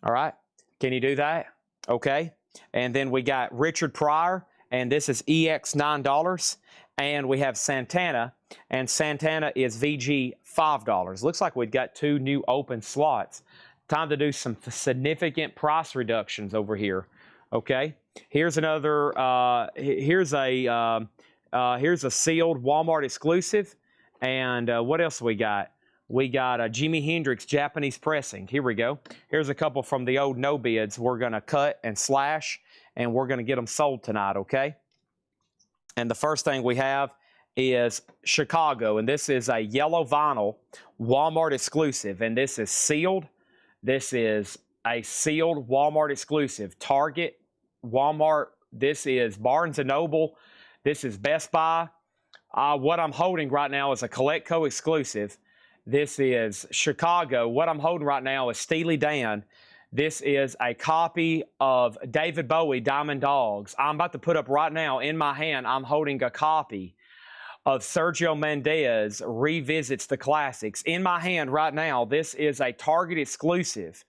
All right? Can you do that? Okay? And then we got Richard Pryor, and this is EX $9. And we have Santana, and Santana is VG $5. Looks like we've got 2 new open slots. Time to do some significant price reductions over here. Okay? Here's another, here's a sealed Walmart exclusive. And what else we got? We got Jimi Hendrix Japanese pressing. Here we go. Here's a couple from the old no bids. We're going to cut and slash, and we're going to get them sold tonight, okay? And the first thing we have is Chicago, and this is a yellow vinyl Walmart exclusive, and this is sealed. This is a sealed Walmart exclusive. Target, Walmart, this is Barnes & Noble, this is Best Buy. What I'm holding right now is a Colecco exclusive. This is Chicago. What I'm holding right now is Steely Dan. This is a copy of David Bowie, Diamond Dogs. I'm about to put up right now in my hand, I'm holding a copy of Sergio Mendes Revisits the Classics. In my hand right now, this is a Target exclusive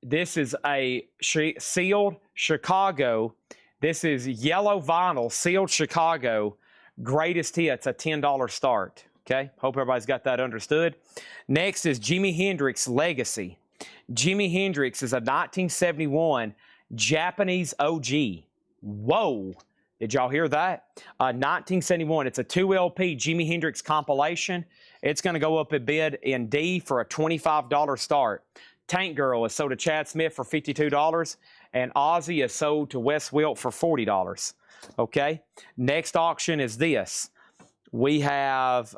this is a sealed Chicago. This is yellow vinyl, sealed Chicago, greatest hits, a $10 start. Okay, hope everybody's got that understood. Next is Jimi Hendrix Legacy. Jimi Hendrix is a 1971 Japanese OG. Whoa, did y'all hear that? 1971, it's a 2 LP Jimi Hendrix compilation. It's going to go up a bid in D for a $25 start. Tank Girl is sold to Chad Smith for $52, and Ozzy is sold to Wes Wilt for $40. Okay, next auction is this. We have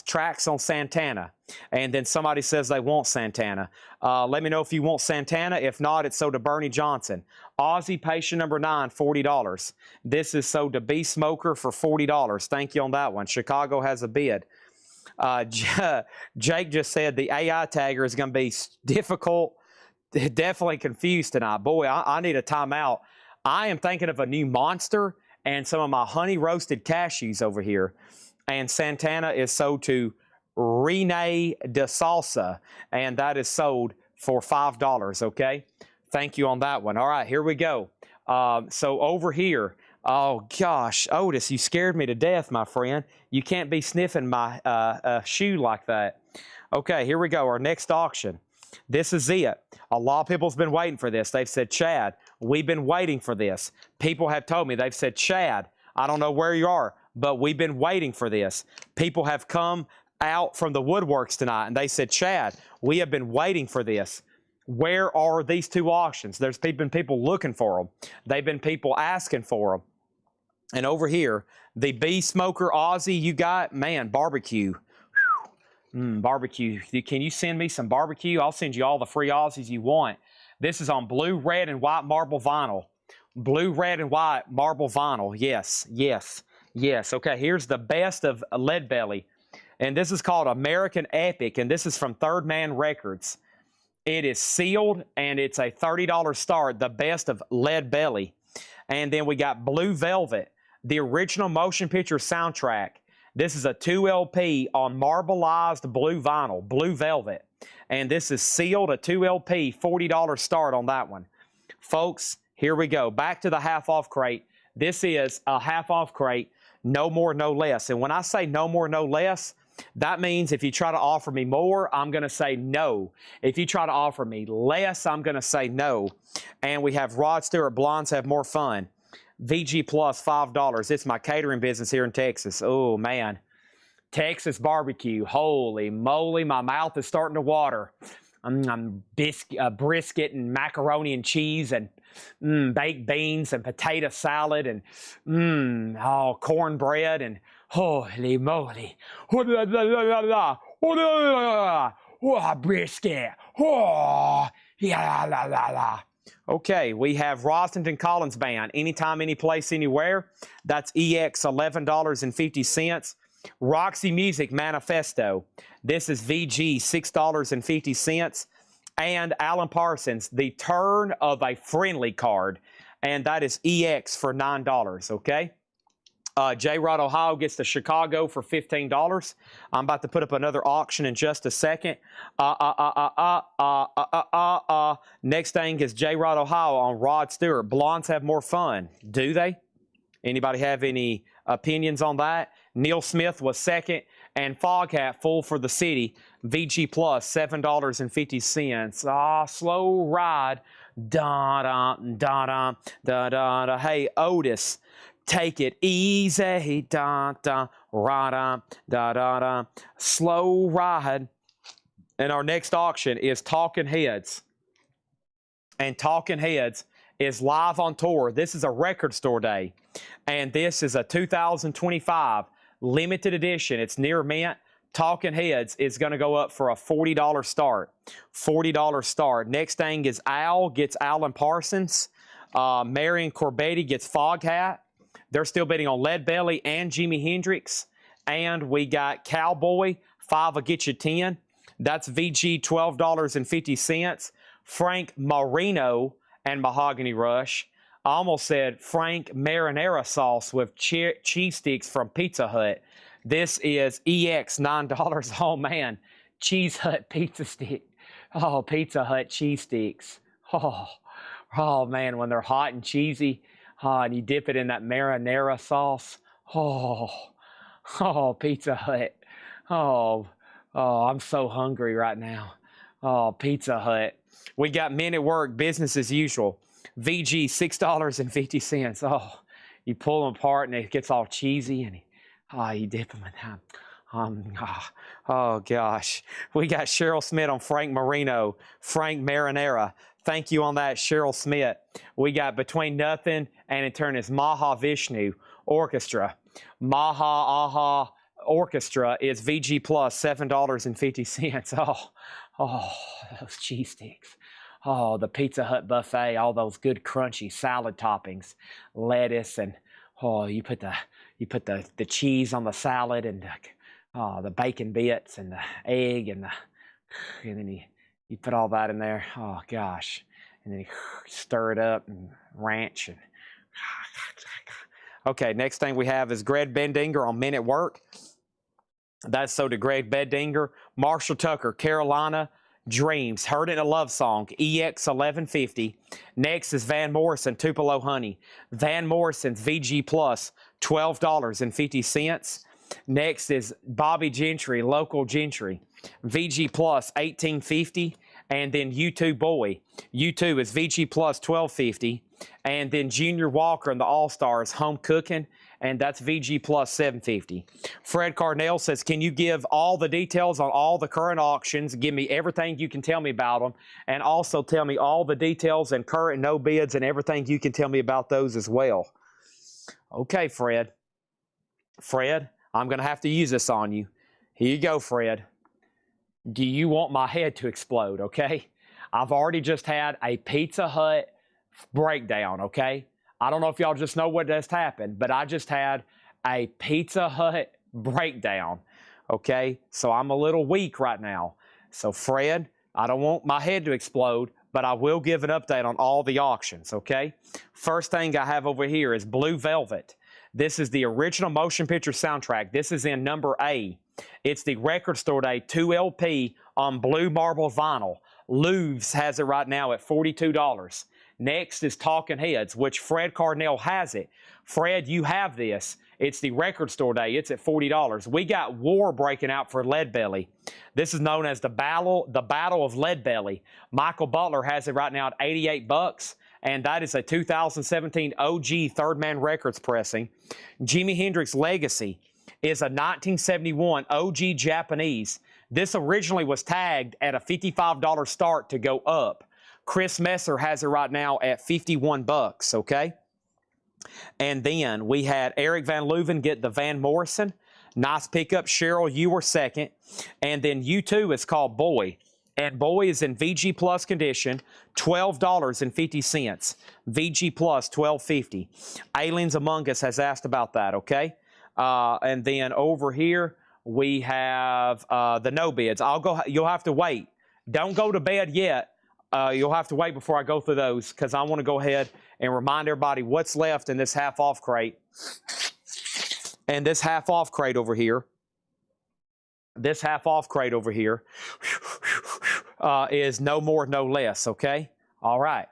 tracks on Santana, and then somebody says they want Santana. Let me know if you want Santana. If not, it's sold to Bernie Johnson. Ozzy Patient number 9, $40. This is sold to B Smoker for $40. Thank you on that one. Chicago has a bid. Jake just said the AI tagger is going to be difficult, definitely confused tonight. Boy, I need a timeout. I am thinking of a new monster and some of my honey roasted cashews over here. And Santana is sold to Rene de Salsa, and that is sold for $5, okay? Thank you on that one. All right, here we go. So over here, oh gosh, Otis, you scared me to death, my friend. You can't be sniffing my shoe like that. Okay, here we go, our next auction. This is it. A lot of people's been waiting for this. They've said, Chad, we've been waiting for this. People have told me, they've said, Chad, I don't know where you are, but we've been waiting for this. People have come out from the woodworks tonight, and they said, Chad, we have been waiting for this. Where are these two auctions? There's been people looking for them. They've been people asking for them. And over here, the B Smoker Ozzy you got, man, barbecue. Barbecue. Can you send me some barbecue? I'll send you all the free Aussies you want. This is on blue, red, and white marble vinyl. Blue, red, and white marble vinyl. Yes, yes, yes. Okay, here's the best of Lead Belly. And this is called American Epic, and this is from Third Man Records. It is sealed, and it's a $30 start, the best of Lead Belly. And then we got Blue Velvet, the original motion picture soundtrack. This is a 2 LP on marbleized blue vinyl, Blue Velvet. And this is sealed, a 2 LP, $40 start on that one. Folks, here we go. Back to the half-off crate. This is a half-off crate, no more, no less. And when I say no more, no less, that means if you try to offer me more, I'm going to say no. If you try to offer me less, I'm going to say no. And we have Rod Stewart, Blondes Have More Fun. VG Plus, $5. It's my catering business here in Texas. Oh, man. Texas barbecue. Holy moly, my mouth is starting to water. I'm brisket and macaroni and cheese and baked beans and potato salad and cornbread and holy moly. Brisket. Okay, we have Rosington Collins Band, Anytime, Anyplace, Anywhere. That's EX, $11.50. Roxy Music Manifesto. This is VG, $6.50. And Alan Parsons, The Turn of a Friendly Card. And that is EX for $9, okay? J-Rod Ohio gets to Chicago for $15. I'm about to put up another auction in just a second. Next thing is J-Rod Ohio on Rod Stewart. Blondes Have More Fun. Do they? Anybody have any opinions on that? Neil Smith was second. And Foghat, Full for the City. VG Plus, $7.50. Slow Ride. Da-da, da-da. Hey, Otis. Take It Easy, da-da, ra-da, da-da-da, Slow Ride. And our next auction is Talking Heads. And Talking Heads is live on tour. This is a record store day. And this is a 2025 limited edition. It's near mint. Talking Heads is going to go up for a $40 start. $40 start. Next thing is Al gets Alan Parsons. Marion Corbetti gets Foghat. They're still bidding on Lead Belly and Jimi Hendrix. And we got Cowboy, 5 will get you 10. That's VG $12.50. Frank Marino and Mahogany Rush. I almost said Frank marinara sauce with cheese sticks from Pizza Hut. This is EX $9. Oh man, Cheese Hut pizza stick. Oh, Pizza Hut cheese sticks. Oh man, when they're hot and cheesy, and you dip it in that marinara sauce. Oh, Pizza Hut. Oh, I'm so hungry right now. Oh, Pizza Hut. We got Men at Work, business as usual. VG $6.50. Oh, you pull them apart and it gets all cheesy, and you dip them in that. Oh gosh. We got Cheryl Smith on Frank Marino, Frank Marinara. Thank you on that, Cheryl Smith. We got Between Nothing and in turn is Maha Vishnu Orchestra. Maha Aha Orchestra is VG Plus $7.50. Oh, those cheese sticks. Oh, the Pizza Hut buffet, all those good crunchy salad toppings, lettuce, and you put the cheese on the salad, and the bacon bits and the egg, and then you put all that in there. Oh gosh, and then you stir it up and ranch and. Okay, next thing we have is Greg Bendinger on Men at Work. That's so to Greg Bendinger. Marshall Tucker, Carolina Dreams, Heard It in a Love Song, EX 1150. Next is Van Morrison, Tupelo Honey. Van Morrison's VG Plus, $12.50. Next is Bobby Gentry, Local Gentry, VG Plus, $18.50. And then U2 Boy. U2 is VG Plus, $12.50. And then Junior Walker and the All-Stars, Home Cooking, and that's VG Plus $7.50. Fred Carnell says, can you give all the details on all the current auctions? Give me everything you can tell me about them, and also tell me all the details and current no bids and everything you can tell me about those as well. Okay, Fred. Fred, I'm going to have to use this on you. Here you go, Fred. Do you want my head to explode, okay? I've already just had a Pizza Hut breakdown, okay? I don't know if y'all just know what just happened, but I just had a Pizza Hut breakdown, okay? So I'm a little weak right now. So Fred, I don't want my head to explode, but I will give an update on all the auctions, okay? First thing I have over here is Blue Velvet. This is the original motion picture soundtrack. This is in number A. It's the Record Store Day 2LP on blue marble vinyl. Louvre's has it right now at $42. Next is Talking Heads, which Fred Carnell has it. Fred, you have this. It's the Record Store Day. It's at $40. We got War breaking out for Leadbelly. This is known as the Battle of Leadbelly. Michael Butler has it right now at $88, and that is a 2017 OG Third Man Records pressing. Jimi Hendrix Legacy is a 1971 OG Japanese. This originally was tagged at a $55 start to go up. Chris Messer has it right now at $51, okay? And then we had Eric Van Leuven get the Van Morrison. Nice pickup. Cheryl, you were second. And then U2 is called Boy. And Boy is in VG Plus condition, $12.50. VG Plus, $12.50. Aliens Among Us has asked about that, okay? And then over here, we have the no bids. You'll have to wait. Don't go to bed yet. You'll have to wait before I go through those, because I want to go ahead and remind everybody what's left in this half-off crate. And this half-off crate over here, is No More, No Less, okay? All right,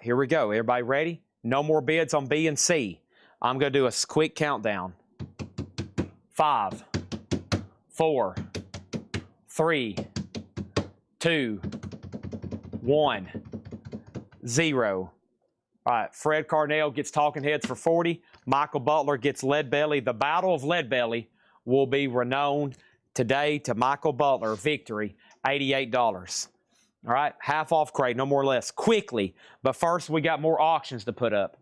here we go. Everybody ready? No more bids on B and C. I'm going to do a quick countdown. 5, 4, 3, 2, 1, 0. All right, Fred Carnell gets Talking Heads for $40. Michael Butler gets Leadbelly. The Battle of Leadbelly will be renowned today to Michael Butler. Victory, $88. All right, half off crate, no more or less. Quickly, but first we got more auctions to put up.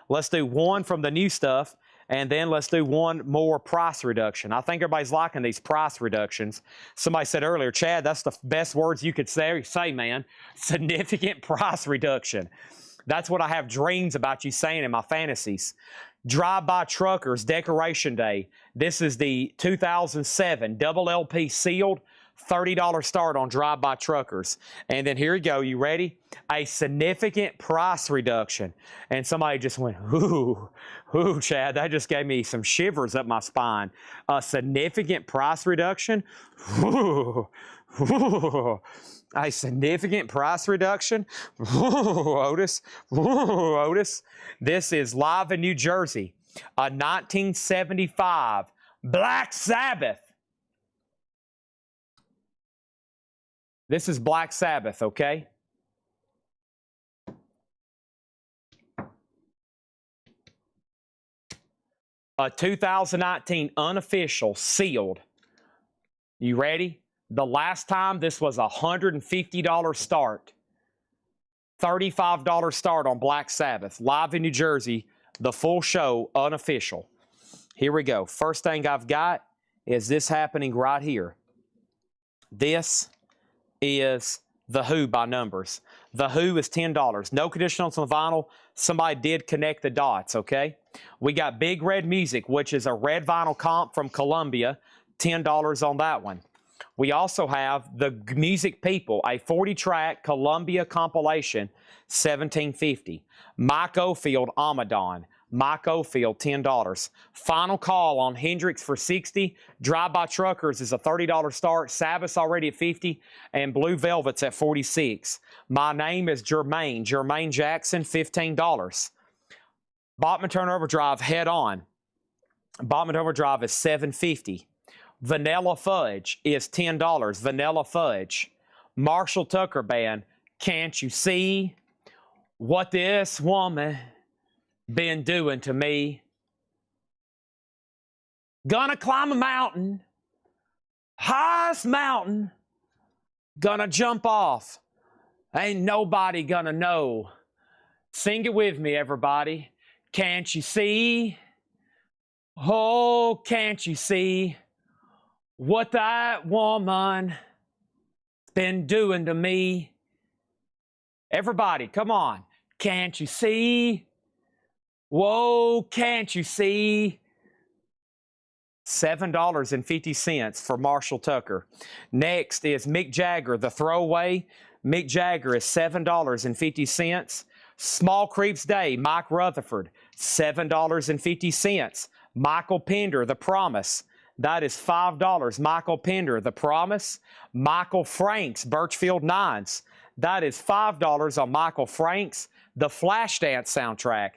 Let's do one from the new stuff, and then let's do one more price reduction. I think everybody's liking these price reductions. Somebody said earlier, Chad, that's the best words you could say, man. Significant price reduction. That's what I have dreams about you saying in my fantasies. Drive-by Truckers, Decoration Day. This is the 2007 double LP sealed, $30 start on Drive-by Truckers. And then here you go. You ready? A significant price reduction. And somebody just went, ooh, Chad, that just gave me some shivers up my spine. A significant price reduction? Ooh, ooh. A significant price reduction? Ooh, Otis. Ooh, Otis. This is live in New Jersey. A 1975 Black Sabbath. This is Black Sabbath, okay? A 2019 unofficial sealed. You ready? The last time this was a $150 start. $35 start on Black Sabbath. Live in New Jersey. The full show, unofficial. Here we go. First thing I've got is this happening right here. This is The Who by Numbers. The Who is $10. No conditionals on the vinyl. Somebody did connect the dots, okay? We got Big Red Music, which is a red vinyl comp from Columbia. $10 on that one. We also have The Music People, a 40-track Columbia compilation, $17.50. Mike Oldfield, Amadon. Mike Oldfield, $10. Final Call on Hendrix for $60. Drive-by Truckers is a $30 start. Sabbath's already at $50. And Blue Velvet's at $46. My Name is Jermaine. Jermaine Jackson, $15. Bachman Turner Overdrive, Head On. Bachman Overdrive is $7.50. Vanilla Fudge is $10. Vanilla Fudge. Marshall Tucker Band, Can't You See What This Woman Been Doing to Me? Gonna climb a mountain, highest mountain, gonna jump off, ain't nobody gonna know. Sing it with me, everybody. Can't you see? Oh, can't you see what that woman been doing to me? Everybody, come on. Can't you see? Whoa, can't you see? $7.50 for Marshall Tucker. Next is Mick Jagger, The Throwaway. Mick Jagger is $7.50. Small Creeps Day, Mike Rutherford, $7.50. Michael Pender, The Promise. That is $5. Michael Pender, The Promise. Michael Franks, Birchfield Nines. That is $5 on Michael Franks. The Flashdance soundtrack.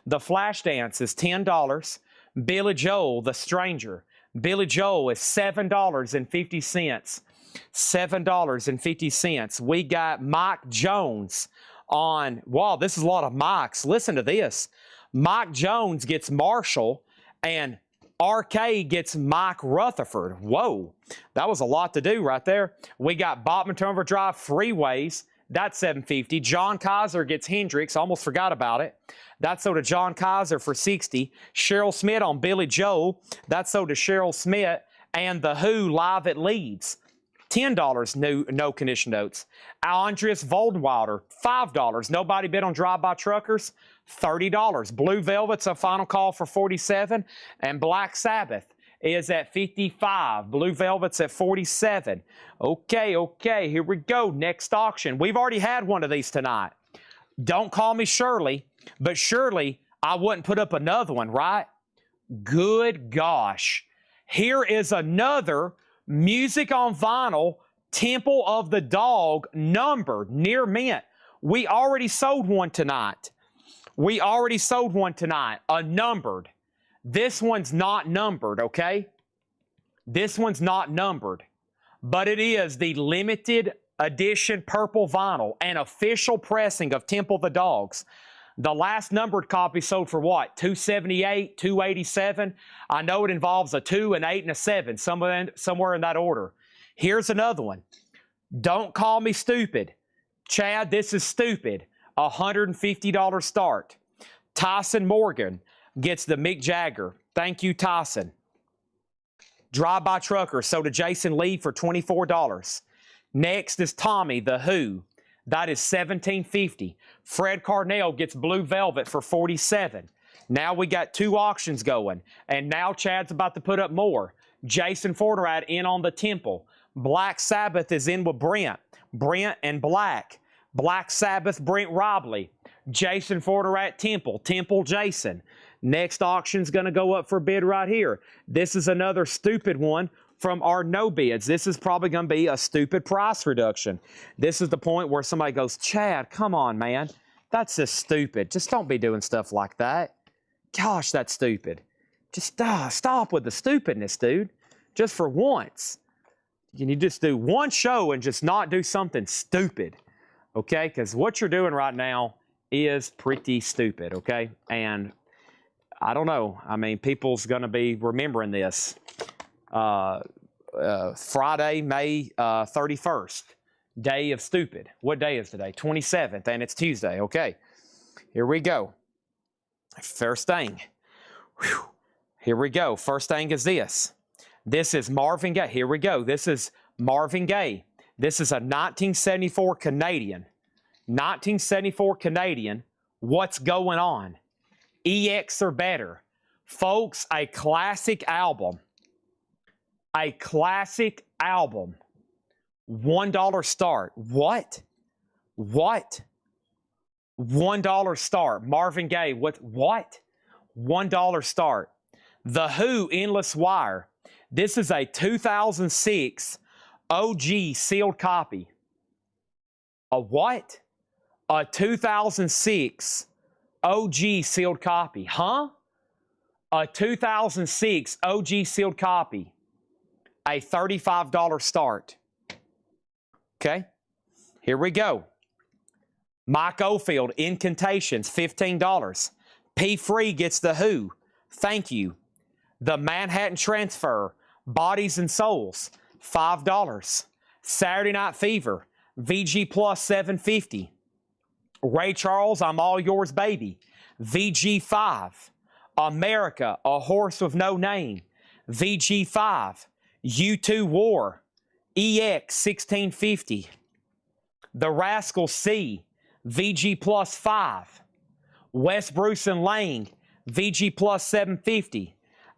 The Flashdance is $10. Billy Joel, The Stranger. Billy Joel is $7.50. $7.50. We got Mike Jones on, wow, this is a lot of Mikes. Listen to this. Mike Jones gets Marshall and RK gets Mike Rutherford. Whoa, that was a lot to do right there. We got Bachman Turner Overdrive, Freeways. That's $7.50. John Kaiser gets Hendrix. Almost forgot about it. That's sold to John Kaiser for $60. Cheryl Smith on Billy Joel. That's sold to Cheryl Smith. And The Who live at Leeds. $10, no condition notes. Andreas Voldenweider, $5. Nobody bid on Drive-by Truckers, $30. Blue Velvet's a final call for $47. And Black Sabbath is at $55. Blue Velvet's at $47. Okay, here we go. Next auction. We've already had one of these tonight. Don't call me Shirley, but surely I wouldn't put up another one, right? Good gosh. Here is another Music on Vinyl, Temple of the Dog, numbered, near mint. We already sold one tonight. A numbered. This one's not numbered, okay? This one's not numbered. But it is the limited edition purple vinyl, an official pressing of Temple of the Dogs. The last numbered copy sold for what? $278, $287. I know it involves a 2, an 8, and a 7, somewhere in that order. Here's another one. Don't call me stupid. Chad, this is stupid. $150 start. Tyson Morgan gets the Mick Jagger. Thank you, Tyson. Drive-by Trucker sold to Jason Lee for $24. Next is Tommy, The Who. That is $17.50. Fred Carnell gets Blue Velvet for $47. Now we got 2 auctions going, and now Chad's about to put up more. Jason Forterat in on the Temple. Black Sabbath is in with Brent. Brent and Black. Black Sabbath, Brent Robley. Jason Forterat, Temple. Temple, Jason. Next auction's going to go up for bid right here. This is another stupid one from our no bids. This is probably going to be a stupid price reduction. This is the point where somebody goes, Chad, come on, man. That's just stupid. Just don't be doing stuff like that. Gosh, that's stupid. Just stop with the stupidness, dude. Just for once. Can you just do one show and just not do something stupid? Okay? Because what you're doing right now is pretty stupid, okay? And I don't know. I mean, people's going to be remembering this. Friday, May 31st, day of stupid. What day is today? 27th, and it's Tuesday. Okay, here we go. First thing. Whew. Here we go. First thing is this. This is Marvin Gaye. Here we go. This is Marvin Gaye. This is a 1974 Canadian. 1974 Canadian. What's going on? EX or better. Folks, a classic album. A classic album. $1 start. What? What? $1 start. Marvin Gaye. What? $1 start. The Who, Endless Wire. This is a 2006 OG sealed copy. A what? A 2006 OG sealed copy. Huh? A 2006 OG sealed copy. A $35 start. Okay? Here we go. Mike Oldfield, Incantations, $15. P. Free gets The Who. Thank you. The Manhattan Transfer, Bodies and Souls, $5. Saturday Night Fever, VG Plus, $7.50. Ray Charles, I'm All Yours Baby, VG5. America, A Horse with No Name, VG5. U2 War, EX, $16.50. The Rascal C, VG Plus 5. Wes Bruce and Lang, VG Plus $7.50.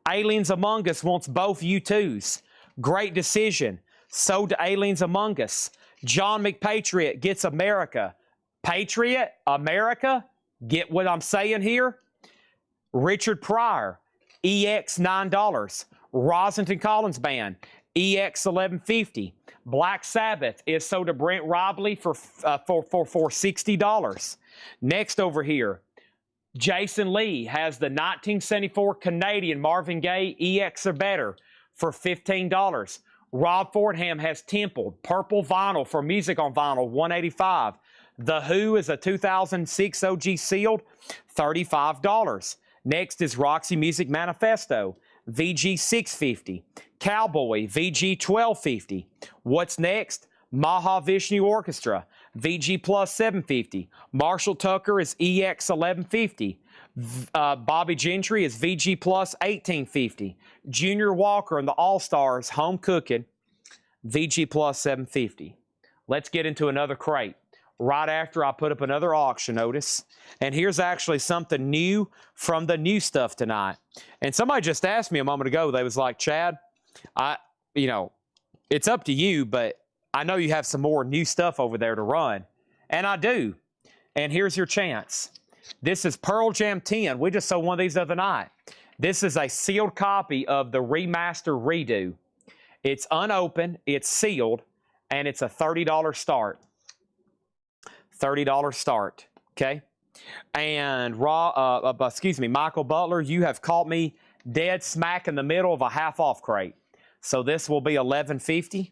Aliens Among Us wants both U2s. Great Decision, sold to Aliens Among Us. John McPatriot gets America. Patriot, America, get what I'm saying here? Richard Pryor, EX $9. Rosenton Collins Band, EX $11.50. Black Sabbath is sold to Brent Robley for $60. Next over here, Jason Lee has the 1974 Canadian Marvin Gaye EX or better for $15. Rob Fordham has Temple, purple vinyl for Music on Vinyl, $185. The Who is a 2006 OG sealed, $35. Next is Roxy Music Manifesto, VG $6.50. Cowboy, VG $12.50. What's next? Mahavishnu Orchestra, VG Plus $7.50. Marshall Tucker is EX $11.50. Bobby Gentry is VG Plus $18.50. Junior Walker and the All-Stars Home Cooking, VG Plus $7.50. Let's get into another crate. Right after I put up another auction notice. And here's actually something new from the new stuff tonight. And somebody just asked me a moment ago, they was like, Chad, it's up to you, but I know you have some more new stuff over there to run. And I do. And here's your chance. This is Pearl Jam 10. We just sold one of these the other night. This is a sealed copy of the remaster redo. It's unopened, it's sealed, and it's a $30 start. $30 start, okay? And Michael Butler, you have caught me dead smack in the middle of a half-off crate. So this will be $11.50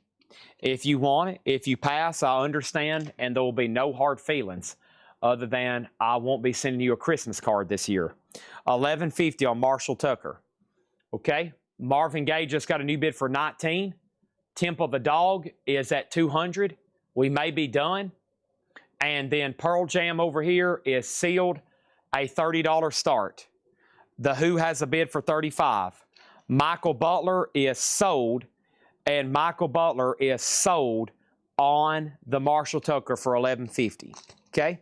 if you want it. If you pass, I understand, and there will be no hard feelings other than I won't be sending you a Christmas card this year. $11.50 on Marshall Tucker, okay? Marvin Gaye just got a new bid for 19. Temple the Dog is at 200. We may be done. And then Pearl Jam over here is sealed, a $30 start. The Who has a bid for $35. Michael Butler is sold, and Michael Butler is sold on the Marshall Tucker for $11.50. Okay?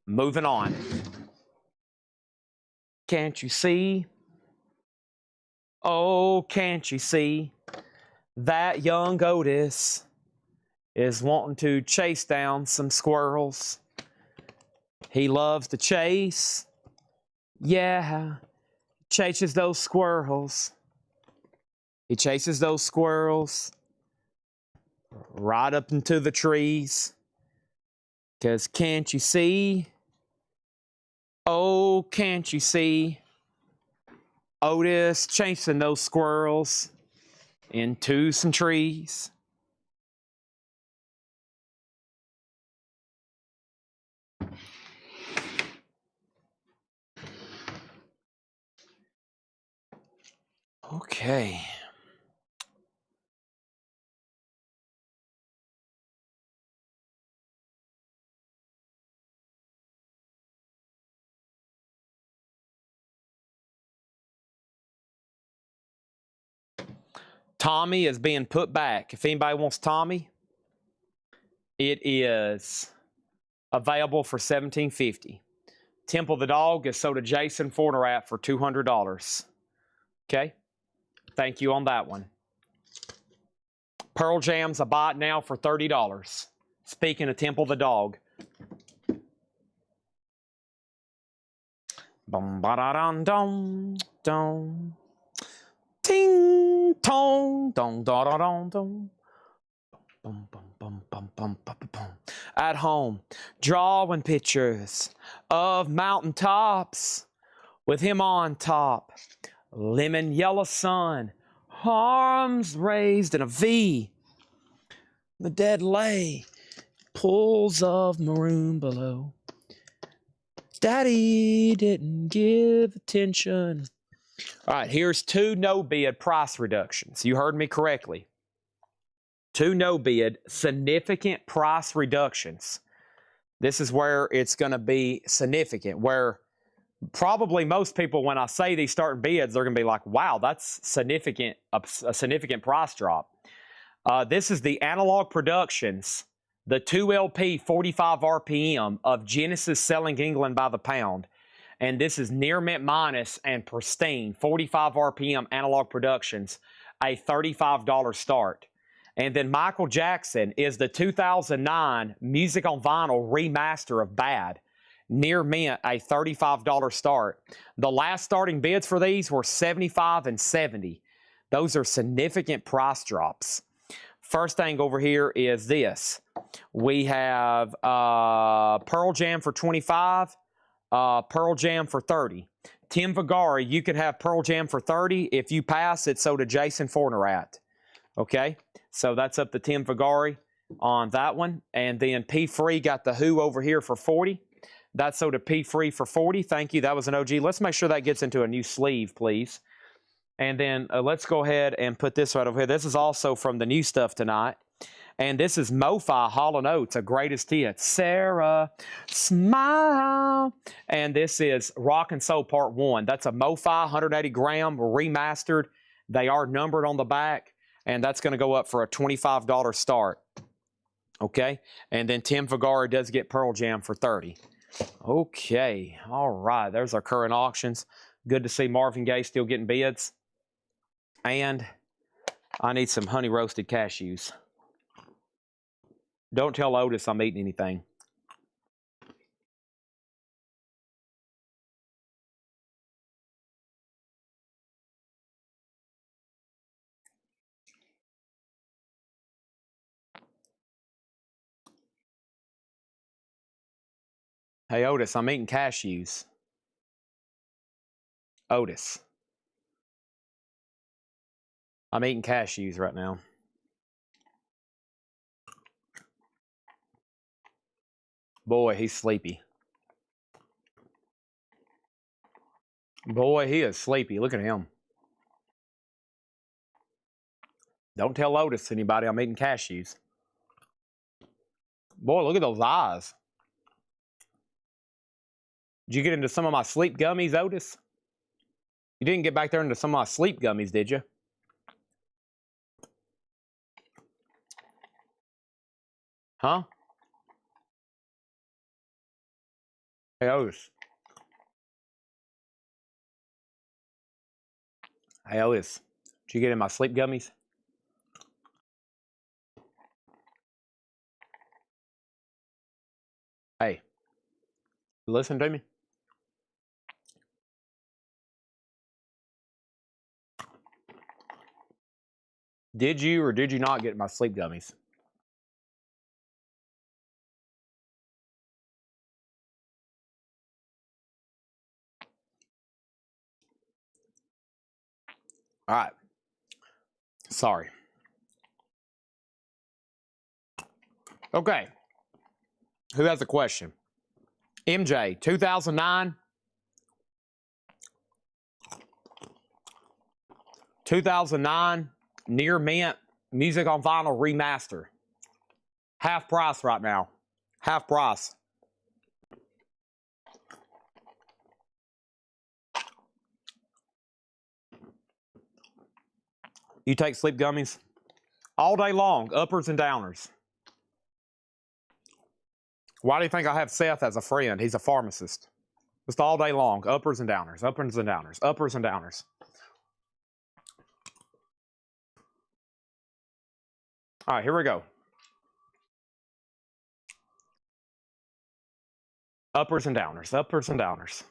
Moving on. Can't you see? Oh, can't you see that young Otis is wanting to chase down some squirrels? He loves to chase. Yeah, chases those squirrels. He chases those squirrels right up into the trees. 'Cause can't you see? Oh, can't you see? Otis chasing those squirrels into some trees. Okay. Tommy is being put back. If anybody wants Tommy, it is available for $17.50. Temple the dog is sold to Jason Fornerat for $200. Okay? Thank you on that one. Pearl Jam's a buy it now for $30. Speaking of Temple the dog. Bum ba da dum dum dum. Ting tong dong da da dong dong. Bum bum bum bum bum bum bum. At home, drawing pictures of mountaintops with him on top. Lemon yellow sun, arms raised in a V. The dead lay, pools of maroon below. Daddy didn't give attention. All right, here's 2 no-bid price reductions. You heard me correctly. 2 no-bid significant price reductions. This is where it's going to be significant, where probably most people, when I say these starting bids, they're going to be like, wow, that's significant, a significant price drop. This is the Analog Productions, the 2LP 45 RPM of Genesis Selling England by the Pound. And this is near mint minus and pristine, 45 RPM Analog Productions, a $35 start. And then Michael Jackson is the 2009 Music on Vinyl remaster of Bad, near mint, a $35 start. The last starting bids for these were $75 and $70. Those are significant price drops. First thing over here is this. We have Pearl Jam for $25, Pearl Jam for $30. Tim Vigari, you could have Pearl Jam for $30. If you pass, it's sold to Jason Fornerat. Okay, so that's up to Tim Vigari on that one. And then P. Free got the Who over here for $40. That's sold to P. Free for $40. Thank you. That was an OG. Let's make sure that gets into a new sleeve, please. And then let's go ahead and put this right over here. This is also from the new stuff tonight. And this is MoFi Hall & Oates, a greatest hit. Sarah, smile. And this is Rock and Soul Part 1. That's a MoFi 180 gram remastered. They are numbered on the back. And that's going to go up for a $25 start. Okay. And then Tim Vigari does get Pearl Jam for $30. Okay. All right. There's our current auctions. Good to see Marvin Gaye still getting bids. And I need some honey roasted cashews. Don't tell Otis I'm eating anything. Hey, Otis, I'm eating cashews. Otis. I'm eating cashews right now. Boy, he's sleepy. Boy, he is sleepy. Look at him. Don't tell Otis anybody I'm eating cashews. Boy, look at those eyes. Did you get into some of my sleep gummies, Otis? You didn't get back there into some of my sleep gummies, did you? Huh? Hey, Otis. Hey, Otis. Did you get in my sleep gummies? Hey, listen to me. Did you or did you not get my sleep gummies? All right. Sorry. Okay. Who has a question? MJ, 2009. 2009 Near Mint Music on Vinyl Remaster. Half price right now. Half price. You take sleep gummies all day long, uppers and downers. Why do you think I have Seth as a friend? He's a pharmacist. Just all day long, uppers and downers, uppers and downers, uppers and downers. All right, here we go. Uppers and downers, uppers and downers.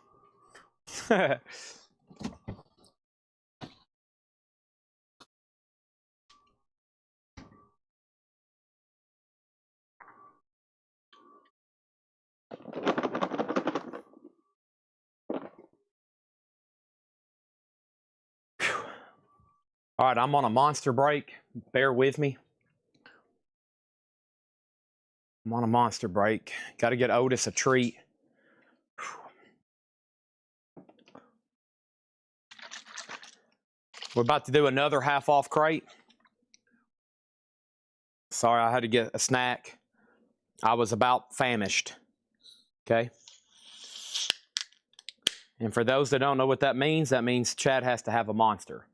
All right, I'm on a monster break. Bear with me. I'm on a monster break. Got to get Otis a treat. We're about to do another half off crate. Sorry, I had to get a snack. I was about famished. Okay. And for those that don't know what that means Chad has to have a monster.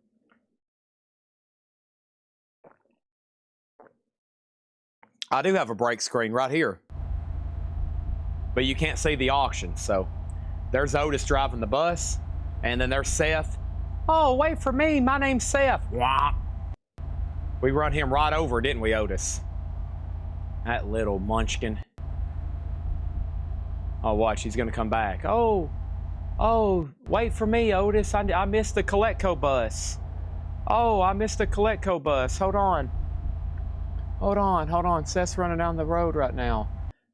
I do have a break screen right here. But you can't see the auction, so there's Otis driving the bus, and then there's Seth. Oh, wait for me. My name's Seth. Wah. We run him right over, didn't we, Otis? That little munchkin. Oh, watch. He's going to come back. Oh, wait for me, Otis. I missed the Coletco bus. Oh, I missed the Coletco bus. Hold on. Seth's running down the road right now.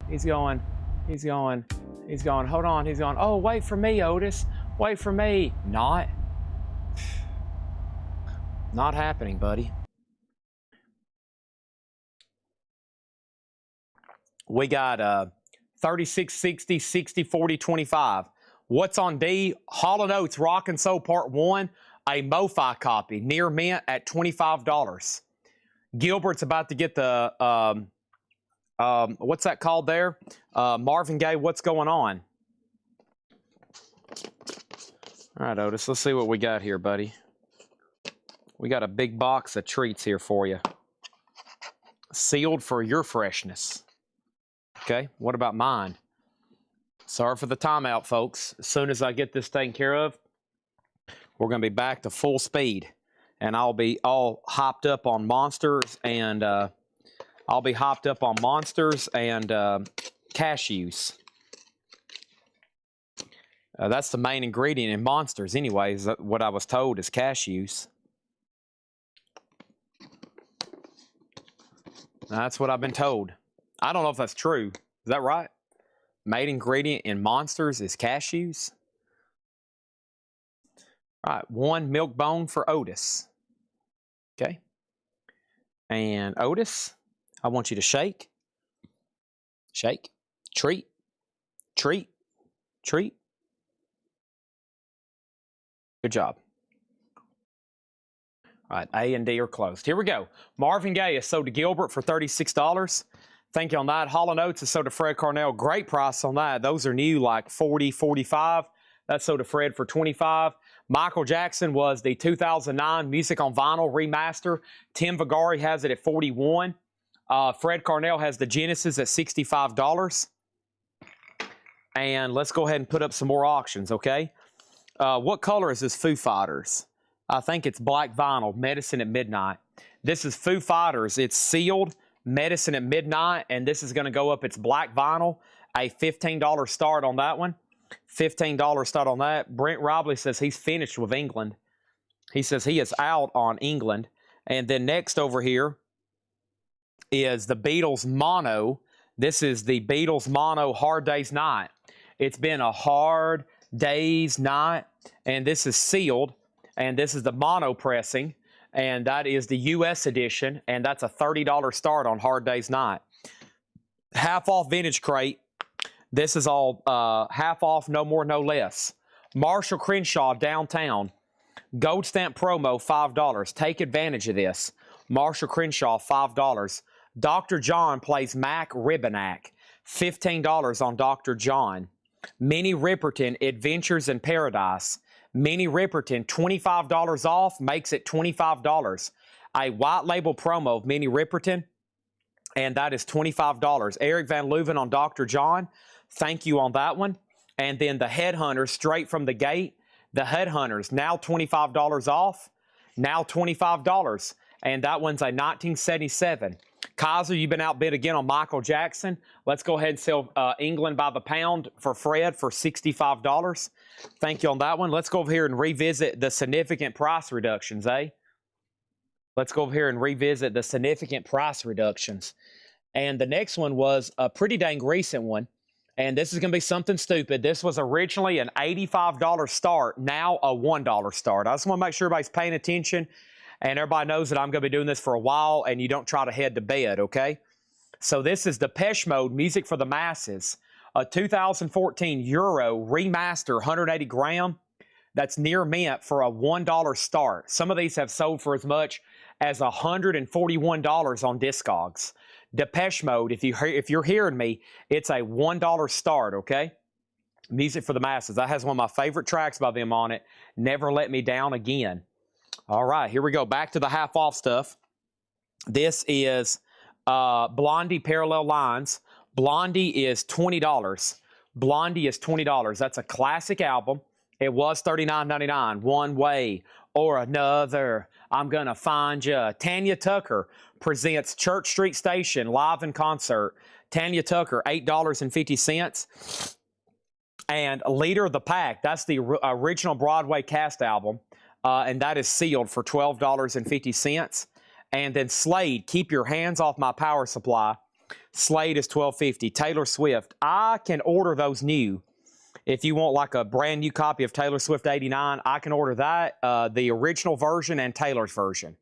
He's going. Hold on. He's going. Oh, wait for me, Otis. Wait for me. Not happening, buddy. We got 36, 60, 60, 40, 25. What's on D? Hall & Oates Rock and Soul Part 1, a MoFi copy, Near Mint at $25. Gilbert's about to get the, what's that called there? Marvin Gaye, What's Going On? All right, Otis, let's see what we got here, buddy. We got a big box of treats here for you. Sealed for your freshness. Okay, what about mine? Sorry for the timeout, folks. As soon as I get this taken care of, we're going to be back to full speed. And I'll be all hopped up on monsters and cashews. That's the main ingredient in monsters anyways. What I was told is cashews. That's what I've been told. I don't know if that's true. Is that right? Main ingredient in monsters is cashews. All right, 1 milk bone for Otis. Okay. And Otis, I want you to shake. Shake. Treat. Treat. Treat. Good job. All right, A and D are closed. Here we go. Marvin Gaye is sold to Gilbert for $36. Thank you on that. Hall & Oates is sold to Fred Carnell. Great price on that. Those are new, like $40, $45. That's sold to Fred for $25. Michael Jackson was the 2009 Music on Vinyl Remaster. Tim Vigari has it at $41. Fred Carnell has the Genesis at $65. And let's go ahead and put up some more auctions, okay? What color is this Foo Fighters? I think it's black vinyl, Medicine at Midnight. This is Foo Fighters. It's sealed, Medicine at Midnight, and this is going to go up. It's black vinyl, a $15 start on that one. $15 start on that. Brent Robley says he's finished with England. He says he is out on England. And then next over here is the Beatles Mono. This is the Beatles Mono Hard Day's Night. It's been a hard day's night, and this is sealed, and this is the mono pressing, and that is the U.S. edition, and that's a $30 start on Hard Day's Night. Half off vintage crate. This is all half off, no more, no less. Marshall Crenshaw Downtown. Gold stamp promo, $5. Take advantage of this. Marshall Crenshaw, $5. Dr. John plays Mac Ribbenack. $15 on Dr. John. Minnie Riperton, Adventures in Paradise. Minnie Riperton, $25 off, makes it $25. A white label promo of Minnie Riperton, and that is $25. Eric Van Leuven on Dr. John, thank you on that one. And then the Headhunters, straight from the gate. The Headhunters, now $25 off, now $25. And that one's a 1977. Kaiser, you've been outbid again on Michael Jackson. Let's go ahead and sell England by the pound for Fred for $65. Thank you on that one. Let's go over here and revisit the significant price reductions, eh? Let's go over here and revisit the significant price reductions. And the next one was a pretty dang recent one. And this is going to be something stupid. This was originally an $85 start, now a $1 start. I just want to make sure everybody's paying attention. And everybody knows that I'm going to be doing this for a while, and you don't try to head to bed, okay? So this is Depeche Mode, Music for the Masses, a 2014 Euro remaster, 180 gram. That's near mint for a $1 start. Some of these have sold for as much as $141 on Discogs. Depeche Mode, if you're hearing me, it's a $1 start, okay? Music for the Masses. That has one of my favorite tracks by them on it, Never Let Me Down Again. All right, here we go. Back to the half-off stuff. This is Blondie Parallel Lines. Blondie is $20. Blondie is $20. That's a classic album. It was $39.99. One Way or Another, I'm Gonna Find Ya. Tanya Tucker presents Church Street Station live in concert. Tanya Tucker, $8.50. And Leader of the Pack, that's the original Broadway cast album. And that is sealed for $12.50. And then Slade, Keep Your Hands Off My Power Supply. Slade is $12.50. Taylor Swift, I can order those new. If you want like a brand new copy of Taylor Swift 89, I can order that, the original version and Taylor's version.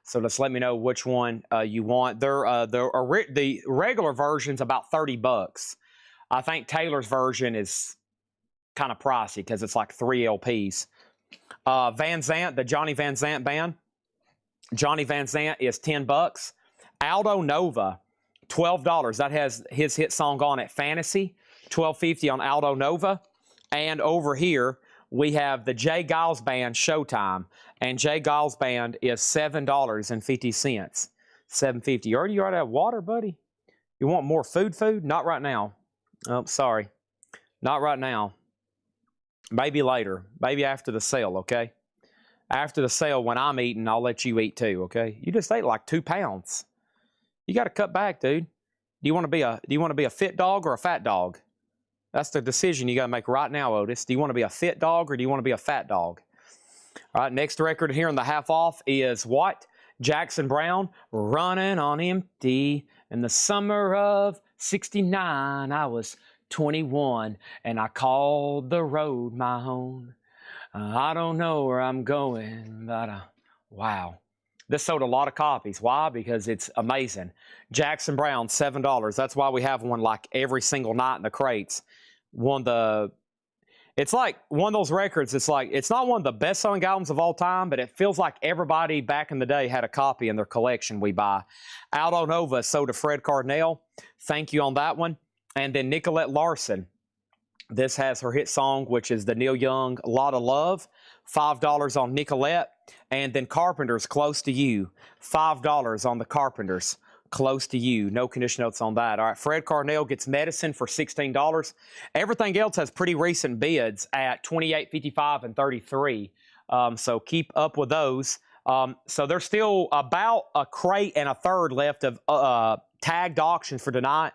So just let me know which one you want. The regular version's about $30. I think Taylor's version is kind of pricey because it's like 3 LPs. Van Zant, the Johnny Van Zant band. Johnny Van Zant is $10. Aldo Nova, $12. That has his hit song on it, Fantasy. $12.50 on Aldo Nova. And over here, we have the Jay Giles Band, Showtime. And Jay Giles Band is $7.50. $7.50. You already have water, buddy? You want more food? Not right now. Oh, sorry. Not right now. Maybe later. Maybe after the sale, okay? After the sale, when I'm eating, I'll let you eat too, okay? You just ate like 2 pounds. You got to cut back, dude. Do you want to be a fit dog or a fat dog? That's the decision you got to make right now, Otis. Do you want to be a fit dog or do you want to be a fat dog? All right, next record here in the half off is what? Jackson Browne, Running on Empty. In the summer of '69, I was 21, and I called the road my own. I don't know where I'm going, but wow. This sold a lot of copies. Why? Because it's amazing. Jackson Browne, $7. That's why we have one like every single night in the crates. It's like one of those records, it's not one of the best-selling albums of all time, but it feels like everybody back in the day had a copy in their collection we buy. Aldo Nova sold to Fred Carnell. Thank you on that one. And then Nicolette Larson. This has her hit song, which is the Neil Young, Lot of Love. $5 on Nicolette. And then Carpenters, Close to You. $5 on the Carpenters. close to you. No condition notes on that. All right, Fred Carnell gets Medicine for $16. Everything else has pretty recent bids at $28, $55, and $33. So keep up with those. So there's still about a crate and a third left of tagged auctions for tonight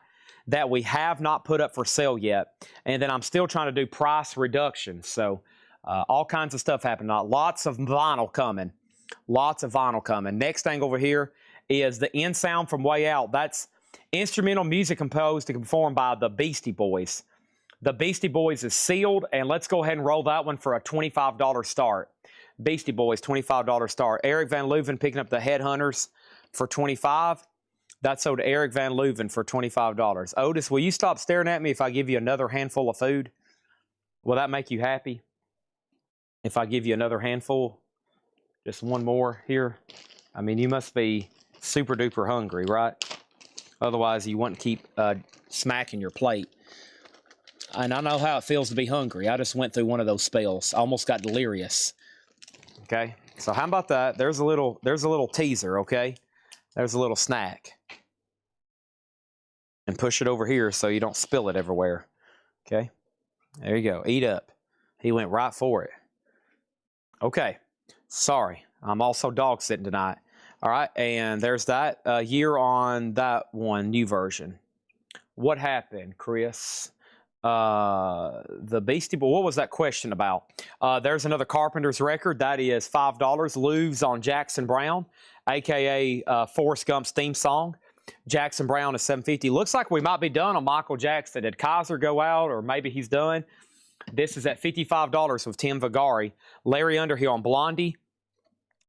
that we have not put up for sale yet. And then I'm still trying to do price reductions. So all kinds of stuff happening. Lots of vinyl coming. Lots of vinyl coming. Next thing over here is the In Sound from Way Out. That's instrumental music composed and performed by the Beastie Boys. The Beastie Boys is sealed, and let's go ahead and roll that one for a $25 start. Beastie Boys, $25 start. Eric Van Leuven picking up the Headhunters for $25. That's sold to Eric Van Leuven for $25. Otis, will you stop staring at me if I give you another handful of food? Will that make you happy? If I give you another handful? Just one more here? I mean, you must be super duper hungry, right? Otherwise, you wouldn't keep smacking your plate. And I know how it feels to be hungry. I just went through one of those spells. I almost got delirious. Okay, so how about that? There's a little teaser, okay? There's a little snack. And push it over here so you don't spill it everywhere. Okay, there you go. Eat up. He went right for it. Okay, sorry. I'm also dog sitting tonight. All right, and there's that year on that one, new version. What happened, Chris? The Beastie Boy, what was that question about? There's another Carpenter's record. That is $5. Louvres on Jackson Browne, a.k.a. Forrest Gump's theme song. Jackson Browne is $7.50. Looks like we might be done on Michael Jackson. Did Kaiser go out, or maybe he's done? This is at $55 with Tim Vigari. Larry Underhill on Blondie.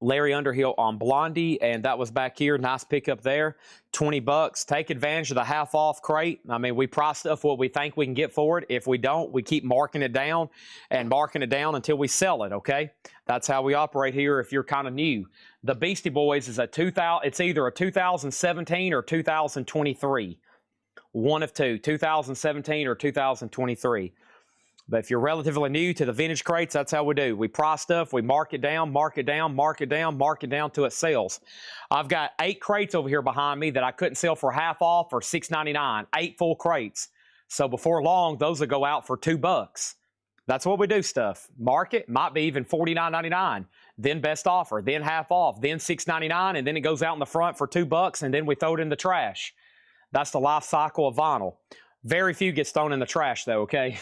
Larry Underhill on Blondie, and that was back here. Nice pickup there. $20. Take advantage of the half-off crate. I mean, we price stuff what we think we can get for it. If we don't, we keep marking it down and marking it down until we sell it, okay? That's how we operate here if you're kind of new. The Beastie Boys is it's either a 2017 or 2023. One of two, 2017 or 2023. But if you're relatively new to the vintage crates, that's how we do. We price stuff, we mark it down, mark it down, mark it down, mark it down till it sells. I've got 8 crates over here behind me that I couldn't sell for half off or $6.99. 8 full crates. So before long, those will go out for $2. That's what we do stuff. Market, might be even $49.99. Then best offer, then half off, then $6.99, and then it goes out in the front for $2, and then we throw it in the trash. That's the life cycle of vinyl. Very few gets thrown in the trash, though, okay?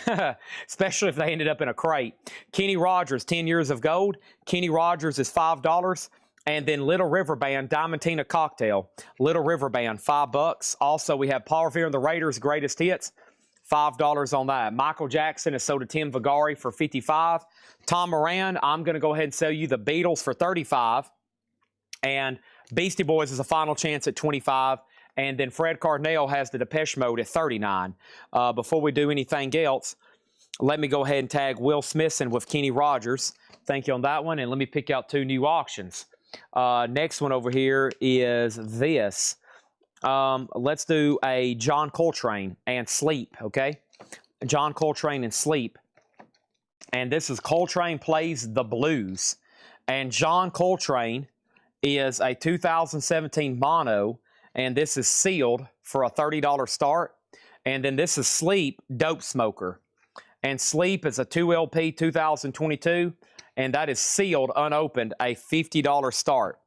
Especially if they ended up in a crate. Kenny Rogers, 10 Years of Gold. Kenny Rogers is $5. And then Little River Band, Diamantina Cocktail. Little River Band, $5. Also, we have Paul Revere and the Raiders' Greatest Hits. $5 on that. Michael Jackson is sold to Tim Vigari for $55. Tom Moran, I'm going to go ahead and sell you the Beatles for $35. And Beastie Boys is a final chance at $25. And then Fred Carnell has the Depeche Mode at $39. Before we do anything else, let me go ahead and tag Will Smithson with Kenny Rogers. Thank you on that one. And let me pick out 2 new auctions. Next one over here is this. Let's do a John Coltrane and Sleep, okay? John Coltrane and Sleep. And this is Coltrane Plays the Blues. And John Coltrane is a 2017 mono. And this is sealed for a $30 start. And then this is Sleep, Dope Smoker. And Sleep is a 2LP 2022. And that is sealed, unopened, a $50 start.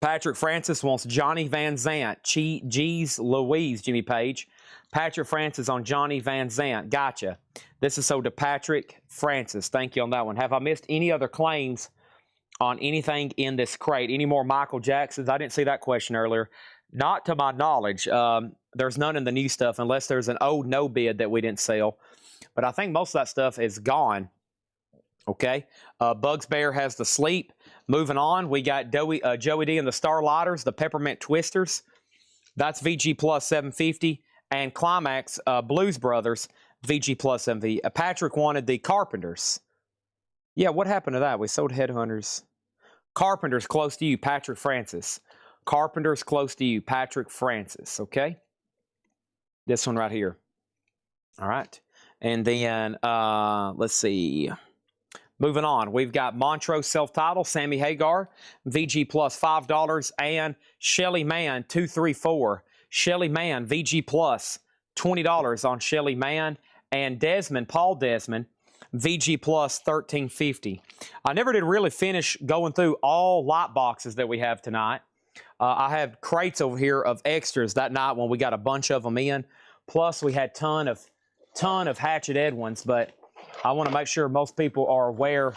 Patrick Francis wants Johnny Van Zant. G's Louise, Jimmy Page. Patrick Francis on Johnny Van Zant. Gotcha. This is sold to Patrick Francis. Thank you on that one. Have I missed any other claims on anything in this crate? Any more Michael Jacksons? I didn't see that question earlier. Not to my knowledge. There's none in the new stuff unless there's an old no bid that we didn't sell. But I think most of that stuff is gone. Okay. Bugs Bear has the Sleep. Moving on, we got Joey D and the Starlighters, the Peppermint Twisters. That's VG plus 750. And Climax Blues Brothers, VG plus 750. Patrick wanted the Carpenters. Yeah, what happened to that? We sold Headhunters. Carpenter's close to you, Patrick Francis. Carpenter's close to you, Patrick Francis, okay? This one right here. All right. And then, let's see. Moving on, we've got Montrose self-title, Sammy Hagar, VG plus $5, and Shelly Mann 234. Shelly Mann, VG plus $20 on Shelly Mann, and Desmond, Paul Desmond, VG plus $13.50. I never did really finish going through all lot boxes that we have tonight. I have crates over here of extras that night when we got a bunch of them in. Plus, we had ton of Hatchet Edwins, but I want to make sure most people are aware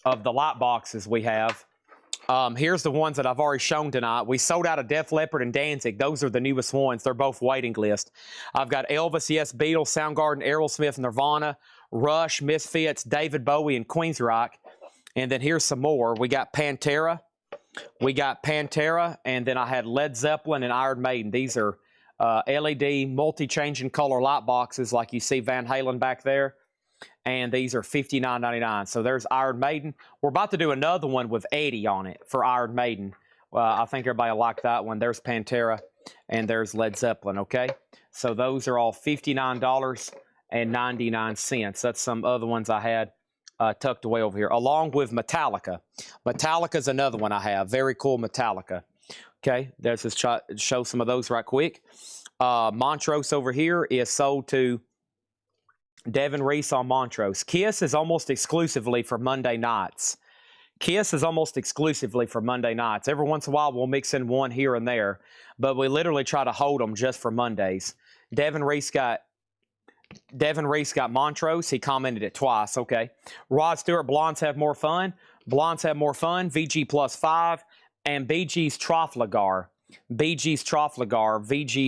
of the lot boxes we have. Here's the ones that I've already shown tonight. We sold out of Def Leppard and Danzig. Those are the newest ones. They're both waiting list. I've got Elvis, Yes, Beatles, Soundgarden, Aerosmith, Nirvana, Rush, Misfits, David Bowie, and Queensryche. And then here's some more. We got Pantera. And then I had Led Zeppelin and Iron Maiden. These are LED multi-changing color light boxes like you see Van Halen back there. And these are $59.99. So there's Iron Maiden. We're about to do another one with Eddie on it for Iron Maiden. I think everybody will like that one. There's Pantera and there's Led Zeppelin, okay? So those are all $59.99. That's some other ones I had tucked away over here, along with Metallica. Metallica's another one I have. Very cool Metallica. Okay, let's just show some of those right quick. Montrose over here is sold to Devin Reese on Montrose. Kiss is almost exclusively for Monday nights. Every once in a while, we'll mix in one here and there, but we literally try to hold them just for Mondays. Devin Reese got Montrose. He commented it twice. Okay. Rod Stewart, Blondes Have More Fun. VG plus 5. And BG's Trafalgar, VG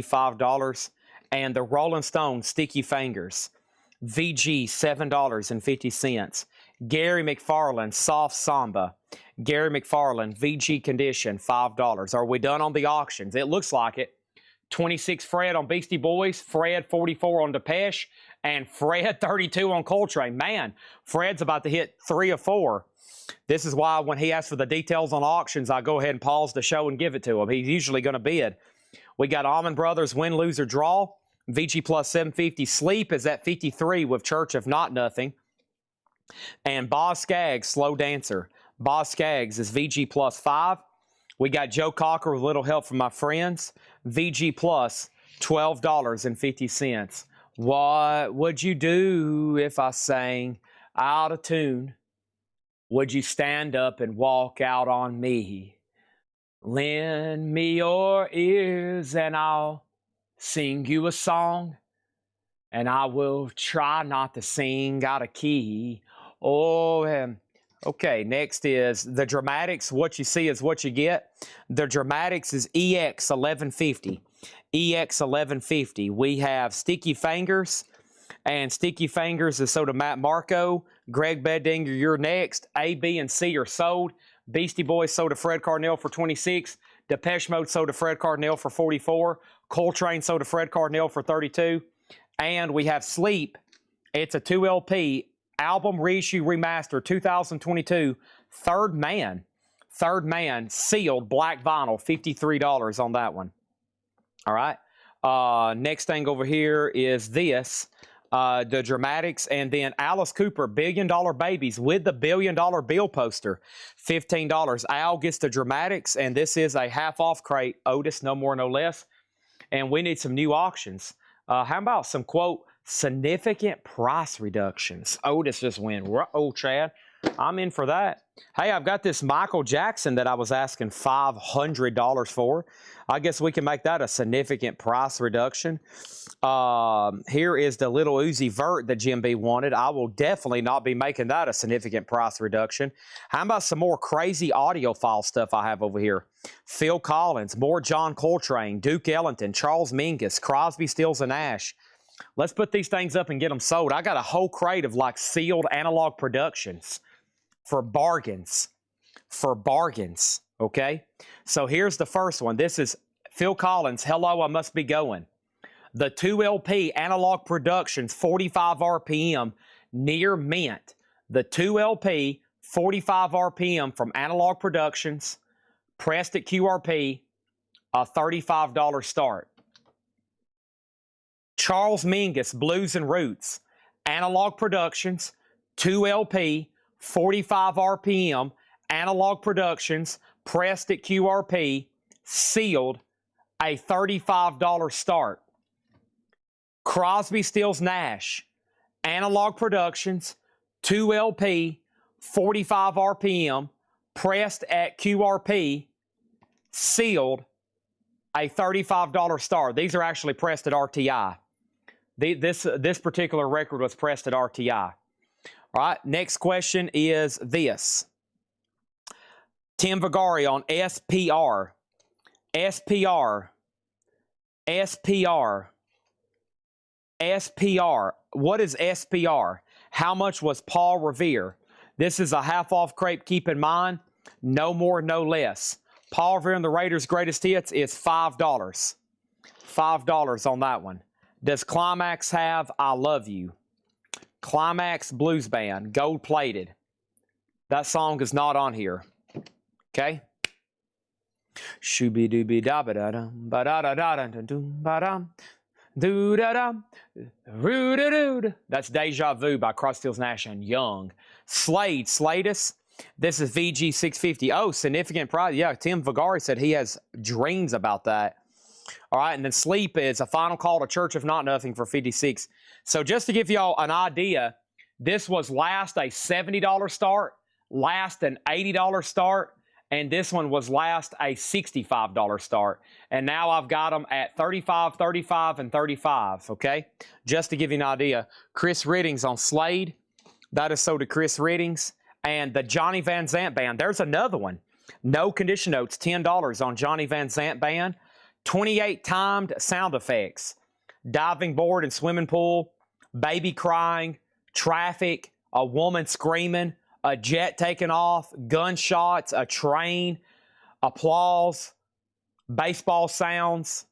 $5. And the Rolling Stones, Sticky Fingers, VG $7.50. Gary McFarland, Soft Samba, VG Condition, $5. Are we done on the auctions? It looks like it. 26 Fred on Beastie Boys, Fred 44 on Depeche, and Fred 32 on Coltrane. Man, Fred's about to hit 3 or 4. This is why when he asks for the details on auctions, I go ahead and pause the show and give it to him. He's usually going to bid. We got Allman Brothers, Win, Lose, or Draw. VG plus 750. Sleep is at 53 with Church of Not Nothing. And Boz Scaggs, Slow Dancer. Boz Scaggs is VG plus 5. We got Joe Cocker with Little Help from My Friends. VG plus $12.50. What would you do if I sang out of tune? Would you stand up and walk out on me? Lend me your ears and I'll sing you a song. And I will try not to sing out of key. Okay, next is the Dramatics. What you see is what you get. The Dramatics is EX 1150. EX 1150. We have Sticky Fingers. And Sticky Fingers is sold to Matt Marco. Greg Beddinger, you're next. A, B, and C are sold. Beastie Boys sold to Fred Carnell for 26. Depeche Mode sold to Fred Carnell for 44. Coltrane sold to Fred Carnell for 32. And we have Sleep. It's a 2 LP album reissue remaster 2022. Third Man sealed black vinyl, $53 on that one. All right. Next thing over here is this. The Dramatics, and then Alice Cooper, $1 Billion Babies with the $1 billion bill poster, $15. Al gets the Dramatics, and this is a half-off crate. Otis, no more, no less. And we need some new auctions. How about some, quote, significant price reductions? Otis just went, oh, Chad, I'm in for that. Hey, I've got this Michael Jackson that I was asking $500 for. I guess we can make that a significant price reduction. Here is the Little Uzi Vert that Jim B wanted. I will definitely not be making that a significant price reduction. How about some more crazy audiophile stuff I have over here? Phil Collins, more John Coltrane, Duke Ellington, Charles Mingus, Crosby, Stills, and Nash. Let's put these things up and get them sold. I got a whole crate of like sealed analog productions for bargains. Okay? So here's the first one. This is Phil Collins, Hello, I Must Be Going. The 2 LP Analog Productions 45 RPM near mint. The 2 LP 45 RPM from Analog Productions, pressed at QRP, a $35 start. Charles Mingus, Blues and Roots, Analog Productions, 2 LP, 45 RPM, Analog Productions, pressed at QRP, sealed, a $35 start. Crosby, Stills, Nash, Analog Productions, 2LP, 45 RPM, pressed at QRP, sealed, a $35 start. These are actually pressed at RTI. This particular record was pressed at RTI. All right, next question is this. Tim Vigari on SPR. SPR. SPR. SPR. What is SPR? How much was Paul Revere? This is a half-off crepe, keep in mind. No more, no less. Paul Revere and the Raiders' greatest hits is $5. $5 on that one. Does Climax have I Love You? Climax Blues Band, gold-plated. That song is not on here. Okay? Shooby-dooby-dabba-da-dum, ba-da-da-da-da-dum, ba-dum, doo-da-dum, roo-da-doo. That's Deja Vu by Crosby, Stills, Nash and Young. Slade, Sladus. This is VG650. Oh, significant prize. Yeah, Tim Vigari said he has dreams about that. All right, and then Sleep is a final call to Church of Not Nothing for 56. So just to give y'all an idea, this was last a $70 start, last an $80 start, and this one was last a $65 start. And now I've got them at 35, 35, and 35, okay? Just to give you an idea. Chris Riddings on Slade. That is sold to Chris Riddings. And the Johnny Van Zant Band, there's another one. No condition notes, $10 on Johnny Van Zant Band. 28 timed sound effects. Diving board and swimming pool, baby crying, traffic, a woman screaming, a jet taking off, gunshots, a train, applause, baseball sounds.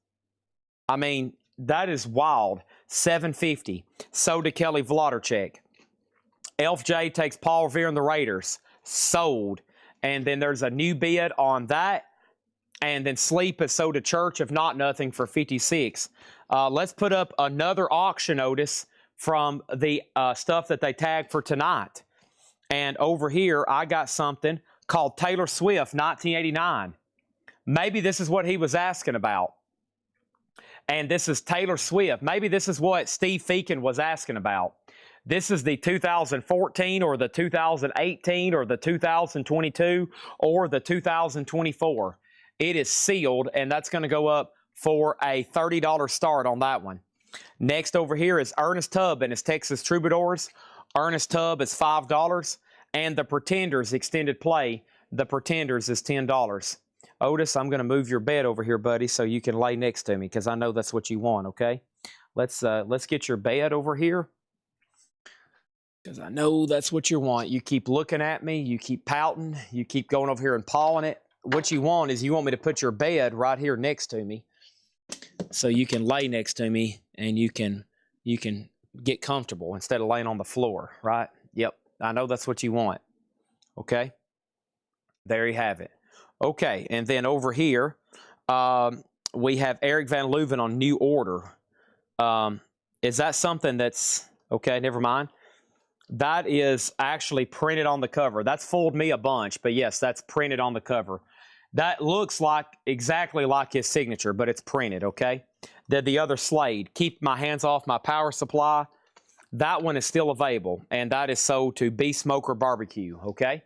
I mean, that is wild. $750. Sold to Kelly Vlodarchek. Elf J takes Paul Revere and the Raiders. Sold. And then there's a new bid on that. And then Sleep is sold to Church of Not Nothing for 56. Let's put up another auction notice from the stuff that they tagged for tonight. And over here, I got something called Taylor Swift 1989. Maybe this is what he was asking about. And this is Taylor Swift. Maybe this is what Steve Feakin was asking about. This is the 2014 or the 2018 or the 2022 or the 2024. It is sealed, and that's going to go up for a $30 start on that one. Next over here is Ernest Tubb and his Texas Troubadours. Ernest Tubb is $5. And the Pretenders extended play, the Pretenders is $10. Otis, I'm going to move your bed over here, buddy, so you can lay next to me because I know that's what you want, okay? Let's get your bed over here because I know that's what you want. You keep looking at me. You keep pouting. You keep going over here and pawing it. What you want is you want me to put your bed right here next to me so you can lay next to me and you can get comfortable instead of laying on the floor, right? Yep, I know that's what you want. Okay, there you have it. Okay, and then over here, we have Eric Van Leuven on New Order. Is that something that's, okay, never mind. That is actually printed on the cover. That's fooled me a bunch, but yes, that's printed on the cover. That looks like exactly like his signature, but it's printed, okay? Then the other Slade, Keep My Hands Off My Power Supply. That one is still available, and that is sold to B Smoker Barbecue, okay?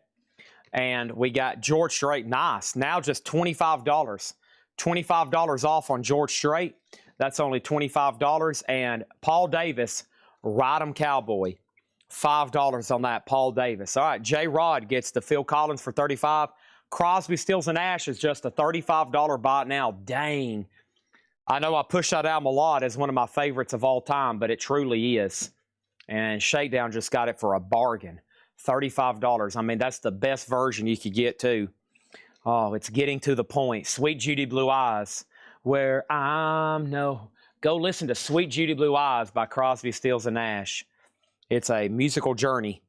And we got George Strait, nice. Now just $25. $25 off on George Strait. That's only $25. And Paul Davis, Ride 'em Cowboy. $5 on that, Paul Davis. All right, J-Rod gets the Phil Collins for $35. Crosby, Stills, and Nash is just a $35 buy now. Dang. I know I push that album a lot as one of my favorites of all time, but it truly is. And Shakedown just got it for a bargain. $35. I mean, that's the best version you could get, too. Oh, it's getting to the point. Sweet Judy Blue Eyes, where I'm no. Go listen to Sweet Judy Blue Eyes by Crosby, Stills, and Nash. It's a musical journey.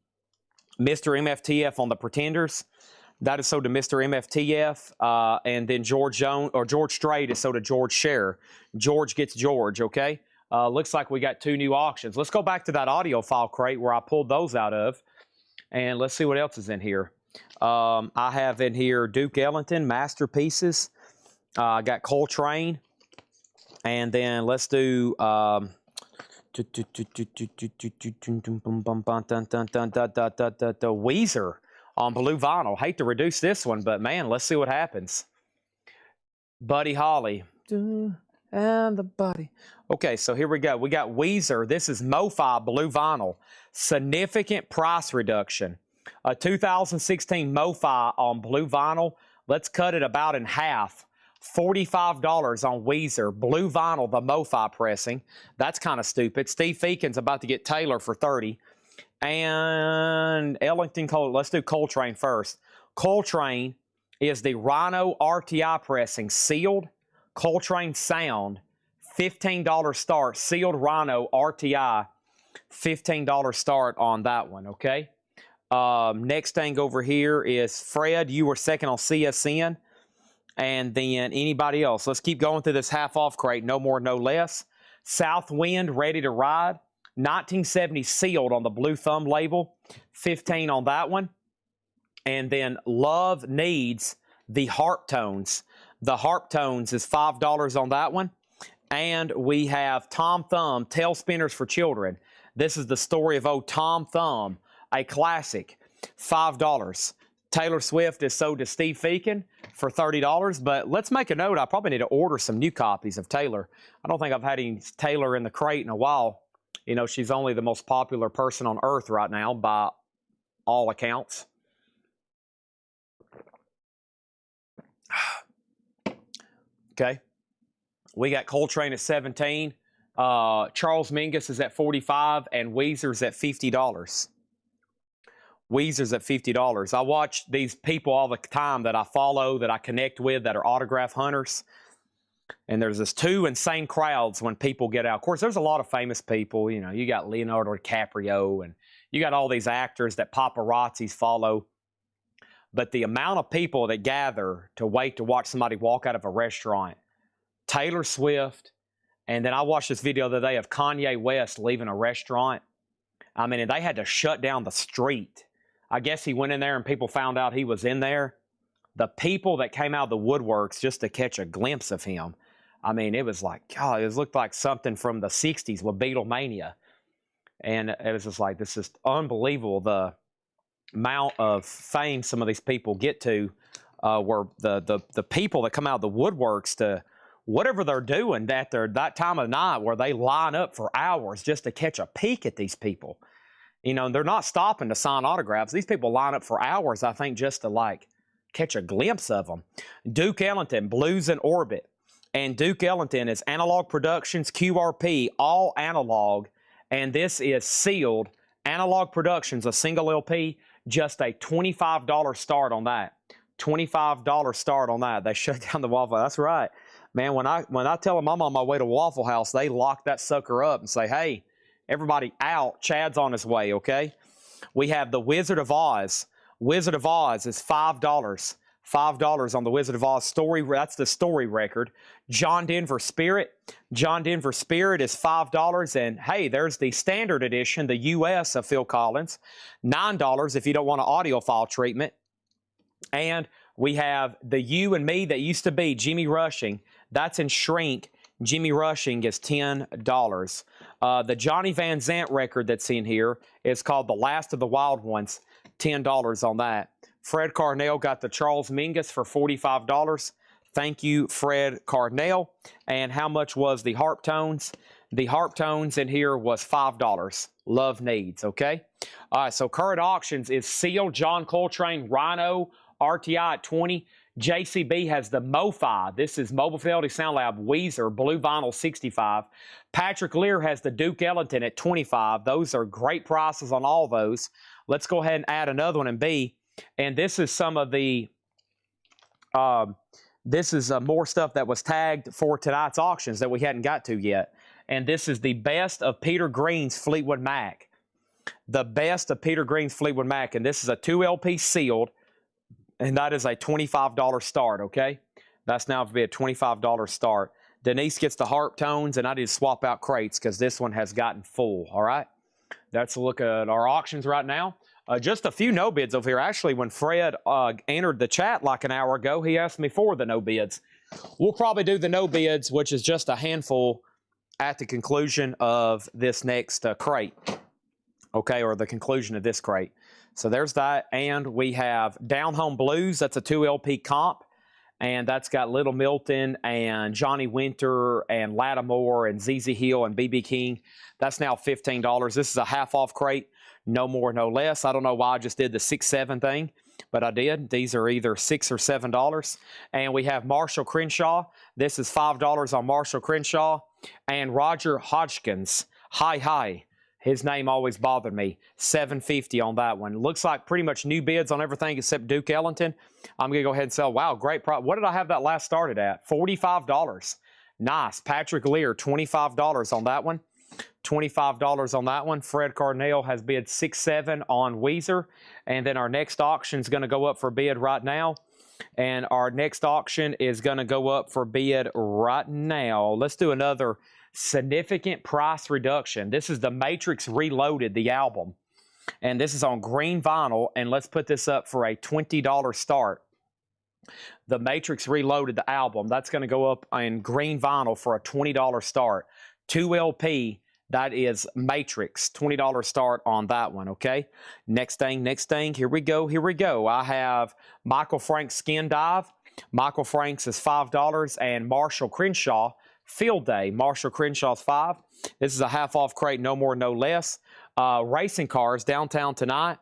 Mr. MFTF on the Pretenders. That is sold to Mr. MFTF. And then George Strait is sold to George Scherer. George gets George, okay? Looks like we got two new auctions. Let's go back to that audio file crate where I pulled those out of. And let's see what else is in here. I have in here Duke Ellington, Masterpieces. I got Coltrane. And then let's do Weezer on blue vinyl. Hate to reduce this one, but man, let's see what happens. Buddy Holly. And the buddy. Okay, so here we go. We got Weezer. This is MoFi blue vinyl. Significant price reduction. A 2016 MoFi on blue vinyl. Let's cut it about in half. $45 on Weezer. Blue vinyl, the MoFi pressing. That's kind of stupid. Steve Feakin's about to get Taylor for $30. And Ellington Cole. Let's do Coltrane first. Coltrane is the Rhino RTI pressing, sealed Coltrane sound, $15 start, sealed Rhino RTI, $15 start on that one, okay? Next thing over here is Fred. You were second on CSN. And then anybody else. Let's keep going through this half-off crate. No more, no less. Southwind, Ready to Ride. 1970 sealed on the Blue Thumb label. $15 on that one. And then Love Needs, the Harp Tones. The Harp Tones is $5 on that one. And we have Tom Thumb, Tail Spinners for Children. This is the story of old Tom Thumb, a classic, $5. Taylor Swift is sold to Steve Feakin for $30. But let's make a note. I probably need to order some new copies of Taylor. I don't think I've had any Taylor in the crate in a while. You know, she's only the most popular person on earth right now by all accounts. Okay. We got Coltrane at $17. Charles Mingus is at $45, and Weezer's at $50. Weezer's at $50. I watch these people all the time that I follow, that I connect with, that are autograph hunters. And there's this two insane crowds when people get out. Of course, there's a lot of famous people. You know, you got Leonardo DiCaprio, and you got all these actors that paparazzis follow. But the amount of people that gather to wait to watch somebody walk out of a restaurant, Taylor Swift, and then I watched this video the other day of Kanye West leaving a restaurant. I mean, they had to shut down the street. I guess he went in there and people found out he was in there. The people that came out of the woodworks just to catch a glimpse of him. I mean, it was like, God, it looked like something from the 60s with Beatlemania. And it was just like, this is unbelievable, the amount of fame some of these people get to, where the people that come out of the woodworks to whatever they're doing at that time of night, where they line up for hours just to catch a peek at these people. You know, they're not stopping to sign autographs. These people line up for hours, I think, just to like catch a glimpse of them. Duke Ellington, Blues in Orbit. And Duke Ellington is Analog Productions, QRP, all analog. And this is sealed. Analog Productions, a single LP, just a $25 start on that. $25 start on that. They shut down the Waffle House. That's right. Man, when I tell them I'm on my way to Waffle House, they lock that sucker up and say, hey, everybody out. Chad's on his way, okay? We have the Wizard of Oz. Wizard of Oz is $5. $5 on the Wizard of Oz story. That's the story record. John Denver Spirit. John Denver Spirit is $5. And, hey, there's the standard edition, the U.S. of Phil Collins. $9 if you don't want an audiophile treatment. And we have the You and Me That Used to Be, Jimmy Rushing. That's in shrink. Jimmy Rushing is $10. The Johnny Van Zant record that's in here is called The Last of the Wild Ones. $10 on that. Fred Carnell got the Charles Mingus for $45. Thank you, Fred Carnell. And how much was the Harp Tones? The Harp Tones in here was $5. Love Needs, okay? All right, so current auctions is sealed John Coltrane Rhino RTI at $20. JCB has the MoFi. This is Mobile Fidelity Sound Lab Weezer Blue Vinyl $65. Patrick Lear has the Duke Ellington at $25. Those are great prices on all those. Let's go ahead and add another one in B. And this is some of the, this is more stuff that was tagged for tonight's auctions that we hadn't got to yet. And this is the best of Peter Green's Fleetwood Mac. The best of Peter Green's Fleetwood Mac. And this is a 2 LP sealed. And that is a $25 start, okay? That's now to be a $25 start. Denise gets the Harp Tones, and I need to swap out crates because this one has gotten full, all right? That's a look at our auctions right now. Just a few no bids over here. Actually, when Fred entered the chat like an hour ago, he asked me for the no bids. We'll probably do the no bids, which is just a handful at the conclusion of this next crate. Okay, or the conclusion of this crate. So there's that. And we have Down Home Blues. That's a 2 LP comp. And that's got Little Milton and Johnny Winter and Lattimore and ZZ Hill and BB King. That's now $15. This is a half off crate. No more, no less. I don't know why I just did the 6-7 thing, but I did. These are either $6 or $7. And we have Marshall Crenshaw. This is $5 on Marshall Crenshaw. And Roger Hodgkins. Hi. His name always bothered me. $7.50 on that one. Looks like pretty much new bids on everything except Duke Ellington. I'm going to go ahead and sell. Wow, great price. What did I have that last started at? $45. Nice. Patrick Lear, $25 on that one. $25 on that one. Fred Cardinale has bid 6-7 on Weezer. And then our next auction is going to go up for bid right now. And our next auction is going to go up for bid right now. Let's do another significant price reduction. This is the Matrix Reloaded, the album. And this is on green vinyl. And let's put this up for a $20 start. The Matrix Reloaded, the album. That's going to go up in green vinyl for a $20 start. 2 LP. That is Matrix, $20 start on that one, okay? Next thing, here we go. I have Michael Frank's Skin Dive. Michael Frank's is $5, and Marshall Crenshaw, Field Day. Marshall Crenshaw's $5. This is a half off crate, no more, no less. Racing Cars, Downtown Tonight.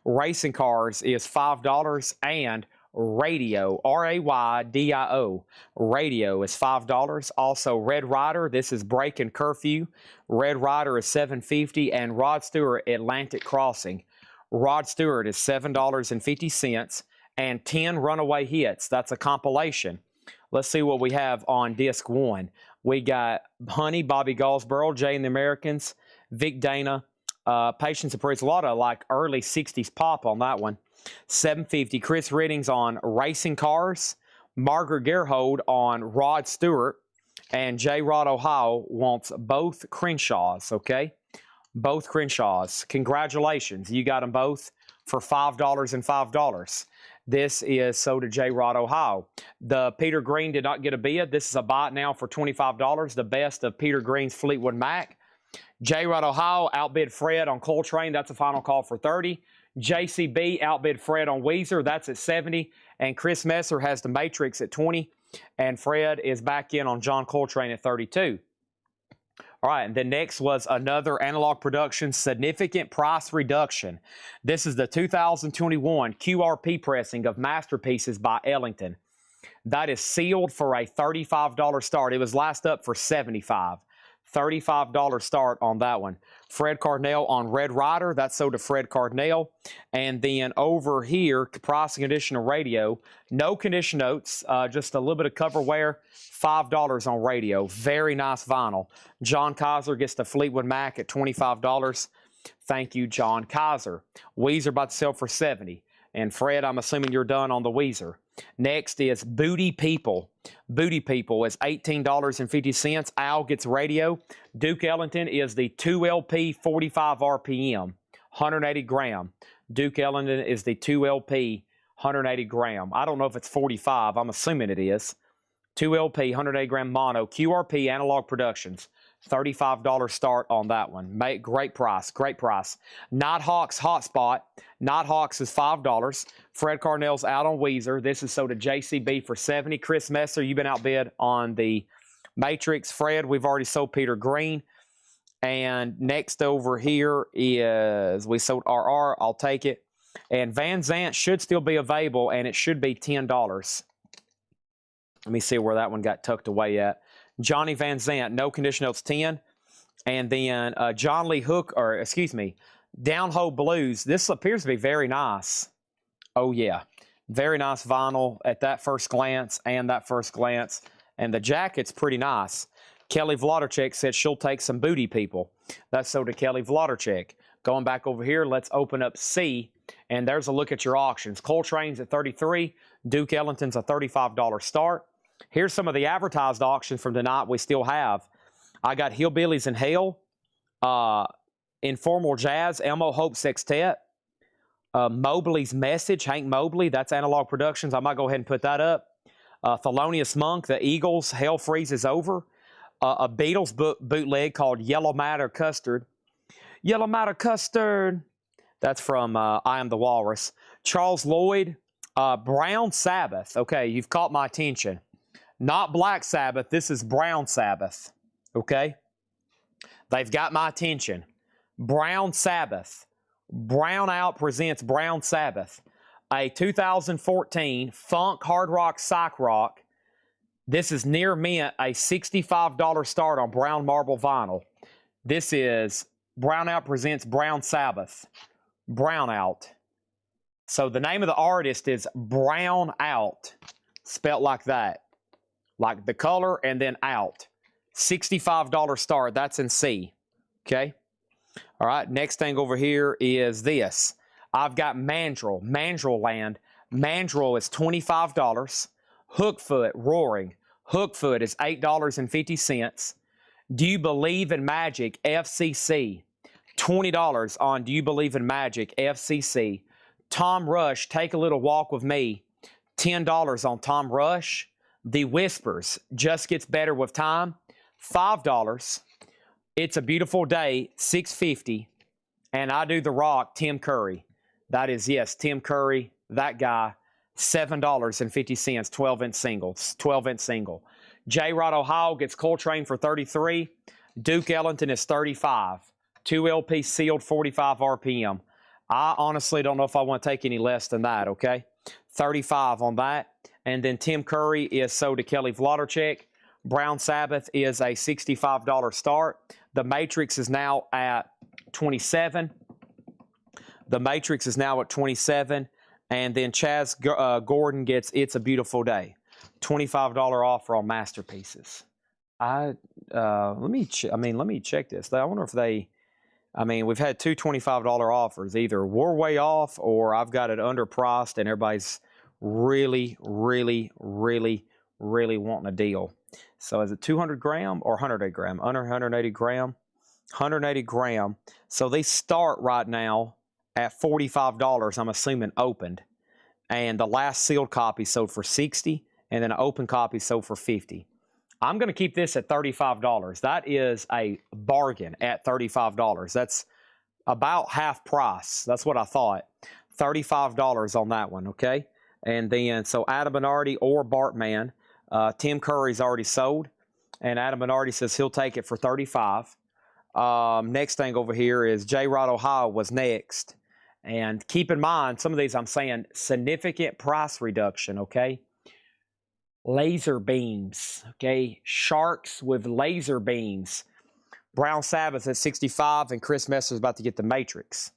Racing Cars is $5, and Radio, R-A-Y-D-I-O. Radio is $5. Also, Red Rider, this is Breaking Curfew. Red Rider is $7.50. And Rod Stewart, Atlantic Crossing. Rod Stewart is $7.50. And 10 Runaway Hits. That's a compilation. Let's see what we have on disc 1. We got Honey, Bobby Goldsboro, Jay and the Americans, Vic Dana, Patience and Praise. A lot of like early 60s pop on that one. $7.50. Chris Riddings on Racing Cars. Margaret Gerhold on Rod Stewart. And J. Rod Ohio wants both Crenshaws, okay? Both Crenshaws. Congratulations. You got them both for $5 and $5. This is sold to J. Rod Ohio. The Peter Green did not get a bid. This is a buy now for $25. The best of Peter Green's Fleetwood Mac. J. Rod Ohio outbid Fred on Coltrane. That's a final call for $30. JCB outbid Fred on Weezer. That's at $70. And Chris Messer has the Matrix at $20. And Fred is back in on John Coltrane at $32. All right, and then next was another Analog Productions significant price reduction. This is the 2021 QRP pressing of Masterpieces by Ellington. That is sealed for a $35 start. It was last up for $75. $35 start on that one. Fred Cardinale on Red Rider. That's sold to Fred Cardinale. And then over here, price and condition of Radio. No condition notes, just a little bit of cover wear. $5 on Radio. Very nice vinyl. John Kaiser gets the Fleetwood Mac at $25. Thank you, John Kaiser. Weezer about to sell for $70. And Fred, I'm assuming you're done on the Weezer. Next is Booty People. Booty People is $18.50. Al gets Radio. Duke Ellington is the 2 LP 45 RPM, 180 gram. Duke Ellington is the 2 LP 180 gram. I don't know if it's 45. I'm assuming it is. 2 LP 180 gram mono. QRP Analog Productions. $35 start on that one. Great price. Great price. Nighthawks Hotspot. Nighthawks is $5. Fred Cardinale's out on Weezer. This is sold to JCB for $70. Chris Messer, you've been outbid on the Matrix. Fred, we've already sold Peter Green. And next over here is we sold RR. I'll take it. And Van Zant should still be available, and it should be $10. Let me see where that one got tucked away at. Johnny Van Zant, no condition notes, 10. And then John Lee Hook, or excuse me, Down Home Blues. This appears to be very nice. Oh, yeah. Very nice vinyl at that first glance and that first glance. And the jacket's pretty nice. Kelly Vlodarchek said she'll take some Booty People. That's sold to Kelly Vlodarchek. Going back over here, let's open up C. And there's a look at your auctions. Coltrane's at $33. Duke Ellington's a $35 start. Here's some of the advertised auctions from tonight we still have. I got Hillbillies in Hell, Informal Jazz, Elmo Hope Sextet, Mobley's Message, Hank Mobley, that's Analog Productions. I might go ahead and put that up. Thelonious Monk, The Eagles, Hell Freezes Over. A Beatles bootleg called Yellow Matter Custard. Yellow Matter Custard. That's from I Am the Walrus. Charles Lloyd, Brown Sabbath. Okay, you've caught my attention. Not Black Sabbath. This is Brown Sabbath. Okay? They've got my attention. Brown Sabbath. Brown Out presents Brown Sabbath. A 2014 funk, hard rock, psych rock. This is near mint, a $65 start on brown marble vinyl. This is Brown Out presents Brown Sabbath. Brown Out. So the name of the artist is Brown Out, spelt like that. Like the color and then out. $65 start. That's in C. Okay? All right. Next thing over here is this. I've got Mandrill. Mandrill Land. Mandrill is $25. Hookfoot, Roaring. Hookfoot is $8.50. Do You Believe in Magic, FCC. $20 on Do You Believe in Magic, FCC. Tom Rush, Take a Little Walk with Me. $10 on Tom Rush. The Whispers, Just Gets Better with Time. $5. It's a Beautiful Day, $6.50. And I Do the Rock, Tim Curry. That is, yes, Tim Curry, that guy. $7.50, 12-inch single. 12-inch single. J-Rod Ohio gets Coltrane for $33. Duke Ellington is $35. 2 LP sealed, 45 RPM. I honestly don't know if I want to take any less than that, okay? $35 on that. And then Tim Curry is sold to Kelly Wlodarczyk. Brown Sabbath is a $65 start. The Matrix is now at $27. The Matrix is now at $27. And then Chaz Gordon gets It's a Beautiful Day. $25 offer on Masterpieces. Let me check this. I wonder if they, we've had two $25 offers. Either we're way off or I've got it underpriced and everybody's really, really, really, really wanting a deal. So is it 200 gram or 180 gram? Under 180 gram. 180 gram. So they start right now at $45, I'm assuming opened. And the last sealed copy sold for $60, and then an open copy sold for $50. I'm going to keep this at $35. That is a bargain at $35. That's about half price. That's what I thought. $35 on that one, okay? And then, so Adam Bernardi or Bartman, Tim Curry's already sold, and Adam Bernardi says he'll take it for $35. Next thing over here is J-Rod Ohio was next. And keep in mind, some of these I'm saying significant price reduction, okay? Laser beams, okay? Sharks with laser beams. Brown Sabbath at $65, and Chris Messer's about to get the Matrix.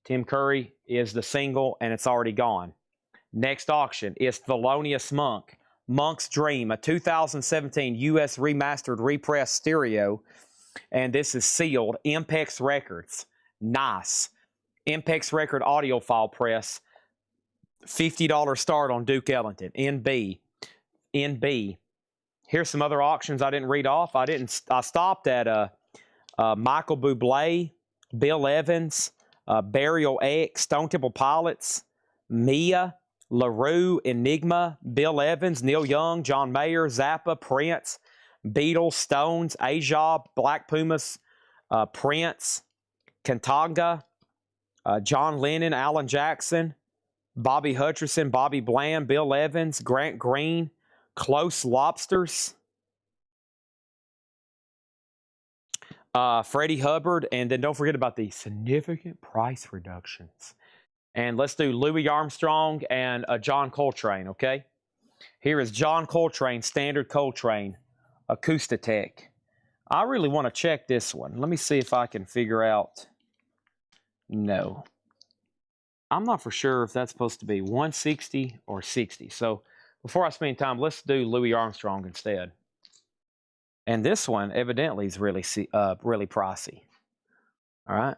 Tim Curry is the single, and it's already gone. Next auction is Thelonious Monk. Monk's Dream, a 2017 U.S. remastered repressed stereo. And this is sealed. Impex Records. Nice. Impex Record audiophile press. $50 start on Duke Ellington. NB. NB. Here's some other auctions I didn't read off. I stopped at Michael Bublé, Bill Evans, Burial X, Stone Temple Pilots, Mia, LaRue, Enigma, Bill Evans, Neil Young, John Mayer, Zappa, Prince, Beatles, Stones, Aja, Black Pumas, Prince, Kantanga, John Lennon, Alan Jackson, Bobby Hutcherson, Bobby Bland, Bill Evans, Grant Green, Close Lobsters, Freddie Hubbard, and then don't forget about the significant price reductions. And let's do Louis Armstrong and John Coltrane, okay? Here is John Coltrane, Standard Coltrane, Acoustatech. I really want to check this one. Let me see if I can figure out. No. I'm not for sure if that's supposed to be 160 or 60. So before I spend time, let's do Louis Armstrong instead. And this one evidently is really pricey. All right.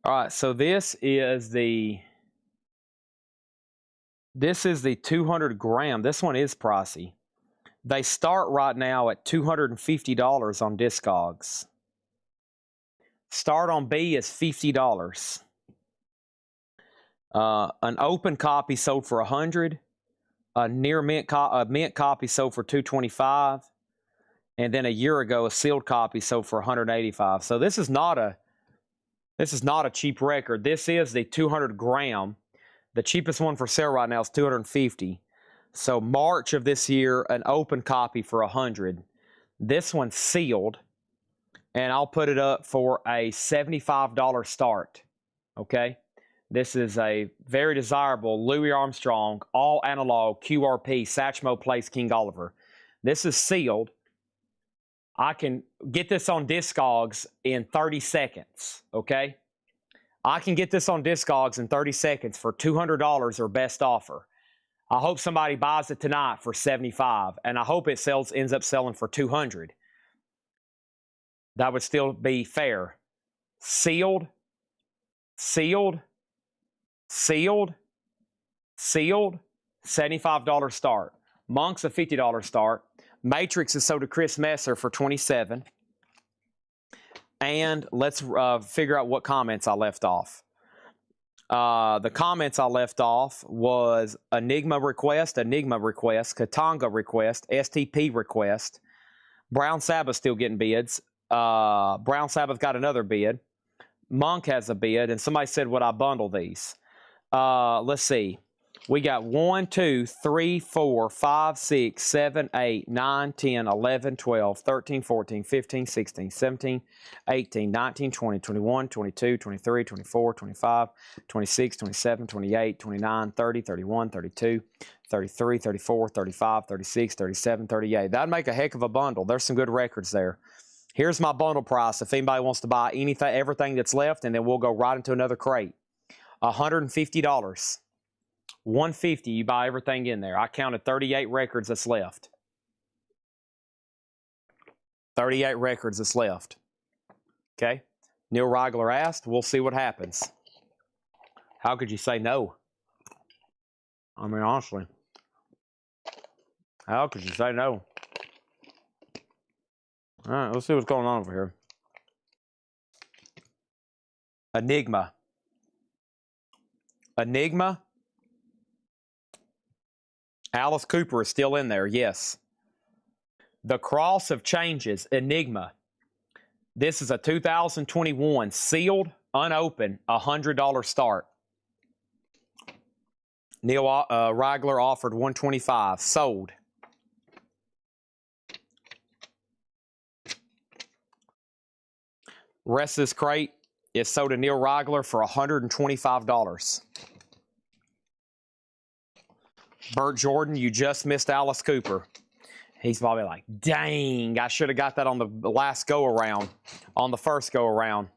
All right, so this is the 200 gram. This one is pricey. They start right now at $250 on Discogs. Start on B is $50. An open copy sold for $100. A near mint copy sold for $225. And then a year ago, a sealed copy sold for $185. So this is not a cheap record. This is the 200 gram. The cheapest one for sale right now is $250. So March of this year, an open copy for $100. This one's sealed, and I'll put it up for a $75 start. Okay, this is a very desirable Louis Armstrong all analog QRP Satchmo Place King Oliver. This is sealed. I can get this on Discogs in 30 seconds. Okay, I can get this on Discogs in 30 seconds for $200 or best offer. I hope somebody buys it tonight for $75, and I hope it ends up selling for $200. That would still be fair. Sealed, sealed, sealed, sealed, $75 start. Monk's a $50 start. Matrix is sold to Chris Messer for $27. And let's figure out what comments I left off. The comments I left off was Enigma request, Katanga request, STP request. Brown Sabbath still getting bids. Brown Sabbath got another bid. Monk has a bid, and somebody said, would I bundle these? Let's see. We got 1, 2, 3, 4, 5, 6, 7, 8, 9, 10, 11, 12, 13, 14, 15, 16, 17, 18, 19, 20, 21, 22, 23, 24, 25, 26, 27, 28, 29, 30, 31, 32, 33, 34, 35, 36, 37, 38. That'd make a heck of a bundle. There's some good records there. Here's my bundle price if anybody wants to buy everything that's left, and then we'll go right into another crate. $150. $150, you buy everything in there. I counted 38 records that's left. 38 records that's left. Okay? Neil Reigler asked, we'll see what happens. How could you say no? I mean, honestly. How could you say no? All right, let's see what's going on over here. Enigma. Enigma. Alice Cooper is still in there, yes. The Cross of Changes, Enigma. This is a 2021 sealed, unopened, $100 start. Neil Reigler offered $125, sold. Rest of this crate is sold to Neil Reigler for $125. Burt Jordan, you just missed Alice Cooper. He's probably like, dang, I should have got that on the last go-around, on the first go-around.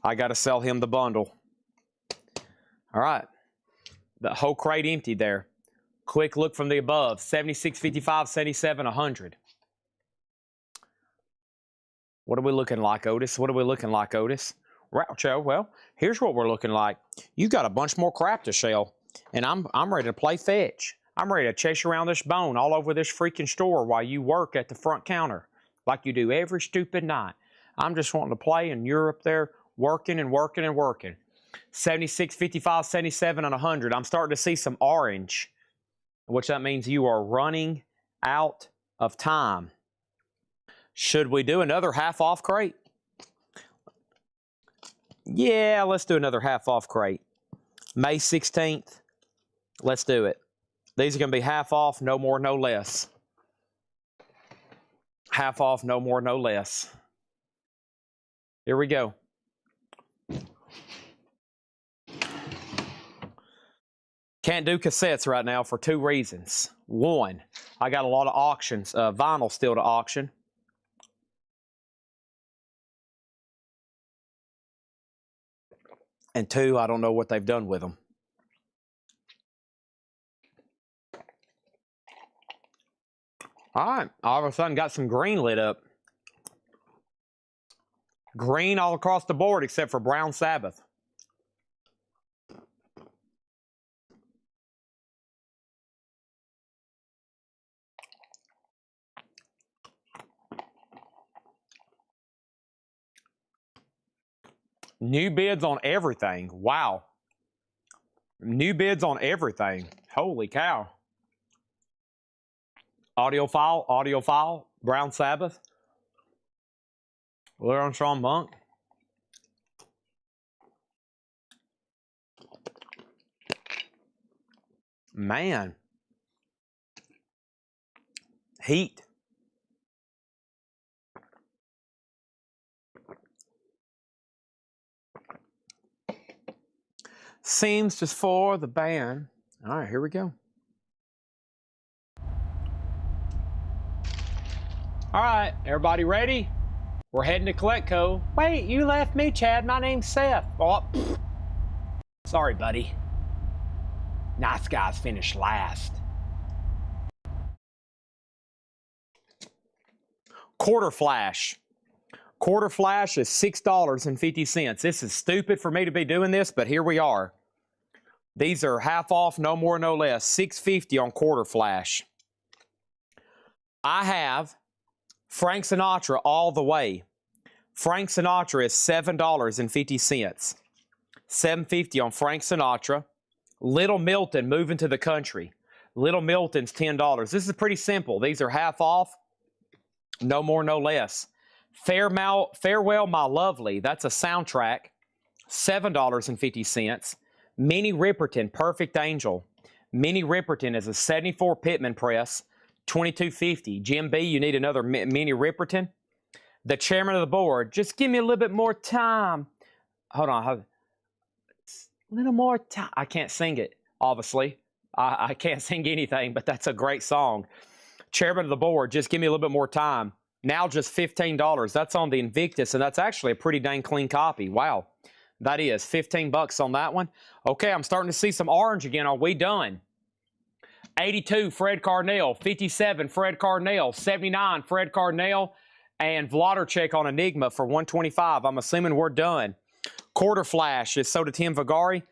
I got to sell him the bundle. All right. The whole crate empty there. Quick look from the above. 76, 55, 77, 100. What are we looking like, Otis? What are we looking like, Otis? Raucho, well, here's what we're looking like. You've got a bunch more crap to sell, and I'm ready to play fetch. I'm ready to chase around this bone all over this freaking store while you work at the front counter like you do every stupid night. I'm just wanting to play, and you're up there working and working and working. 76, 55, 77, and 100. I'm starting to see some orange, which that means you are running out of time. Should we do another half-off crate? Yeah, let's do another half-off crate. May 16th, let's do it. These are going to be half off, no more, no less. Half off, no more, no less. Here we go. Can't do cassettes right now for two reasons. One, I got a lot of auctions, vinyl still to auction. And two, I don't know what they've done with them. All right. All of a sudden got some green lit up. Green all across the board except for Brown Sabbath. New bids on everything. Wow. New bids on everything. Holy cow. Audiophile, Brown Sabbath. Louis Armstrong Monk. Man. Heat. Seems just for the band. All right, here we go. All right, everybody ready? We're heading to Coletco. Wait, you left me, Chad. My name's Seth. Oh, sorry, buddy. Nice guys finish last. Quarter Flash. Quarter Flash is $6.50. This is stupid for me to be doing this, but here we are. These are half off, no more, no less. $6.50 on Quarter Flash. I have Frank Sinatra all the way. Frank Sinatra is $7.50. $7.50 on Frank Sinatra. Little Milton moving to the country. Little Milton's $10. This is pretty simple. These are half off, no more, no less. Farewell, My Lovely. That's a soundtrack. $7.50. Minnie Riperton, Perfect Angel. Minnie Riperton is a 74 Pitman press. $22.50. Jim B, you need another Minnie Riperton. The chairman of the board, just give me a little bit more time. Hold on. A little more time. I can't sing it, obviously. I can't sing anything, but that's a great song. Chairman of the board, just give me a little bit more time. Now just $15. That's on the Invictus, and that's actually a pretty dang clean copy. Wow. That is $15 on that one. Okay, I'm starting to see some orange again. Are we done? 82, Fred Carnell. 57, Fred Carnell. 79, Fred Carnell. And Vladarchek on Enigma for $125. I'm assuming we're done. Quarter Flash is sold to Tim Vagari.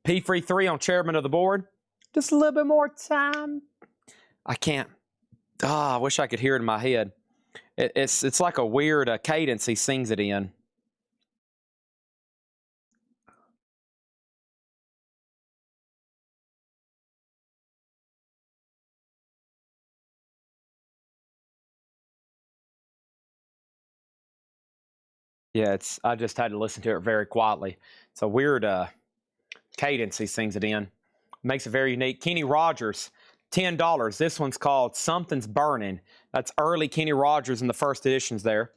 P-Free 3 on chairman of the board. Just a little bit more time. I can't. I wish I could hear it in my head. It's like a weird cadence he sings it in. Yeah, I just had to listen to it very quietly. It's a weird cadence he sings it in. Makes it very unique. Kenny Rogers, $10. This one's called Something's Burning. That's early Kenny Rogers in the first editions there.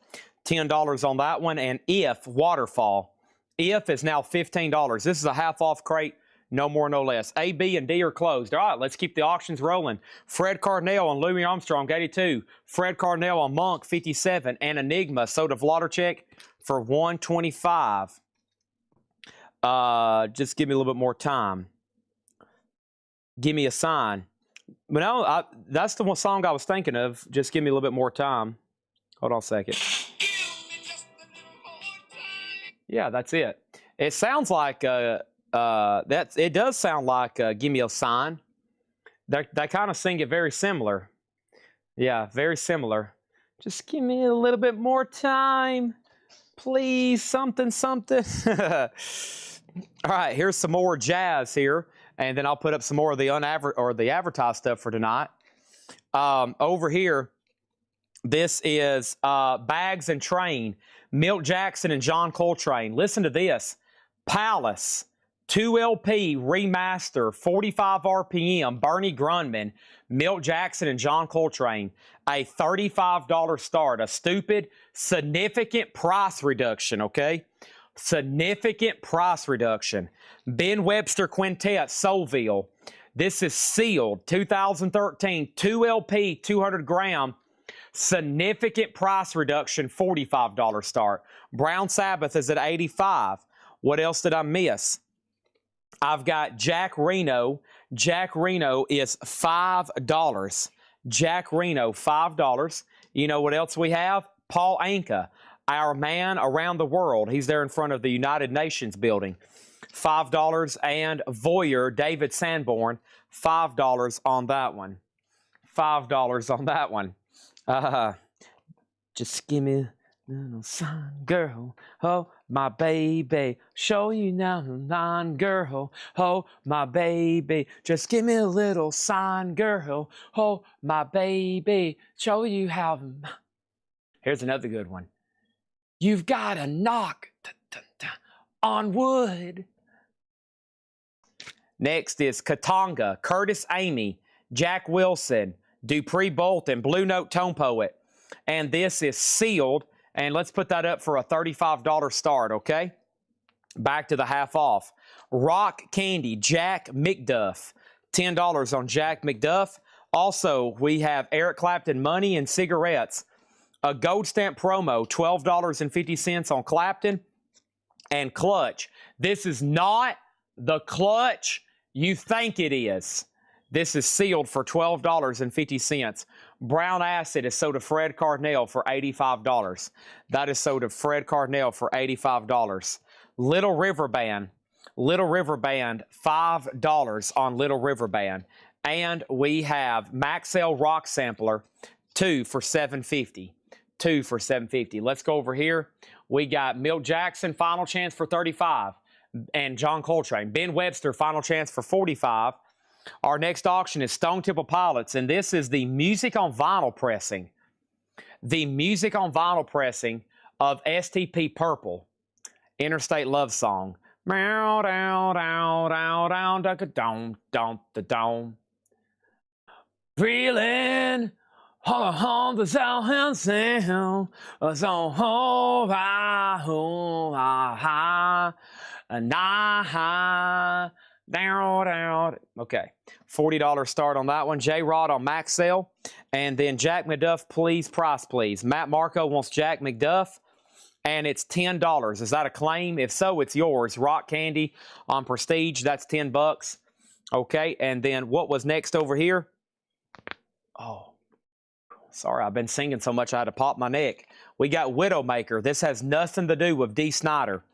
$10 on that one. And If, Waterfall. If is now $15. This is a half-off crate. No more, no less. A, B, and D are closed. All right, let's keep the auctions rolling. Fred Carnell on Louis Armstrong, 82. Fred Carnell on Monk, 57. And Enigma, sold to Vladarchek for $125. Just give me a little bit more time. Give me a sign. But no, that's the one song I was thinking of. Just give me a little bit more time. Hold on a second. Yeah, that's it. It sounds like it does sound like Give Me a Sign. They kind of sing it very similar. Yeah, very similar. Just give me a little bit more time. Please, something. All right, here's some more jazz here, and then I'll put up some more of the advertised stuff for tonight. Over here, this is Bags and Train, Milt Jackson and John Coltrane. Listen to this. Palace, 2 LP remaster, 45 RPM, Bernie Grundman, Milt Jackson and John Coltrane. A $35 start, a stupid, significant price reduction, okay? Significant price reduction. Ben Webster Quintet, Soulville. This is sealed, 2013, 2 LP, 200 gram. Significant price reduction, $45 start. Brown Sabbath is at $85. What else did I miss? I've got Jack Reno. Jack Reno is $5. Jack Reno, $5. You know what else we have? Paul Anka, our man around the world. He's there in front of the United Nations building. $5. And Voyeur, David Sanborn, $5 on that one. $5 on that one. Just give me a little sign, girl. Oh, my baby. Show you now, line, girl. Oh, my baby. Just give me a little sign, girl. Oh, my baby. Show you how. Here's another good one. You've got to knock on wood. Next is Katanga, Curtis Amy, Jack Wilson, Dupree Bolton, Blue Note Tone Poet. And this is sealed. And let's put that up for a $35 start, okay? Back to the half off. Rock Candy, Jack McDuff. $10 on Jack McDuff. Also, we have Eric Clapton Money and Cigarettes. A gold stamp promo, $12.50 on Clapton. And Clutch. This is not the Clutch you think it is. This is sealed for $12.50. Brown Acid is sold to Fred Cardinal for $85. That is sold to Fred Cardinal for $85. Little River Band, $5 on Little River Band. And we have Maxell Rock Sampler, 2 for $7.50. 2 for $7.50. Let's go over here. We got Milt Jackson, Final Chance for $35. And John Coltrane. Ben Webster, Final Chance for $45. Our next auction is Stone Temple Pilots, and this is the music on vinyl pressing. The music on vinyl pressing of STP Purple, Interstate Love Song. Meow, down, down, down, down, da down, down, da down. Reeling on the south and sound, so ho, ha, ho, ha, ha, nah, down. Okay, $40 start on that one. J-Rod on Maxell. And then Jack McDuff, please, price please. Matt Marco wants Jack McDuff, and it's $10. Is that a claim? If so, it's yours. Rock Candy on Prestige, that's $10. Okay, and then what was next over here? Oh, sorry, I've been singing so much I had to pop my neck. We got Widowmaker. This has nothing to do with Dee Snider.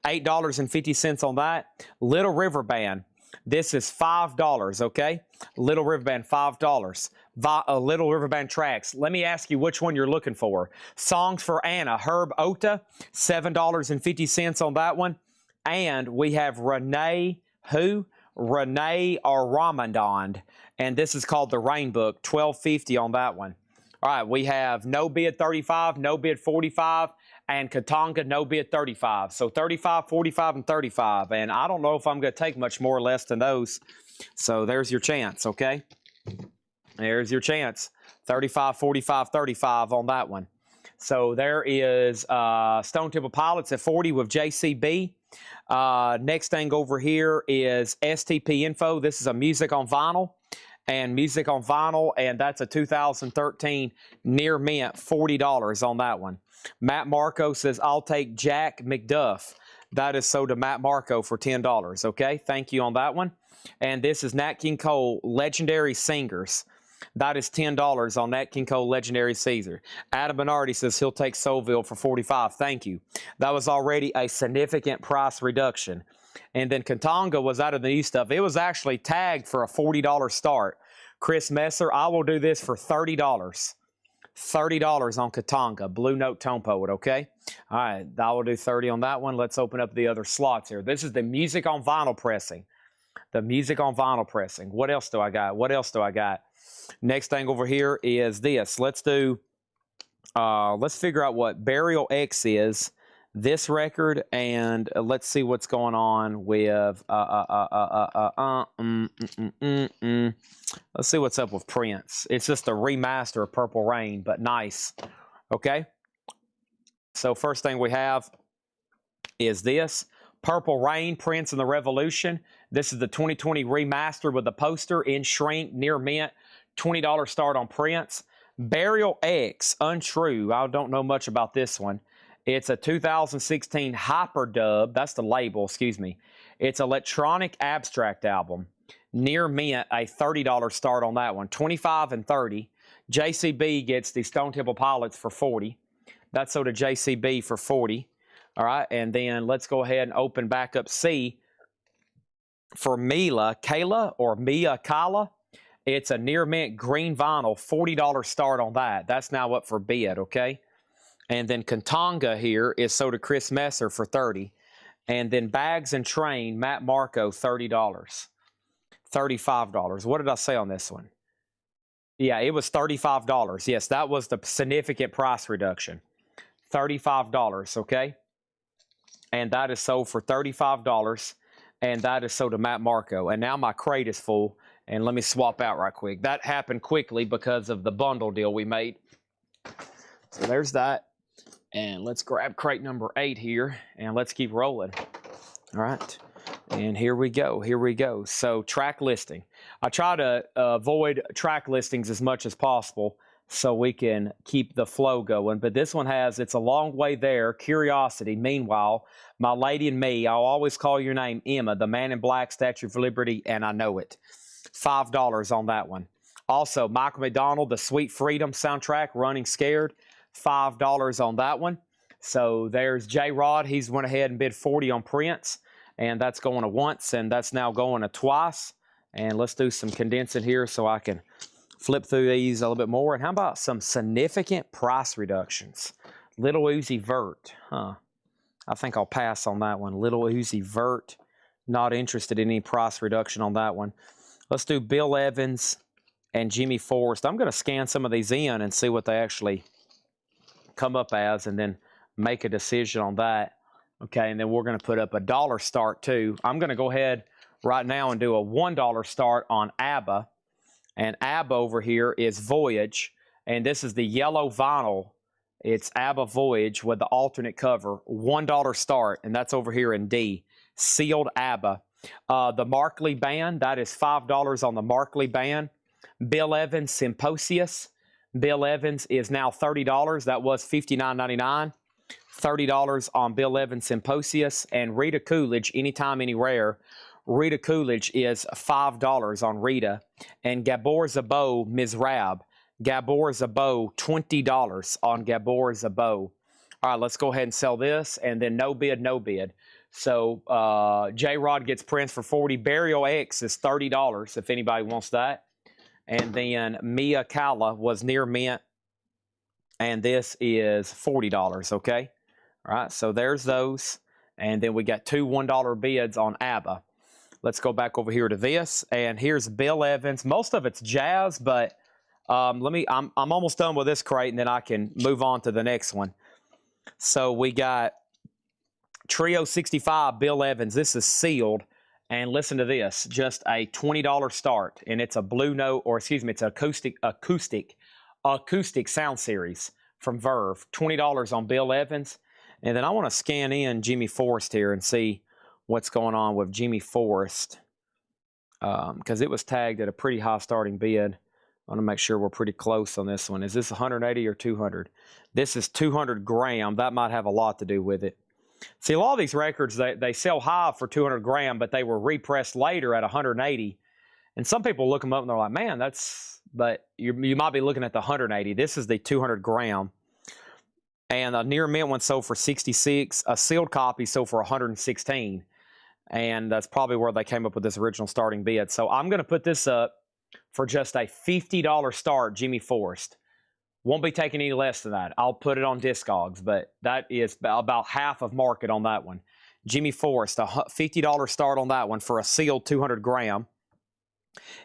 $8.50 on that. Little River Band. This is $5, okay? Little River Band, $5. Little River Band tracks. Let me ask you which one you're looking for. Songs for Anna, Herb Ota, $7.50 on that one. And we have Renee, who? Renee Ramadan. And this is called The Rain Book, $12.50 on that one. All right, we have No Bid 35, No Bid 45, and Katanga No Bid 35. So 35, 45, and 35. And I don't know if I'm going to take much more or less than those. So there's your chance, okay? There's your chance. 35, 45, 35 on that one. So there is Stone Temple Pilots at 40 with JCB. Next thing over here is STP Info. This is a music on vinyl. And music on vinyl, and that's a 2013 Near Mint, $40 on that one. Matt Marco says, I'll take Jack McDuff. That is sold to Matt Marco for $10, okay? Thank you on that one. And this is Nat King Cole, Legendary Singers. That is $10 on Nat King Cole, Legendary Caesar. Adam Bernardi says he'll take Soulville for $45. Thank you. That was already a significant price reduction. And then Katanga was out of the new stuff. It was actually tagged for a $40 start. Chris Messer, I will do this for $30. $30 on Katanga, Blue Note Tone Poet, okay? All right, I will do 30 on that one. Let's open up the other slots here. This is the music on vinyl pressing. The music on vinyl pressing. What else do I got? What else do I got? Next thing over here is this. Let's do, let's figure out what Burial X is. This record, and let's see what's going on with let's see what's up with Prince. It's just a remaster of Purple Rain, but nice. Okay, so first thing we have is this Purple Rain, Prince and the Revolution. This is the 2020 remaster with the poster in shrink, near mint, $20 start on Prince. Burial X, Untrue. I don't know much about this one. It's a 2016 Hyperdub. That's the label, excuse me. It's Electronic Abstract album. Near Mint, a $30 start on that one. 25 and 30. JCB gets the Stone Temple Pilots for 40. That's sold to JCB for 40. All right, and then let's go ahead and open back up C for Mila Kayla or Mia Kala. It's a near mint green vinyl, $40 start on that. That's now up for bid, okay? And then Katanga here is sold to Chris Messer for 30. And then Bags and Train, Matt Marco, $30. $35. What did I say on this one? Yeah, it was $35. Yes, that was the significant price reduction. $35, okay? And that is sold for $35. And that is sold to Matt Marco. And now my crate is full. And let me swap out right quick. That happened quickly because of the bundle deal we made. So there's that. And let's grab crate number 8 here. And let's keep rolling. All right. And here we go. Here we go. So track listing. I try to avoid track listings as much as possible so we can keep the flow going. But this one has, it's a long way there, Curiosity. Meanwhile, My Lady and Me, I'll always call your name Emma, The Man in Black, Statue of Liberty, and I Know It. $5 on that one. Also, Michael McDonald, The Sweet Freedom soundtrack, Running Scared, $5 on that one. So there's J-Rod. He's went ahead and bid 40 on Prince, and that's going to once, and that's now going to twice. And let's do some condensing here so I can flip through these a little bit more. And how about some significant price reductions? Little Uzi Vert, huh? I think I'll pass on that one. Little Uzi Vert, not interested in any price reduction on that one. Let's do Bill Evans and Jimmy Forrest. I'm going to scan some of these in and see what they actually come up as and then make a decision on that. Okay, and then we're going to put up a dollar start too. I'm going to go ahead right now and do a $1 start on ABBA. And ABBA over here is Voyage. And this is the yellow vinyl. It's ABBA Voyage with the alternate cover. $1 start, and that's over here in D. Sealed ABBA. The Markley Band, that is $5 on the Markley Band. Bill Evans Symposius. Bill Evans is now $30. That was $59.99. $30 on Bill Evans Symposius. And Rita Coolidge, Anytime, Anywhere. Rita Coolidge is $5 on Rita. And Gabor Szabo, Mizrab. Gabor Szabo, $20 on Gabor Szabo. All right, let's go ahead and sell this. And then no bid, no bid. So J-Rod gets Prince for 40. Burial X is $30 if anybody wants that. And then Mia Kala was near mint. And this is $40, okay? All right, so there's those. And then we got two $1 bids on ABBA. Let's go back over here to this. And here's Bill Evans. Most of it's jazz, but I'm almost done with this crate, and then I can move on to the next one. So we got Trio 65, Bill Evans. This is sealed. And listen to this, just a $20 start. And it's a Blue Note, or excuse me, it's an acoustic sound series from Verve. $20 on Bill Evans. And then I want to scan in Jimmy Forrest here and see what's going on with Jimmy Forrest. Because it was tagged at a pretty high starting bid. I want to make sure we're pretty close on this one. Is this 180 or 200? This is 200 gram. That might have a lot to do with it. See, a lot of these records, they sell high for 200 gram, but they were repressed later at 180. And some people look them up and they're like, man, that's, but you might be looking at the 180. This is the 200 gram. And a near mint one sold for 66. A sealed copy sold for 116. And that's probably where they came up with this original starting bid. So I'm going to put this up for just a $50 start, Jimmy Forrest. Won't be taking any less than that. I'll put it on Discogs, but that is about half of market on that one. Jimmy Forrest, a $50 start on that one for a sealed 200 gram.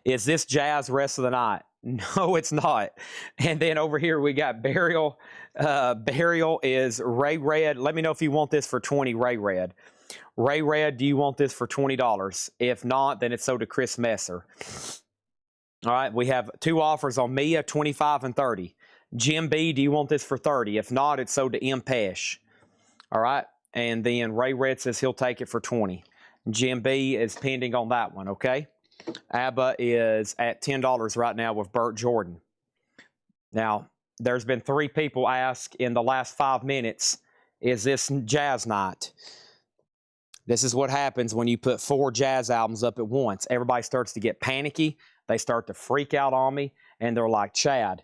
Is this jazz rest of the night? No, it's not. And then over here we got Burial. Burial is Ray Red. Let me know if you want this for 20, Ray Red. Ray Red, do you want this for $20? If not, then it's sold to Chris Messer. All right, we have two offers on Mia, 25 and 30. Jim B, do you want this for 30? If not, it's sold to M. Pesh. All right, and then Ray Red says he'll take it for 20. Jim B is pending on that one, okay? ABBA is at $10 right now with Burt Jordan. Now, there's been 3 people ask in the last 5 minutes, is this jazz night? This is what happens when you put 4 jazz albums up at once. Everybody starts to get panicky. They start to freak out on me, and they're like, Chad,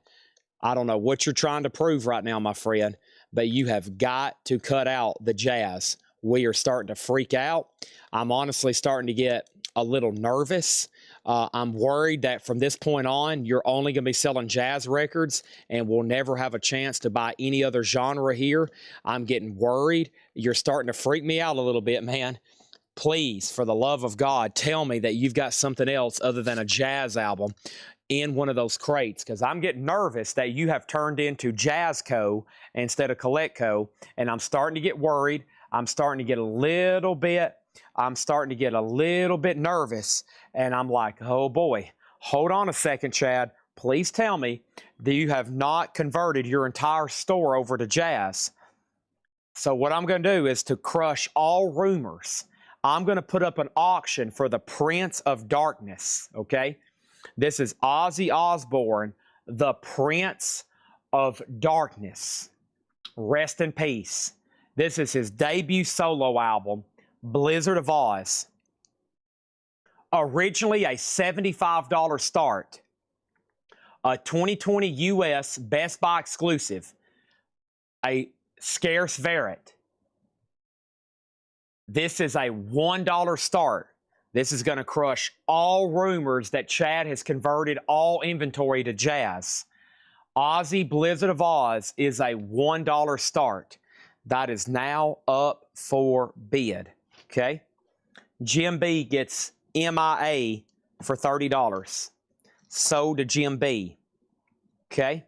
I don't know what you're trying to prove right now, my friend, but you have got to cut out the Jazz. We are starting to freak out. I'm honestly starting to get a little nervous. I'm worried that from this point on, you're only going to be selling Jazz records and we'll never have a chance to buy any other genre here. I'm getting worried. You're starting to freak me out a little bit, man. Please, for the love of God, tell me that you've got something else other than a Jazz album in one of those crates, because I'm getting nervous that you have turned into Jazzco instead of Collectco, and I'm starting to get worried. I'm starting to get a little bit nervous, and I'm like, oh boy, hold on a second, Chad. Please tell me that you have not converted your entire store over to Jazz. So what I'm going to do is to crush all rumors. I'm going to put up an auction for the Prince of Darkness, okay? This is Ozzy Osbourne, the Prince of Darkness. Rest in peace. This is his debut solo album, Blizzard of Ozz. Originally a $75 start. A 2020 US Best Buy exclusive. A scarce variant. This is a $1 start. This is going to crush all rumors that Chad has converted all inventory to Jazz. Ozzy Blizzard of Ozz is a $1 start. That is now up for bid. Okay? Jim B gets MIA for $30. Sold to Jim B. Okay?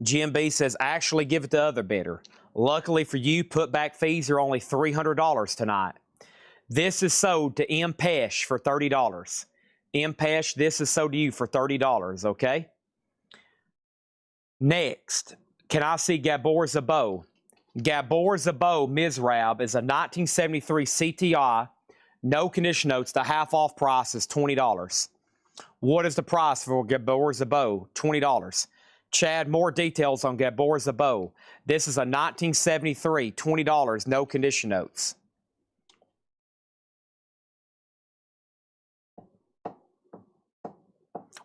Jim B says, actually give it to the other bidder. Luckily for you, putback fees are only $300 tonight. This is sold to M. Pesh for $30. M. Pesh, this is sold to you for $30, okay? Next, can I see Gabor Szabo? Gabor Szabo Mizrab is a 1973 CTI, no condition notes. The half-off price is $20. What is the price for Gabor Szabo? $20. Chad, more details on Gabor Szabo. This is a 1973, $20, no condition notes.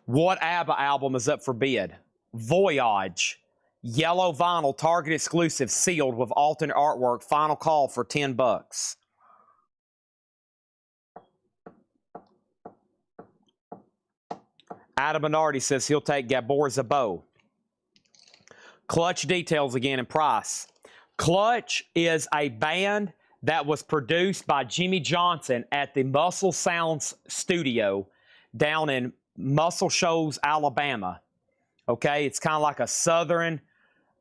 What ABBA album is up for bid? Voyage. Yellow vinyl, Target exclusive, sealed with alternate artwork. Final call for $10. Adam Bernardi says he'll take Gabor Szabo. Clutch details again and price. Clutch is a band that was produced by Jimmy Johnson at the Muscle Sounds studio down in Muscle Shoals, Alabama. Okay, it's kind of like a southern,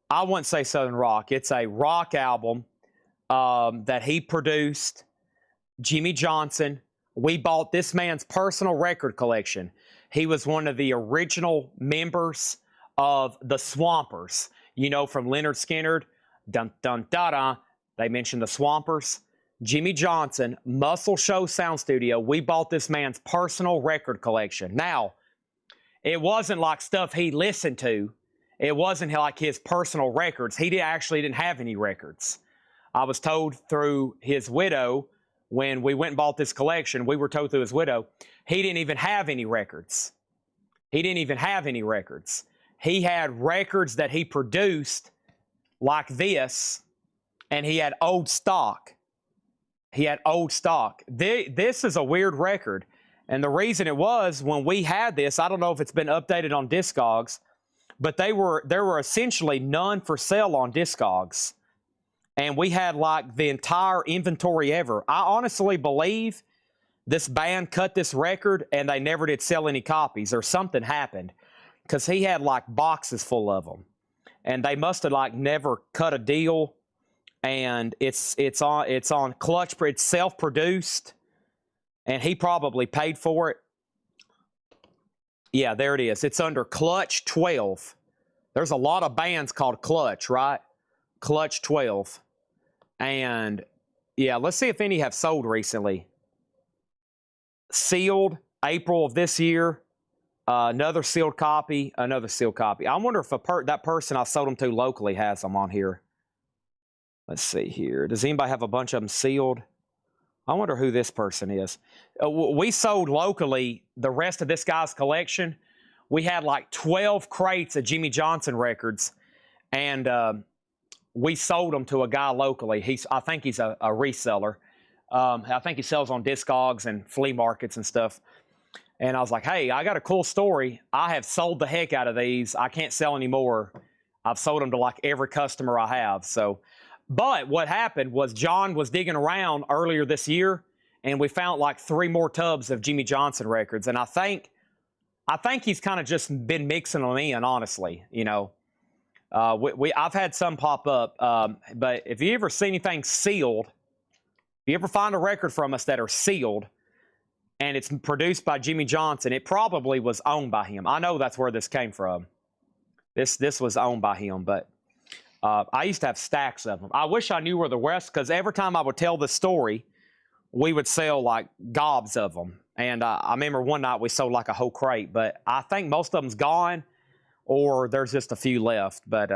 I wouldn't say southern rock. It's a rock album that he produced, Jimmy Johnson. We bought this man's personal record collection. He was one of the original members of the Swampers. You know, from Lynyrd Skynyrd, dun dun da da. They mentioned the Swampers. Jimmy Johnson, Muscle Shoals Sound Studio. We bought this man's personal record collection. Now, it wasn't like stuff he listened to. It wasn't like his personal records. He actually didn't have any records. I was told through his widow, when we went and bought this collection, we were told through his widow, he didn't even have any records. He didn't even have any records. He had records that he produced like this, and he had old stock. He had old stock. This is a weird record. And the reason it was, when we had this, I don't know if it's been updated on Discogs, but there were essentially none for sale on Discogs. And we had like the entire inventory ever. I honestly believe this band cut this record and they never did sell any copies, or something happened, because he had like boxes full of them. And they must have like never cut a deal. And it's on Clutch. It's self-produced, and he probably paid for it. Yeah, there it is. It's under Clutch 12. There's a lot of bands called Clutch, right? Clutch 12. And yeah, let's see if any have sold recently. Sealed, April of this year. Another sealed copy. Another sealed copy. I wonder if that person I sold them to locally has them on here. Let's see here. Does anybody have a bunch of them sealed? I wonder who this person is. We sold locally the rest of this guy's collection. we had like 12 crates of Jimmy Johnson records, and we sold them to a guy locally. I think he's a reseller. I think he sells on Discogs and flea markets and stuff. And I was like, hey, I got a cool story. I have sold the heck out of these. I can't sell anymore. I've sold them to like every customer I have. So, but what happened was John was digging around earlier this year, and we found like 3 more tubs of Jimmy Johnson records. And I think he's kind of just been mixing them in, honestly. You know, I've had some pop up, but if you ever see anything sealed, if you ever find a record from us that are sealed, and it's produced by Jimmy Johnson, it probably was owned by him. I know that's where this came from. This was owned by him, but I used to have stacks of them. I wish I knew where the rest, because every time I would tell this story, we would sell like gobs of them. And I remember one night we sold like a whole crate, but I think most of them's gone, or there's just a few left. But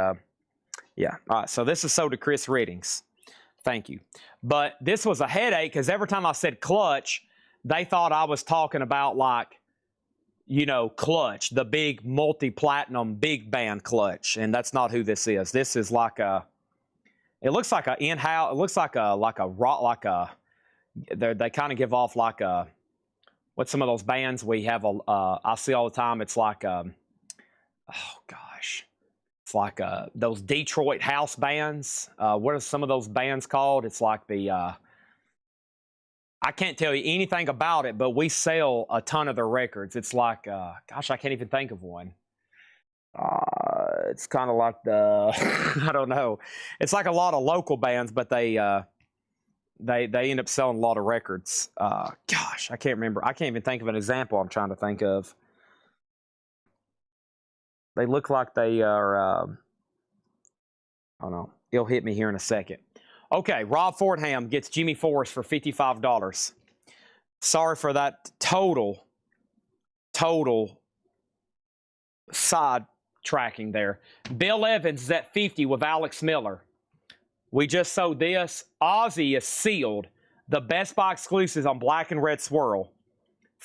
yeah, all right, so this is sold to Chris Riddings. Thank you. But this was a headache, because every time I said clutch, they thought I was talking about like, you know, Clutch, the big multi-platinum big band Clutch, and that's not who this is. This is like it looks like a in-house, it looks like they kind of give off like what's some of those bands we have, I see all the time, it's like, oh gosh, it's like those Detroit house bands. What are some of those bands called? It's like the, I can't tell you anything about it, but we sell a ton of their records. It's like, gosh, I can't even think of one. It's kind of like the, I don't know. It's like a lot of local bands, but they end up selling a lot of records. Gosh, I can't remember. I can't even think of an example I'm trying to think of. They look like they are, I don't know. It'll hit me here in a second. Okay, Rob Fordham gets Jimmy Forrest for $55. Sorry for that total side tracking there. Bill Evans is at 50 with Alex Miller. We just sold this. Ozzy is sealed. The Best Buy exclusives on Black and Red Swirl.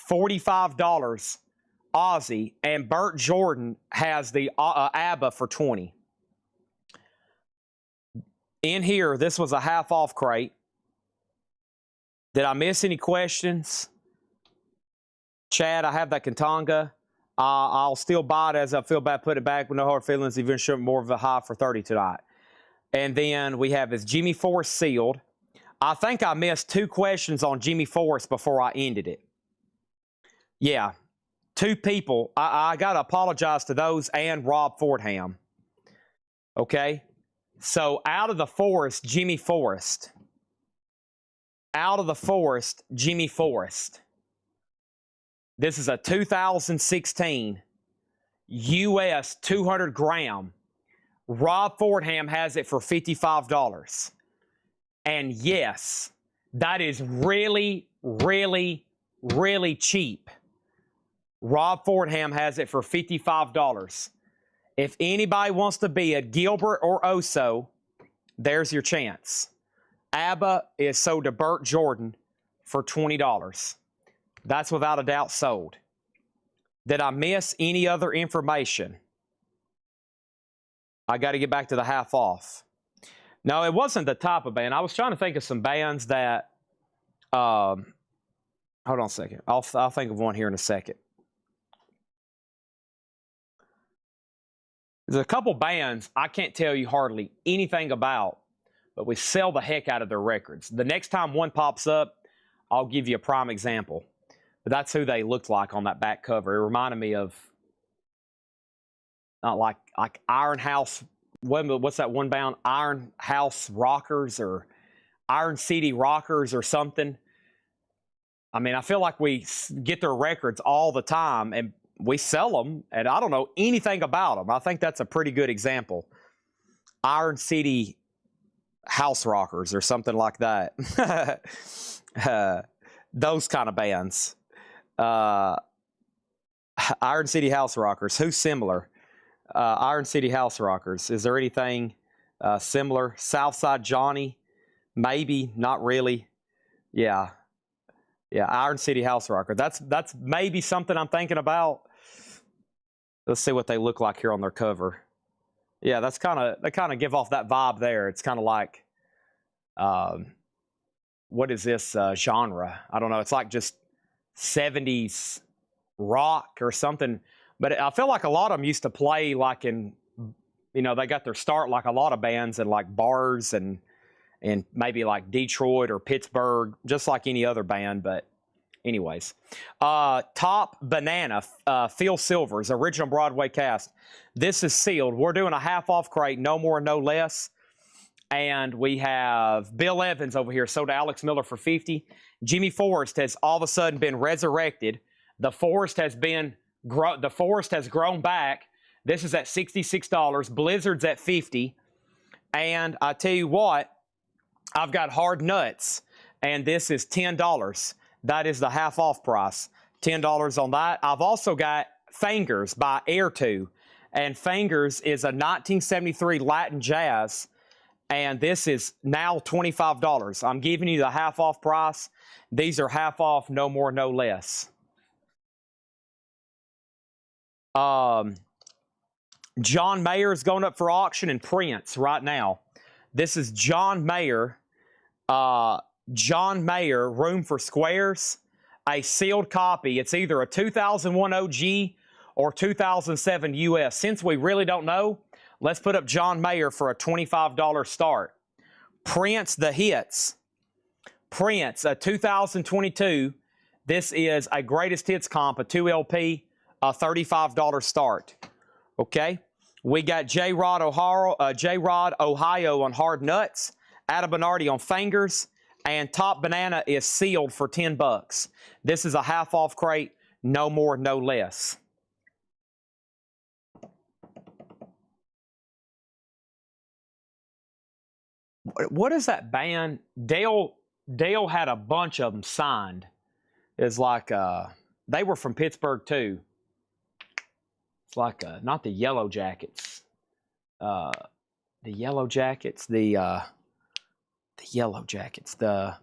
$45. Ozzy. And Burt Jordan has the ABBA for $20. In here, this was a half-off crate. Did I miss any questions? Chad, I have that Katanga. I'll still buy it as I feel bad putting it back with no hard feelings. Even sure more of a high for 30 tonight. And then we have this Jimmy Forrest sealed. I think I missed 2 questions on Jimmy Forrest before I ended it. Yeah, 2 people. I got to apologize to those and Rob Fordham. Okay? So out of the Forest, Jimmy Forrest. Out of the Forest, Jimmy Forrest. This is a 2016 US 200 gram. Rob Fordham has it for $55. And yes, that is really, really, really cheap. Rob Fordham has it for $55. If anybody wants to be a Gilbert or Oso, there's your chance. ABBA is sold to Burt Jordan for $20. That's without a doubt sold. Did I miss any other information? I got to get back to the half off. No, it wasn't the type of band. I was trying to think of some bands that, hold on a second. I'll think of one here in a second. There's a couple bands I can't tell you hardly anything about, but we sell the heck out of their records. The next time one pops up, I'll give you a prime example. But that's who they looked like on that back cover. It reminded me of, not like Iron House, what's that one band? Iron House Rockers or Iron City Rockers or something. I mean, I feel like we get their records all the time and we sell them, and I don't know anything about them. I think that's a pretty good example. Iron City House Rockers or something like that. Those kind of bands. Iron City House Rockers. Who's similar? Iron City House Rockers. Is there anything similar? Southside Johnny? Maybe. Not really. Yeah. Yeah, Iron City House Rocker. That's maybe something I'm thinking about. Let's see what they look like here on their cover. Yeah, they kind of give off that vibe there. It's kind of like, what is this genre? I don't know. It's like just 70s rock or something. But I feel like a lot of them used to play like in, you know, they got their start like a lot of bands in like bars and maybe like Detroit or Pittsburgh, just like any other band. But anyways, Top Banana, Phil Silvers, original Broadway cast. This is sealed. We're doing a half-off crate, no more, no less. And we have Bill Evans over here, sold to Alex Miller for $50. Jimmy Forrest has all of a sudden been resurrected. The forest has grown back. This is at $66. Blizzard's at $50. And I tell you what, I've got Hard Nuts, and this is $10. That is the half-off price, $10 on that. I've also got Fingers by Air2, and Fingers is a 1973 Latin jazz, and this is now $25. I'm giving you the half-off price. These are half off, no more, no less. John Mayer is going up for auction, and Prince right now. This is John Mayer. John Mayer, Room for Squares, a sealed copy. It's either a 2001 OG or 2007 US. Since we really don't know, let's put up John Mayer for a $25 start. Prince, The Hits. Prince, a 2022. This is a greatest hits comp, a 2LP, a $35 start. Okay? We got J-Rod, Ohio on Hard Nuts, Adam Bernardi on Fingers, and Top Banana is sealed for $10. This is a half-off crate, no more, no less. What is that band? Dale had a bunch of them signed. It's like, they were from Pittsburgh too. It's like, not the Yellow Jackets. The Yellow Jackets, the Yellow Jackets, the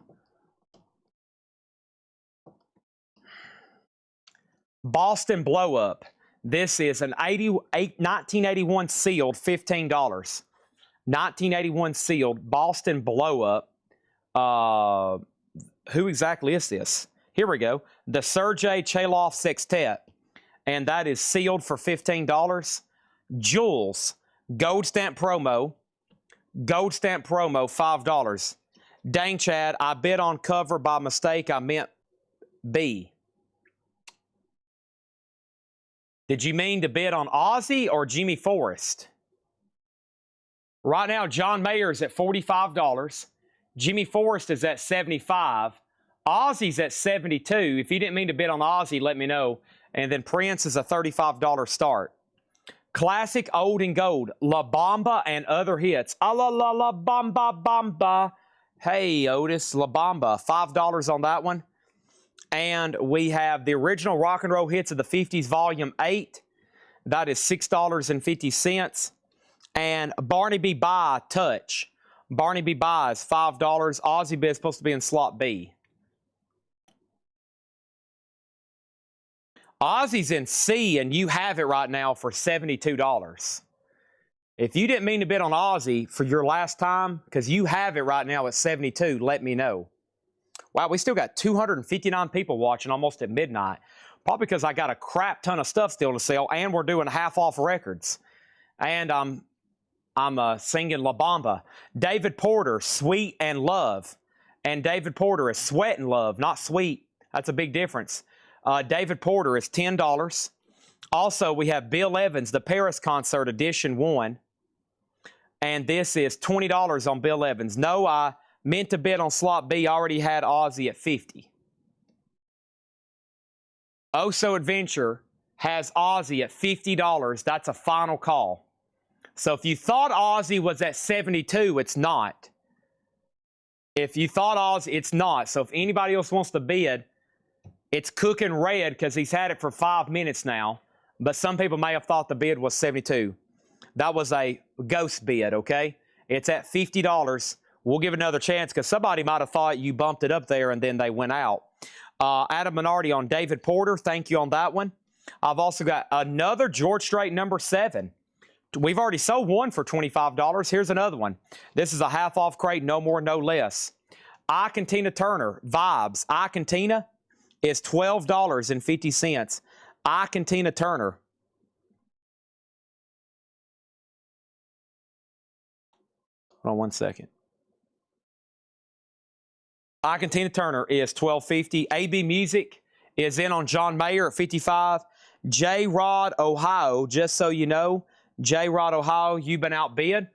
Boston Blow Up. This is an 1981 sealed, $15. 1981 sealed Boston Blow Up. Who exactly is this? Here we go. The Sergei Chaloff Sextet. And that is sealed for $15. Jules, Gold Stamp Promo. Gold Stamp Promo, $5. Dang, Chad, I bid on cover by mistake. I meant B. Did you mean to bid on Ozzy or Jimmy Forrest? Right now, John Mayer is at $45. Jimmy Forrest is at $75. Ozzy's at $72. If you didn't mean to bid on Ozzy, let me know. And then Prince is a $35 start. Classic Old and Gold, La Bamba and Other Hits. Ah, la, la, la, bamba, bamba. Hey, Otis, La Bamba, $5 on that one. And we have the original Rock and Roll Hits of the 50s, Volume 8. That is $6.50. And Barney B. Bye, Touch. Barney B. Bye is $5. Ozzy Biz supposed to be in slot B. Ozzy's in C, and you have it right now for $72. If you didn't mean to bid on Ozzy for your last time, because you have it right now at $72, let me know. Wow, we still got 259 people watching almost at midnight. Probably because I got a crap ton of stuff still to sell, and we're doing half-off records. And I'm singing La Bamba. David Porter, Sweet and Love. And David Porter is Sweat and Love, not Sweet. That's a big difference. David Porter is $10. Also, we have Bill Evans, the Paris Concert Edition 1. And this is $20 on Bill Evans. No, I meant to bid on slot B. I already had Ozzy at $50. Oh So Adventure has Ozzy at $50. That's a final call. So if you thought Ozzy was at $72, it's not. If you thought Ozzy, it's not. So if anybody else wants to bid, it's cooking red because he's had it for 5 minutes now. But some people may have thought the bid was $72. That was a ghost bid, okay? It's at $50. We'll give it another chance because somebody might have thought you bumped it up there and then they went out. Adam Bernardi on David Porter. Thank you on that one. I've also got another George Strait number 7. We've already sold one for $25. Here's another one. This is a half off crate, no more, no less. Tina Turner, Vibes. Tina is $12.50. Tina Turner. Hold on one second. Tina Turner is $12.50. AB Music is in on John Mayer at $55. J-Rod, Ohio, just so you know, J-Rod, Ohio, you've been outbid.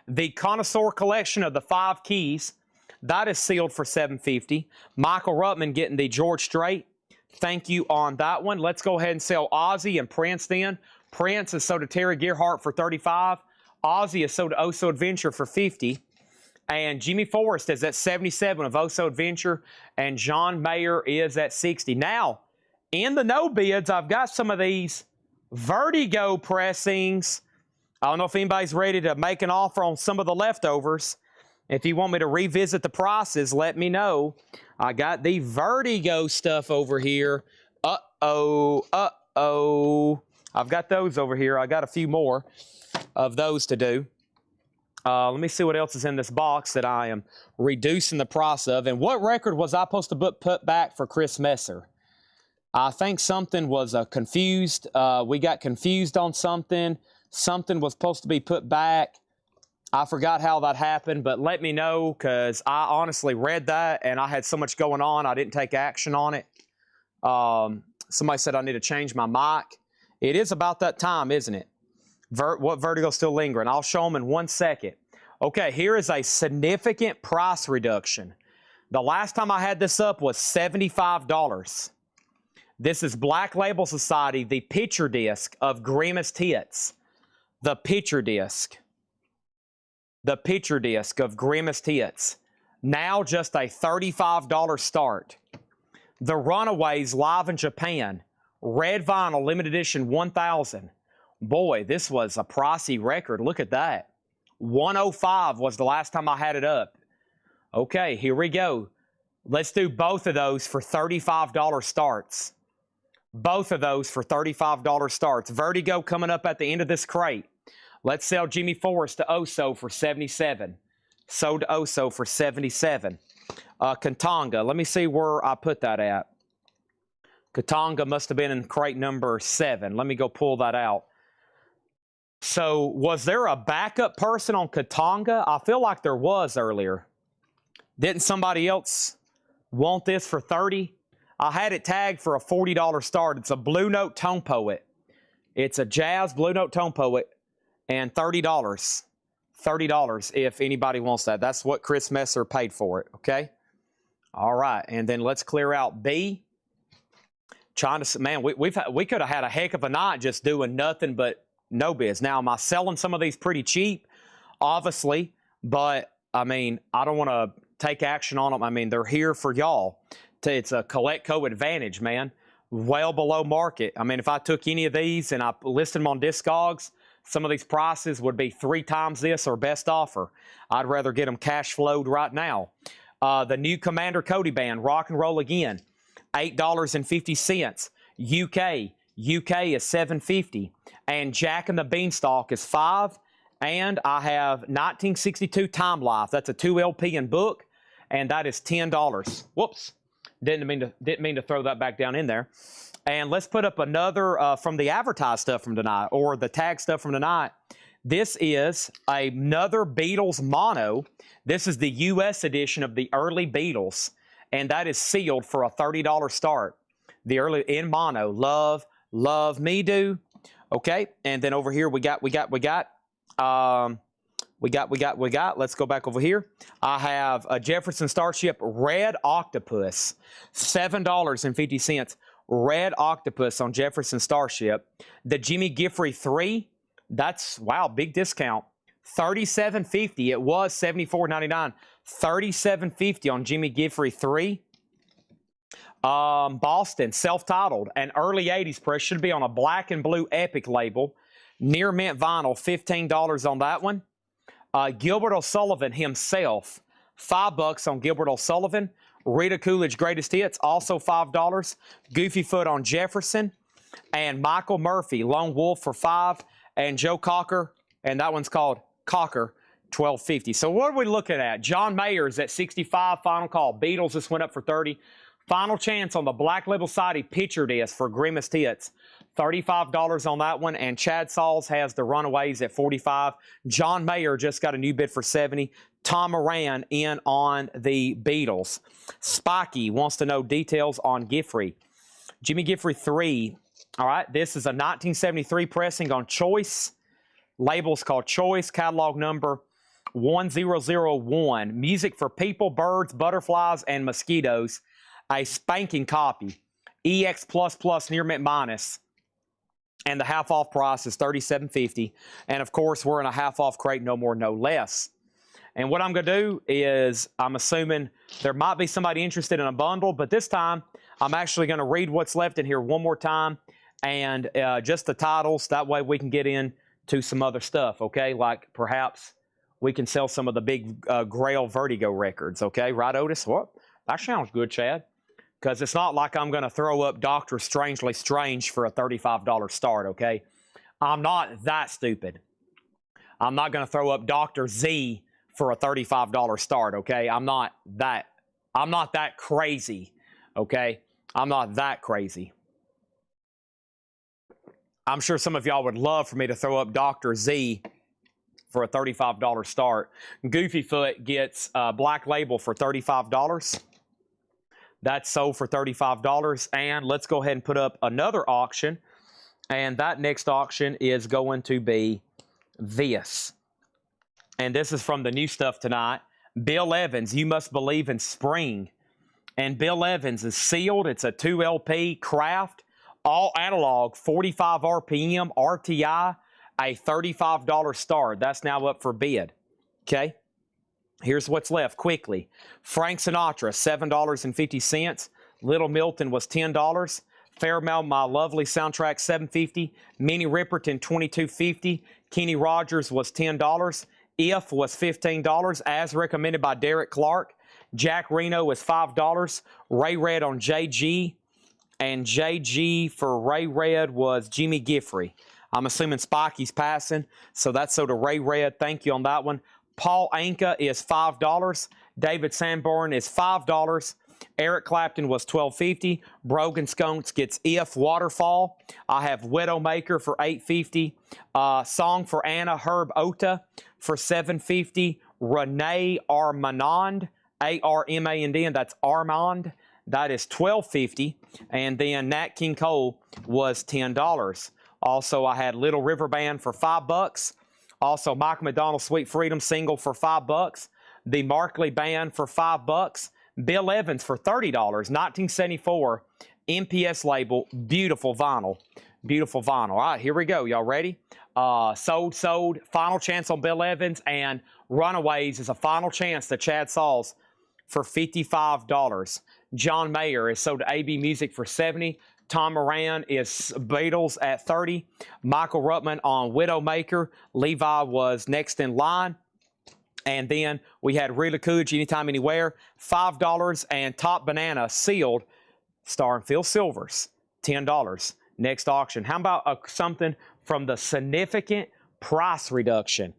The Connoisseur Collection of the 5 keys, that is sealed for $7.50. Michael Ruttman getting the George Strait. Thank you on that one. Let's go ahead and sell Ozzy and Prince then. Prince is sold to Terry Gerhart for $35. Ozzy is sold to Oso Adventure for $50. And Jimmy Forrest is at 77 of Oso Adventure. And John Mayer is at 60. Now, in the no bids, I've got some of these Vertigo pressings. I don't know if anybody's ready to make an offer on some of the leftovers. If you want me to revisit the prices, let me know. I got the Vertigo stuff over here. Uh-oh. I've got those over here. I got a few more of those to do. Let me see what else is in this box that I am reducing the price of. And what record was I supposed to put back for Chris Messer? I think something was confused. We got confused on something. Something was supposed to be put back. I forgot how that happened, but let me know because I honestly read that and I had so much going on, I didn't take action on it. Somebody said I need to change my mic. It is about that time, isn't it? What Vertigo's still lingering? I'll show them in 1 second. Okay, here is a significant price reduction. The last time I had this up was $75. This is Black Label Society, the picture disc of Grimmest Hits. The picture disc. The picture disc of Grimmest Hits. Now just a $35 start. The Runaways live in Japan. Red vinyl, limited edition 1000. Boy, this was a pricey record. Look at that. 105 was the last time I had it up. Okay, here we go. Let's do both of those for $35 starts. Both of those for $35 starts. Vertigo coming up at the end of this crate. Let's sell Jimmy Forrest to Oso for $77. Sold to Oso for $77. Katanga, let me see where I put that at. Katanga must have been in crate number 7. Let me go pull that out. So, was there a backup person on Katanga? I feel like there was earlier. Didn't somebody else want this for $30? I had it tagged for a $40 start. It's a Blue Note Tone Poet. It's a jazz Blue Note Tone Poet. And $30. $30 if anybody wants that. That's what Chris Messer paid for it, okay? All right, and then let's clear out B. Trying to, man, we could have had a heck of a night just doing nothing but no bids. Now, am I selling some of these pretty cheap? Obviously, but, I mean, I don't want to take action on them. I mean, they're here for y'all. It's a Coletco advantage, man. Well below market. I mean, if I took any of these and I listed them on Discogs, some of these prices would be 3 times this or best offer. I'd rather get them cash flowed right now. The new Commander Cody band, Rock and Roll Again, $8.50. UK is $7.50. And Jack and the Beanstalk is $5. And I have 1962 Time Life. That's a 2 LP and book, and that is $10. Whoops. Didn't mean to throw that back down in there. And let's put up another from the advertised stuff from tonight, or the tag stuff from tonight. This is another Beatles mono. This is the U.S. edition of the early Beatles, and that is sealed for a $30 start. The early in mono, Love Me Do. Okay, and then over here we got. Let's go back over here. I have a Jefferson Starship Red Octopus, $7.50. Red Octopus on Jefferson Starship. The Jimmy Giffrey 3, that's, wow, big discount. $37.50. It was $74.99. $37.50 on Jimmy Giffrey 3. Boston, self-titled, an early 80s press. Should be on a black and blue Epic label. Near mint vinyl, $15 on that one. Gilbert O'Sullivan himself, $5 on Gilbert O'Sullivan. Rita Coolidge Greatest Hits, also $5. Goofy Foot on Jefferson. And Michael Murphy, Lone Wolf for $5. And Joe Cocker, and that one's called Cocker, $12.50. So what are we looking at? John Mayer's at 65, final call. Beatles just went up for 30. Final chance on the Black Label Society picture disc for Grimmest Hits. $35 on that one. And Chad Sauls has the Runaways at 45. John Mayer just got a new bid for 70. Tom Moran in on the Beatles. Spiky wants to know details on Giffrey. Jimmy Giffrey 3. All right, this is a 1973 pressing on Choice. Label's called Choice, catalog number 1001. Music for people, birds, butterflies, and mosquitoes. A spanking copy. EX++ near mint minus. And the half off price is $37.50. And of course, we're in a half off crate, no more, no less. And what I'm going to do is, I'm assuming there might be somebody interested in a bundle, but this time I'm actually going to read what's left in here one more time and just the titles. That way we can get into some other stuff, okay? Like perhaps we can sell some of the big Grail Vertigo records, okay? Right, Otis? What? That sounds good, Chad. Because it's not like I'm going to throw up Dr. Strangely Strange for a $35 start, okay? I'm not that stupid. I'm not going to throw up Dr. Z for a $35 start, okay? I'm not that crazy, okay? I'm not that crazy. I'm sure some of y'all would love for me to throw up Dr. Z for a $35 start. Goofy Foot gets Black Label for $35. That's sold for $35. And let's go ahead and put up another auction. And that next auction is going to be this. And this is from the new stuff tonight. Bill Evans, You Must Believe in Spring. And Bill Evans is sealed. It's a 2 LP craft, all analog, 45 RPM, RTI, a $35 start. That's now up for bid. Okay? Here's what's left quickly. Frank Sinatra, $7.50. Little Milton was $10. Fairmount, My Lovely Soundtrack, $7.50. Minnie Riperton, $22.50. Kenny Rogers was $10. If was $15, as recommended by Derek Clark. Jack Reno was $5. Ray Red on JG. And JG for Ray Red was Jimmy Giffrey. I'm assuming Spiky's passing, so that's so to Ray Red. Thank you on that one. Paul Anka is $5. David Sanborn is $5. Eric Clapton was $12.50. Brogan Skunks gets If Waterfall. I have Widowmaker for $8.50. Song for Anna, Herb Ota for $7.50. Renee Armand, A-R-M-A-N-D, and that's Armand. That is $12.50. And then Nat King Cole was $10. Also, I had Little River Band for $5. Also, Michael McDonald, Sweet Freedom single for $5. The Markley Band for $5. Bill Evans for $30. 1974 MPS label. Beautiful vinyl. Beautiful vinyl. All right, here we go. Y'all ready? Sold. Final chance on Bill Evans. And Runaways is a final chance to Chad Sauls for $55. John Mayer is sold to AB Music for $70. Tom Moran is Beatles at $30. Michael Ruttman on Widowmaker. Levi was next in line. And then we had Rita Coolidge, Anytime, Anywhere, $5. And Top Banana sealed, starring Phil Silvers, $10. Next auction. How about something from the significant price reduction?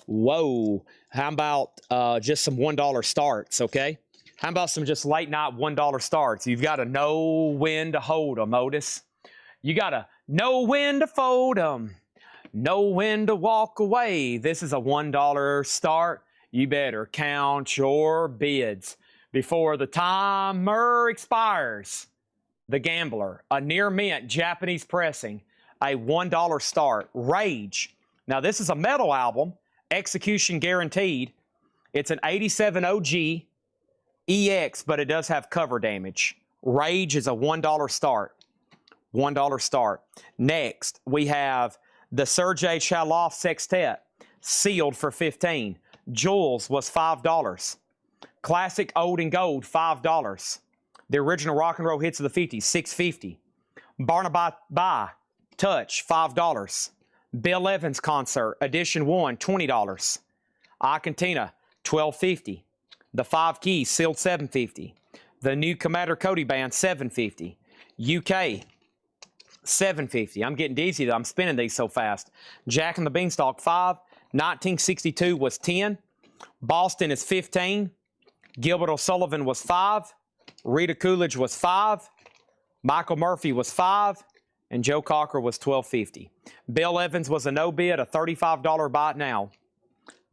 Whoa. How about just some $1 starts, okay? How about some just late night $1 starts? You've got to know when to hold them, Otis. You got to know when to fold them. Know when to walk away. This is a $1 start. You better count your bids before the timer expires. The Gambler, a near mint Japanese pressing, a $1 start. Rage. Now this is a metal album, execution guaranteed. It's an 87 OG EX, but it does have cover damage. Rage is a $1 start. $1 start. Next, we have the Sergei Chaloff Sextet, sealed for $15. Jules was $5. Classic Old and Gold, $5. The original rock and roll hits of the 50s, $6.50. Barnaby By Touch, $5. Bill Evans Concert, Edition 1, $20. Icantina, $12.50. The 5 Keys, sealed, $7.50. The new Commander Cody Band, $7.50. UK, $7.50. I'm getting dizzy though. I'm spinning these so fast. Jack and the Beanstalk, 5. 1962 was 10. Boston is 15. Gilbert O'Sullivan was 5. Rita Coolidge was 5. Michael Murphy was 5. And Joe Cocker was $12.50. Bill Evans was a no bid, a $35 buy it now.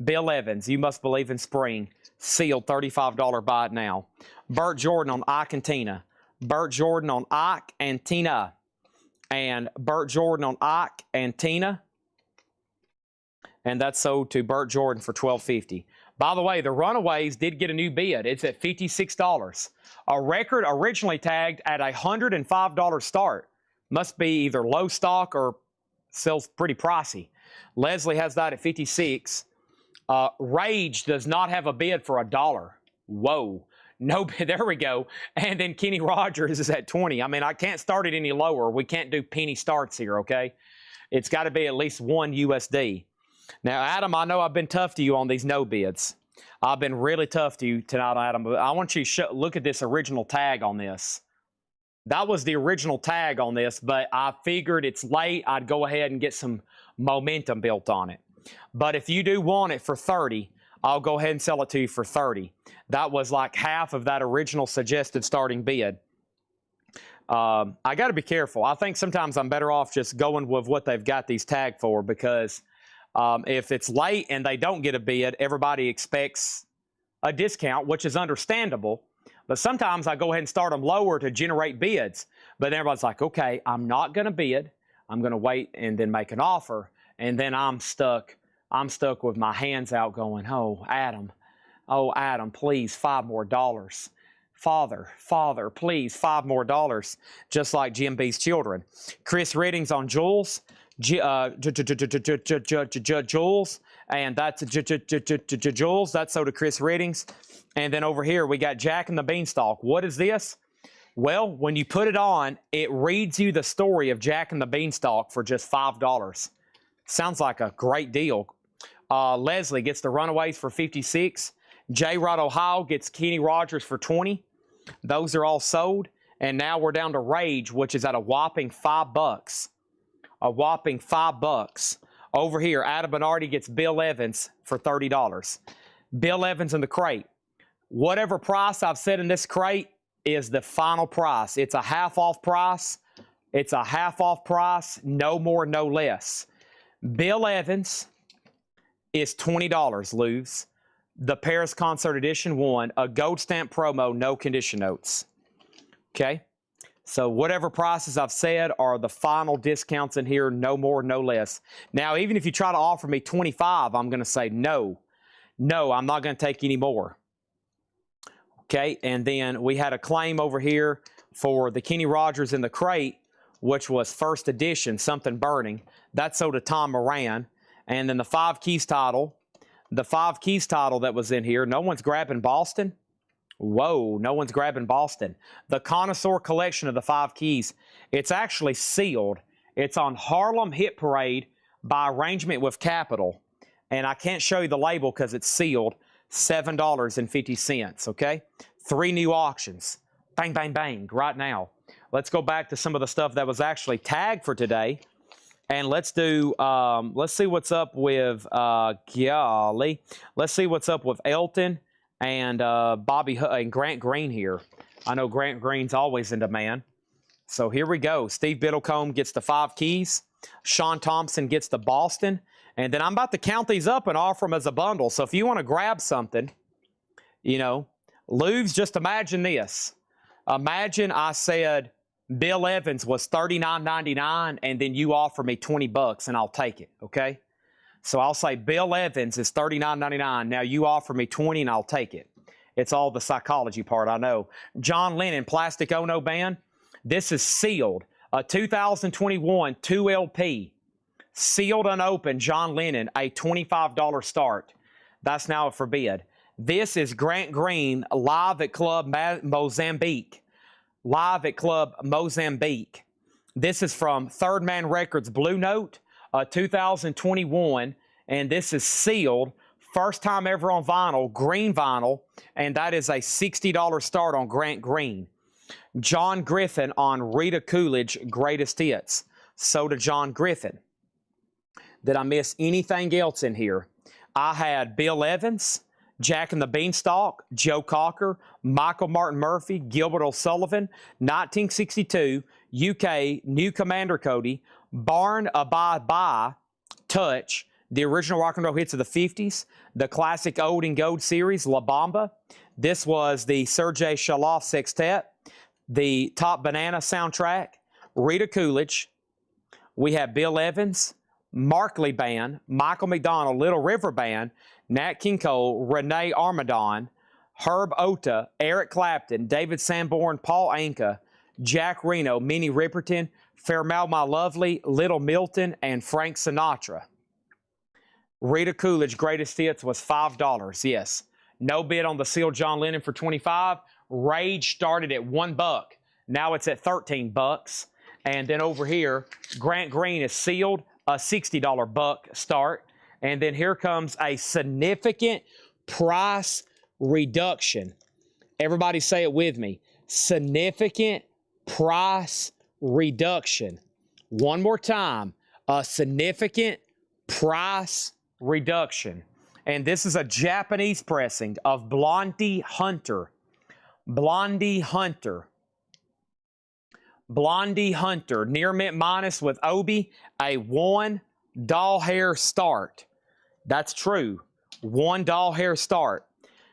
Bill Evans, You Must Believe in Spring, sealed $35 buy it now. Burt Jordan on Ike and Tina. Burt Jordan on Ike and Tina. And Burt Jordan on Ike and Tina. And that's sold to Burt Jordan for $12.50. By the way, the Runaways did get a new bid. It's at $56. A record originally tagged at a $105 start. Must be either low stock or sells pretty pricey. Leslie has that at $56. Rage does not have a bid for $1. Whoa. No bid. There we go. And then Kenny Rogers is at $20. I mean, I can't start it any lower. We can't do penny starts here, okay? It's got to be at least $1 USD. Now, Adam, I know I've been tough to you on these no bids. I've been really tough to you tonight, Adam. But I want you to look at this original tag on this. That was the original tag on this, but I figured it's late. I'd go ahead and get some momentum built on it. But if you do want it for 30, I'll go ahead and sell it to you for 30. That was like half of that original suggested starting bid. I got to be careful. I think sometimes I'm better off just going with what they've got these tagged for, because if it's late and they don't get a bid, everybody expects a discount, which is understandable. But sometimes I go ahead and start them lower to generate bids. But everybody's like, okay, I'm not going to bid. I'm going to wait and then make an offer. And then I'm stuck. I'm stuck with my hands out going, oh, Adam, please, $5 more. Father, please, $5 more. Just like Jim B's children. Chris Reddings on Jules. Jules. And that's Jules. That's so to Chris Reddings. And then over here, we got Jack and the Beanstalk. What is this? Well, when you put it on, it reads you the story of Jack and the Beanstalk for just $5. Sounds like a great deal. Leslie gets the Runaways for $56. J. Rod Ohio gets Kenny Rogers for $20. Those are all sold. And now we're down to Rage, which is at a whopping $5. A whopping $5. Over here, Adam Bernardi gets Bill Evans for $30. Bill Evans in the crate. Whatever price I've set in this crate is the final price. It's a half off price. It's a half off price. No more, no less. Bill Evans is $20, Lose. The Paris Concert Edition 1, a gold stamp promo, no condition notes. Okay? So whatever prices I've said are the final discounts in here, no more, no less. Now, even if you try to offer me 25, I'm going to say no. No, I'm not going to take any more. Okay, and then we had a claim over here for the Kenny Rogers in the crate, which was first edition, Something Burning. That's sold to Tom Moran. And then the 5 Keys title, that was in here, no one's grabbing Boston. Whoa, no one's grabbing Boston. The Connoisseur collection of the 5 Keys, it's actually sealed. It's on Harlem Hit Parade by arrangement with Capitol. And I can't show you the label because it's sealed. $7.50, okay? 3 new auctions. Bang, bang, bang, right now. Let's go back to some of the stuff that was actually tagged for today. And let's do, let's see what's up with, golly. Let's see what's up with Elton and Bobby and Grant Green here. I know Grant Green's always in demand. So here we go. Steve Biddlecombe gets the 5 Keys. Sean Thompson gets the Boston. And then I'm about to count these up and offer them as a bundle. So if you want to grab something, you know, Louvs, just imagine this. Imagine I said Bill Evans was $39.99 and then you offer me $20 and I'll take it, okay? So I'll say Bill Evans is $39.99. Now you offer me $20 and I'll take it. It's all the psychology part, I know. John Lennon, Plastic Ono Band. This is sealed. A 2021 2LP. Sealed unopened, John Lennon, a $25 start. That's now for bid. This is Grant Green live at Club Mozambique. Live at Club Mozambique. This is from Third Man Records Blue Note, 2021, and this is sealed. First time ever on vinyl, green vinyl, and that is a $60 start on Grant Green. John Griffin on Rita Coolidge, Greatest Hits. So did John Griffin. Did I miss anything else in here? I had Bill Evans, Jack and the Beanstalk, Joe Cocker, Michael Martin Murphey, Gilbert O'Sullivan, 1962, UK, New Commander Cody, Barn Abide By, Touch, the original rock and roll hits of the 50s, the classic Old and Gold series, La Bamba. This was the Sergei Shaloff Sextet, the Top Banana soundtrack, Rita Coolidge. We have Bill Evans, Markley Band, Michael McDonald, Little River Band, Nat King Cole, Renee Armadon, Herb Ota, Eric Clapton, David Sanborn, Paul Anka, Jack Reno, Minnie Riperton, Farewell My Lovely, Little Milton, and Frank Sinatra. Rita Coolidge Greatest Hits was $5. Yes. No bid on the sealed John Lennon for $25. Rage started at $1. Now it's at $13. And then over here, Grant Green is sealed, a $60 buck start. And then here comes a significant price reduction. Everybody say it with me. Significant price reduction. One more time. A significant price reduction. And this is a Japanese pressing of Blondie Hunter. Blondie Hunter. Blondie Hunter. Near mint minus with Obi. A $1 hair start. That's true. $1 hair start.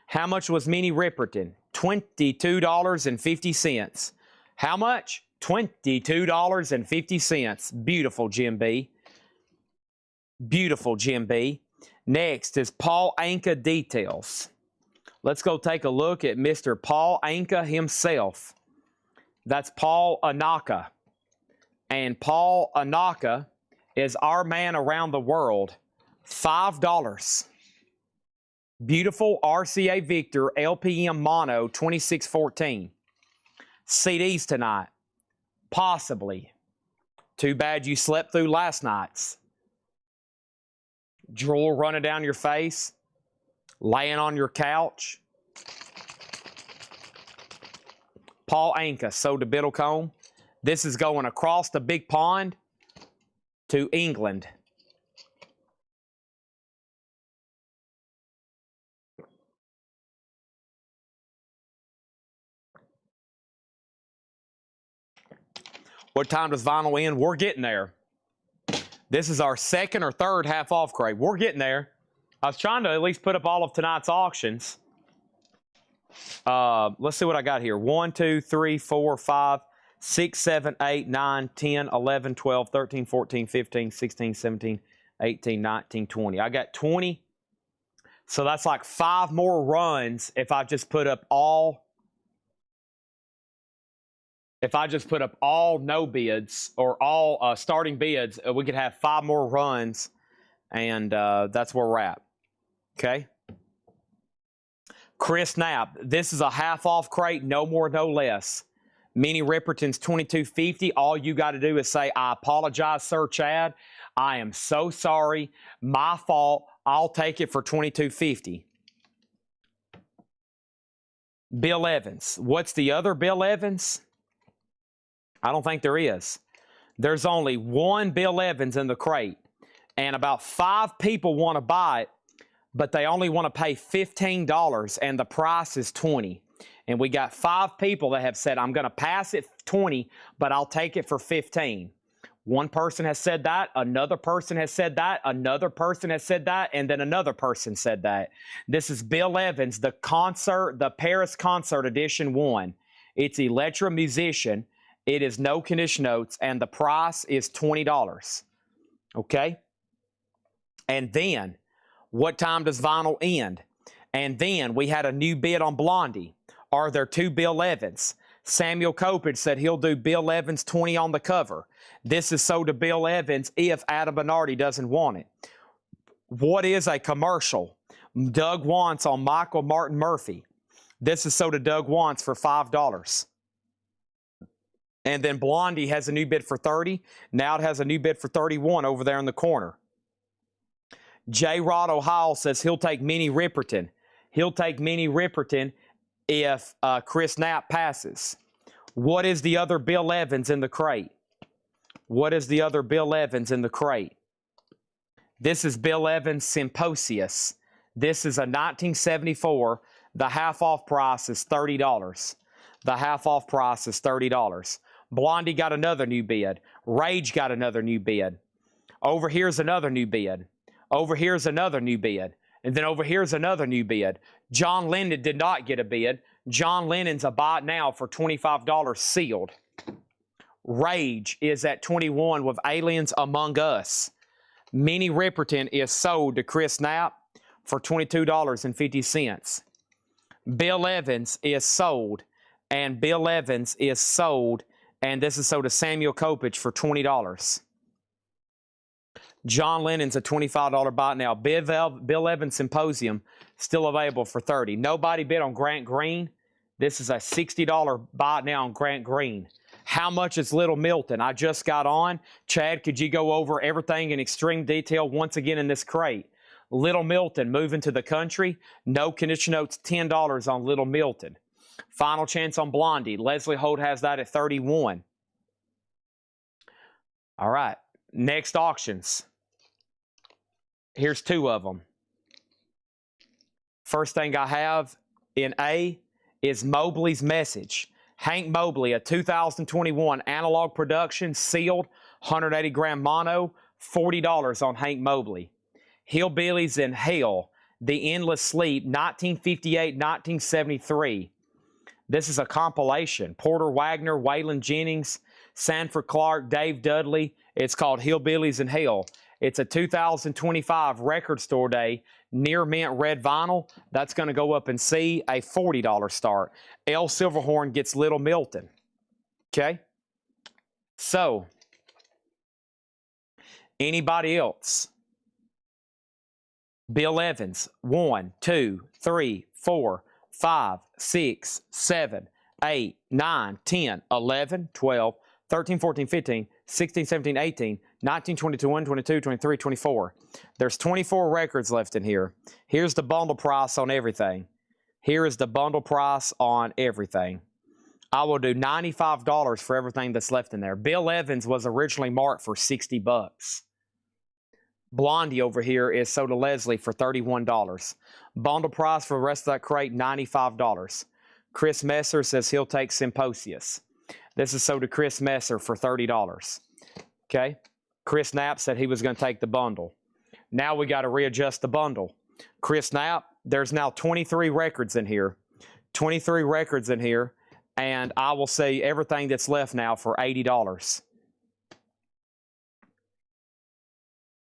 How much was Minnie Riperton? $22.50. How much? $22.50. Beautiful, Jim B. Beautiful, Jim B. Next is Paul Anka Details. Let's go take a look at Mr. Paul Anka himself. That's Paul Anaka. And Paul Anaka is our man around the world. $5. Beautiful RCA Victor LPM Mono 2614. CDs tonight. Possibly. Too bad you slept through last night's. Drool running down your face. Laying on your couch. Paul Anka, sold to Biddlecombe. This is going across the big pond to England. What time does vinyl end? We're getting there. This is our second or third half off crate. We're getting there. I was trying to at least put up all of tonight's auctions. Let's see what I got here. 1, 2, 3, 4, 5, 6, 7, 8, 9, 10, 11, 12, 13, 14, 15, 16, 17, 18, 19, 20. I got 20. So that's like 5 more runs if I just put up all... If I just put up all no bids or all starting bids, we could have 5 more runs, and that's where we're at. Okay? Chris Knapp, this is a half-off crate, no more, no less. Minnie Riperton's $22.50. All you got to do is say, I apologize, Sir Chad. I am so sorry. My fault. I'll take it for $22.50. Bill Evans. What's the other Bill Evans? I don't think there is. There's only one Bill Evans in the crate, and about 5 people want to buy it, but they only want to pay $15, and the price is $20. And we got 5 people that have said, I'm going to pass it $20, but I'll take it for $15. One person has said that, another person has said that, another person has said that, and then another person said that. This is Bill Evans, the concert, the Paris Concert Edition 1. It's Electra Musician. It is no condition notes, and the price is $20. Okay? And then, what time does vinyl end? And then, we had a new bid on Blondie. Are there 2 Bill Evans? Samuel Copage said he'll do Bill Evans 20 on the cover. This is sold to Bill Evans if Adam Bernardi doesn't want it. What is a commercial? Doug Wants on Michael Martin Murphey. This is sold to Doug Wants for $5. And then Blondie has a new bid for $30. Now it has a new bid for $31 over there in the corner. J. Rod O'Hall says he'll take Minnie Riperton. He'll take Minnie Riperton if Chris Knapp passes. What is the other Bill Evans in the crate? What is the other Bill Evans in the crate? This is Bill Evans Symposius. This is a 1974. The half-off price is $30. The half-off price is $30. Blondie got another new bid. Rage got another new bid. Over here's another new bid. Over here's another new bid. And then over here's another new bid. John Lennon did not get a bid. John Lennon's a buy it now for $25 sealed. Rage is at 21 with Aliens Among Us. Minnie Riperton is sold to Chris Knapp for $22.50. Bill Evans is sold, and Bill Evans is sold, and this is sold to Samuel Kopich for $20. John Lennon's a $25 buy now. Bill Evans Symposium still available for $30. Nobody bid on Grant Green. This is a $60 buy now on Grant Green. How much is Little Milton? I just got on. Chad, could you go over everything in extreme detail once again in this crate? Little Milton moving to the country. No condition notes, $10 on Little Milton. Final chance on Blondie. Leslie Holt has that at 31. All right. Next auctions. Here's two of them. First thing I have in A is Mobley's Message. Hank Mobley, a 2021 analog production, sealed, 180 gram mono, $40 on Hank Mobley. Hillbillies in Hell, The Endless Sleep, 1958-1973. This is a compilation. Porter Wagner, Waylon Jennings, Sanford Clark, Dave Dudley. It's called Hillbillies in Hell. It's a 2025 record store day, near mint red vinyl. That's going to go up in C, a $40 start. L. Silverhorn gets Little Milton. Okay? So, anybody else? Bill Evans, 1, 2, 3, 4, 5, 6, 7, 8, 9, 10, 11, 12, 13, 14, 15, 16, 17, 18, 19, 20, 21, 22, 23, 24. There's 24 records left in here. Here's the bundle price on everything. Here is the bundle price on everything. I will do $95 for everything that's left in there. Bill Evans was originally marked for $60. Blondie over here is sold to Leslie for $31. Bundle price for the rest of that crate, $95. Chris Messer says he'll take Symposius. This is sold to Chris Messer for $30. Okay? Chris Knapp said he was going to take the bundle. Now we got to readjust the bundle. Chris Knapp, there's now 23 records in here. 23 records in here. And I will say everything that's left now for $80.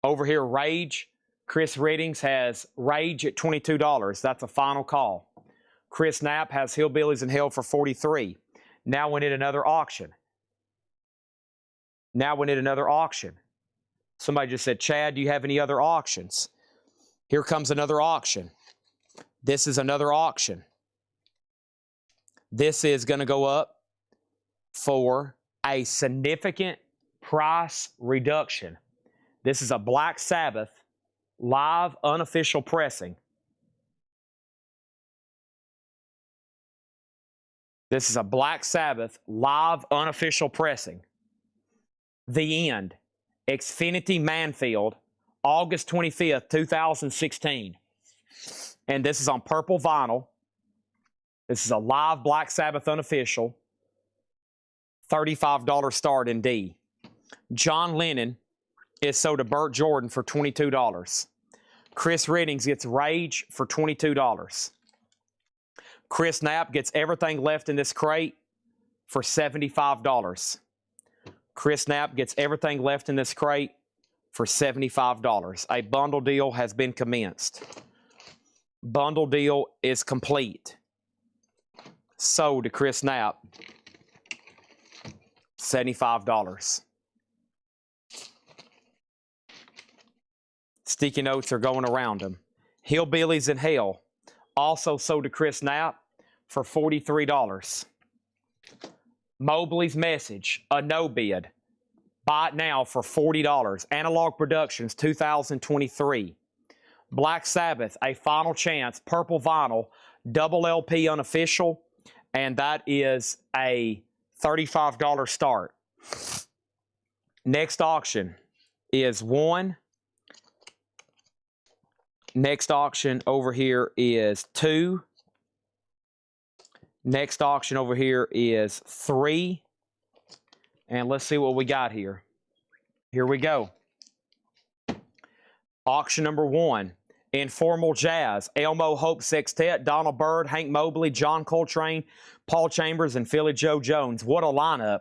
Over here, Rage. Chris Reddings has Rage at $22. That's a final call. Chris Knapp has Hillbillies in Hell for $43. Now we need another auction. Now we need another auction. Somebody just said, Chad, do you have any other auctions? Here comes another auction. This is another auction. This is going to go up for a significant price reduction. This is a Black Sabbath live unofficial pressing. This is a Black Sabbath live unofficial pressing. The End, Xfinity Manfield, August 25th, 2016. And this is on purple vinyl. This is a live Black Sabbath unofficial. $35 start in D. John Lennon is sold to Burt Jordan for $22. Chris Reddings gets Rage for $22. Chris Knapp gets everything left in this crate for $75. Chris Knapp gets everything left in this crate for $75. A bundle deal has been commenced. Bundle deal is complete. Sold to Chris Knapp, $75. Sticky notes are going around them. Hillbillies in Hell, also sold to Chris Knapp for $43. Mobley's Message, a no bid. Buy it now for $40. Analog Productions, 2023. Black Sabbath, a final chance, purple vinyl, double LP unofficial, and that is a $35 start. Next auction is 1. Next auction over here is 2. Next auction over here is 3. And let's see what we got here. Here we go. Auction number 1. Informal Jazz, Elmo Hope Sextet, Donald Byrd, Hank Mobley, John Coltrane, Paul Chambers, and Philly Joe Jones. What a lineup.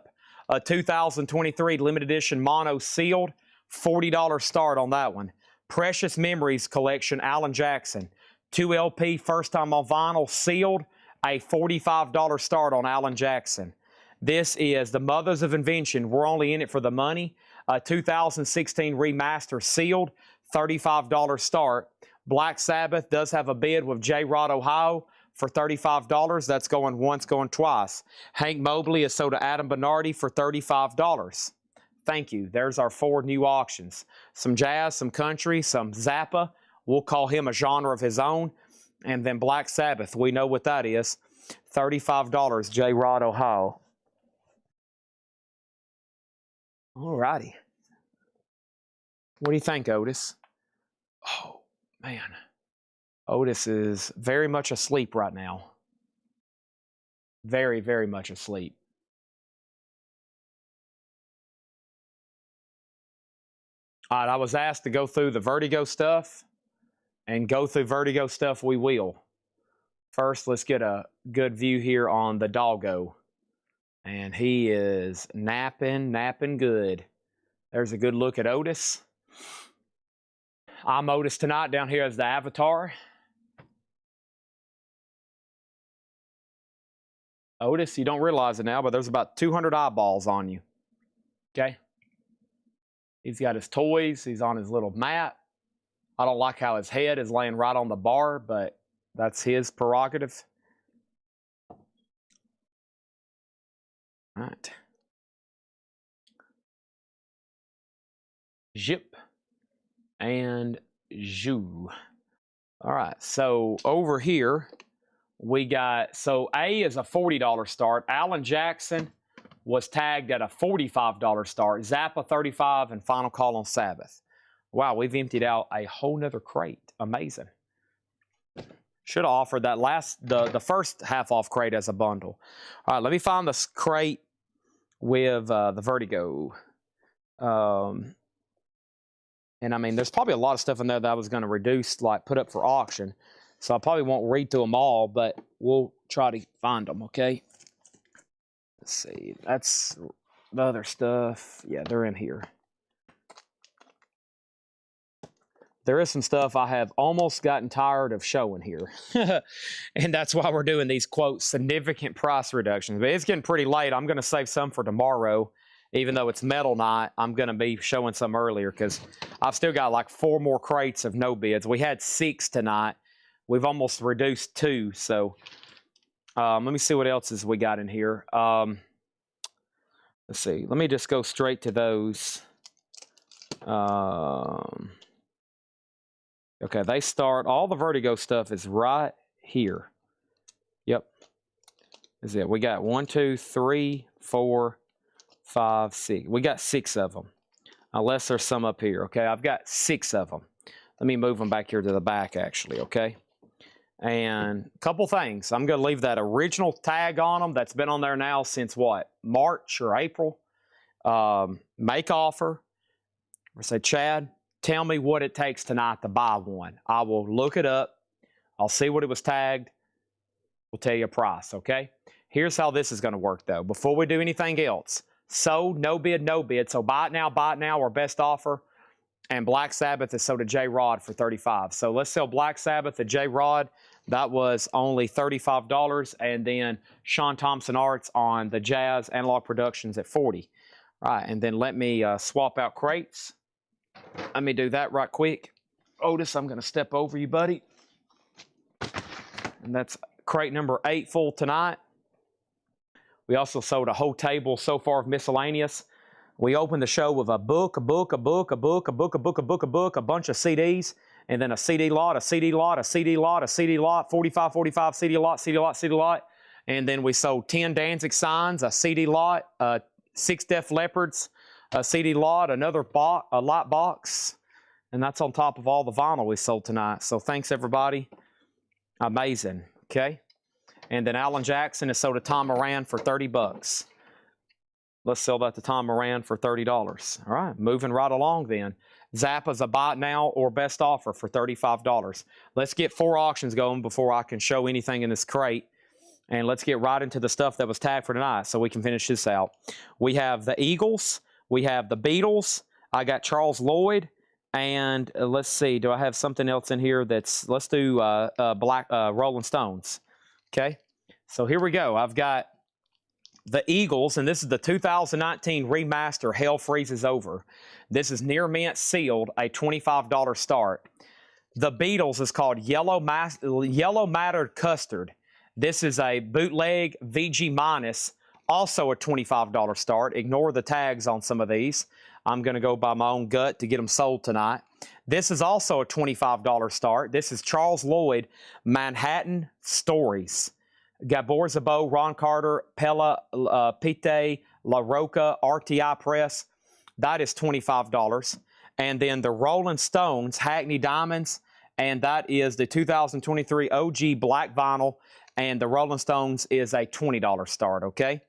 A 2023 limited edition mono sealed, $40 start on that one. Precious Memories collection, Alan Jackson. 2 LP, first time on vinyl, sealed, a $45 start on Alan Jackson. This is The Mothers of Invention, We're Only in It for the Money. A 2016 remaster, sealed, $35 start. Black Sabbath does have a bid with J. Rod Ohio for $35. That's going once, going twice. Hank Mobley is sold to Adam Bernardi for $35. Thank you. There's our 4 new auctions. Some jazz, some country, some Zappa. We'll call him a genre of his own. And then Black Sabbath. We know what that is. $35, J. Rod Ohio. All righty. What do you think, Otis? Oh. Man, Otis is very much asleep right now. Very, very much asleep. All right, I was asked to go through the Vertigo stuff, and go through Vertigo stuff we will. First, let's get a good view here on the doggo. And he is napping good. There's a good look at Otis. I'm Otis tonight. Down here is the avatar. Otis, you don't realize it now, but there's about 200 eyeballs on you. Okay? He's got his toys. He's on his little mat. I don't like how his head is laying right on the bar, but that's his prerogative. All right. Zip. And Zhu. All right, so over here we got, so A is a $40 start. Alan Jackson was tagged at a $45 start. Zappa $35 and Final Call on Sabbath. Wow, we've emptied out a whole nother crate. Amazing. Should have offered that the first half off crate as a bundle. All right, let me find this crate with the Vertigo. And I mean, there's probably a lot of stuff in there that I was going to reduce, like put up for auction. So I probably won't read through them all, but we'll try to find them, okay? Let's see. That's the other stuff. Yeah, they're in here. There is some stuff I have almost gotten tired of showing here. And that's why we're doing these, quote, significant price reductions. But it's getting pretty late. I'm going to save some for tomorrow. Even though it's metal night, I'm going to be showing some earlier because I've still got like 4 more crates of no bids. We had 6 tonight. We've almost reduced 2. So let me see what else is we got in here. Let's see. Let me just go straight to those. Okay, they start. All the Vertigo stuff is right here. Yep. Is it? We got 1, 2, 3, 4, 5, 6. We got 6 of them. Unless there's some up here, okay? I've got 6 of them. Let me move them back here to the back, actually, okay? And a couple things. I'm going to leave that original tag on them that's been on there now since, what, March or April? Make offer. I say, Chad, tell me what it takes tonight to buy one. I will look it up. I'll see what it was tagged. We'll tell you a price, okay? Here's how this is going to work, though. Before we do anything else, sold, no bid, no bid. So buy it now, or best offer. And Black Sabbath is sold to J. Rod for $35. So let's sell Black Sabbath to J. Rod. That was only $35. And then Sean Thompson Arts on the Jazz Analog Productions at $40. All right, and then let me swap out crates. Let me do that right quick. Otis, I'm going to step over you, buddy. And that's crate number 8 full tonight. We also sold a whole table so far of miscellaneous. We opened the show with a book, a bunch of CDs, and then a CD lot, a CD lot, a CD lot, a CD lot, 45, CD lot, And then we sold 10 Danzig signs, a CD lot, 6 Def Leopards, a CD lot, another a lot box. And that's on top of all the vinyl we sold tonight. So thanks, everybody. Amazing. Okay. And then Alan Jackson has sold a Tom Moran for 30 bucks. Let's sell that to Tom Moran for $30. All right, moving right along then. Zappa's a buy it now or best offer for $35. Let's get 4 auctions going before I can show anything in this crate. And let's get right into the stuff that was tagged for tonight so we can finish this out. We have the Eagles. We have the Beatles. I got Charles Lloyd. And let's see, do I have something else in here that's, let's do Rolling Stones. Okay, so here we go. I've got the Eagles, and this is the 2019 remaster, Hell Freezes Over. This is near mint sealed, a $25 start. The Beatles is called Yellow Mattered Custard. This is a bootleg VG minus, also a $25 start. Ignore the tags on some of these. I'm going to go by my own gut to get them sold tonight. This is also a $25 start. This is Charles Lloyd, Manhattan Stories. Gabor Zabo, Ron Carter, Pella, Pite, La Roca, RTI Press. That is $25. And then the Rolling Stones, Hackney Diamonds, and that is the 2023 OG Black Vinyl. And the Rolling Stones is a $20 start, okay?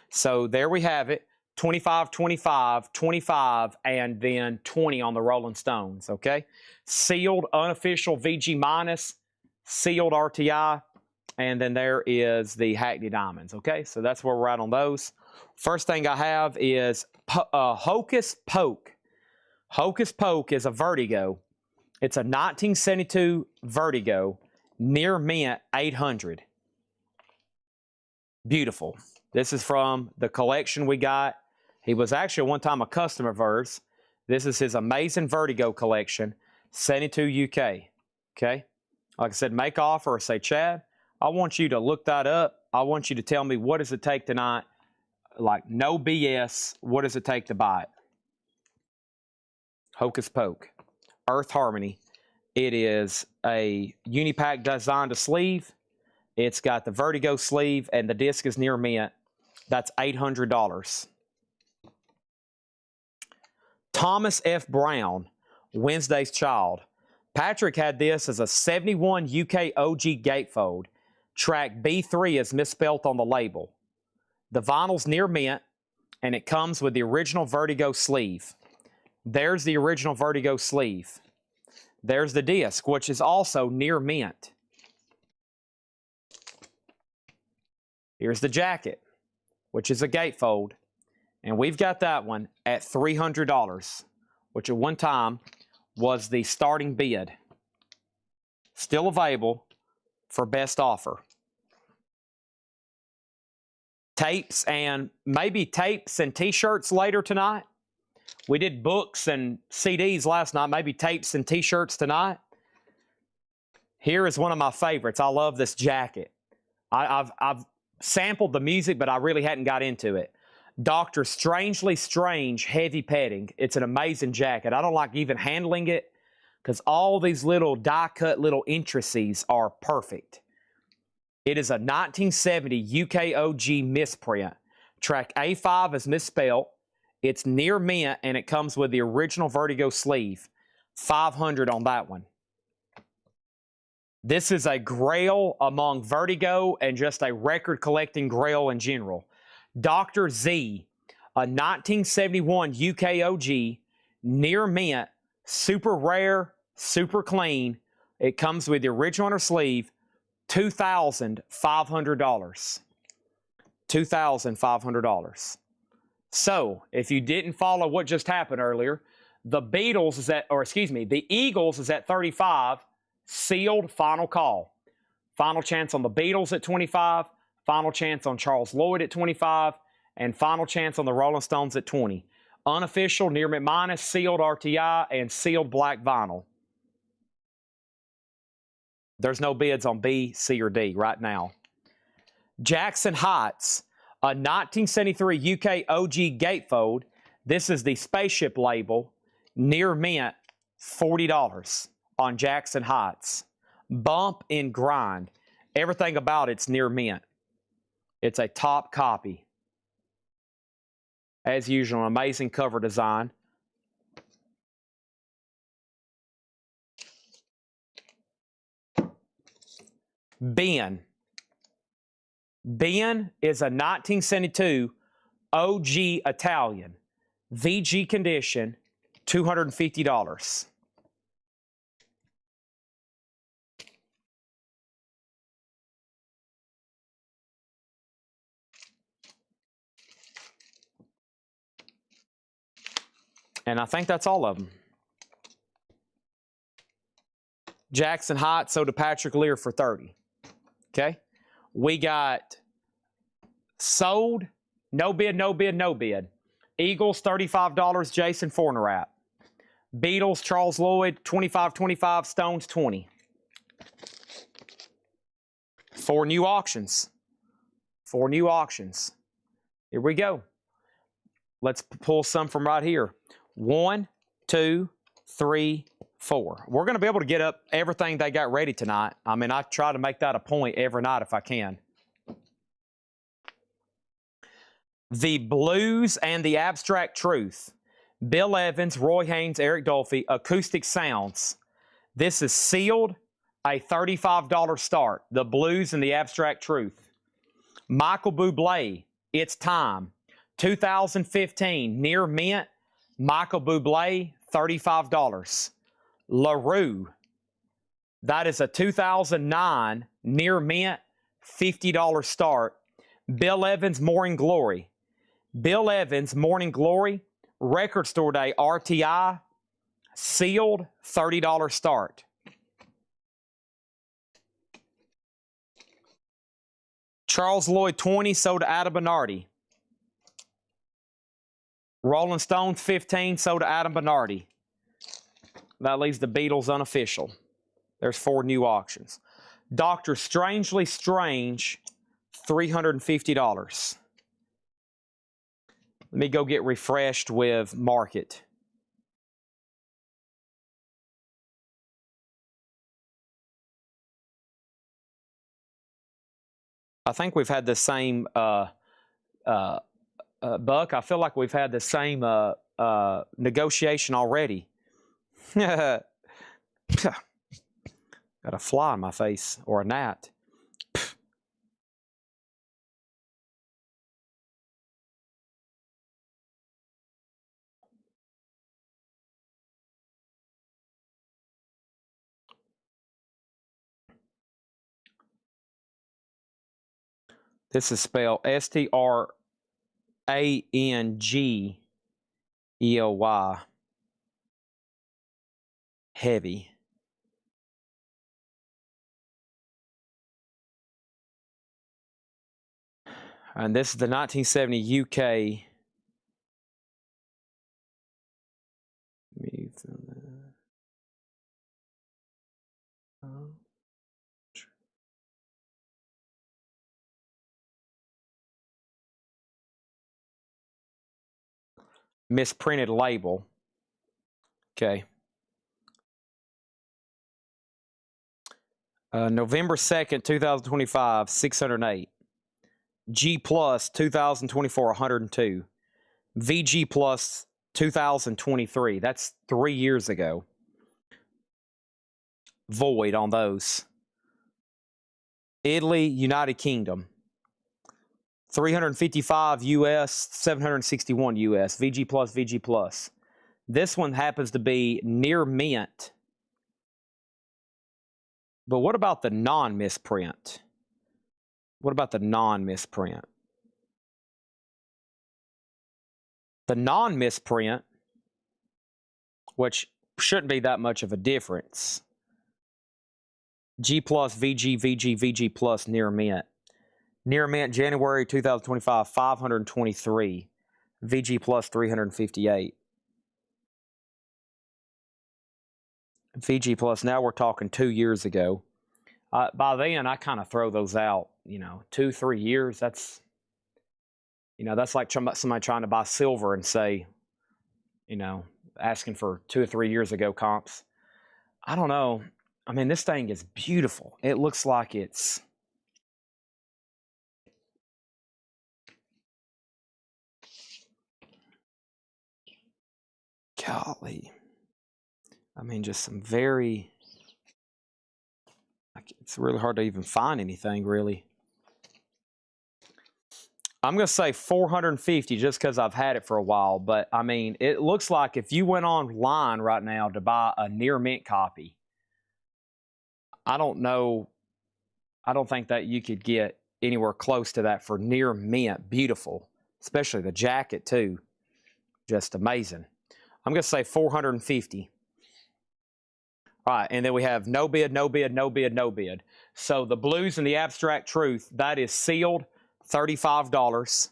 So there we have it. 25, 25, 25, and then 20 on the Rolling Stones, okay? Sealed, unofficial VG minus, sealed RTI, and then there is the Hackney Diamonds, okay? So that's where we're at on those. First thing I have is Hocus Poke. Hocus Poke is a Vertigo. It's a 1972 Vertigo, near mint 800. Beautiful. This is from the collection we got. He was actually one time a customer of ours. This is his amazing Vertigo collection, 72 UK. Okay? Like I said, make offer or say, Chad, I want you to look that up. I want you to tell me what does it take tonight. Like, no BS. What does it take to buy it? Hocus Poke. Earth Harmony. It is a Unipack designed to sleeve. It's got the Vertigo sleeve, and the disc is near mint. That's $800. Thomas F. Brown, Wednesday's Child. Patrick had this as a 71 UK OG gatefold. Track B3 is misspelt on the label. The vinyl's near mint, and it comes with the original Vertigo sleeve. There's the original Vertigo sleeve. There's the disc, which is also near mint. Here's the jacket, which is a gatefold. And we've got that one at $300, which at one time was the starting bid. Still available for best offer. Tapes and maybe tapes and t-shirts later tonight. We did books and CDs last night, maybe tapes and t-shirts tonight. Here is one of my favorites. I love this jacket. I've sampled the music, but I really hadn't got into it. Dr. Strangely Strange Heavy Petting. It's an amazing jacket. I don't like even handling it because all these little die-cut little intricacies are perfect. It is a 1970 UK OG misprint. Track A5 is misspelled. It's near mint, and it comes with the original Vertigo sleeve. $500 on that one. This is a grail among Vertigo and just a record collecting grail in general. Dr. Z, a 1971 UK OG, near mint, super rare, super clean. It comes with the original inner sleeve, $2,500. $2,500. So, if you didn't follow what just happened earlier, the Beatles is at, or excuse me, the Eagles is at 35, sealed, final call. Final chance on the Beatles at 25, final chance on Charles Lloyd at 25, and final chance on the Rolling Stones at 20. Unofficial, near mint minus, sealed RTI, and sealed black vinyl. There's no bids on B, C, or D right now. Jackson Heights, a 1973 UK OG gatefold. This is the Spaceship label, near mint, $40 on Jackson Heights. Bump and grind. Everything about it's near mint. It's a top copy. As usual, an amazing cover design. Ben. Ben is a 1972 OG Italian. VG condition, $250. And I think that's all of them. Jackson Heights, so to Patrick Lear for $30. Okay. We got sold, no bid, no bid, no bid. Eagles, $35, Jason Fornerat. Beatles, Charles Lloyd, $25.25, Stones, $20. 4 new auctions. 4 new auctions. Here we go. Let's pull some from right here. 1, 2, 3, 4. We're going to be able to get up everything they got ready tonight. I mean, I try to make that a point every night if I can. The Blues and the Abstract Truth. Bill Evans, Roy Haynes, Eric Dolphy, Acoustic Sounds. This is sealed, a $35 start. The Blues and the Abstract Truth. Michael Bublé, It's Time. 2015, near mint. Michael Bublé, $35. LaRue, that is a 2009 near mint, $50 start. Bill Evans, Morning Glory. Bill Evans, Morning Glory, Record Store Day, RTI, sealed, $30 start. Charles Lloyd, 20, sold to Adam Bernardi. Rolling Stones, 15, sold to Adam Bernardi. That leaves the Beatles unofficial. There's 4 new auctions. Dr. Strangely Strange, $350. Let me go get refreshed with Market. I think we've had the same, Buck, I feel like we've had the same negotiation already. Got a fly in my face, or a gnat. This is spelled Strangely. Heavy. And this is the 1970 UK. Misprinted label. Okay. November 2nd, 2025, 608. G Plus 2024, 102. VG Plus 2023. That's 3 years ago. Void on those. Italy, United Kingdom. 355 US, 761 US. VG Plus, VG Plus. This one happens to be near mint. But what about the non-misprint? What about the non-misprint? The non-misprint, which shouldn't be that much of a difference. G plus, VG, VG, VG plus, near mint. Near mint, January 2025, 523. VG plus, 358. VG plus, now we're talking 2 years ago. By then, I kind of throw those out. 2, 3 years, that's, that's like somebody trying to buy silver and say, asking for 2 or 3 years ago comps. I don't know. I mean, this thing is beautiful. It looks like it's golly. I mean, just some very, it's really hard to even find anything, really. I'm going to say 450 just because I've had it for a while. But, I mean, it looks like if you went online right now to buy a near mint copy, I don't know. I don't think that you could get anywhere close to that for near mint. Beautiful. Especially the jacket, too. Just amazing. I'm going to say 450. All right, and then we have no bid, no bid, no bid, no bid. So the Blues and the Abstract Truth, that is sealed, $35.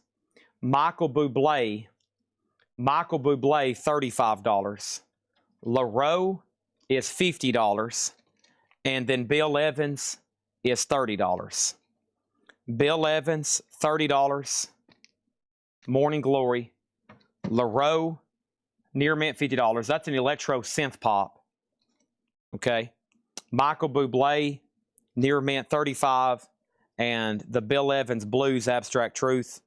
Michael Bublé, $35. LaRoe is $50. And then Bill Evans is $30. Bill Evans, $30. Morning Glory. LaRoe, near mint, $50. That's an electro synth pop. Okay. Michael Bublé, near mint, $35. And the Bill Evans Blues Abstract Truth,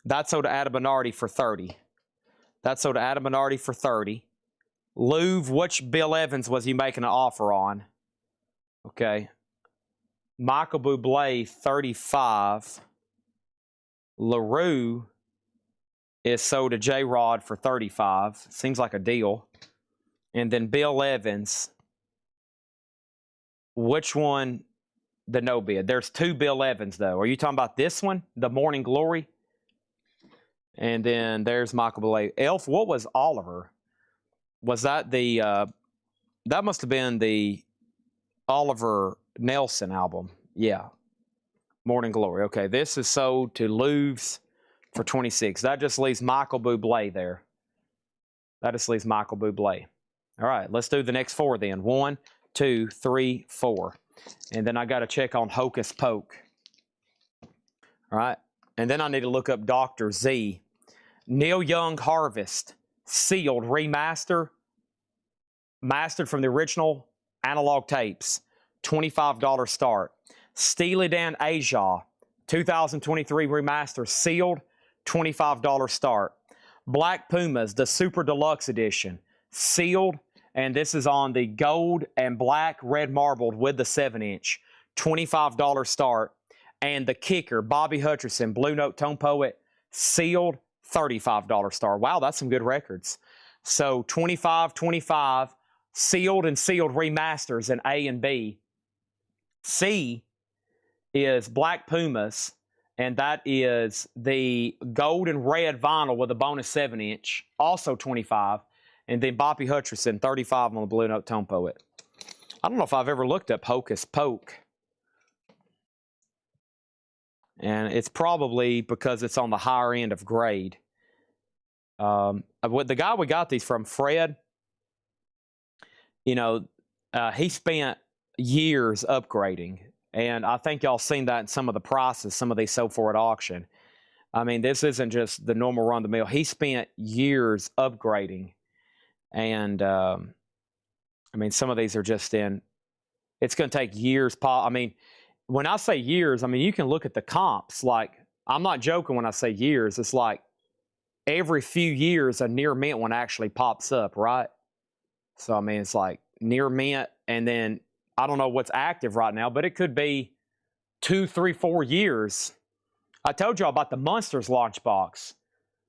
that's sold to Adam Bernardi for $30. That's sold to Adam Bernardi for $30. Louvre, which Bill Evans was he making an offer on? Okay. Michael Bublé, $35. LaRue is sold to J-Rod for $35. Seems like a deal. And then Bill Evans, which one? The no bid. There's two Bill Evans, though. Are you talking about this one, the Morning Glory? And then there's Michael Bublé. Elf, what was Oliver? Was that the, that must have been the Oliver Nelson album. Yeah. Morning Glory. Okay, this is sold to Louvre's for $26. That just leaves Michael Bublé there. That just leaves Michael Bublé. All right, let's do the next four then. 1, 2, 3, 4. And then I got to check on Hocus Poke. All right. And then I need to look up Dr. Z. Neil Young Harvest. Sealed. Remaster. Mastered from the original analog tapes. $25 start. Steely Dan Aja. 2023 remaster. Sealed. $25 start. Black Pumas. The Super Deluxe Edition. Sealed. And this is on the gold and black red marbled with the 7-inch. $25 start. And the kicker, Bobby Hutcherson, Blue Note Tone Poet, sealed, $35 start. Wow, that's some good records. So 25, 25, sealed and sealed remasters in A and B. C is Black Pumas, and that is the gold and red vinyl with a bonus 7-inch, also 25. And then Bobby Hutcherson, 35 on the Blue Note Tone Poet. I don't know if I've ever looked up Hocus Poke. And it's probably because it's on the higher end of grade. The guy we got these from, Fred, you know, he spent years upgrading. And I think y'all seen that in some of the prices, some of these sold for at auction. I mean, this isn't just the normal run-of-the-mill. He spent years upgrading. And, I mean, some of these are just in, it's going to take years. I mean, when I say years, I mean, you can look at the comps. Like, I'm not joking when I say years. It's like every few years, a near mint one actually pops up, right? So, I mean, it's like near mint, and then I don't know what's active right now, but it could be 2, 3, 4 years. I told y'all about the Munsters lunchbox.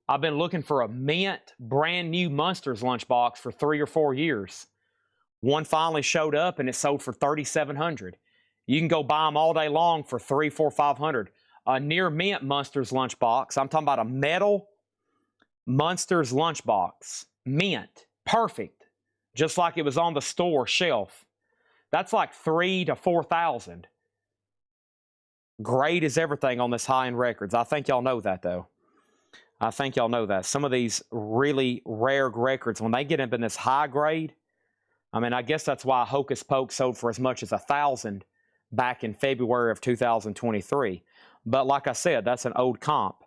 I've been looking for a mint, brand new Munsters lunchbox for 3 or 4 years. One finally showed up, and it sold for $3,700. You can go buy them all day long for $300, $400, $500. A near mint Munsters lunchbox. I'm talking about a metal Munsters lunchbox. Mint. Perfect. Just like it was on the store shelf. That's like $3,000 to $4,000. Great as everything on this high-end records. I think y'all know that, though. I think y'all know that. Some of these really rare records, when they get up in this high grade, I mean, I guess that's why Hocus Poke sold for as much as $1,000 back in February of 2023. But like I said, that's an old comp.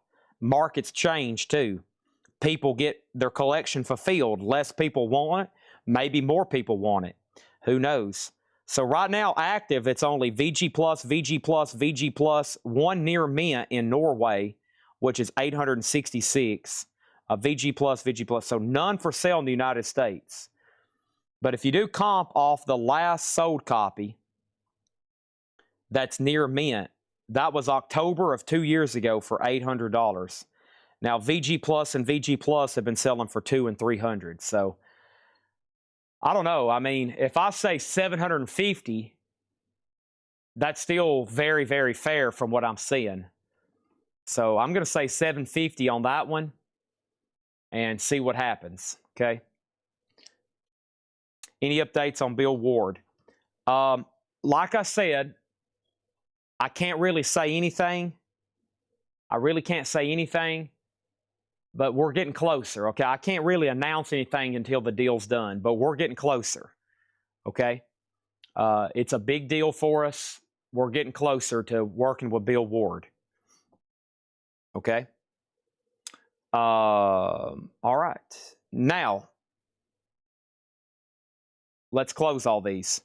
Markets change, too. People get their collection fulfilled. Less people want it. Maybe more people want it. Who knows? So right now, active, it's only VG+, VG+, VG+, one near mint in Norway, which is 866. VG Plus, VG Plus. So none for sale in the United States. But if you do comp off the last sold copy, that's near mint. That was October of 2 years ago for $800. Now VG Plus and VG Plus have been selling for $200 and $300. So I don't know. I mean, if I say 750, that's still very, very fair from what I'm seeing. So I'm going to say 750 on that one and see what happens. Okay. Any updates on Bill Ward? Like I said, I can't really say anything. I really can't say anything, but we're getting closer, okay? I can't really announce anything until the deal's done, but we're getting closer, okay? It's a big deal for us. We're getting closer to working with Bill Ward, okay? All right. Now, let's close all these.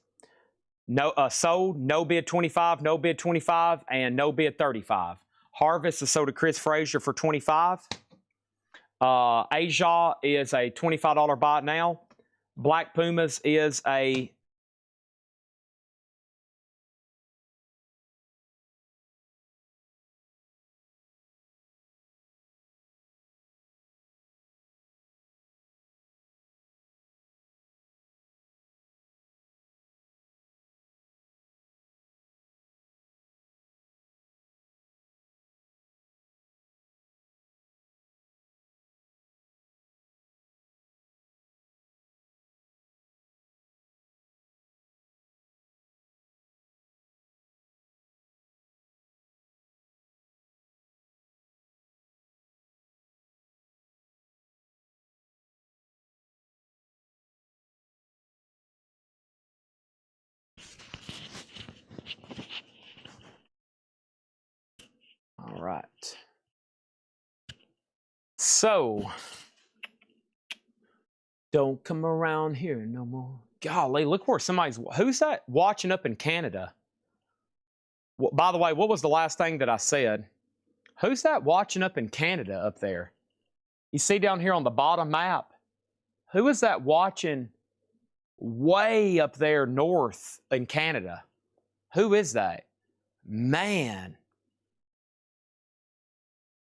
No, sold, no bid 25, no bid 25, and no bid 35. Harvest is sold to Chris Frazier for 25. Asia is a $25 buy now. Black Pumas is a all right. So, don't come around here no more. Golly, look where somebody's... Who's that watching up in Canada? By the way, what was the last thing that I said? Who's that watching up in Canada up there? You see down here on the bottom map? Who is that watching way up there north in Canada? Who is that? Man.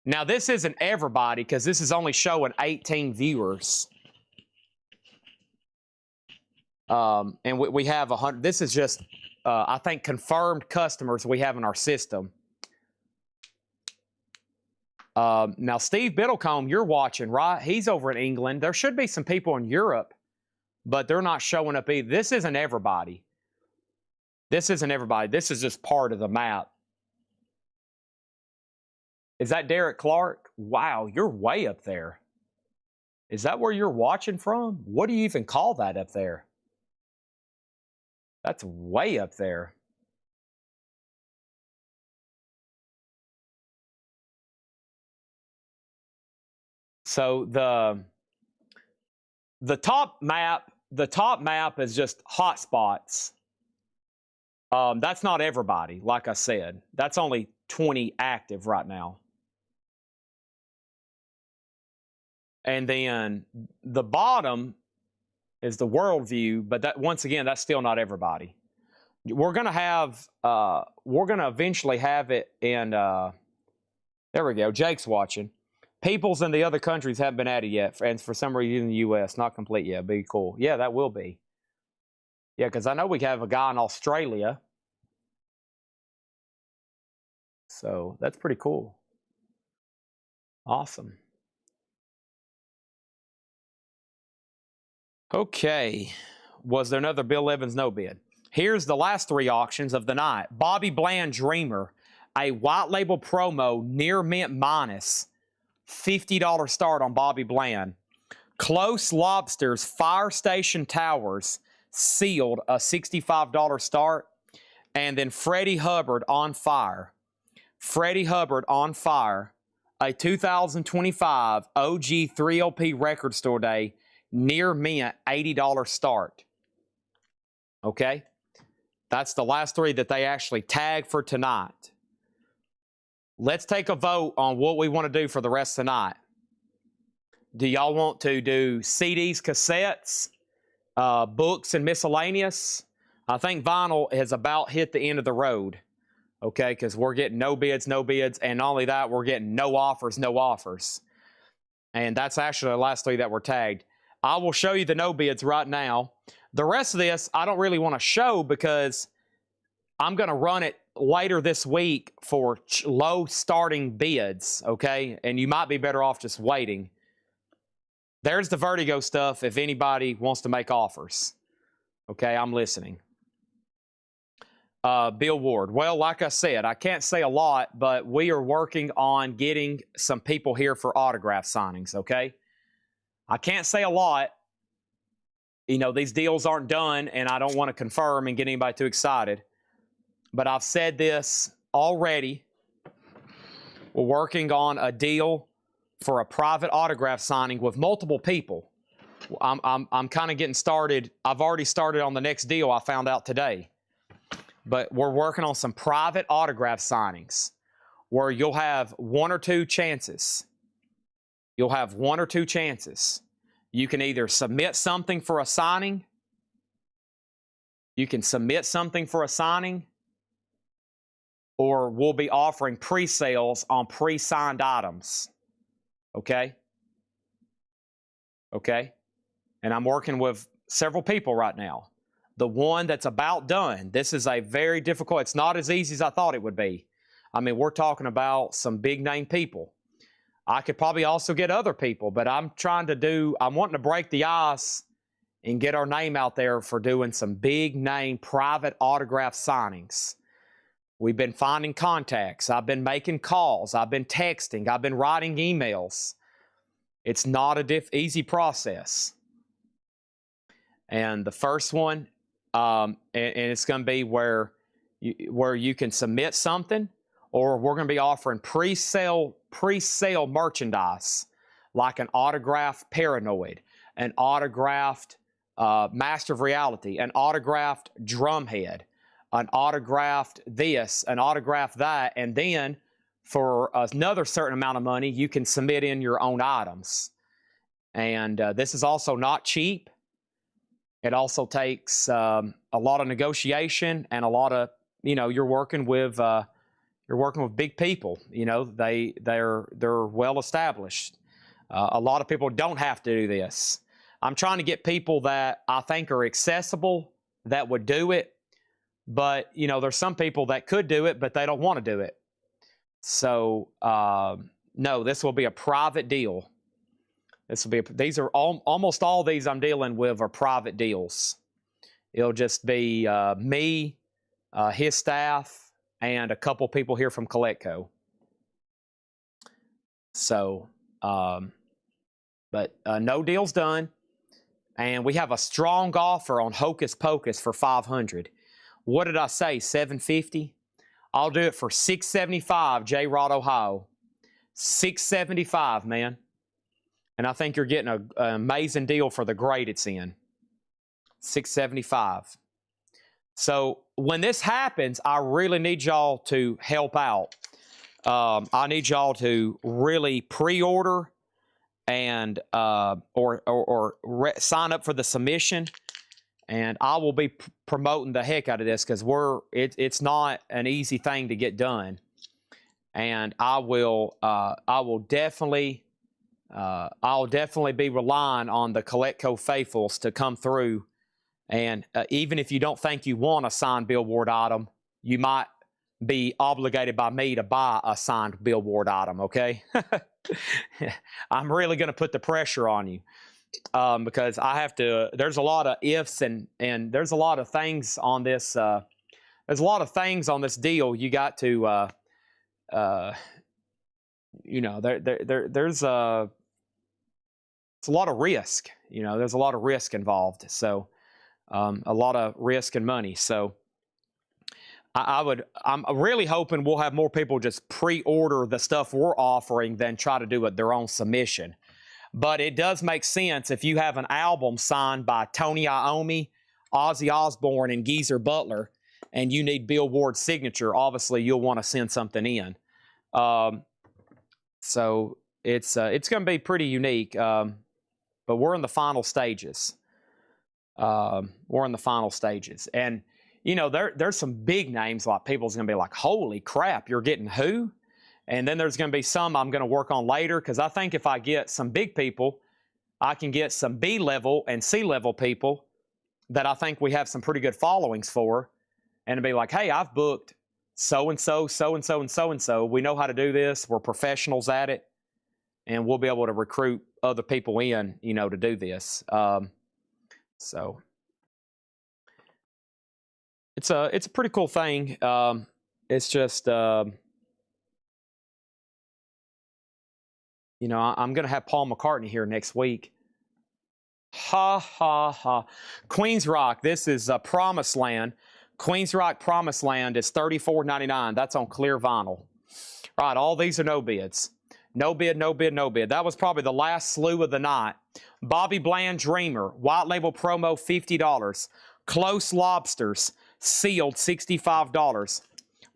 Now, this isn't everybody because this is only showing 18 viewers. And we have 100. This is just, I think, confirmed customers we have in our system. Now, Steve Biddlecombe, you're watching, right? He's over in England. There should be some people in Europe, but they're not showing up either. This isn't everybody. This isn't everybody. This is just part of the map. Is that Derek Clark? Wow, you're way up there. Is that where you're watching from? What do you even call that up there? That's way up there. So the top map is just hotspots. That's not everybody, like I said. That's only 20 active right now. And then the bottom is the world view, but that, once again, that's still not everybody. We're gonna eventually have it in. There we go. Jake's watching. Peoples in the other countries haven't been added yet, and for some reason in the U.S. not complete yet. Be cool. Yeah, that will be. Yeah, because I know we have a guy in Australia. So that's pretty cool. Awesome. Okay. Was there another Bill Evans no bid? Here's the last three auctions of the night. Bobby Bland Dreamer, a white label promo near mint minus. $50 start on Bobby Bland. Close Lobsters Fire Station Towers sealed a $65 start. And then Freddie Hubbard on fire. Freddie Hubbard on fire. A 2025 OG 3LP Record Store Day near mint $80 start. Okay? That's the last three that they actually tagged for tonight. Let's take a vote on what we want to do for the rest of the night. Do y'all want to do CDs, cassettes, books, and miscellaneous? I think vinyl has about hit the end of the road, okay, because we're getting no bids, and not only that, we're getting no offers. And that's actually the last 3 that were tagged. I will show you the no bids right now. The rest of this, I don't really want to show because I'm going to run it later this week for low starting bids, okay? And you might be better off just waiting. There's the Vertigo stuff if anybody wants to make offers. Okay, I'm listening. Bill Ward. Well, like I said, I can't say a lot, but we are working on getting some people here for autograph signings, okay? I can't say a lot. You know, these deals aren't done, and I don't want to confirm and get anybody too excited. But I've said this already. We're working on a deal for a private autograph signing with multiple people. I'm kind of getting started. I've already started on the next deal I found out today. But we're working on some private autograph signings where you'll have 1 or 2 chances. You'll have 1 or 2 chances. You can either submit something for a signing. You can submit something for a signing. Or we'll be offering pre-sales on pre-signed items. Okay? Okay? And I'm working with several people right now. The one that's about done, this is a very difficult, it's not as easy as I thought it would be. I mean, we're talking about some big name people. I could probably also get other people, but I'm wanting to break the ice and get our name out there for doing some big name private autograph signings. We've been finding contacts. I've been making calls. I've been texting. I've been writing emails. It's not an easy process. And the first one, and it's going to be where you can submit something, or we're going to be offering pre-sale merchandise, like an autographed Paranoid, an autographed Master of Reality, an autographed Drumhead, an autographed this, an autographed that, and then for another certain amount of money, you can submit in your own items. And this is also not cheap. It also takes a lot of negotiation and a lot of, you know, you're working with big people. You know, they're well established. A lot of people don't have to do this. I'm trying to get people that I think are accessible that would do it. But, you know, there's some people that could do it, but they don't want to do it. So, no, this will be a private deal. Almost all these I'm dealing with are private deals. It'll just be me, his staff, and a couple people here from Collectco. So, but no deal's done. And we have a strong offer on Hocus Pocus for $500. What did I say, $750? I'll do it for $675, J-Rod, Ohio. $675, man. And I think you're getting an amazing deal for the grade it's in. $675. So when this happens, I really need y'all to help out. I need y'all to really pre-order and sign up for the submission. And I will be promoting the heck out of this because it's not an easy thing to get done. And I'll definitely be relying on the Collectco faithfuls to come through. And even if you don't think you want a signed Bill Ward item, you might be obligated by me to buy a signed Bill Ward item, okay? I'm really going to put the pressure on you because I have to, there's a lot of ifs and there's a lot of things on this, there's a lot of things on this deal you got to, you know, there's it's a lot of risk, you know, there's a lot of risk involved. So, a lot of risk and money. So I'm really hoping we'll have more people just pre-order the stuff we're offering than try to do their own submission. But it does make sense if you have an album signed by Tony Iommi, Ozzy Osbourne, and Geezer Butler, and you need Bill Ward's signature, obviously you'll want to send something in. So it's going to be pretty unique, but we're in the final stages. We're in the final stages. And, you know, there's some big names like people's going to be like, holy crap, you're getting who? And then there's going to be some I'm going to work on later, because I think if I get some big people, I can get some B-level and C-level people that I think we have some pretty good followings for, and be like, hey, I've booked so-and-so, so-and-so, and so-and-so. We know how to do this. We're professionals at it, and we'll be able to recruit other people in, you know, to do this. So it's a pretty cool thing. It's just, you know, I'm going to have Paul McCartney here next week. Ha, ha, ha. Queens Rock, this is Promised Land. Queens Rock Promised Land is $34.99. That's on clear vinyl. All right, all these are no bids. No bid, no bid, no bid. That was probably the last slew of the night. Bobby Bland Dreamer, white label promo, $50. Close Lobsters, sealed, $65.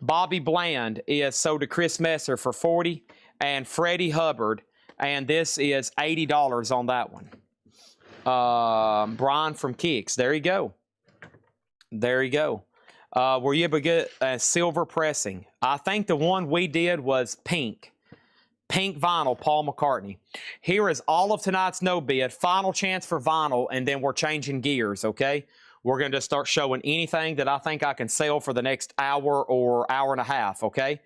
Bobby Bland is sold to Chris Messer for $40, and Freddie Hubbard, and this is $80 on that one. Brian from Kicks, there you go. There you go. Were you able to get a silver pressing? I think the one we did was pink. Pink vinyl, Paul McCartney. Here is all of tonight's no bid. Final chance for vinyl, and then we're changing gears, okay? We're going to start showing anything that I think I can sell for the next hour or hour and a half, okay?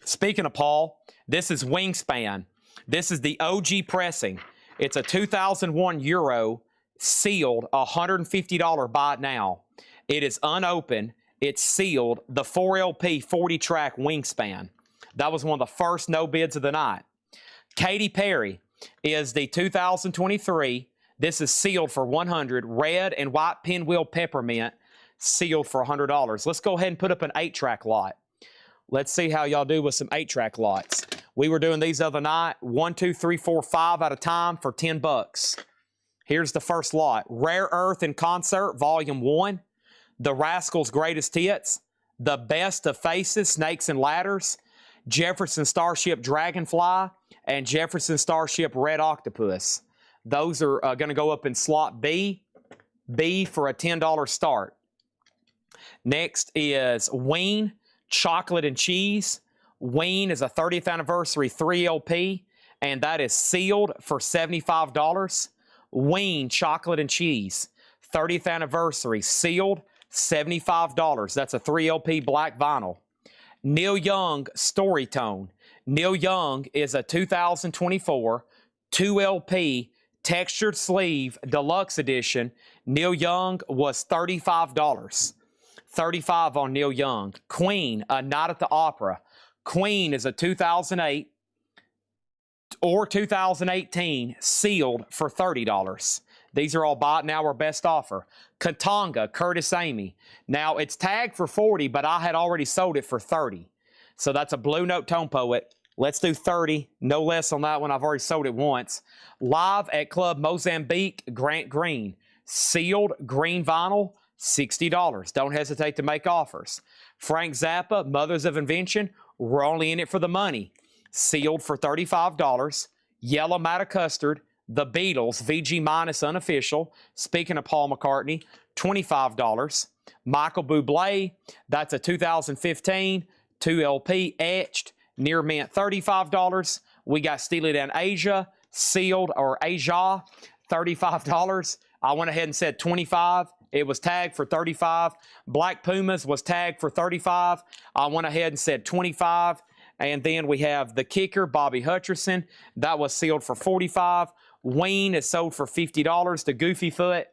Speaking of Paul, this is Wingspan. This is the OG pressing. It's a 2001 Euro, sealed, $150 buy it now. It is unopened. It's sealed. The 4LP 40-track Wingspan. That was one of the first no bids of the night. Katy Perry is the 2023. This is sealed for $100. Red and white pinwheel peppermint, sealed for $100. Let's go ahead and put up an 8-track lot. Let's see how y'all do with some 8-track lots. We were doing these the other night, 1, 2, 3, 4, 5 at a time for $10. Here's the first lot. Rare Earth in Concert, Volume 1. The Rascals' Greatest Hits. The Best of Faces, Snakes and Ladders. Jefferson Starship Dragonfly, and Jefferson Starship Red Octopus. Those are going to go up in slot B. B for a $10 start. Next is Ween, Chocolate and Cheese. Ween is a 30th anniversary 3LP, and that is sealed for $75. Ween, Chocolate and Cheese, 30th anniversary, sealed, $75. That's a 3LP black vinyl. Neil Young, Storytone. Neil Young is a 2024 2LP textured sleeve deluxe edition. Neil Young was $35. $35 on Neil Young. Queen, A Night at the Opera. Queen is a 2008 or 2018 sealed for $30. These are all bought now or best offer. Katanga, Curtis Amy. Now, it's tagged for $40, but I had already sold it for $30. So that's a Blue Note Tone Poet. Let's do $30, no less on that one. I've already sold it once. Live at Club Mozambique, Grant Green. Sealed green vinyl, $60. Don't hesitate to make offers. Frank Zappa, Mothers of Invention. We're only in it for the money. Sealed for $35. Yellow Matta Custard. The Beatles, VG Minus Unofficial. Speaking of Paul McCartney, $25. Michael Bublé, that's a 2015 2LP etched, near mint, $35. We got Steely Dan Asia, sealed, or Asia, $35. I went ahead and said $25. It was tagged for $35. Black Pumas was tagged for $35. I went ahead and said $25. And then we have The Kicker, Bobby Hutcherson. That was sealed for $45. Ween is sold for $50. The Goofy Foot,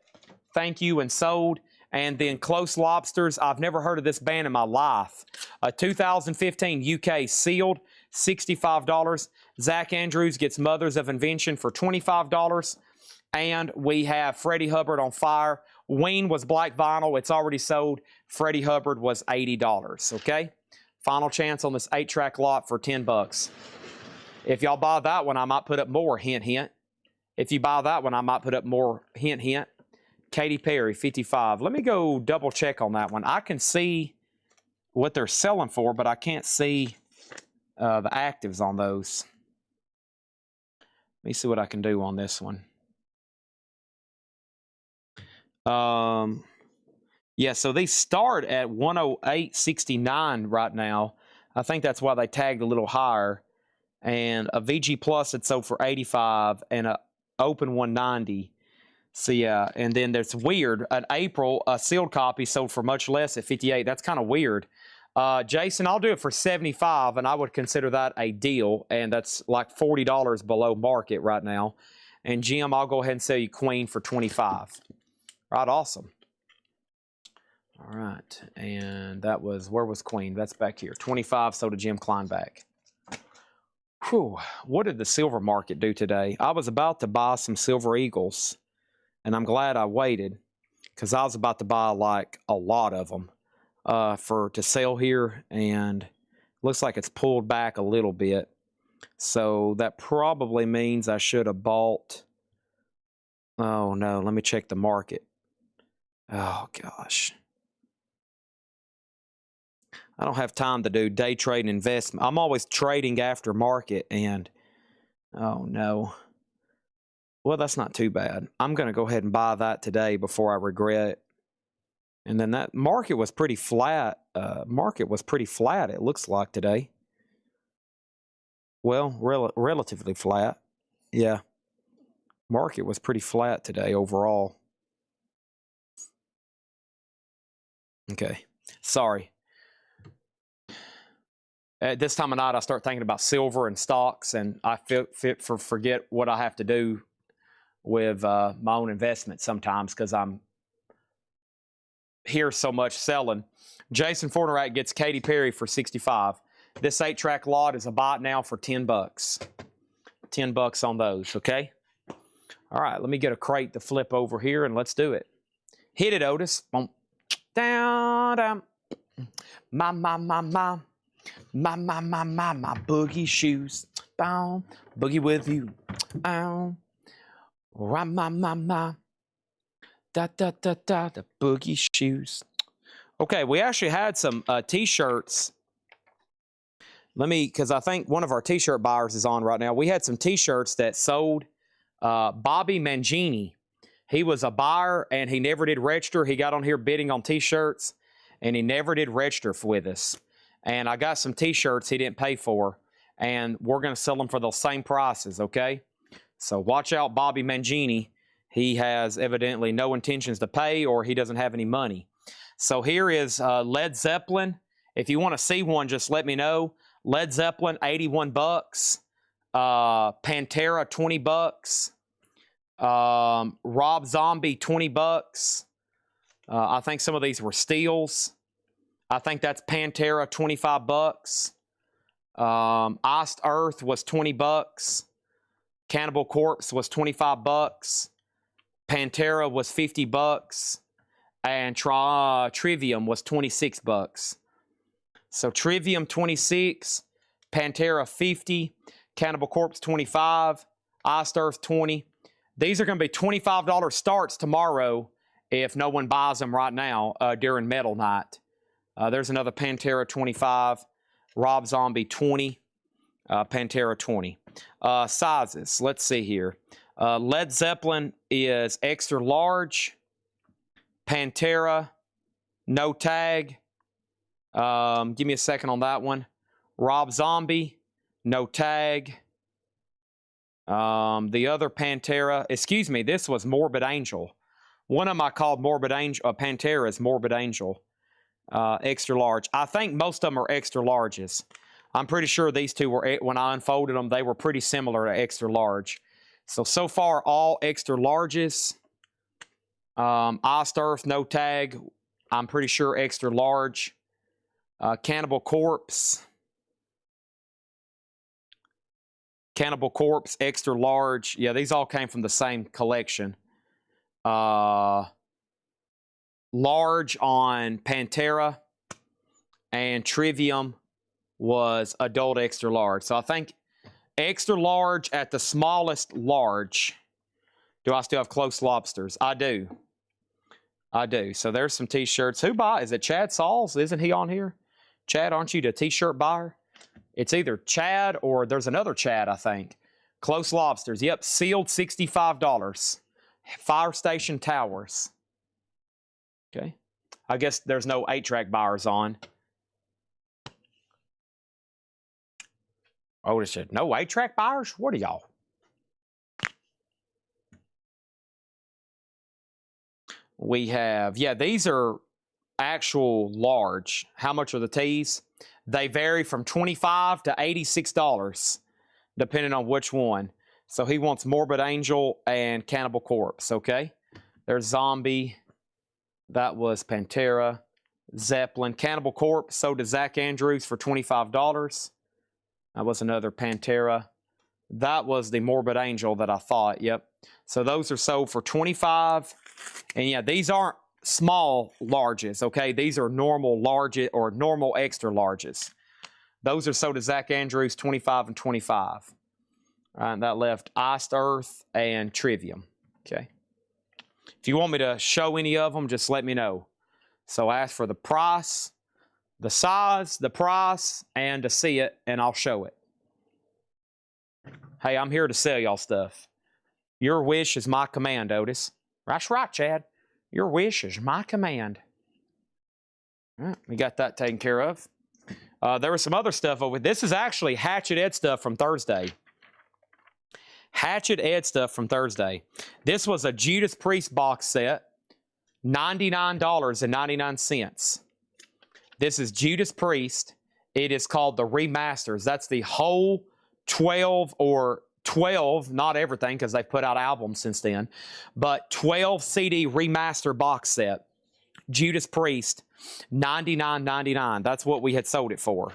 thank you, and sold. And then Close Lobsters, I've never heard of this band in my life. A 2015 UK sealed, $65. Zach Andrews gets Mothers of Invention for $25. And we have Freddie Hubbard on fire. Ween was black vinyl. It's already sold. Freddie Hubbard was $80, okay? Final chance on this 8-track lot for $10. If y'all buy that one, I might put up more, hint, hint. If you buy that one, I might put up more, hint, hint. Katy Perry, $55. Let me go double check on that one. I can see what they're selling for, but I can't see the actives on those. Let me see what I can do on this one. Yeah, so they start at 108.69 right now. I think that's why they tagged a little higher. And a VG Plus had sold for 85 and a open 190. So yeah, and then there's weird. In April, a sealed copy sold for much less at 58. That's kind of weird. Jason, I'll do it for 75, and I would consider that a deal. And that's like $40 below market right now. And Jim, I'll go ahead and sell you Queen for 25. Right, awesome. All right, and that was, where was Queen? That's back here. 25 sold to Jim Kleinback. Whew, what did the silver market do today? I was about to buy some Silver Eagles, and I'm glad I waited because I was about to buy like a lot of them to sell here, and looks like it's pulled back a little bit. So that probably means I should have bought. Oh no, let me check the market. Oh gosh. I don't have time to do day trade and investment. I'm always trading after market, and oh no. Well, that's not too bad. I'm going to go ahead and buy that today before I regret it. And then that market was pretty flat. It looks like today. Well, relatively flat. Yeah. Market was pretty flat today overall. Okay. Sorry. At this time of night, I start thinking about silver and stocks, and I forget what I have to do with my own investment sometimes because I'm here so much selling. Jason Fornerat gets Katy Perry for 65. This 8-track lot is a bot now for 10 bucks. 10 bucks on those, okay? All right, let me get a crate to flip over here, and let's do it. Hit it, Otis. Boom. Down, down. My boogie shoes. Bow, boogie with you. Ow. My. Da, the boogie shoes. Okay, we actually had some T-shirts. Because I think one of our T-shirt buyers is on right now. We had some T-shirts that sold. Bobby Mangini. He was a buyer, and he never did register. He got on here bidding on T-shirts, and he never did register with us. And I got some T-shirts he didn't pay for, and we're going to sell them for those same prices, okay? So watch out, Bobby Mangini. He has evidently no intentions to pay, or he doesn't have any money. So here is Led Zeppelin. If you want to see one, just let me know. Led Zeppelin, 81 bucks. Pantera, 20 bucks. Rob Zombie, 20 bucks. I think some of these were steals. I think that's Pantera, 25 bucks. Iced Earth was 20 bucks. Cannibal Corpse was 25 bucks. Pantera was 50 bucks. And Trivium was 26 bucks. So Trivium, 26. Pantera, 50. Cannibal Corpse, 25. Iced Earth, 20. These are going to be $25 starts tomorrow if no one buys them right now during Metal Night. There's another Pantera, 25. Rob Zombie, 20. Pantera, 20. Sizes, let's see here. Led Zeppelin is extra large. Pantera, no tag. Give me a second on that one. Rob Zombie, no tag. The other Pantera, excuse me, this was Morbid Angel. One of them I called Morbid Angel. Pantera is Morbid Angel. Extra large. I think most of them are extra larges. I'm pretty sure these two were, when I unfolded them, they were pretty similar to extra large. So far, all extra larges. Iced Earth, no tag. I'm pretty sure extra large. Cannibal Corpse. Cannibal Corpse, extra large. Yeah, these all came from the same collection. Large on Pantera, and Trivium was adult extra large. So I think extra large at the smallest large. Do I still have Close Lobsters? I do. I do. So there's some T-shirts. Who buys? Is it Chad Sauls? Isn't he on here? Chad, aren't you the T-shirt buyer? It's either Chad or there's another Chad, I think. Close Lobsters. Yep, sealed $65. Fire Station Towers. Okay. I guess there's no 8-track buyers on. Oh, it said no 8-track buyers? What are y'all? We have, yeah, these are actual large. How much are the teas? They vary from $25 to $86, depending on which one. So he wants Morbid Angel and Cannibal Corpse, okay? There's Zombie. That was Pantera. Zeppelin. Cannibal Corpse sold to Zach Andrews for $25. That was another Pantera. That was the Morbid Angel that I thought, yep. So those are sold for $25. And yeah, these aren't small larges, okay? These are normal large or normal extra larges. Those are sold to Zach Andrews, $25 and $25. All right, that left Iced Earth and Trivium, okay? If you want me to show any of them, just let me know. So ask for the price, the size, the price, and to see it, and I'll show it. Hey, I'm here to sell y'all stuff. Your wish is my command, Otis. That's right, Chad. Your wish is my command. All right, we got that taken care of. There was some other stuff over. This is actually Hatchet Ed stuff from Thursday. Hatchet Ed stuff from Thursday. This was a Judas Priest box set, $99.99. This is Judas Priest. It is called the Remasters. That's the whole 12, not everything because they've put out albums since then, but 12 CD remaster box set. Judas Priest, $99.99. That's what we had sold it for.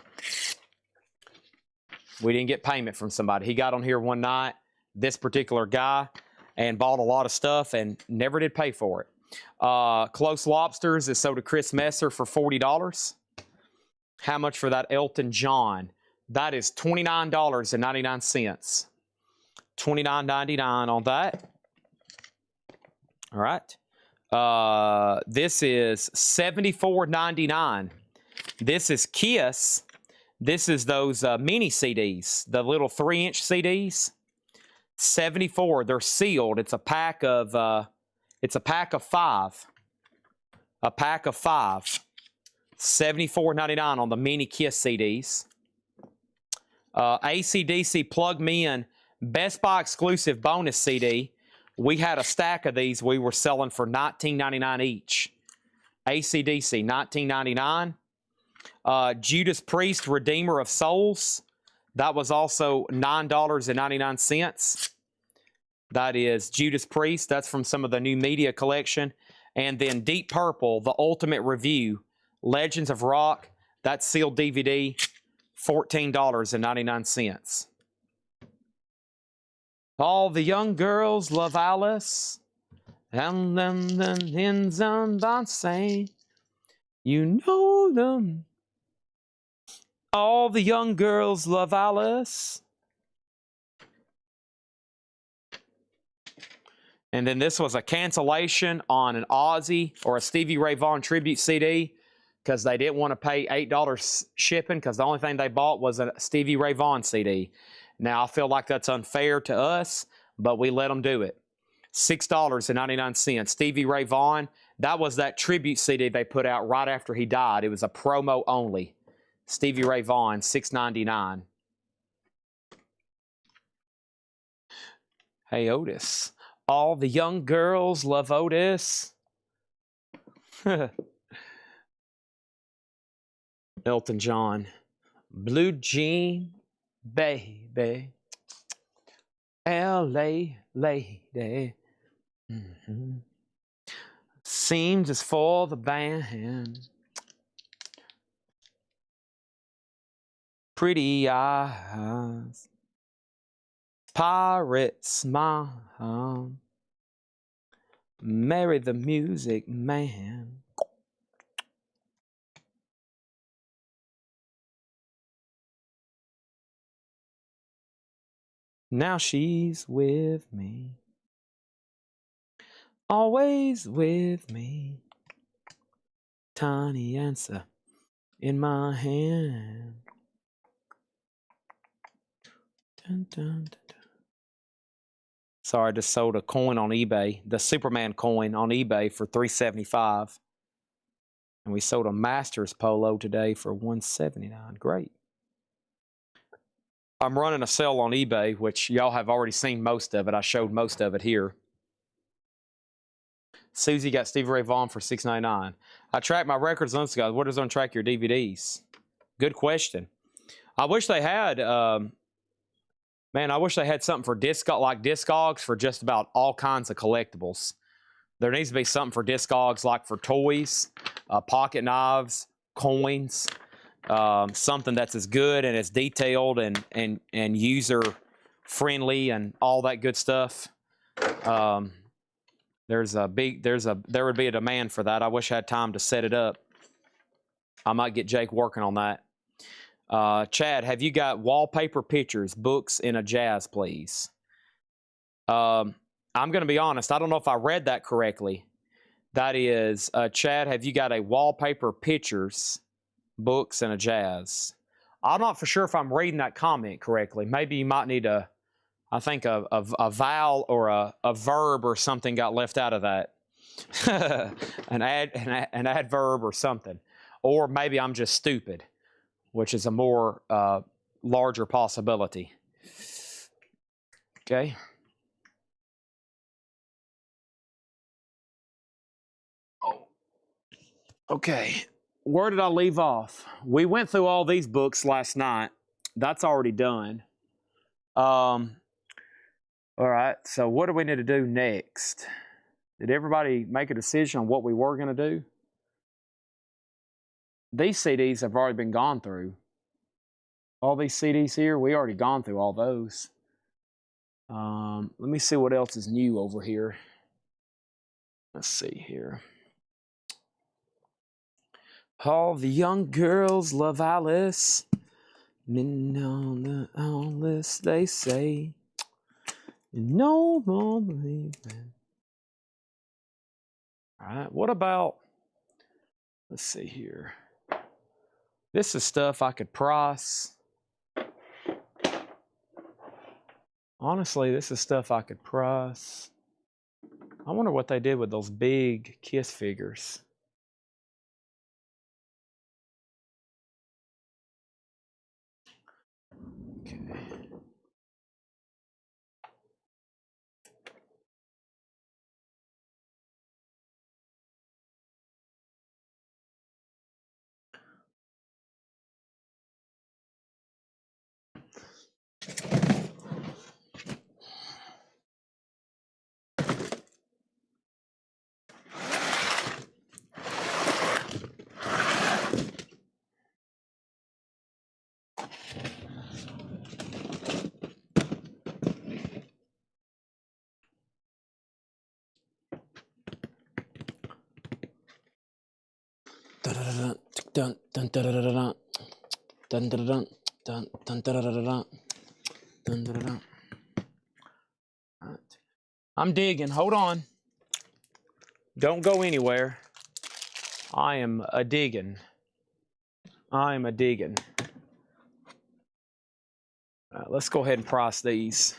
We didn't get payment from somebody. He got on here one night, this particular guy, and bought a lot of stuff and never did pay for it. Close Lobsters is sold to Chris Messer for $40. How much for that Elton John? That is $29.99. $29.99 on that. All right. This is $74.99. This is Kiss. This is those mini CDs, the little 3-inch CDs. $74. They're sealed. It's a pack of 5. A pack of 5. $74.99 on the mini Kiss CDs. AC/DC Plug Me In Best Buy exclusive bonus CD. We had a stack of these we were selling for $19.99 each. AC/DC, $19.99. Judas Priest, Redeemer of Souls. That was also $9.99. That is Judas Priest. That's from some of the new media collection. And then Deep Purple, The Ultimate Review, Legends of Rock. That's sealed DVD, $14.99. All the young girls love Alice, and then the hens on say, you know them. All the young girls love Alice. And then this was a cancellation on an Ozzy or a Stevie Ray Vaughan tribute CD because they didn't want to pay $8 shipping because the only thing they bought was a Stevie Ray Vaughan CD. Now, I feel like that's unfair to us, but we let them do it. $6.99. Stevie Ray Vaughan, that was that tribute CD they put out right after he died. It was a promo only. Stevie Ray Vaughan, $6.99. Hey, Otis. All the young girls love Otis. Elton John. Blue Jean, baby. L.A. lady. Seems it's for the band. Pretty eyes. Pirate smile. Marry the music man. Now she's with me. Always with me. Tiny answer in my hand. Dun, dun, dun, dun. Sorry, I just sold a coin on eBay, the Superman coin on eBay for $375. And we sold a Masters polo today for $179. Great. I'm running a sale on eBay, which y'all have already seen most of it. I showed most of it here. Susie got Stevie Ray Vaughan for $6.99. I track my records on this, guys. What does on track your DVDs? Good question. I wish they had, man, I wish they had something for Discogs for just about all kinds of collectibles. There needs to be something for Discogs, like for toys, pocket knives, coins, something that's as good and as detailed and user friendly and all that good stuff. There would be a demand for that. I wish I had time to set it up. I might get Jake working on that. Chad, have you got wallpaper pictures, books in a jazz, please? I'm going to be honest. I don't know if I read that correctly. That is, Chad, have you got a wallpaper pictures, books in a jazz? I'm not for sure if I'm reading that comment correctly. Maybe you might need a vowel or a verb or something got left out of that. an adverb or something. Or maybe I'm just stupid, which is a more larger possibility. Okay. Oh. Okay. Where did I leave off? We went through all these books last night. That's already done. All right. So what do we need to do next? Did everybody make a decision on what we were going to do? These CDs have already been gone through. All these CDs here, we already gone through all those. Let me see what else is new over here. Let's see here. All the young girls love Alice. Men on the list, they say. No more believing. All right, what about, let's see here. This is stuff I could price. Honestly, this is stuff I could price. I wonder what they did with those big Kiss figures. Okay. I'm digging. Hold on. Don't go anywhere. I am a digging. I'm a digging. Let's go ahead and price these.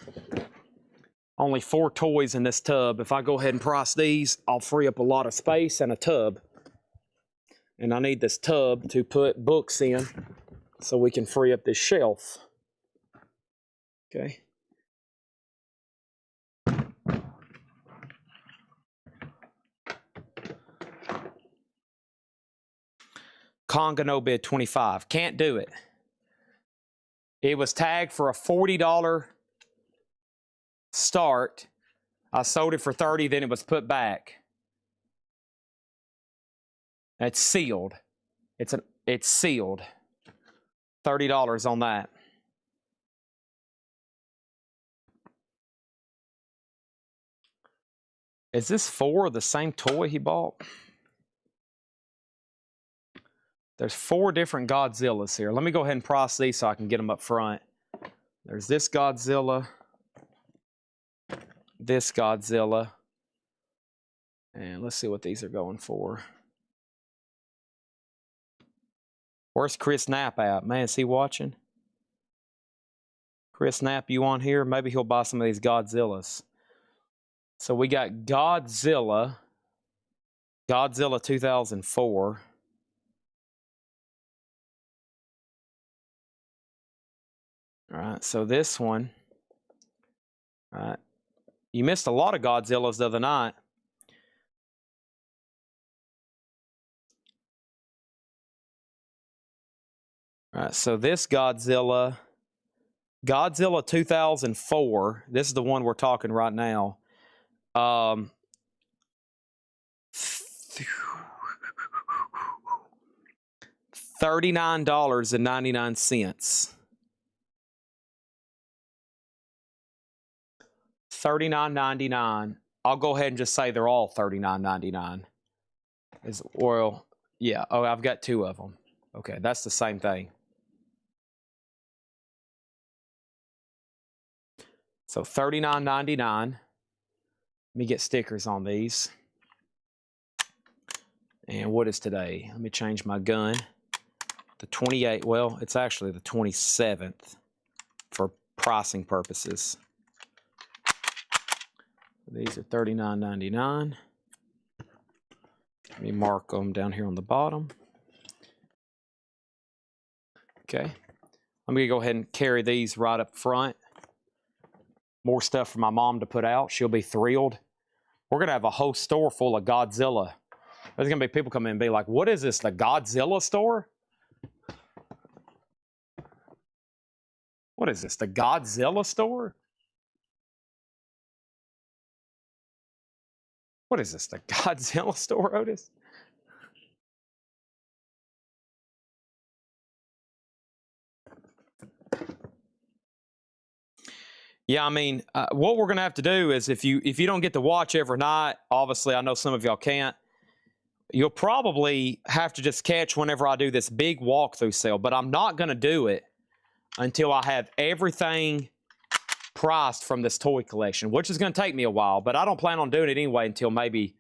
Only 4 toys in this tub. If I go ahead and price these, I'll free up a lot of space and a tub. And I need this tub to put books in so we can free up this shelf. Okay. Conga no bid 25. Can't do it. It was tagged for a $40 start. I sold it for $30, then it was put back. It's sealed. It's sealed. $30 on that. Is this 4 of the same toy he bought? There's 4 different Godzillas here. Let me go ahead and price these so I can get them up front. There's this Godzilla, this Godzilla, and let's see what these are going for. Where's Chris Knapp at? Man, is he watching? Chris Knapp, you on here? Maybe he'll buy some of these Godzillas. So we got Godzilla 2004. All right, so this one, all right, you missed a lot of Godzillas the other night. All right, so this Godzilla 2004, this is the one we're talking right now. $39.99. $39.99. I'll go ahead and just say they're all $39.99. Is oil? Yeah. Oh, I've got two of them. Okay, that's the same thing. So $39.99. Let me get stickers on these. And what is today? Let me change my gun. The 28th. Well, it's actually the 27th for pricing purposes. These are $39.99. Let me mark them down here on the bottom. Okay. I'm going to go ahead and carry these right up front. More stuff for my mom to put out. She'll be thrilled. We're going to have a whole store full of Godzilla. There's going to be people come in and be like, what is this, the Godzilla store? What is this, the Godzilla store? What is this, the Godzilla store, Otis? Yeah, I mean, what we're going to have to do is if you don't get to watch every night, obviously I know some of y'all can't, you'll probably have to just catch whenever I do this big walkthrough sale, but I'm not going to do it until I have everything priced from this toy collection, which is going to take me a while, but I don't plan on doing it anyway until maybe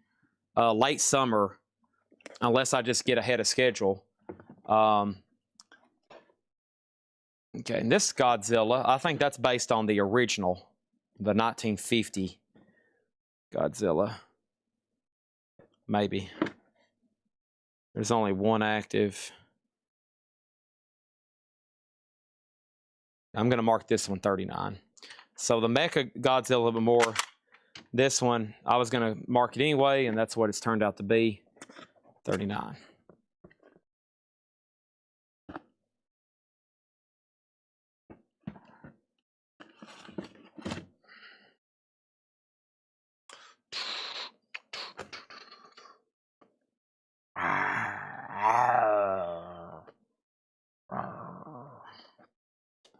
late summer, unless I just get ahead of schedule. Okay, and this Godzilla, I think that's based on the original, the 1950 Godzilla. Maybe. There's only one active. I'm going to mark this one 39. So the Mecha Godzilla a little bit more. This one, I was going to mark it anyway, and that's what it's turned out to be, 39.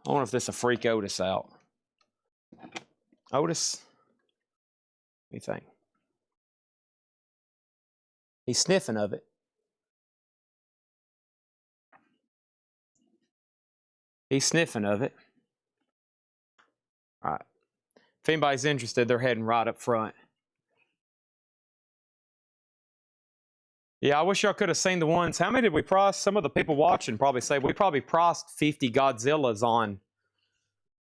I wonder if this will freak Otis out. Otis, what do you think? He's sniffing of it. He's sniffing of it. All right. If anybody's interested, they're heading right up front. Yeah, I wish y'all could have seen the ones. How many did we price? Some of the people watching probably say we probably priced 50 Godzillas on,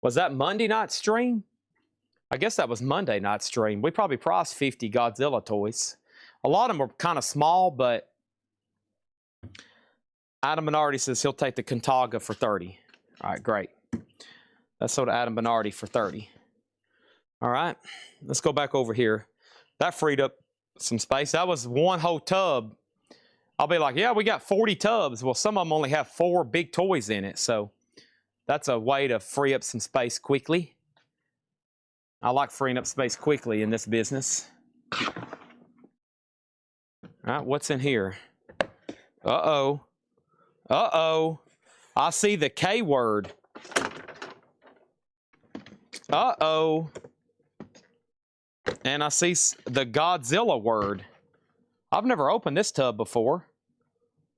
was that Monday night stream? I guess that was Monday night stream. We probably priced 50 Godzilla toys. A lot of them were kind of small, but Adam Bernardi says he'll take the Contaga for 30. All right, great. That's sold to Adam Bernardi for 30. All right, let's go back over here. That freed up some space. That was one whole tub. I'll be like, yeah, we got 40 tubs. Well, some of them only have 4 big toys in it, so that's a way to free up some space quickly. I like freeing up space quickly in this business. All right, what's in here? Uh-oh. Uh-oh. I see the K word. Uh-oh. And I see the Godzilla word. I've never opened this tub before.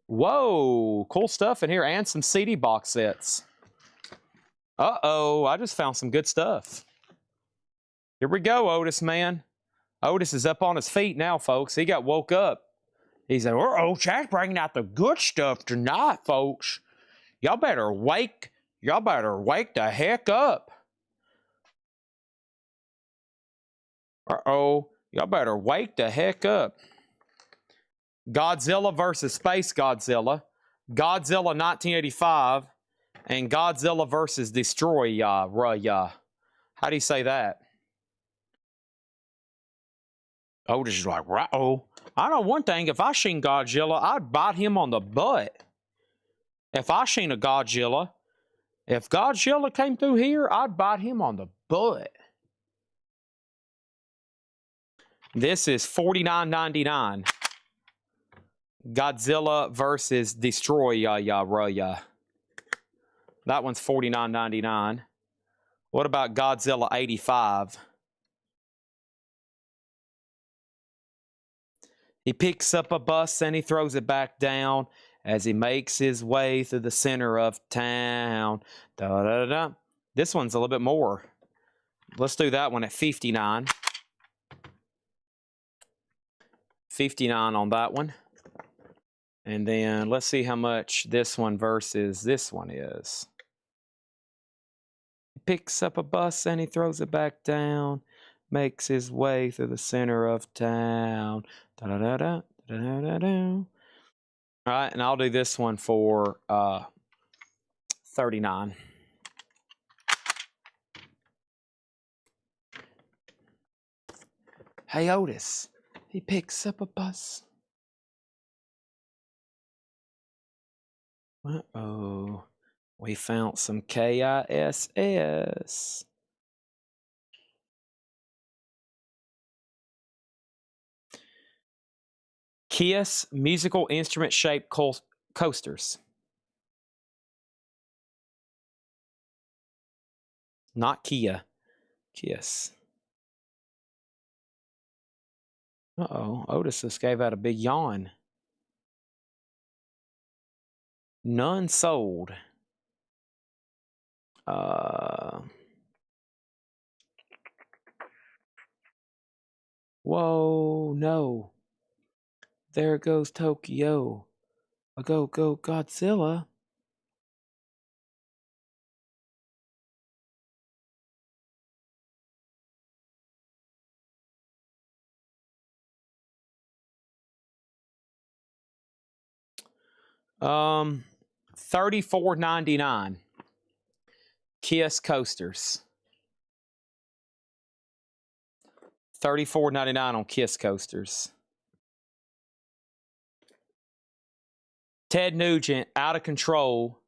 Whoa, cool stuff in here, and some CD box sets. Uh-oh, I just found some good stuff. Here we go, Otis, man. Otis is up on his feet now, folks. He got woke up. He said, uh-oh, Chad's bringing out the good stuff tonight, folks. Y'all better wake the heck up. Uh-oh. Y'all better wake the heck up. Godzilla versus Space Godzilla. Godzilla 1985. And Godzilla versus Destroy How do you say that? Otis is like, uh-oh. I know one thing. If I seen Godzilla, I'd bite him on the butt. If I seen a Godzilla, if Godzilla came through here, I'd bite him on the butt. This is $49.99. Godzilla versus Destroy That one's $49.99. What about Godzilla 85? He picks up a bus and he throws it back down as he makes his way through the center of town. Da, da, da, da. This one's a little bit more. Let's do that one at 59. 59 on that one. And then let's see how much this one versus this one is. He picks up a bus and he throws it back down. Makes his way through the center of town. Da-da-da-da, da-da-da-da. All right, and I'll do this one for 39. Hey, Otis. He picks up a bus. Uh-oh. We found some KISS. KISS musical instrument shaped coasters. Not Kia. KISS. Uh-oh. Otis just gave out a big yawn. None sold. Whoa, no. There goes Tokyo. Go Godzilla. $34.99. KISS coasters. $34.99 on KISS coasters. Ted Nugent, Out of Control,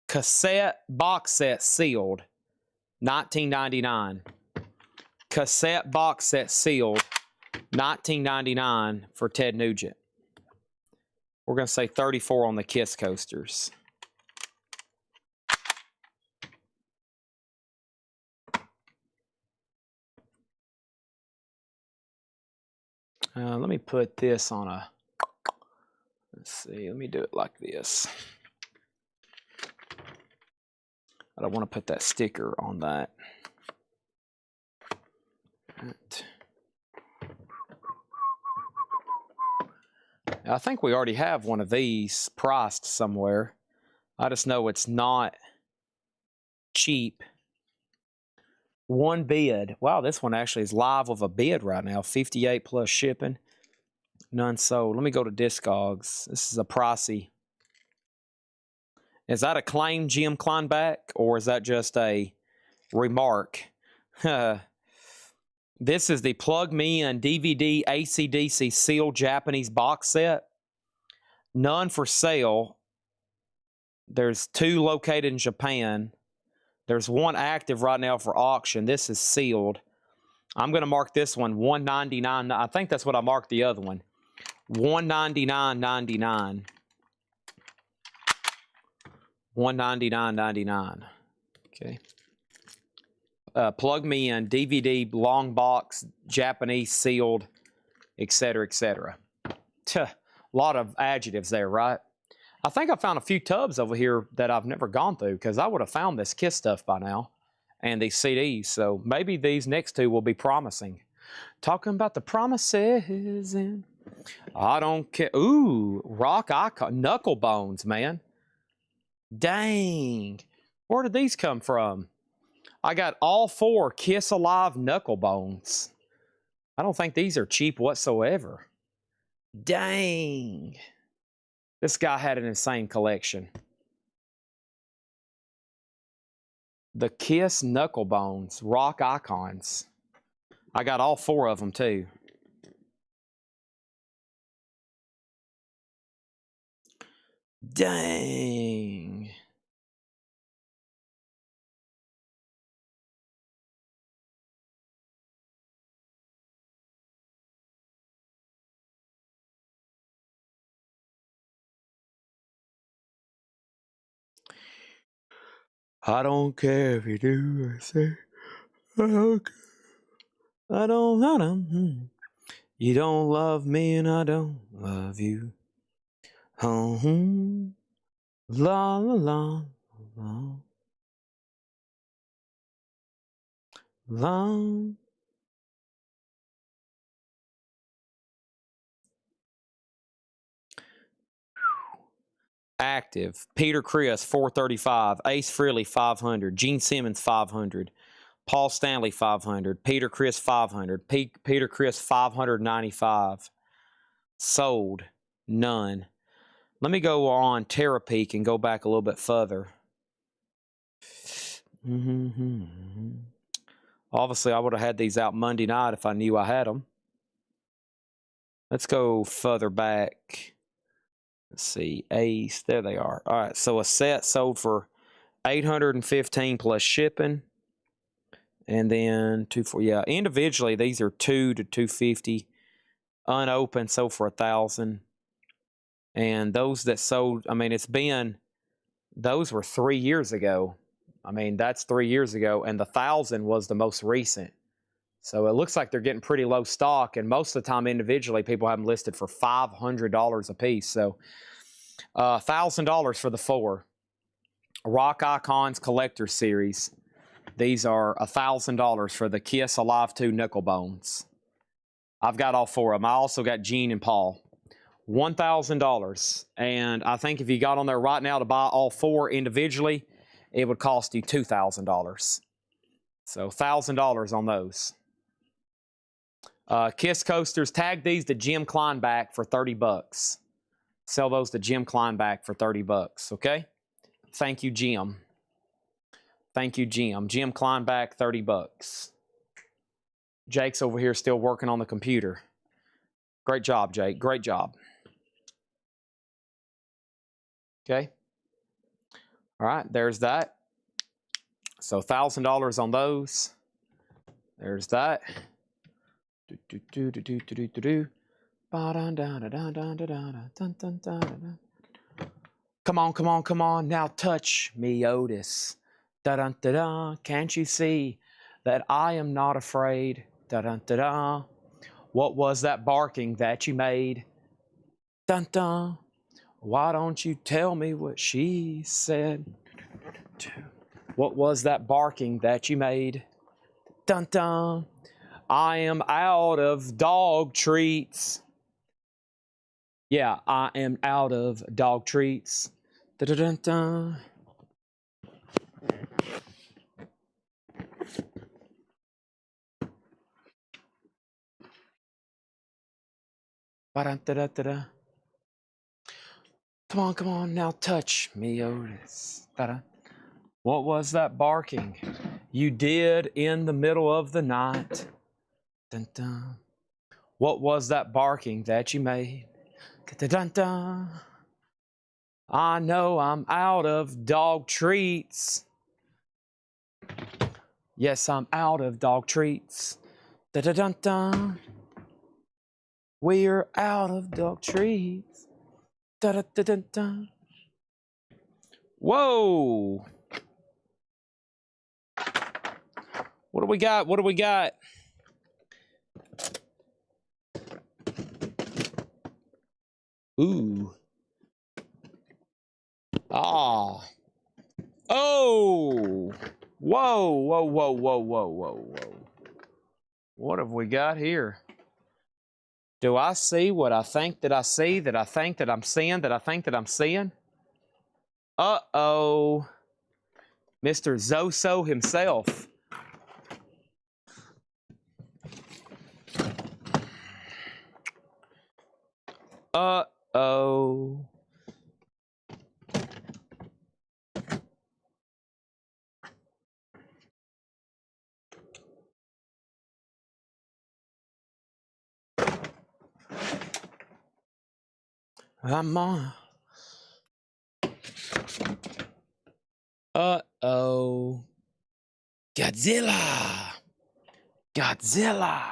cassette box set sealed, $19.99. Cassette box set sealed, $19.99 for Ted Nugent. We're going to say 34 on the KISS coasters. Let me put this on a, let's see, let me do it like this. I don't want to put that sticker on that. Right. I think we already have one of these priced somewhere. I just know it's not cheap. One bid. Wow, this one actually is live with a bid right now. 58 plus shipping. None sold. Let me go to Discogs. This is a pricey. Is that a claim, Jim Kleinback, or is that just a remark? This is the Plug Me In DVD AC/DC sealed Japanese box set. None for sale. There's 2 located in Japan. There's 1 active right now for auction. This is sealed. I'm going to mark this one $199. I think that's what I marked the other one. $199.99. $199.99. Okay. Plug Me In DVD long box Japanese sealed, etc., etc. A lot of adjectives there, right? I think I found a few tubs over here that I've never gone through, because I would have found this KISS stuff by now and these CDs. So maybe these next 2 will be promising. Talking about the promises and I don't care. Ooh, rock icon, knuckle bones, man. Dang. Where did these come from? I got all 4 KISS Alive knuckle bones. I don't think these are cheap whatsoever. Dang. This guy had an insane collection. The Kiss Knucklebones, rock icons. I got all 4 of them too. Dang. I don't care if you do or say. I don't care. I don't. You don't love me and I don't love you. La la la la la. Active. Peter Criss 435. Ace Frehley 500. Gene Simmons 500. Paul Stanley 500. Peter Criss 500. Peter Criss 595. Sold. None. Let me go on Terapeak and go back a little bit further. Obviously, I would have had these out Monday night if I knew I had them. Let's go further back. Let's see. Ace. There they are. All right. So a set sold for $815 plus shipping. And then individually, these are $200 to $250. Unopened, sold for $1,000. And those that sold, I mean, those were 3 years ago. I mean, that's 3 years ago, and the 1,000 was the most recent. So it looks like they're getting pretty low stock, and most of the time individually, people have them listed for $500 a piece. So $1,000 for the 4. Rock Icons Collector Series. These are $1,000 for the Kiss Alive 2 Knucklebones. I've got all 4 of them. I also got Gene and Paul. $1,000. And I think if you got on there right now to buy all 4 individually, it would cost you $2,000. So $1,000 on those. Kiss coasters. Tag these to Jim Kleinback for $30. Sell those to Jim Kleinback for $30. Okay? Thank you, Jim. Thank you, Jim. Jim Kleinback, $30. Jake's over here still working on the computer. Great job, Jake. Great job. Okay. All right, there's that. So $1,000 on those. There's that. Come on, come on, come on. Now touch me, Otis. Da-dun-da-da. Can't you see that I am not afraid? Da-dun-da-da. What was that barking that you made? Dun-dun. Why don't you tell me what she said? What was that barking that you made? Dun-dun. I am out of dog treats. Yeah, I am out of dog treats. Da-da-dun-dun. Ba-dun-da-da-da-da. Come on, now touch me, Otis. Da-da. What was that barking you did in the middle of the night? Dun-dun. What was that barking that you made? Dun-dun. I know I'm out of dog treats. Yes, I'm out of dog treats. Da-da-dun-dun. We're out of dog treats. Da-da-da-dun-dun. Whoa. What do we got? What do we got? Ooh. Ah. Oh. Whoa, whoa, whoa, whoa, whoa, whoa, whoa. What have we got here? Do I see what I think that I see, that I think that I'm seeing, that I think that I'm seeing? Uh-oh. Mr. Zoso himself. Uh-oh. I'm on. Uh-oh. Godzilla. Godzilla.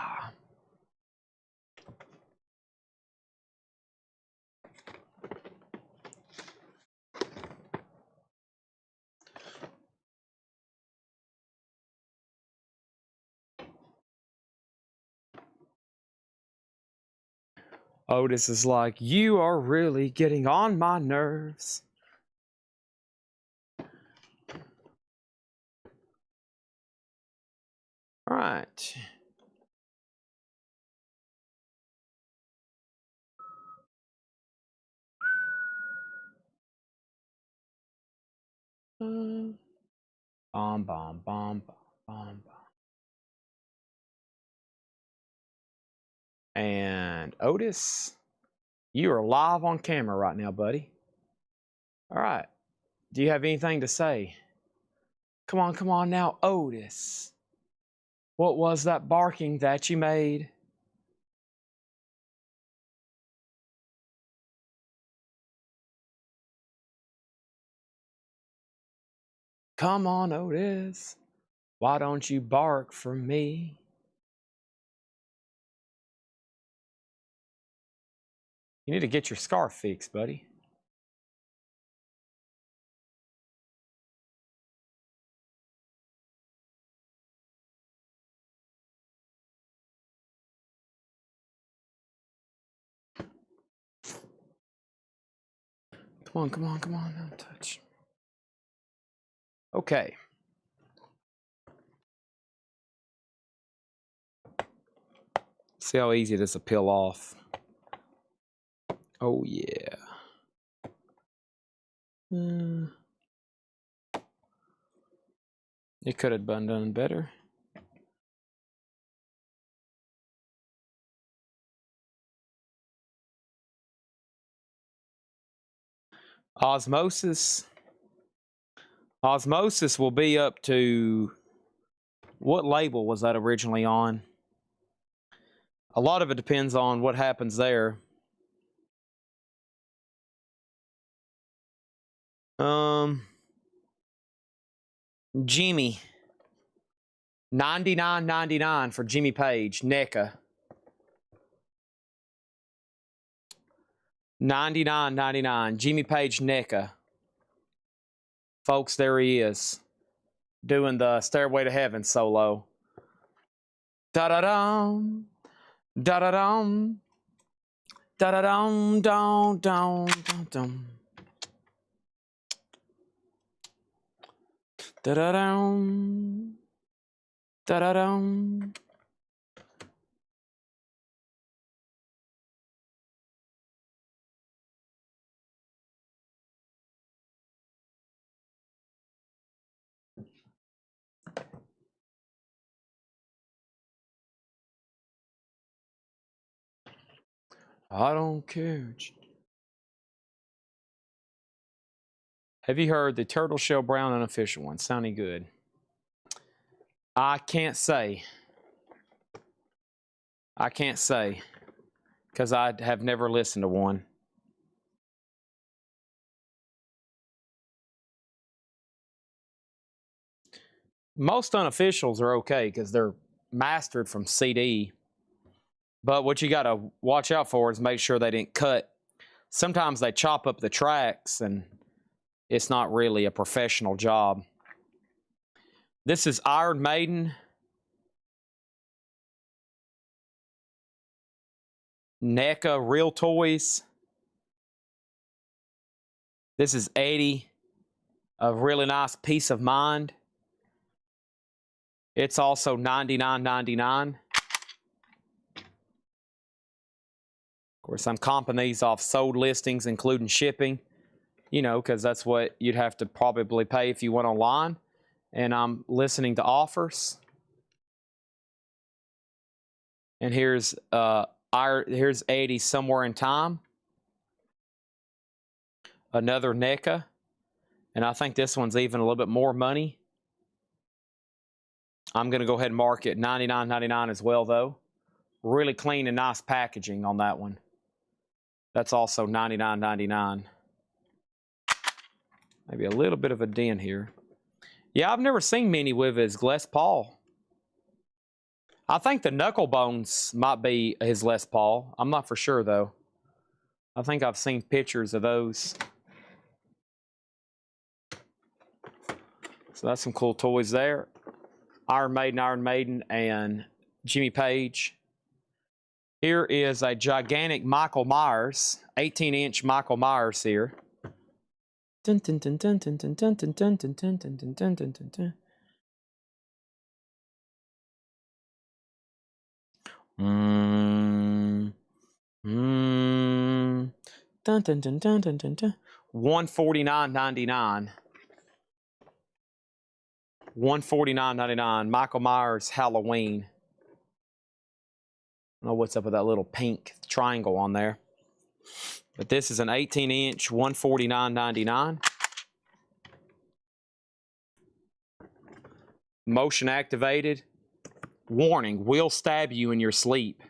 Otis is like, you are really getting on my nerves. All right. Bomb, bomb, bomb, bomb, bomb. And Otis, you are live on camera right now, buddy. All right. Do you have anything to say? Come on now, Otis. What was that barking that you made? Come on, Otis. Why don't you bark for me? You need to get your scarf fixed, buddy. Come on, don't touch. Okay. See how easy it is to peel off. Oh, yeah. It could have been done better. Osmosis. Osmosis will be up to... What label was that originally on? A lot of it depends on what happens there. Jimmy. $99.99 for Jimmy Page, NECA. $99.99, Jimmy Page, NECA. Folks, there he is, doing the Stairway to Heaven solo. Da-da-dum, da-da-dum, da-da-dum, dum, dum, dum, dum. Da-da-dum, da-da-dum. I don't care. Have you heard the Turtle Shell Brown unofficial one? Sounding good. I can't say. I can't say, because I have never listened to one. Most unofficials are okay because they're mastered from CD. But what you got to watch out for is make sure they didn't cut. Sometimes they chop up the tracks and it's not really a professional job. This is Iron Maiden. NECA Real Toys. This is 80. A really nice Peace of Mind. It's also $99.99. Of course, I'm comping these off sold listings, including shipping, you know, because that's what you'd have to probably pay if you went online. And I'm listening to offers. And here's 80 Somewhere in Time. Another NECA. And I think this one's even a little bit more money. I'm going to go ahead and mark it $99.99 as well, though. Really clean and nice packaging on that one. That's also $99.99. Maybe a little bit of a dent here. Yeah, I've never seen many with his Les Paul. I think the knuckle bones might be his Les Paul. I'm not for sure, though. I think I've seen pictures of those. So that's some cool toys there. Iron Maiden, and Jimmy Page. Here is a gigantic Michael Myers, 18-inch Michael Myers here. Dun, dun, dun, dun, dun, dun, dun, dun, dun, dun, dun, dun, dun, dun, dun, dun, dun. Dun, dun, dun, dun, dun, dun, dun. $149.99. $149.99. Michael Myers Halloween. I don't know what's up with that little pink triangle on there. But this is an 18-inch, $149.99. Motion activated. Warning, will stab you in your sleep.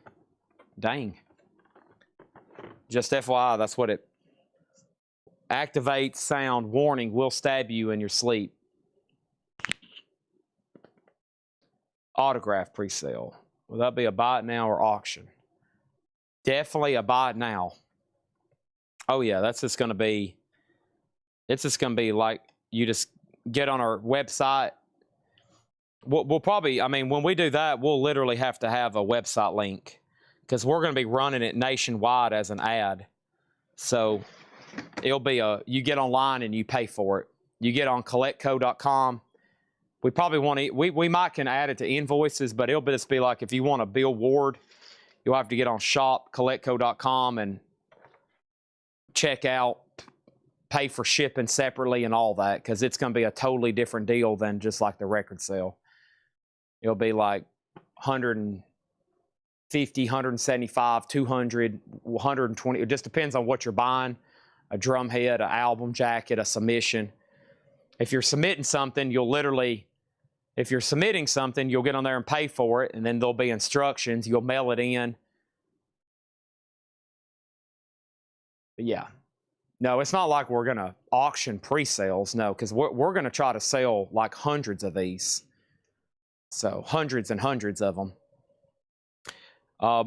Dang. Just FYI, that's what it... Activate sound, warning, will stab you in your sleep. Autograph pre-sale. Will that be a buy it now or auction? Definitely a buy it now. Oh yeah, that's just going to be... It's just going to be like you just get on our website. We'll probably, I mean, when we do that, we'll literally have to have a website link because we're going to be running it nationwide as an ad. So it'll be you get online and you pay for it. You get on collectco.com. We probably want to, we might can add it to invoices, but it'll just be like if you want a billboard, you'll have to get on shop.collectco.com and check out, pay for shipping separately and all that, because it's going to be a totally different deal than just like the record sale. It'll be like 150, 175, 200, 120. It just depends on what you're buying. A drum head, an album jacket, a submission. If you're submitting something, you'll literally, if you're submitting something, you'll get on there and pay for it, and then there'll be instructions. You'll mail it in. But yeah. No, it's not like we're going to auction pre-sales. No, because we're going to try to sell like hundreds of these. So hundreds and hundreds of them.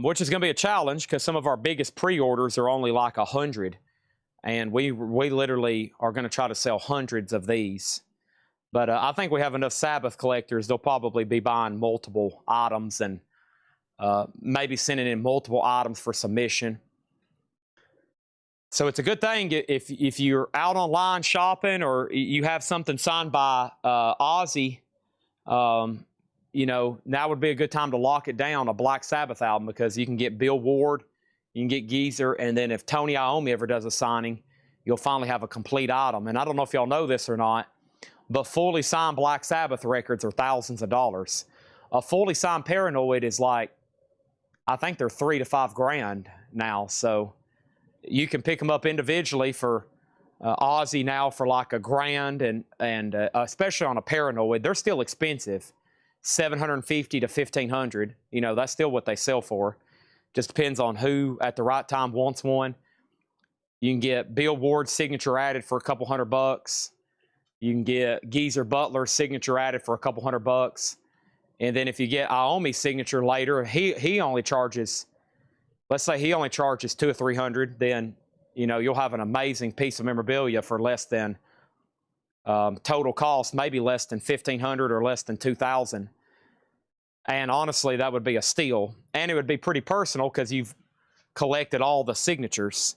Which is going to be a challenge because some of our biggest pre-orders are only like 100. And we literally are going to try to sell hundreds of these. But I think we have enough Sabbath collectors. They'll probably be buying multiple items and maybe sending in multiple items for submission. So it's a good thing if you're out online shopping or you have something signed by Ozzy, you know, now would be a good time to lock it down, a Black Sabbath album, because you can get Bill Ward, you can get Geezer, and then if Tony Iommi ever does a signing, you'll finally have a complete item. And I don't know if y'all know this or not, but fully signed Black Sabbath records are thousands of dollars. A fully signed Paranoid is like, I think they're $3,000 to $5,000 now. So you can pick them up individually for Ozzy now for like $1,000, and especially on a Paranoid, they're still expensive, $750 to $1,500. You know, that's still what they sell for. Just depends on who at the right time wants one. You can get Bill Ward's signature added for a couple $100. You can get Geezer Butler's signature added for a couple $100. And then if you get Iommi's signature later, he only charges, let's say he only charges $200 or $300, then, you know, you'll have an amazing piece of memorabilia for less than total cost, maybe less than $1,500 or less than $2,000. And honestly, that would be a steal. And it would be pretty personal because you've collected all the signatures.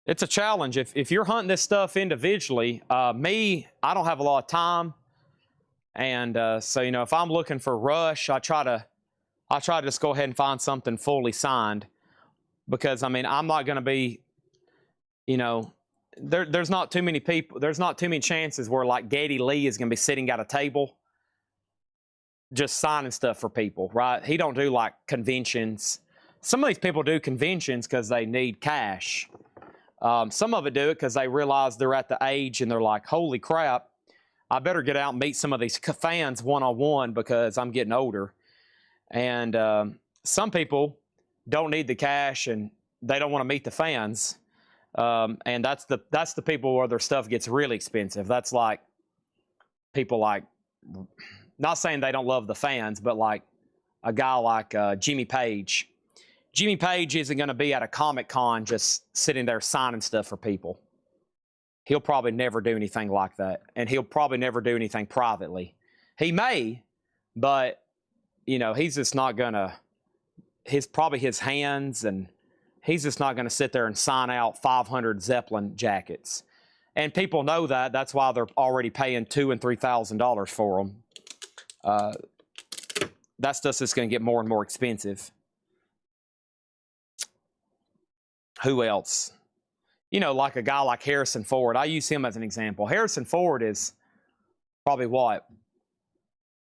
It's a challenge. If you're hunting this stuff individually, me, I don't have a lot of time. And so, you know, if I'm looking for rush, I try to just go ahead and find something fully signed. Because, I mean, I'm not going to be, you know, there's not too many people, there's not too many chances where, like, Geddy Lee is going to be sitting at a table just signing stuff for people, right? He don't do like conventions. Some of these people do conventions because they need cash. Some of it do it because they realize they're at the age and they're like, holy crap, I better get out and meet some of these fans one-on-one because I'm getting older. And some people don't need the cash and they don't want to meet the fans. And that's the people where their stuff gets really expensive. That's like people like, not saying they don't love the fans, but like a guy like Jimmy Page. Jimmy Page isn't going to be at a Comic-Con just sitting there signing stuff for people. He'll probably never do anything like that. And he'll probably never do anything privately. He may, but, you know, he's just not going to, probably his hands, and he's just not going to sit there and sign out 500 Zeppelin jackets. And people know that. That's why they're already paying $2,000 and $3,000 for them. That stuff's just going to get more and more expensive. Who else? You know, like a guy like Harrison Ford. I use him as an example. Harrison Ford is probably what?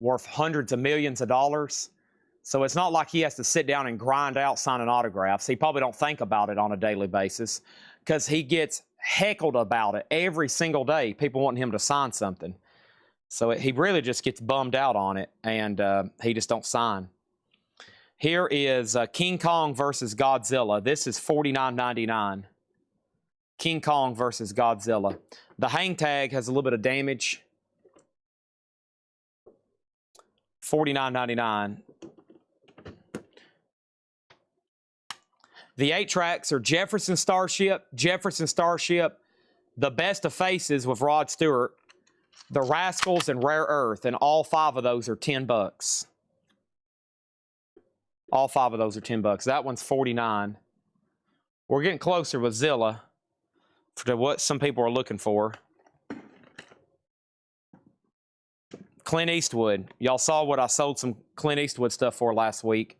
Worth hundreds of millions of dollars. So it's not like he has to sit down and grind out signing autographs. He probably don't think about it on a daily basis because he gets heckled about it every single day. People want him to sign something. So he really just gets bummed out on it, and he just don't sign. Here is King Kong versus Godzilla. This is $49.99. King Kong versus Godzilla. The hang tag has a little bit of damage. $49.99. The 8-tracks are Jefferson Starship, The Best of Faces with Rod Stewart, The Rascals, and Rare Earth, and all 5 of those are $10. All 5 of those are $10. That one's $49. We're getting closer with Zilla to what some people are looking for. Clint Eastwood. Y'all saw what I sold some Clint Eastwood stuff for last week.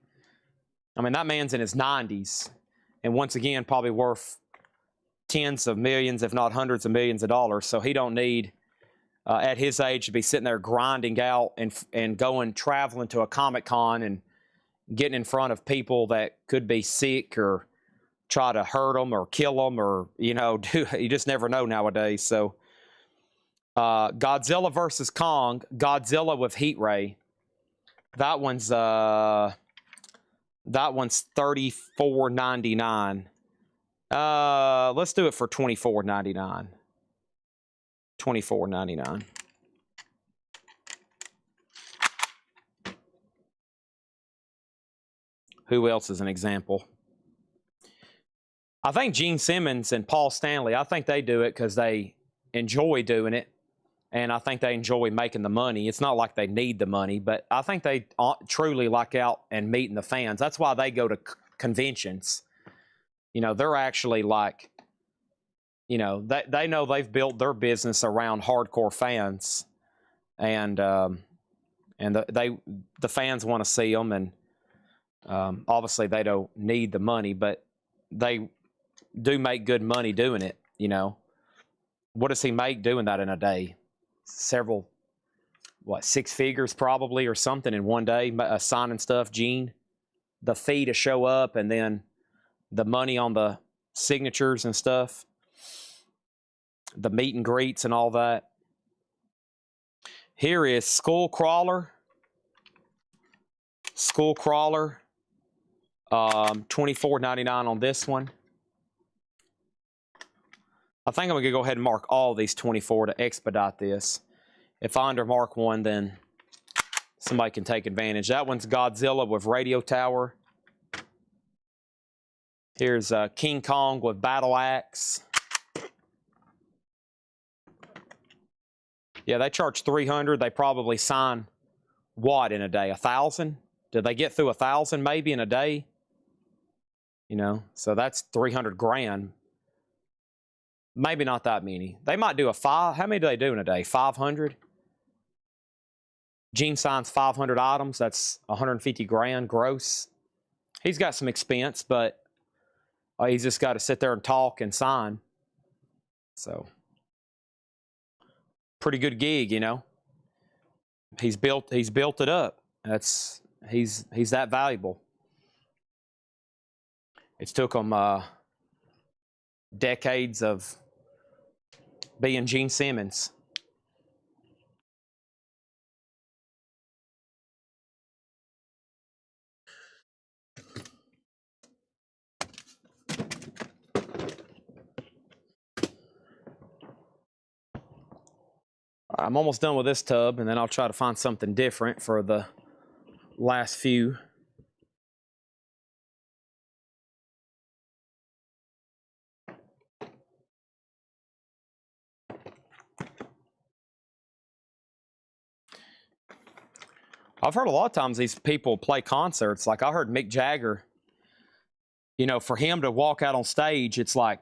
I mean, that man's in his 90s. And once again, probably worth tens of millions, if not hundreds of millions of dollars. So he don't need, at his age, to be sitting there grinding out and traveling to a Comic-Con and getting in front of people that could be sick or try to hurt them or kill them, or, you know, you just never know nowadays. So Godzilla versus Kong, Godzilla with Heat Ray. That one's $34.99. Let's do it for $24.99. $24.99. Who else is an example? I think Gene Simmons and Paul Stanley, I think they do it because they enjoy doing it. And I think they enjoy making the money. It's not like they need the money, but I think they truly like out and meeting the fans. That's why they go to conventions. You know, they're actually like, you know, they know they've built their business around hardcore fans. And the fans want to see them. And obviously they don't need the money, but they do make good money doing it, you know. What does he make doing that in a day? Several, 6 figures probably or something in one day, signing stuff. Gene, the fee to show up, and then the money on the signatures and stuff, the meet and greets and all that. Here is Skullcrawler. $24.99 on this one. I think I'm going to go ahead and mark all these 24 to expedite this. If I undermark one, then somebody can take advantage. That one's Godzilla with Radio Tower. Here's King Kong with Battle Axe. Yeah, they charge $300. They probably sign what in a day? 1,000? Did they get through 1,000 maybe in a day? You know, so that's 300 grand. Maybe not that many. They might do how many do they do in a day? 500? Gene signs 500 items. That's 150 grand gross. He's got some expense, but he's just got to sit there and talk and sign. So, pretty good gig, you know. He's built it up. He's that valuable. It's took him decades of being Gene Simmons. I'm almost done with this tub, and then I'll try to find something different for the last few. I've heard a lot of times these people play concerts. Like I heard Mick Jagger, you know, for him to walk out on stage, it's like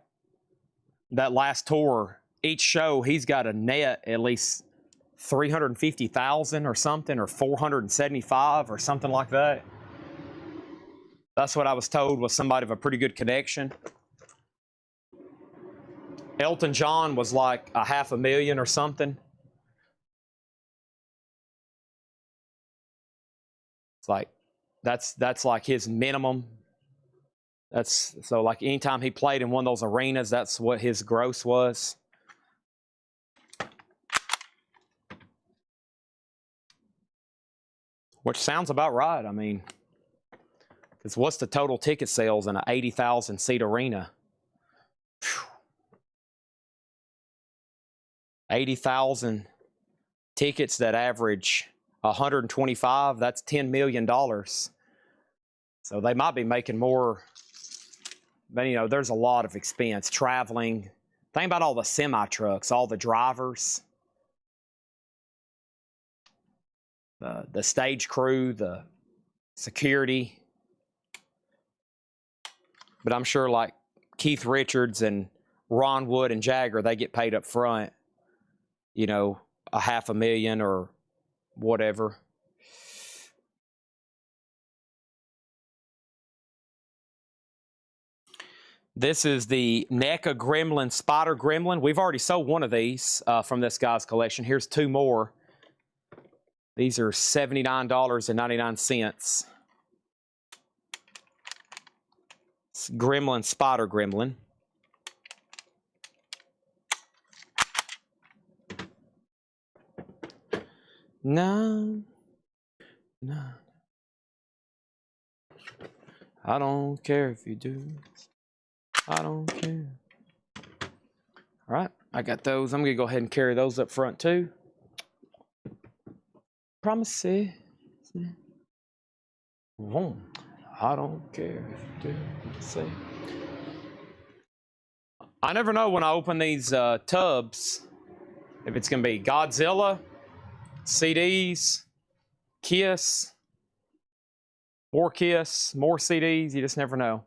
that last tour, each show he's got a net at least 350,000 or something, or 475 or something like that. That's what I was told was somebody of a pretty good connection. Elton John was like $500,000 or something. It's like that's like his minimum. That's so like anytime he played in one of those arenas, that's what his gross was. Which sounds about right. I mean, because what's the total ticket sales in an 80,000 seat arena? 80,000 tickets that average 125, that's $10 million. So they might be making more, but you know, there's a lot of expense traveling. Think about all the semi trucks, all the drivers, the stage crew, the security. But I'm sure like Keith Richards and Ron Wood and Jagger, they get paid up front, you know, $500,000 or whatever. This is the NECA Gremlin Spider Gremlin. We've already sold one of these from this guy's collection. Here's two more. These are $79.99. It's Gremlin Spider Gremlin. No. I don't care if you do. I don't care. All right, I got those. I'm going to go ahead and carry those up front too. Promise. I don't care if you do. See. I never know when I open these tubs if it's going to be Godzilla, CDs, Kiss, more CDs. You just never know.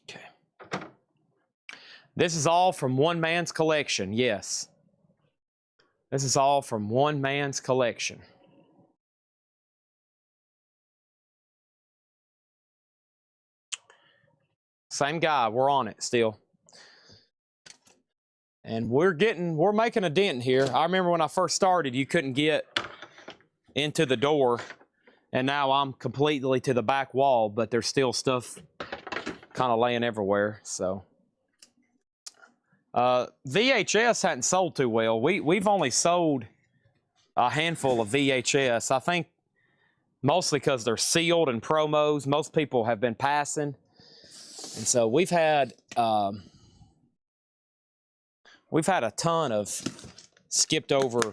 Okay. This is all from one man's collection. Yes. This is all from one man's collection. Same guy, we're on it still. And we're making a dent here. I remember when I first started, you couldn't get into the door, and now I'm completely to the back wall, but there's still stuff kind of laying everywhere, so. VHS hadn't sold too well. We've only sold a handful of VHS. I think mostly because they're sealed and promos. Most people have been passing. And so we've had a ton of skipped over.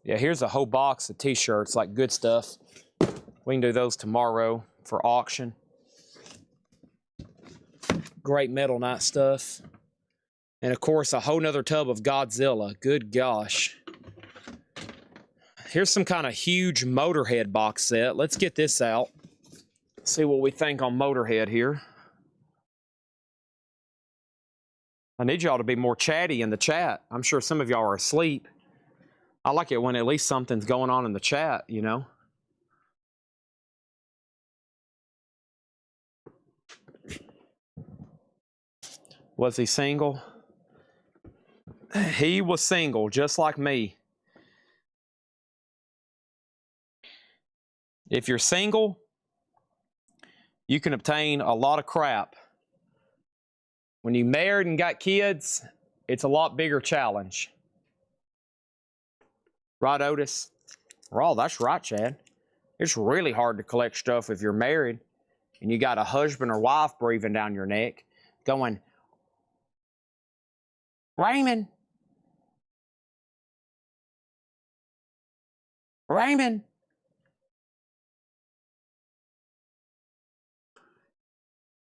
Yeah, here's a whole box of t-shirts, like good stuff. We can do those tomorrow for auction. Great Metal Night stuff. And of course, a whole nother tub of Godzilla. Good gosh. Here's some kind of huge Motorhead box set. Let's get this out. See what we think on Motorhead here. I need y'all to be more chatty in the chat. I'm sure some of y'all are asleep. I like it when at least something's going on in the chat, you know. Was he single? He was single, just like me. If you're single, you can obtain a lot of crap. When you married and got kids, it's a lot bigger challenge. Right, Otis? Oh, that's right, Chad. It's really hard to collect stuff if you're married and you got a husband or wife breathing down your neck going, Raymond, Raymond.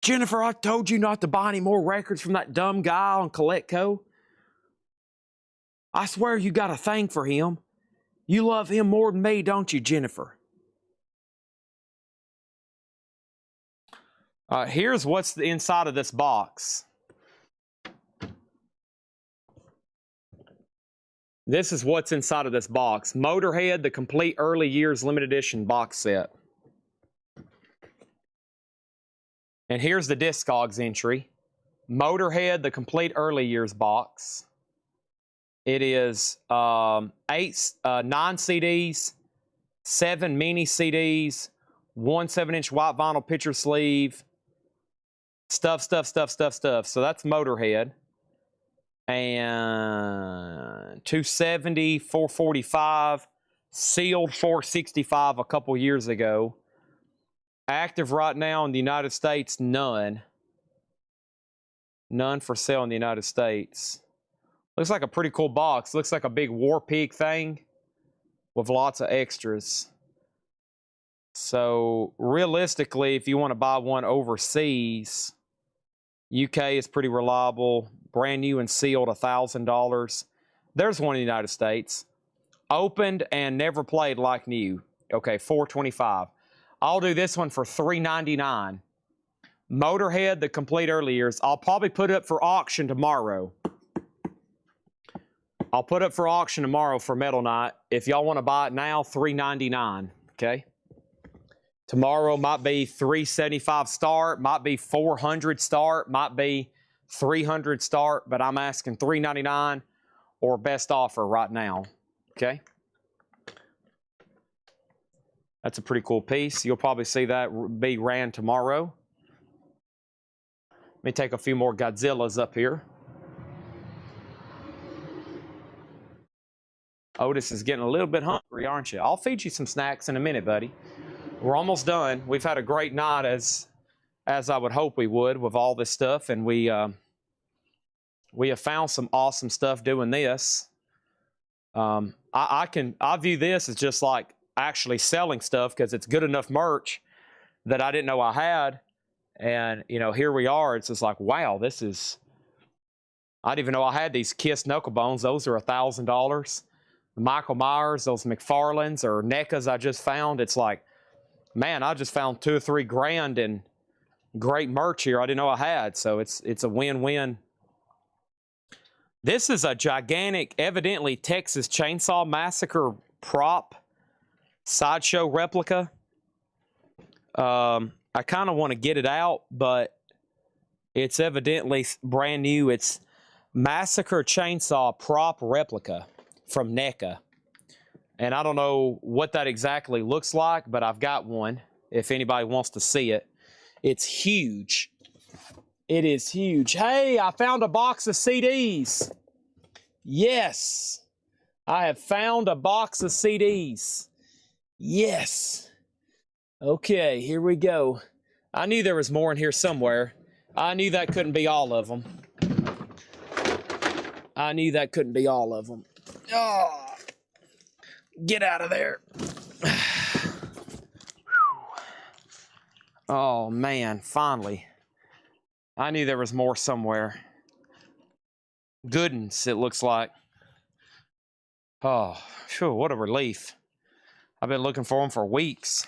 Jennifer, I told you not to buy any more records from that dumb guy on CollectCo. I swear you got a thing for him. You love him more than me, don't you, Jennifer? Here's what's inside of this box. This is what's inside of this box. Motorhead, the complete early years limited edition box set. And here's the Discogs entry. Motorhead, the complete early years box. It is 9 CDs, 7 mini CDs, 1 7-inch white vinyl picture sleeve, stuff. So that's Motorhead. And 270, 445, sealed 465 a couple years ago. Active right now in the United States, none. None for sale in the United States. Looks like a pretty cool box. Looks like a big War Pig thing with lots of extras. So realistically, if you want to buy one overseas, UK is pretty reliable. Brand new and sealed, $1,000. There's one in the United States. Opened and never played like new. Okay, $425. I'll do this one for $399. Motorhead, the complete early years. I'll probably put it up for auction tomorrow. I'll put up for auction tomorrow for Metal Night. If y'all want to buy it now, $399. Okay. Tomorrow might be $375 start, might be $400 start, might be $300 start, but I'm asking $399 or best offer right now. Okay. That's a pretty cool piece. You'll probably see that be ran tomorrow. Let me take a few more Godzillas up here. Otis is getting a little bit hungry, aren't you? I'll feed you some snacks in a minute, buddy. We're almost done. We've had a great night, as I would hope we would, with all this stuff, and we have found some awesome stuff doing this. I view this as just like actually selling stuff because it's good enough merch that I didn't know I had, and you know, here we are. It's just like, wow, this is. I didn't even know I had these Kiss knuckle bones. Those are $1,000. Michael Myers, those McFarlanes or NECAs I just found. It's like, man, I just found $2 or $3 grand in great merch here I didn't know I had. So it's a win-win. This is a gigantic, evidently Texas Chainsaw Massacre prop sideshow replica. I kind of want to get it out, but it's evidently brand new. It's Massacre Chainsaw prop replica from NECA. And I don't know what that exactly looks like, but I've got one if anybody wants to see it. It's huge. It is huge. Hey, I found a box of CDs. Yes. I have found a box of CDs. Yes. Okay, here we go. I knew there was more in here somewhere. I knew that couldn't be all of them. I knew that couldn't be all of them. Oh, get out of there. Oh, man, finally. I knew there was more somewhere. Goodness, it looks like. Oh, phew, what a relief. I've been looking for them for weeks.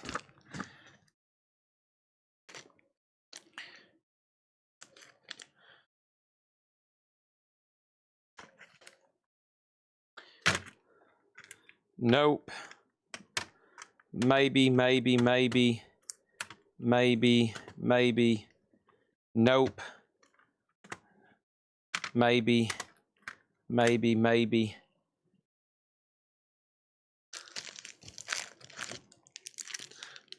Nope. Maybe. Nope. Maybe.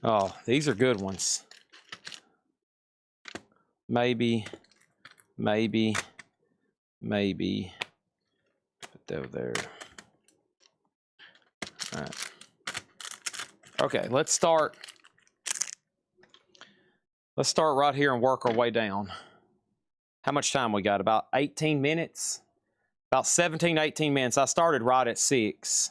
Oh, these are good ones. Maybe. Put that there. All right. Okay, let's start. Let's start right here and work our way down. How much time we got? About 18 minutes? About 17, 18 minutes. I started right at 6.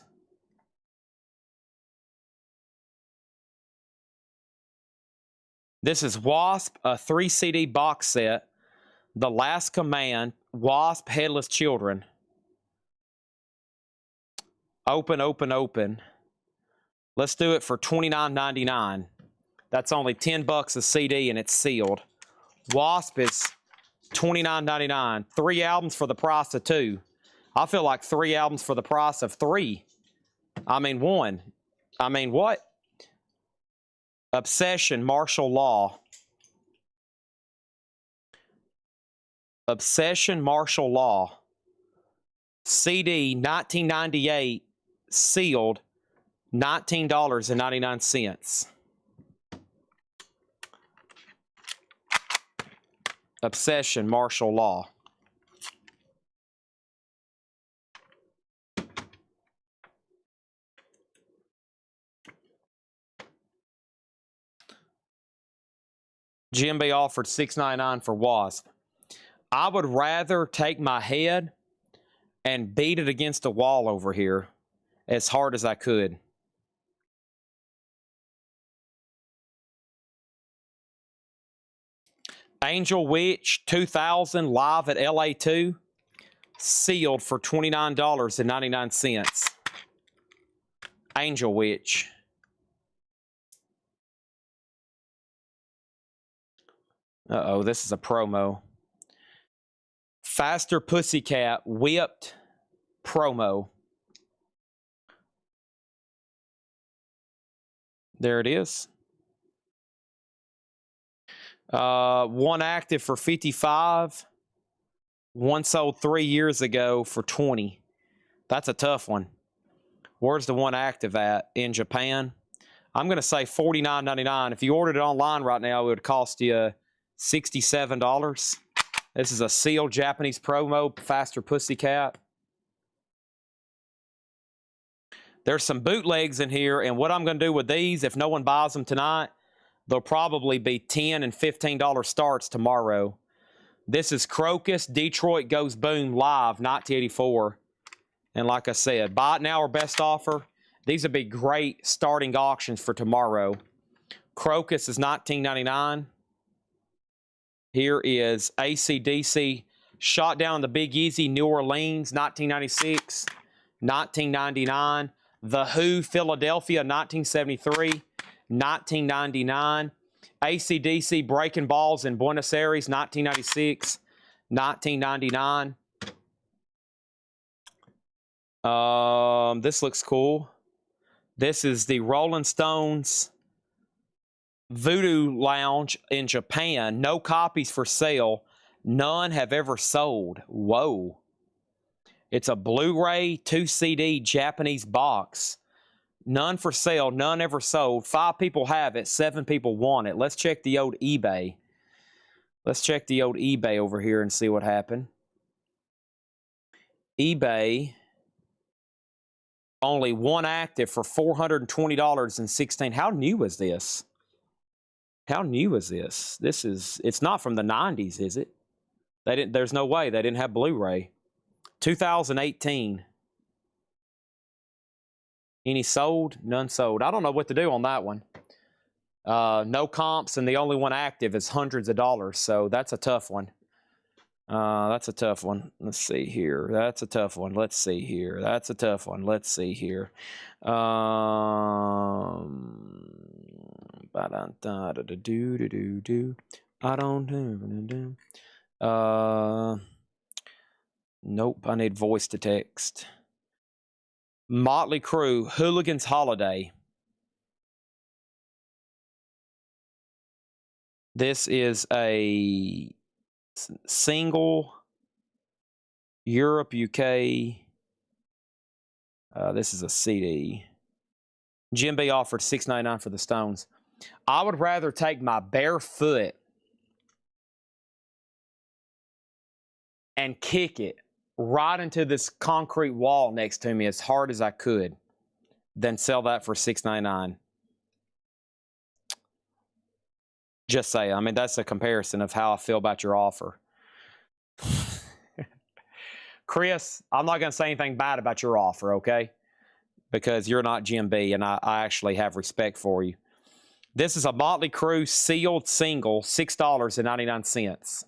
This is Wasp, a 3 CD box set. The Last Command, Wasp, Headless Children. Open. Let's do it for $29.99. That's only $10 a CD and it's sealed. Wasp is $29.99. 3 albums for the price of 2. I feel like 3 albums for the price of 3. I mean 1. I mean what? Obsession, Martial Law. Obsession, Martial Law. CD, 1998, sealed, $19.99. Obsession, Martial Law. GMB offered $6.99 for Wasp. I would rather take my head and beat it against a wall over here as hard as I could. Angel Witch 2000 live at LA2, sealed for $29.99. Angel Witch. Uh-oh, this is a promo. Faster Pussycat Whipped promo. There it is. 1 active for 55. 1 sold 3 years ago for 20. That's a tough one. Where's the 1 active at? In Japan? I'm going to say $49.99. If you ordered it online right now, it would cost you $67. This is a sealed Japanese promo, Faster Pussycat. There's some bootlegs in here, and what I'm going to do with these, if no one buys them tonight, they'll probably be $10 and $15 starts tomorrow. This is Crocus, Detroit Goes Boom Live, 1984. And like I said, buy it now or best offer. These would be great starting auctions for tomorrow. Crocus is $19.99. Here is AC/DC, Shot Down the Big Easy, New Orleans, 1996, $19.99. The Who, Philadelphia, 1973, $19.99. AC/DC, Breaking Balls in Buenos Aires, 1996, $19.99. This looks cool. This is the Rolling Stones Voodoo Lounge in Japan. No copies for sale. None have ever sold. Whoa. It's a Blu-ray 2 CD Japanese box. None for sale. None ever sold. 5 people have it. 7 people want it. Let's check the old eBay. Let's check the old eBay over here and see what happened. eBay. Only 1 active for $420.16. How new is this? How new is this? It's not from the 90s, is it? There's no way they didn't have Blu-ray. 2018. Any sold? None sold. I don't know what to do on that one. No comps, and the only one active is hundreds of dollars, so that's a tough one. That's a tough one. Let's see here. That's a tough one. Let's see here. That's a tough one. Let's see here. I don't do. Nope. I need voice to text. Motley Crue, Hooligan's Holiday. This is a single, Europe, UK. This is a CD. Jim B offered $6.99 for the Stones. I would rather take my bare foot and kick it right into this concrete wall next to me as hard as I could than sell that for $6.99. Just say, I mean, that's a comparison of how I feel about your offer. Chris, I'm not going to say anything bad about your offer, okay? Because you're not Jim B, and I actually have respect for you. This is a Motley Crue sealed single, $6.99.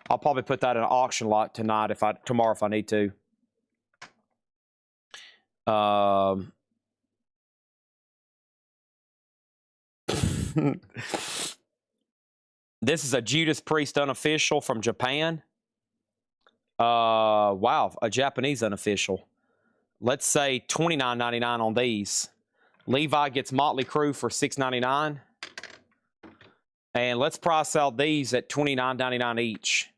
I'll probably put that in an auction lot tonight tomorrow if I need to. This is a Judas Priest unofficial from Japan. Wow, a Japanese unofficial. Let's say $29.99 on these. Levi gets Motley Crue for $6.99. And let's price out these at $29.99 each.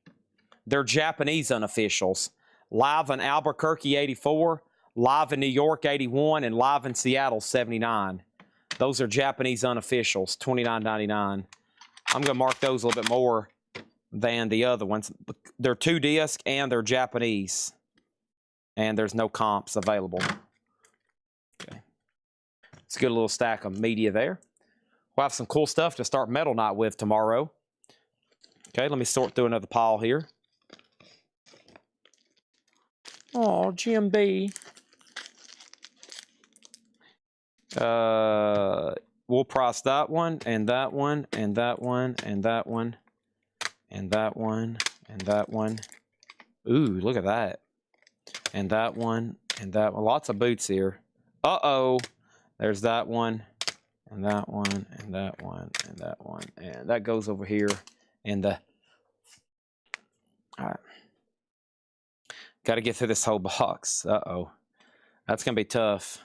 They're Japanese unofficials. Live in Albuquerque, 84. Live in New York, 81. And live in Seattle, 79. Those are Japanese unofficials, $29.99. I'm going to mark those a little bit more than the other ones. They're 2-disc and they're Japanese. And there's no comps available. Okay. It's a good little stack of media there. We'll have some cool stuff to start Metal Night with tomorrow. Okay, let me sort through another pile here. Oh, Jim B. We'll price that one, and that one, and that one, and that one, and that one, and that one. Ooh, look at that. And that one, and that one. Lots of boots here. Uh-oh. There's that one, and that one, and that one, and that one. And that goes over here. And all right. Got to get through this whole box. Uh-oh. That's going to be tough.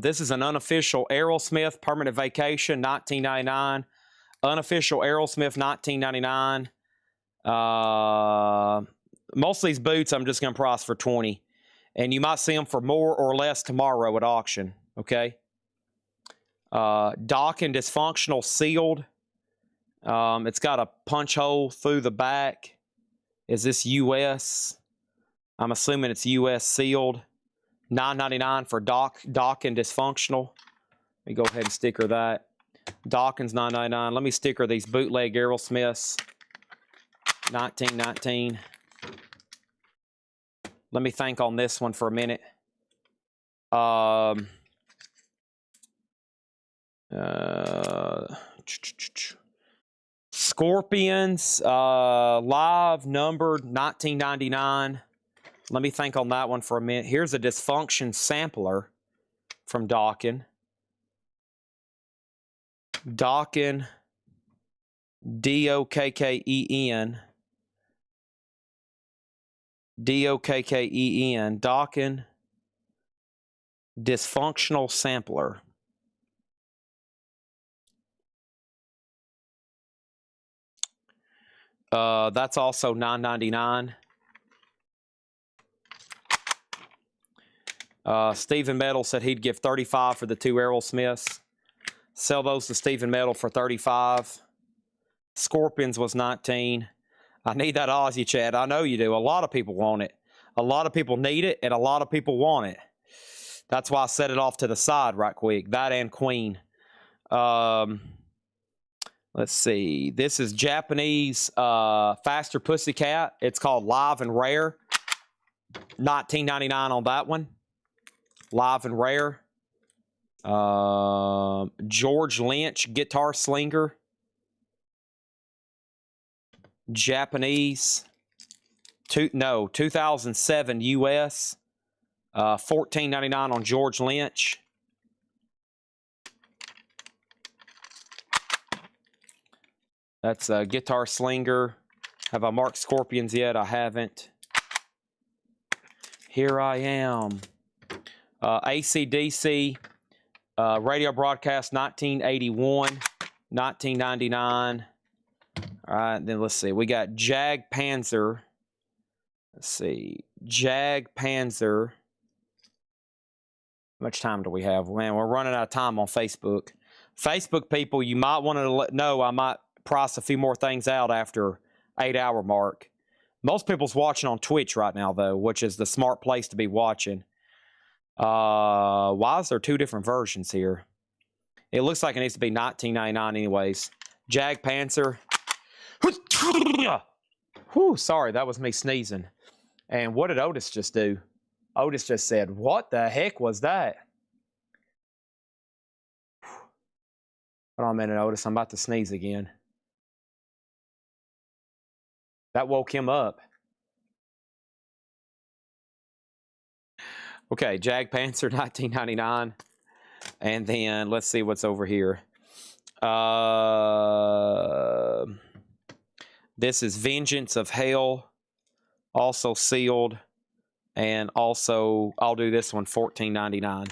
This is an unofficial Aerosmith Permanent Vacation, $19.99. Unofficial Aerosmith, $19.99. Most of these boots I'm just going to price for $20. And you might see them for more or less tomorrow at auction. Okay? Dock and Dysfunctional sealed. It's got a punch hole through the back. Is this US? I'm assuming it's US sealed. $9.99 for Dock and Dysfunctional. Let me go ahead and sticker that. Dawkins, $9.99. Let me sticker these bootleg Aerosmiths. $19.19. Let me think on this one for a minute. Scorpions, live, numbered, $19.99. Let me think on that one for a minute. Here's a Dysfunction sampler from Dokken. Dokken, D-O-K-K-E-N. D-O-K-K-E-N. Dokken Dysfunctional sampler. That's also $9.99. Stephen Metal said he'd give $35 for the two Aerosmiths. Sell those to Stephen Metal for $35. Scorpions was $19. I need that Aussie chat. I know you do. A lot of people want it. A lot of people need it, and a lot of people want it. That's why I set it off to the side right quick. That and Queen. Let's see. This is Japanese Faster Pussycat. It's called Live and Rare. $19.99 on that one. Live and Rare. George Lynch Guitar Slinger. Japanese. 2007 US. $14.99 on George Lynch. That's a Guitar Slinger. Have I marked Scorpions yet? I haven't. Here I am. AC/DC radio broadcast 1981, $19.99. All right, then let's see. We got Jag Panzer. Let's see. Jag Panzer. How much time do we have? Man, we're running out of time on Facebook. Facebook people, you might want to know I might price a few more things out after 8-hour mark. Most people's watching on Twitch right now, though, which is the smart place to be watching. Why is there two different versions here? It looks like it needs to be $19.99 anyways. Jag Panzer. Whew, sorry, that was me sneezing. And what did Otis just do? Otis just said, what the heck was that? Hold on a minute, Otis. I'm about to sneeze again. That woke him up. Okay, Jag Panzer, $19.99. And then let's see what's over here. This is Vengeance of Hell, also sealed. And also, I'll do this one, $14.99.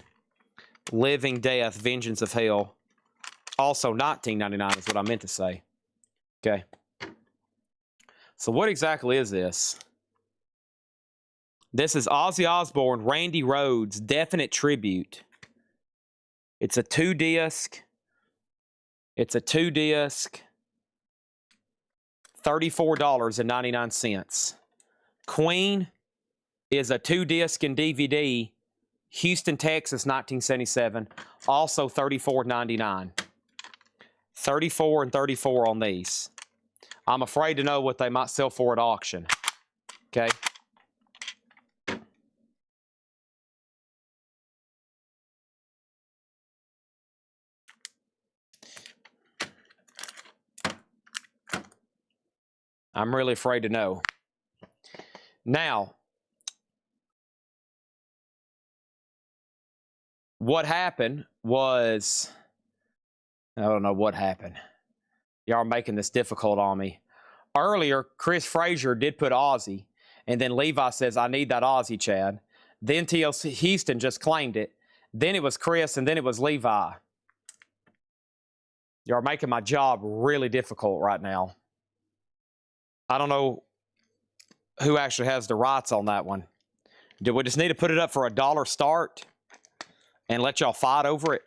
Living Death, Vengeance of Hell. Also $19.99 is what I meant to say. Okay. So what exactly is this? This is Ozzy Osbourne, Randy Rhoads, Definite Tribute. It's a 2-disc. It's a 2-disc. $34.99. Queen is a 2-disc and DVD. Houston, Texas, 1977. Also $34.99. 34 and 34 on these. I'm afraid to know what they might sell for at auction. Okay. I'm really afraid to know. Now, what happened was, I don't know what happened. Y'all are making this difficult on me. Earlier, Chris Frazier did put Ozzy, and then Levi says, I need that Ozzy, Chad. Then TLC Houston just claimed it. Then it was Chris, and then it was Levi. Y'all are making my job really difficult right now. I don't know who actually has the rights on that one. Do we just need to put it up for $1 start and let y'all fight over it?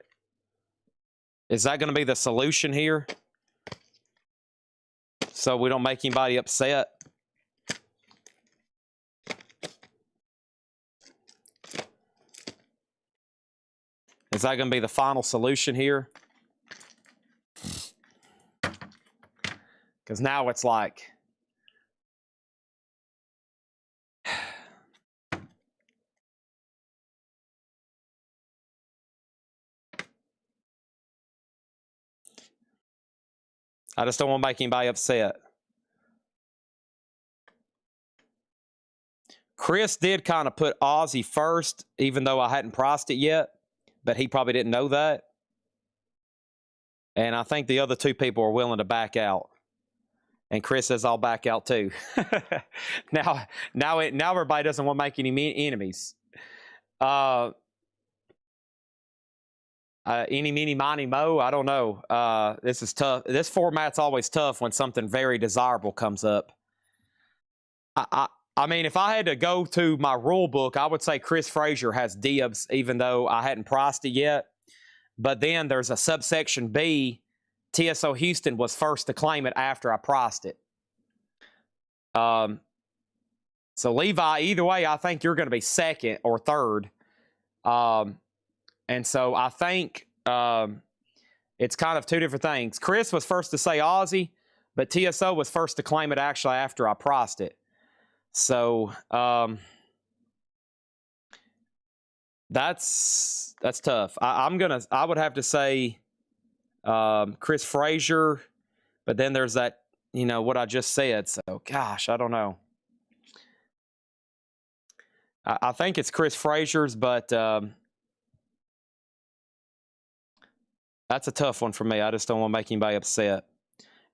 Is that going to be the solution here? So we don't make anybody upset? Is that going to be the final solution here? Because now it's like, I just don't want to make anybody upset. Chris did kind of put Ozzy first, even though I hadn't priced it yet, but he probably didn't know that. And I think the other two people are willing to back out. And Chris says, I'll back out too. Now everybody doesn't want to make any enemies. Eeny, meeny, miny, mo, I don't know. This is tough. This format's always tough when something very desirable comes up. I mean, if I had to go to my rule book, I would say Chris Frazier has dibs, even though I hadn't priced it yet. But then there's a subsection B. TSO Houston was first to claim it after I priced it. So Levi, either way, I think you're going to be second or third. And so I think It's kind of two different things. Chris was first to say Aussie, but TSO was first to claim it actually after I priced it. So that's tough. I would have to say Chris Frazier, but then there's that, what I just said. So gosh, I don't know. I think it's Chris Frazier's, but that's a tough one for me. I just don't want to make anybody upset.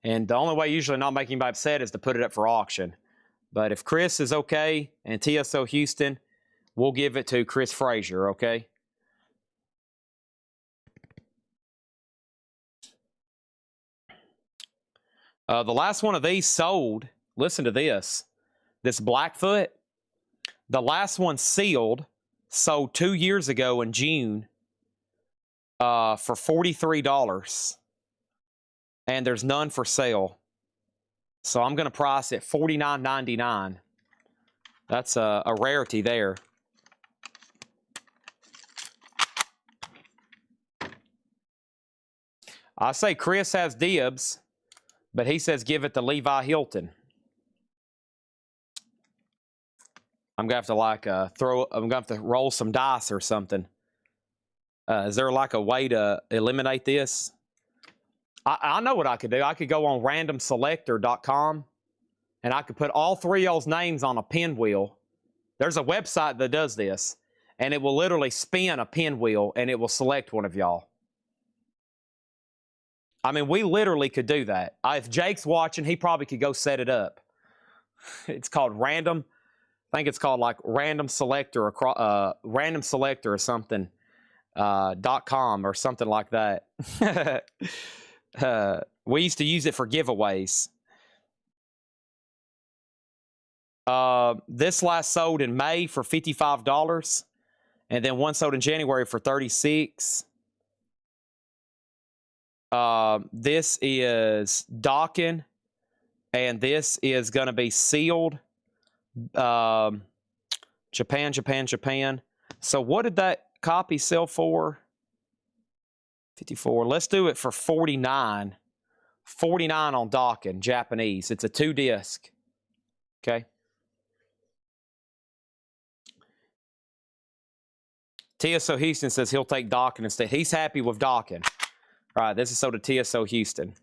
And the only way usually not make anybody upset is to put it up for auction. But if Chris is okay and TSO Houston, we'll give it to Chris Frazier, okay? The last one of these sold, listen to this. This Blackfoot, the last one sealed, sold 2 years ago in June for $43. And there's none for sale. So I'm going to price it $49.99. That's a rarity there. I say Chris has dibs, but he says give it to Levi Hilton. I'm going to have to I'm going to have to roll some dice or something. Is there like a way to eliminate this? I know what I could do. I could go on randomselector.com and I could put all three of y'all's names on a pinwheel. There's a website that does this, and it will literally spin a pinwheel and it will select one of y'all. I mean, we literally could do that. If Jake's watching, he probably could go set it up. It's called random. I think it's called like random selector or something. .com or something like that. We used to use it for giveaways. This last sold in May for $55, and then one sold in January for $36. This is Docking, and this is going to be sealed. Japan. So what did that copy sell for? 54. Let's do it for 49. 49 on Docking, Japanese. It's a 2-disc. Okay. TSO Houston says he'll take Docking instead. He's happy with Docking. All right, this is sold to TSO Houston.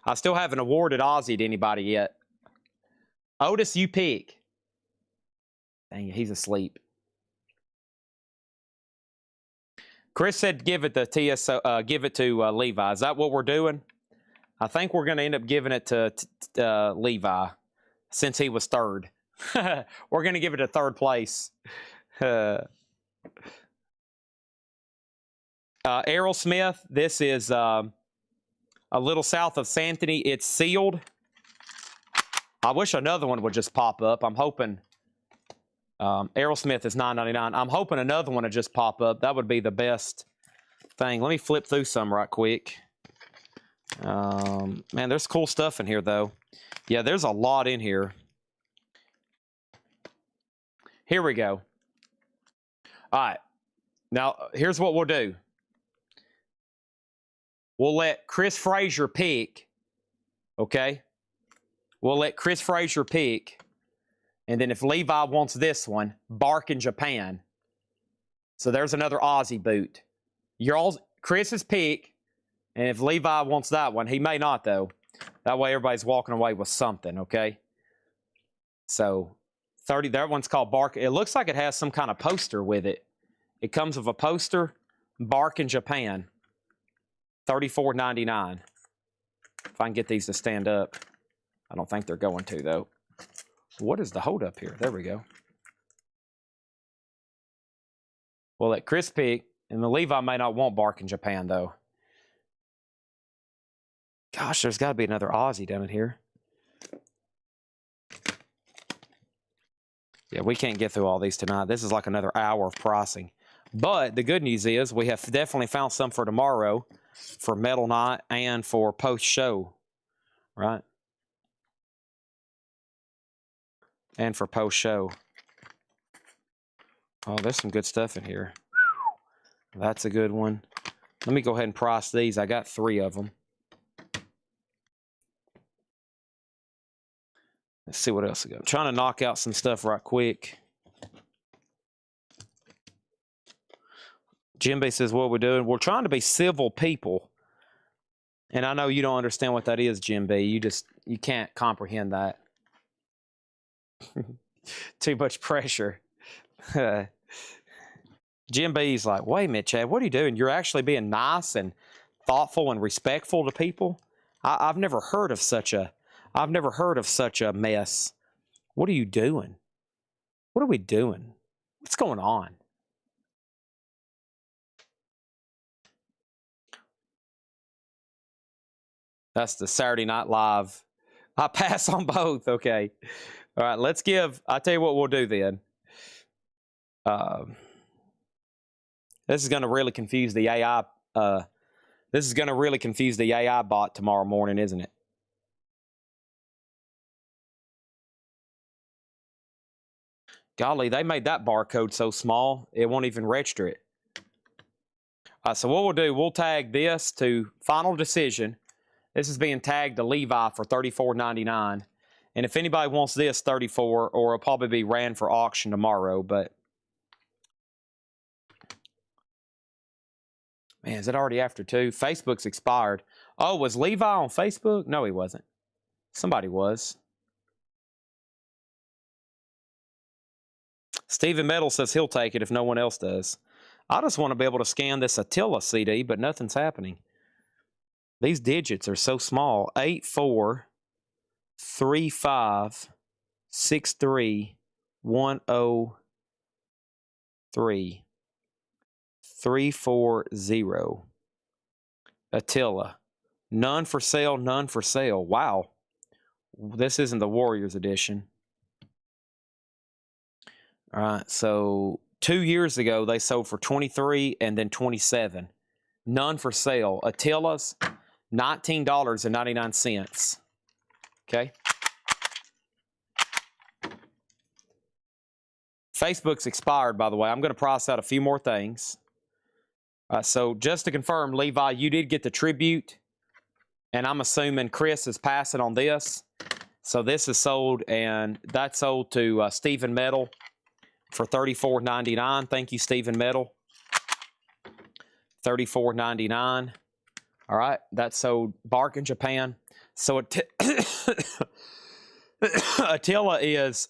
I still haven't awarded Aussie to anybody yet. Otis, you pick. Dang it, he's asleep. Chris said give it to Levi. Is that what we're doing? I think we're going to end up giving it to Levi since he was third. We're going to give it to third place. Errol Smith, this is a little south of Santhony. It's sealed. I wish another one would just pop up. I'm hoping Errol Smith is $9.99. I'm hoping another one would just pop up. That would be the best thing. Let me flip through some right quick. Man, there's cool stuff in here, though. Yeah, there's a lot in here. Here we go. All right. Now, here's what we'll do. We'll let Chris Frazier pick, okay? We'll let Chris Frazier pick. And then if Levi wants this one, Bark in Japan. So there's another Aussie boot. Chris's pick, and if Levi wants that one, he may not, though. That way everybody's walking away with something, okay? So 30, that one's called Bark. It looks like it has some kind of poster with it. It comes with a poster, Bark in Japan, $34.99. If I can get these to stand up. I don't think they're going to, though. What is the hold up here? There we go. We'll let Chris pick, and the Levi may not want Bark in Japan, though. Gosh, there's got to be another Aussie down in here. Yeah, we can't get through all these tonight. This is like another hour of pricing. But the good news is we have definitely found some for tomorrow for Metal Night and for post-show, right? And for post-show. Oh, there's some good stuff in here. That's a good one. Let me go ahead and price these. I got 3 of them. Let's see what else I got. I'm trying to knock out some stuff right quick. Jim B says, what we're doing, we're trying to be civil people. And I know you don't understand what that is, Jim B. You can't comprehend that. Too much pressure. Jim B's like, wait a minute, Chad, what are you doing? You're actually being nice and thoughtful and respectful to people? I've never heard of such a mess. What are you doing? What are we doing? What's going on? That's the Saturday Night Live. I pass on both. Okay. All right. I'll tell you what we'll do then. This is going to really confuse the AI. This is going to really confuse the AI bot tomorrow morning, isn't it? Golly, they made that barcode so small, it won't even register it. So what we'll do, we'll tag this to Final Decision. This is being tagged to Levi for $34.99. And if anybody wants this, $34, or it'll probably be ran for auction tomorrow, but man, is it already after 2? Facebook's expired. Oh, was Levi on Facebook? No, he wasn't. Somebody was. Stephen Metal says he'll take it if no one else does. I just want to be able to scan this Attila CD, but nothing's happening. These digits are so small. 843563103 340. Attila. None for sale, none for sale. Wow. This isn't the Warriors edition. All right, so 2 years ago, they sold for 23 and then 27. None for sale. Attila's, $19.99. Okay. Facebook's expired, by the way. I'm going to price out a few more things. So just to confirm, Levi, you did get the tribute, and I'm assuming Chris is passing on this. So this is sold, and that's sold to Stephen Metal for $34.99. Thank you, Stephen Metal. $34.99. All right, that's sold Bark in Japan. So Attila is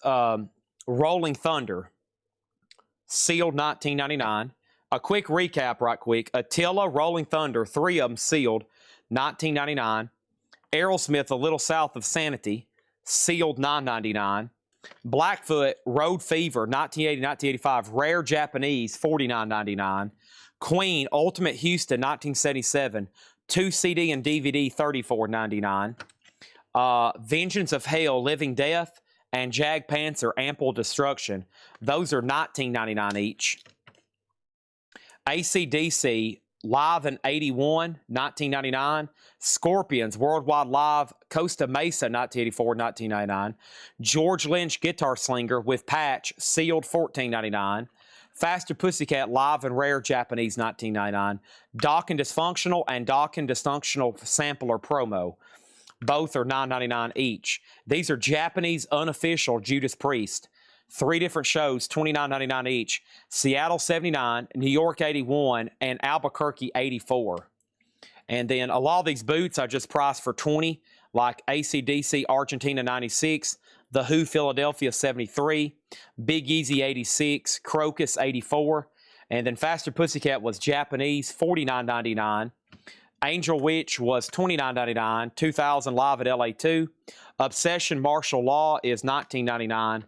Rolling Thunder, sealed $19.99. A quick recap right quick. Attila, Rolling Thunder, 3 of them sealed, $19.99. Aerosmith, A Little South of Sanity, sealed $9.99. Blackfoot, Road Fever, 1980-1985, rare Japanese, $49.99. Queen, Ultimate Houston, 1977, 2 CD and DVD, $34.99. Vengeance of Hell, Living Death, and Jag Panther, Ample Destruction. Those are $19.99 each. AC/DC, Live in 81, $19.99. Scorpions, Worldwide Live, Costa Mesa, 1984, $19.99. George Lynch, Guitar Slinger with Patch, sealed, $14.99. Faster Pussycat, Live and Rare Japanese, $19.99. Dock and Dysfunctional and Dock and Dysfunctional Sampler Promo. Both are $9.99 each. These are Japanese unofficial Judas Priest. 3 different shows, $29.99 each. Seattle 79, New York 81, and Albuquerque 84. And then a lot of these boots I just priced for $20, like AC/DC Argentina 96, The Who Philadelphia 73, Big Easy 86, Crocus 84, and then Faster Pussycat was Japanese, $49.99. Angel Witch was $29.99. 2000 Live at LA2. Obsession Martial Law is $19.99.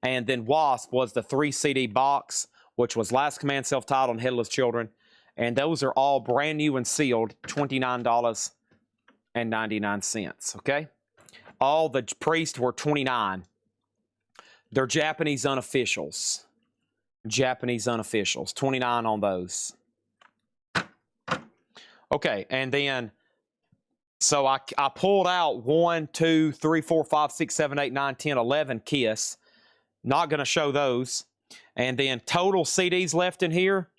And then Wasp was the 3 CD box, which was Last Command, Self-Titled, and Headless Children. And those are all brand new and sealed, $29.99. Okay? All the priests were $29. They're Japanese unofficials. Japanese unofficials. $29 on those. Okay, and then, so I pulled out 1, 2, 3, 4, 5, 6, 7, 8, 9, 10, 11 Kiss. Not going to show those. And then total CDs left in here.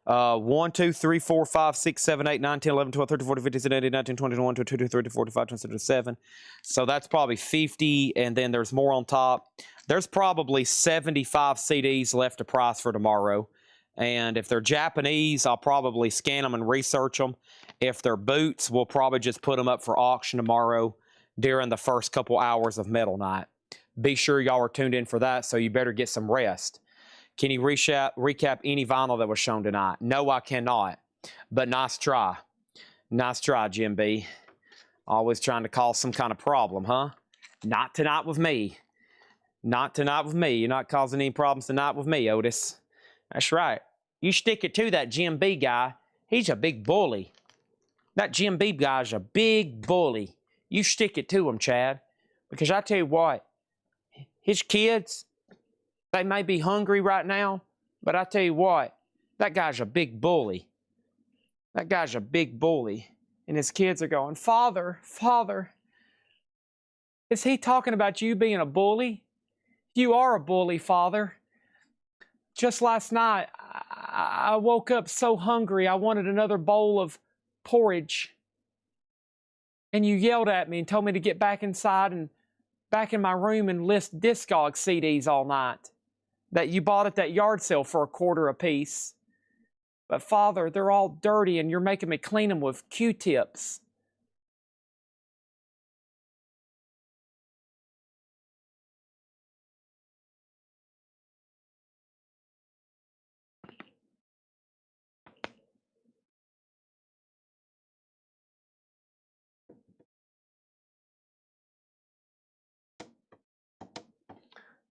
1, 2, 3, 4, 5, 6, 7, 8, 9, 10, 11, 12, 13, 14, 15, 16, 17, 19, 20, 21, 22, 23, 24, 25, 26, 27. So that's probably 50, and then there's more on top. There's probably 75 CDs left to price for tomorrow. And if they're Japanese, I'll probably scan them and research them. If they're boots, we'll probably just put them up for auction tomorrow during the first couple hours of Metal Night. Be sure y'all are tuned in for that, so you better get some rest. Can you recap any vinyl that was shown tonight? No, I cannot. But nice try. Nice try, Jim B. Always trying to cause some kind of problem, huh? Not tonight with me. Not tonight with me. You're not causing any problems tonight with me, Otis. That's right. You stick it to that Jim B guy. He's a big bully. That Jim B guy's a big bully. You stick it to him, Chad. Because I tell you what, his kids, they may be hungry right now, but I tell you what, that guy's a big bully. That guy's a big bully. And his kids are going, Father, Father, is he talking about you being a bully? You are a bully, Father. Just last night, I woke up so hungry, I wanted another bowl of porridge. And you yelled at me and told me to get back inside and back in my room and list Discog CDs all night that you bought at that yard sale for $0.25 a piece. But Father, they're all dirty and you're making me clean them with Q-tips.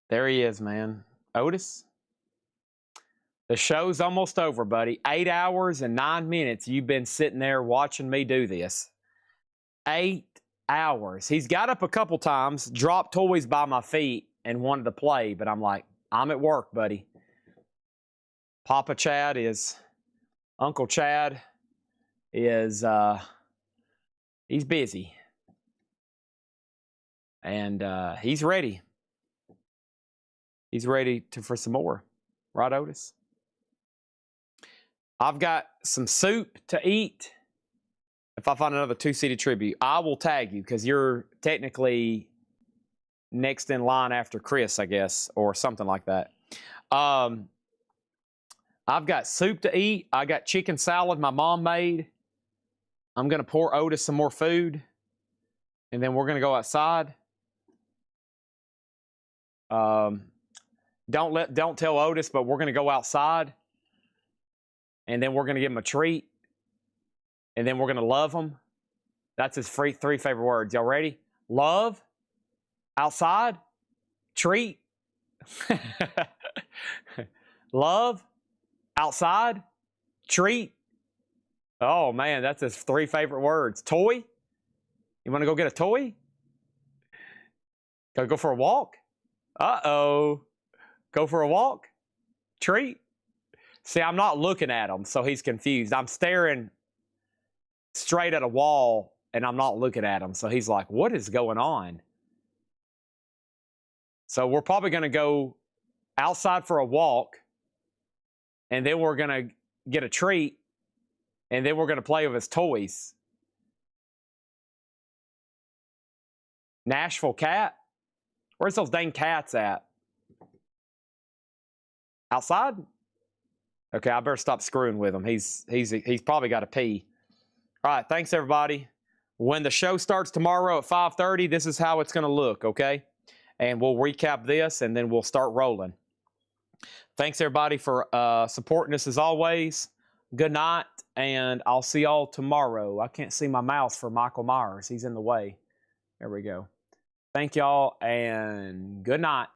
There he is, man. Otis, the show's almost over, buddy. 8 hours and 9 minutes you've been sitting there watching me do this. 8 hours. He's got up a couple times, dropped toys by my feet, and wanted to play, but I'm like, I'm at work, buddy. Papa Chad is, Uncle Chad is, he's busy. And he's ready. He's ready for some more. Right, Otis? I've got some soup to eat. If I find another 2-CD tribute, I will tag you because you're technically next in line after Chris, I guess, or something like that. I've got soup to eat. I got chicken salad my mom made. I'm going to pour Otis some more food, and then we're going to go outside. Don't tell Otis, but we're going to go outside, and then we're going to give him a treat, and then we're going to love him. That's his 3 favorite words. Y'all ready? Love, outside, treat. Love, outside, treat. Oh, man, that's his 3 favorite words. Toy? You want to go get a toy? Go for a walk? Uh-oh. Go for a walk? Treat? See, I'm not looking at him, so he's confused. I'm staring straight at a wall, and I'm not looking at him. So he's like, what is going on? So we're probably going to go outside for a walk, and then we're going to get a treat, and then we're going to play with his toys. Nashville cat? Where's those dang cats at? Outside? Okay, I better stop screwing with him. He's probably got to pee. All right, thanks everybody. When the show starts tomorrow at 5:30, this is how it's going to look, okay? And we'll recap this, and then we'll start rolling. Thanks everybody for supporting us as always. Good night, and I'll see y'all tomorrow. I can't see my mouse for Michael Myers. He's in the way. There we go. Thank y'all, and good night.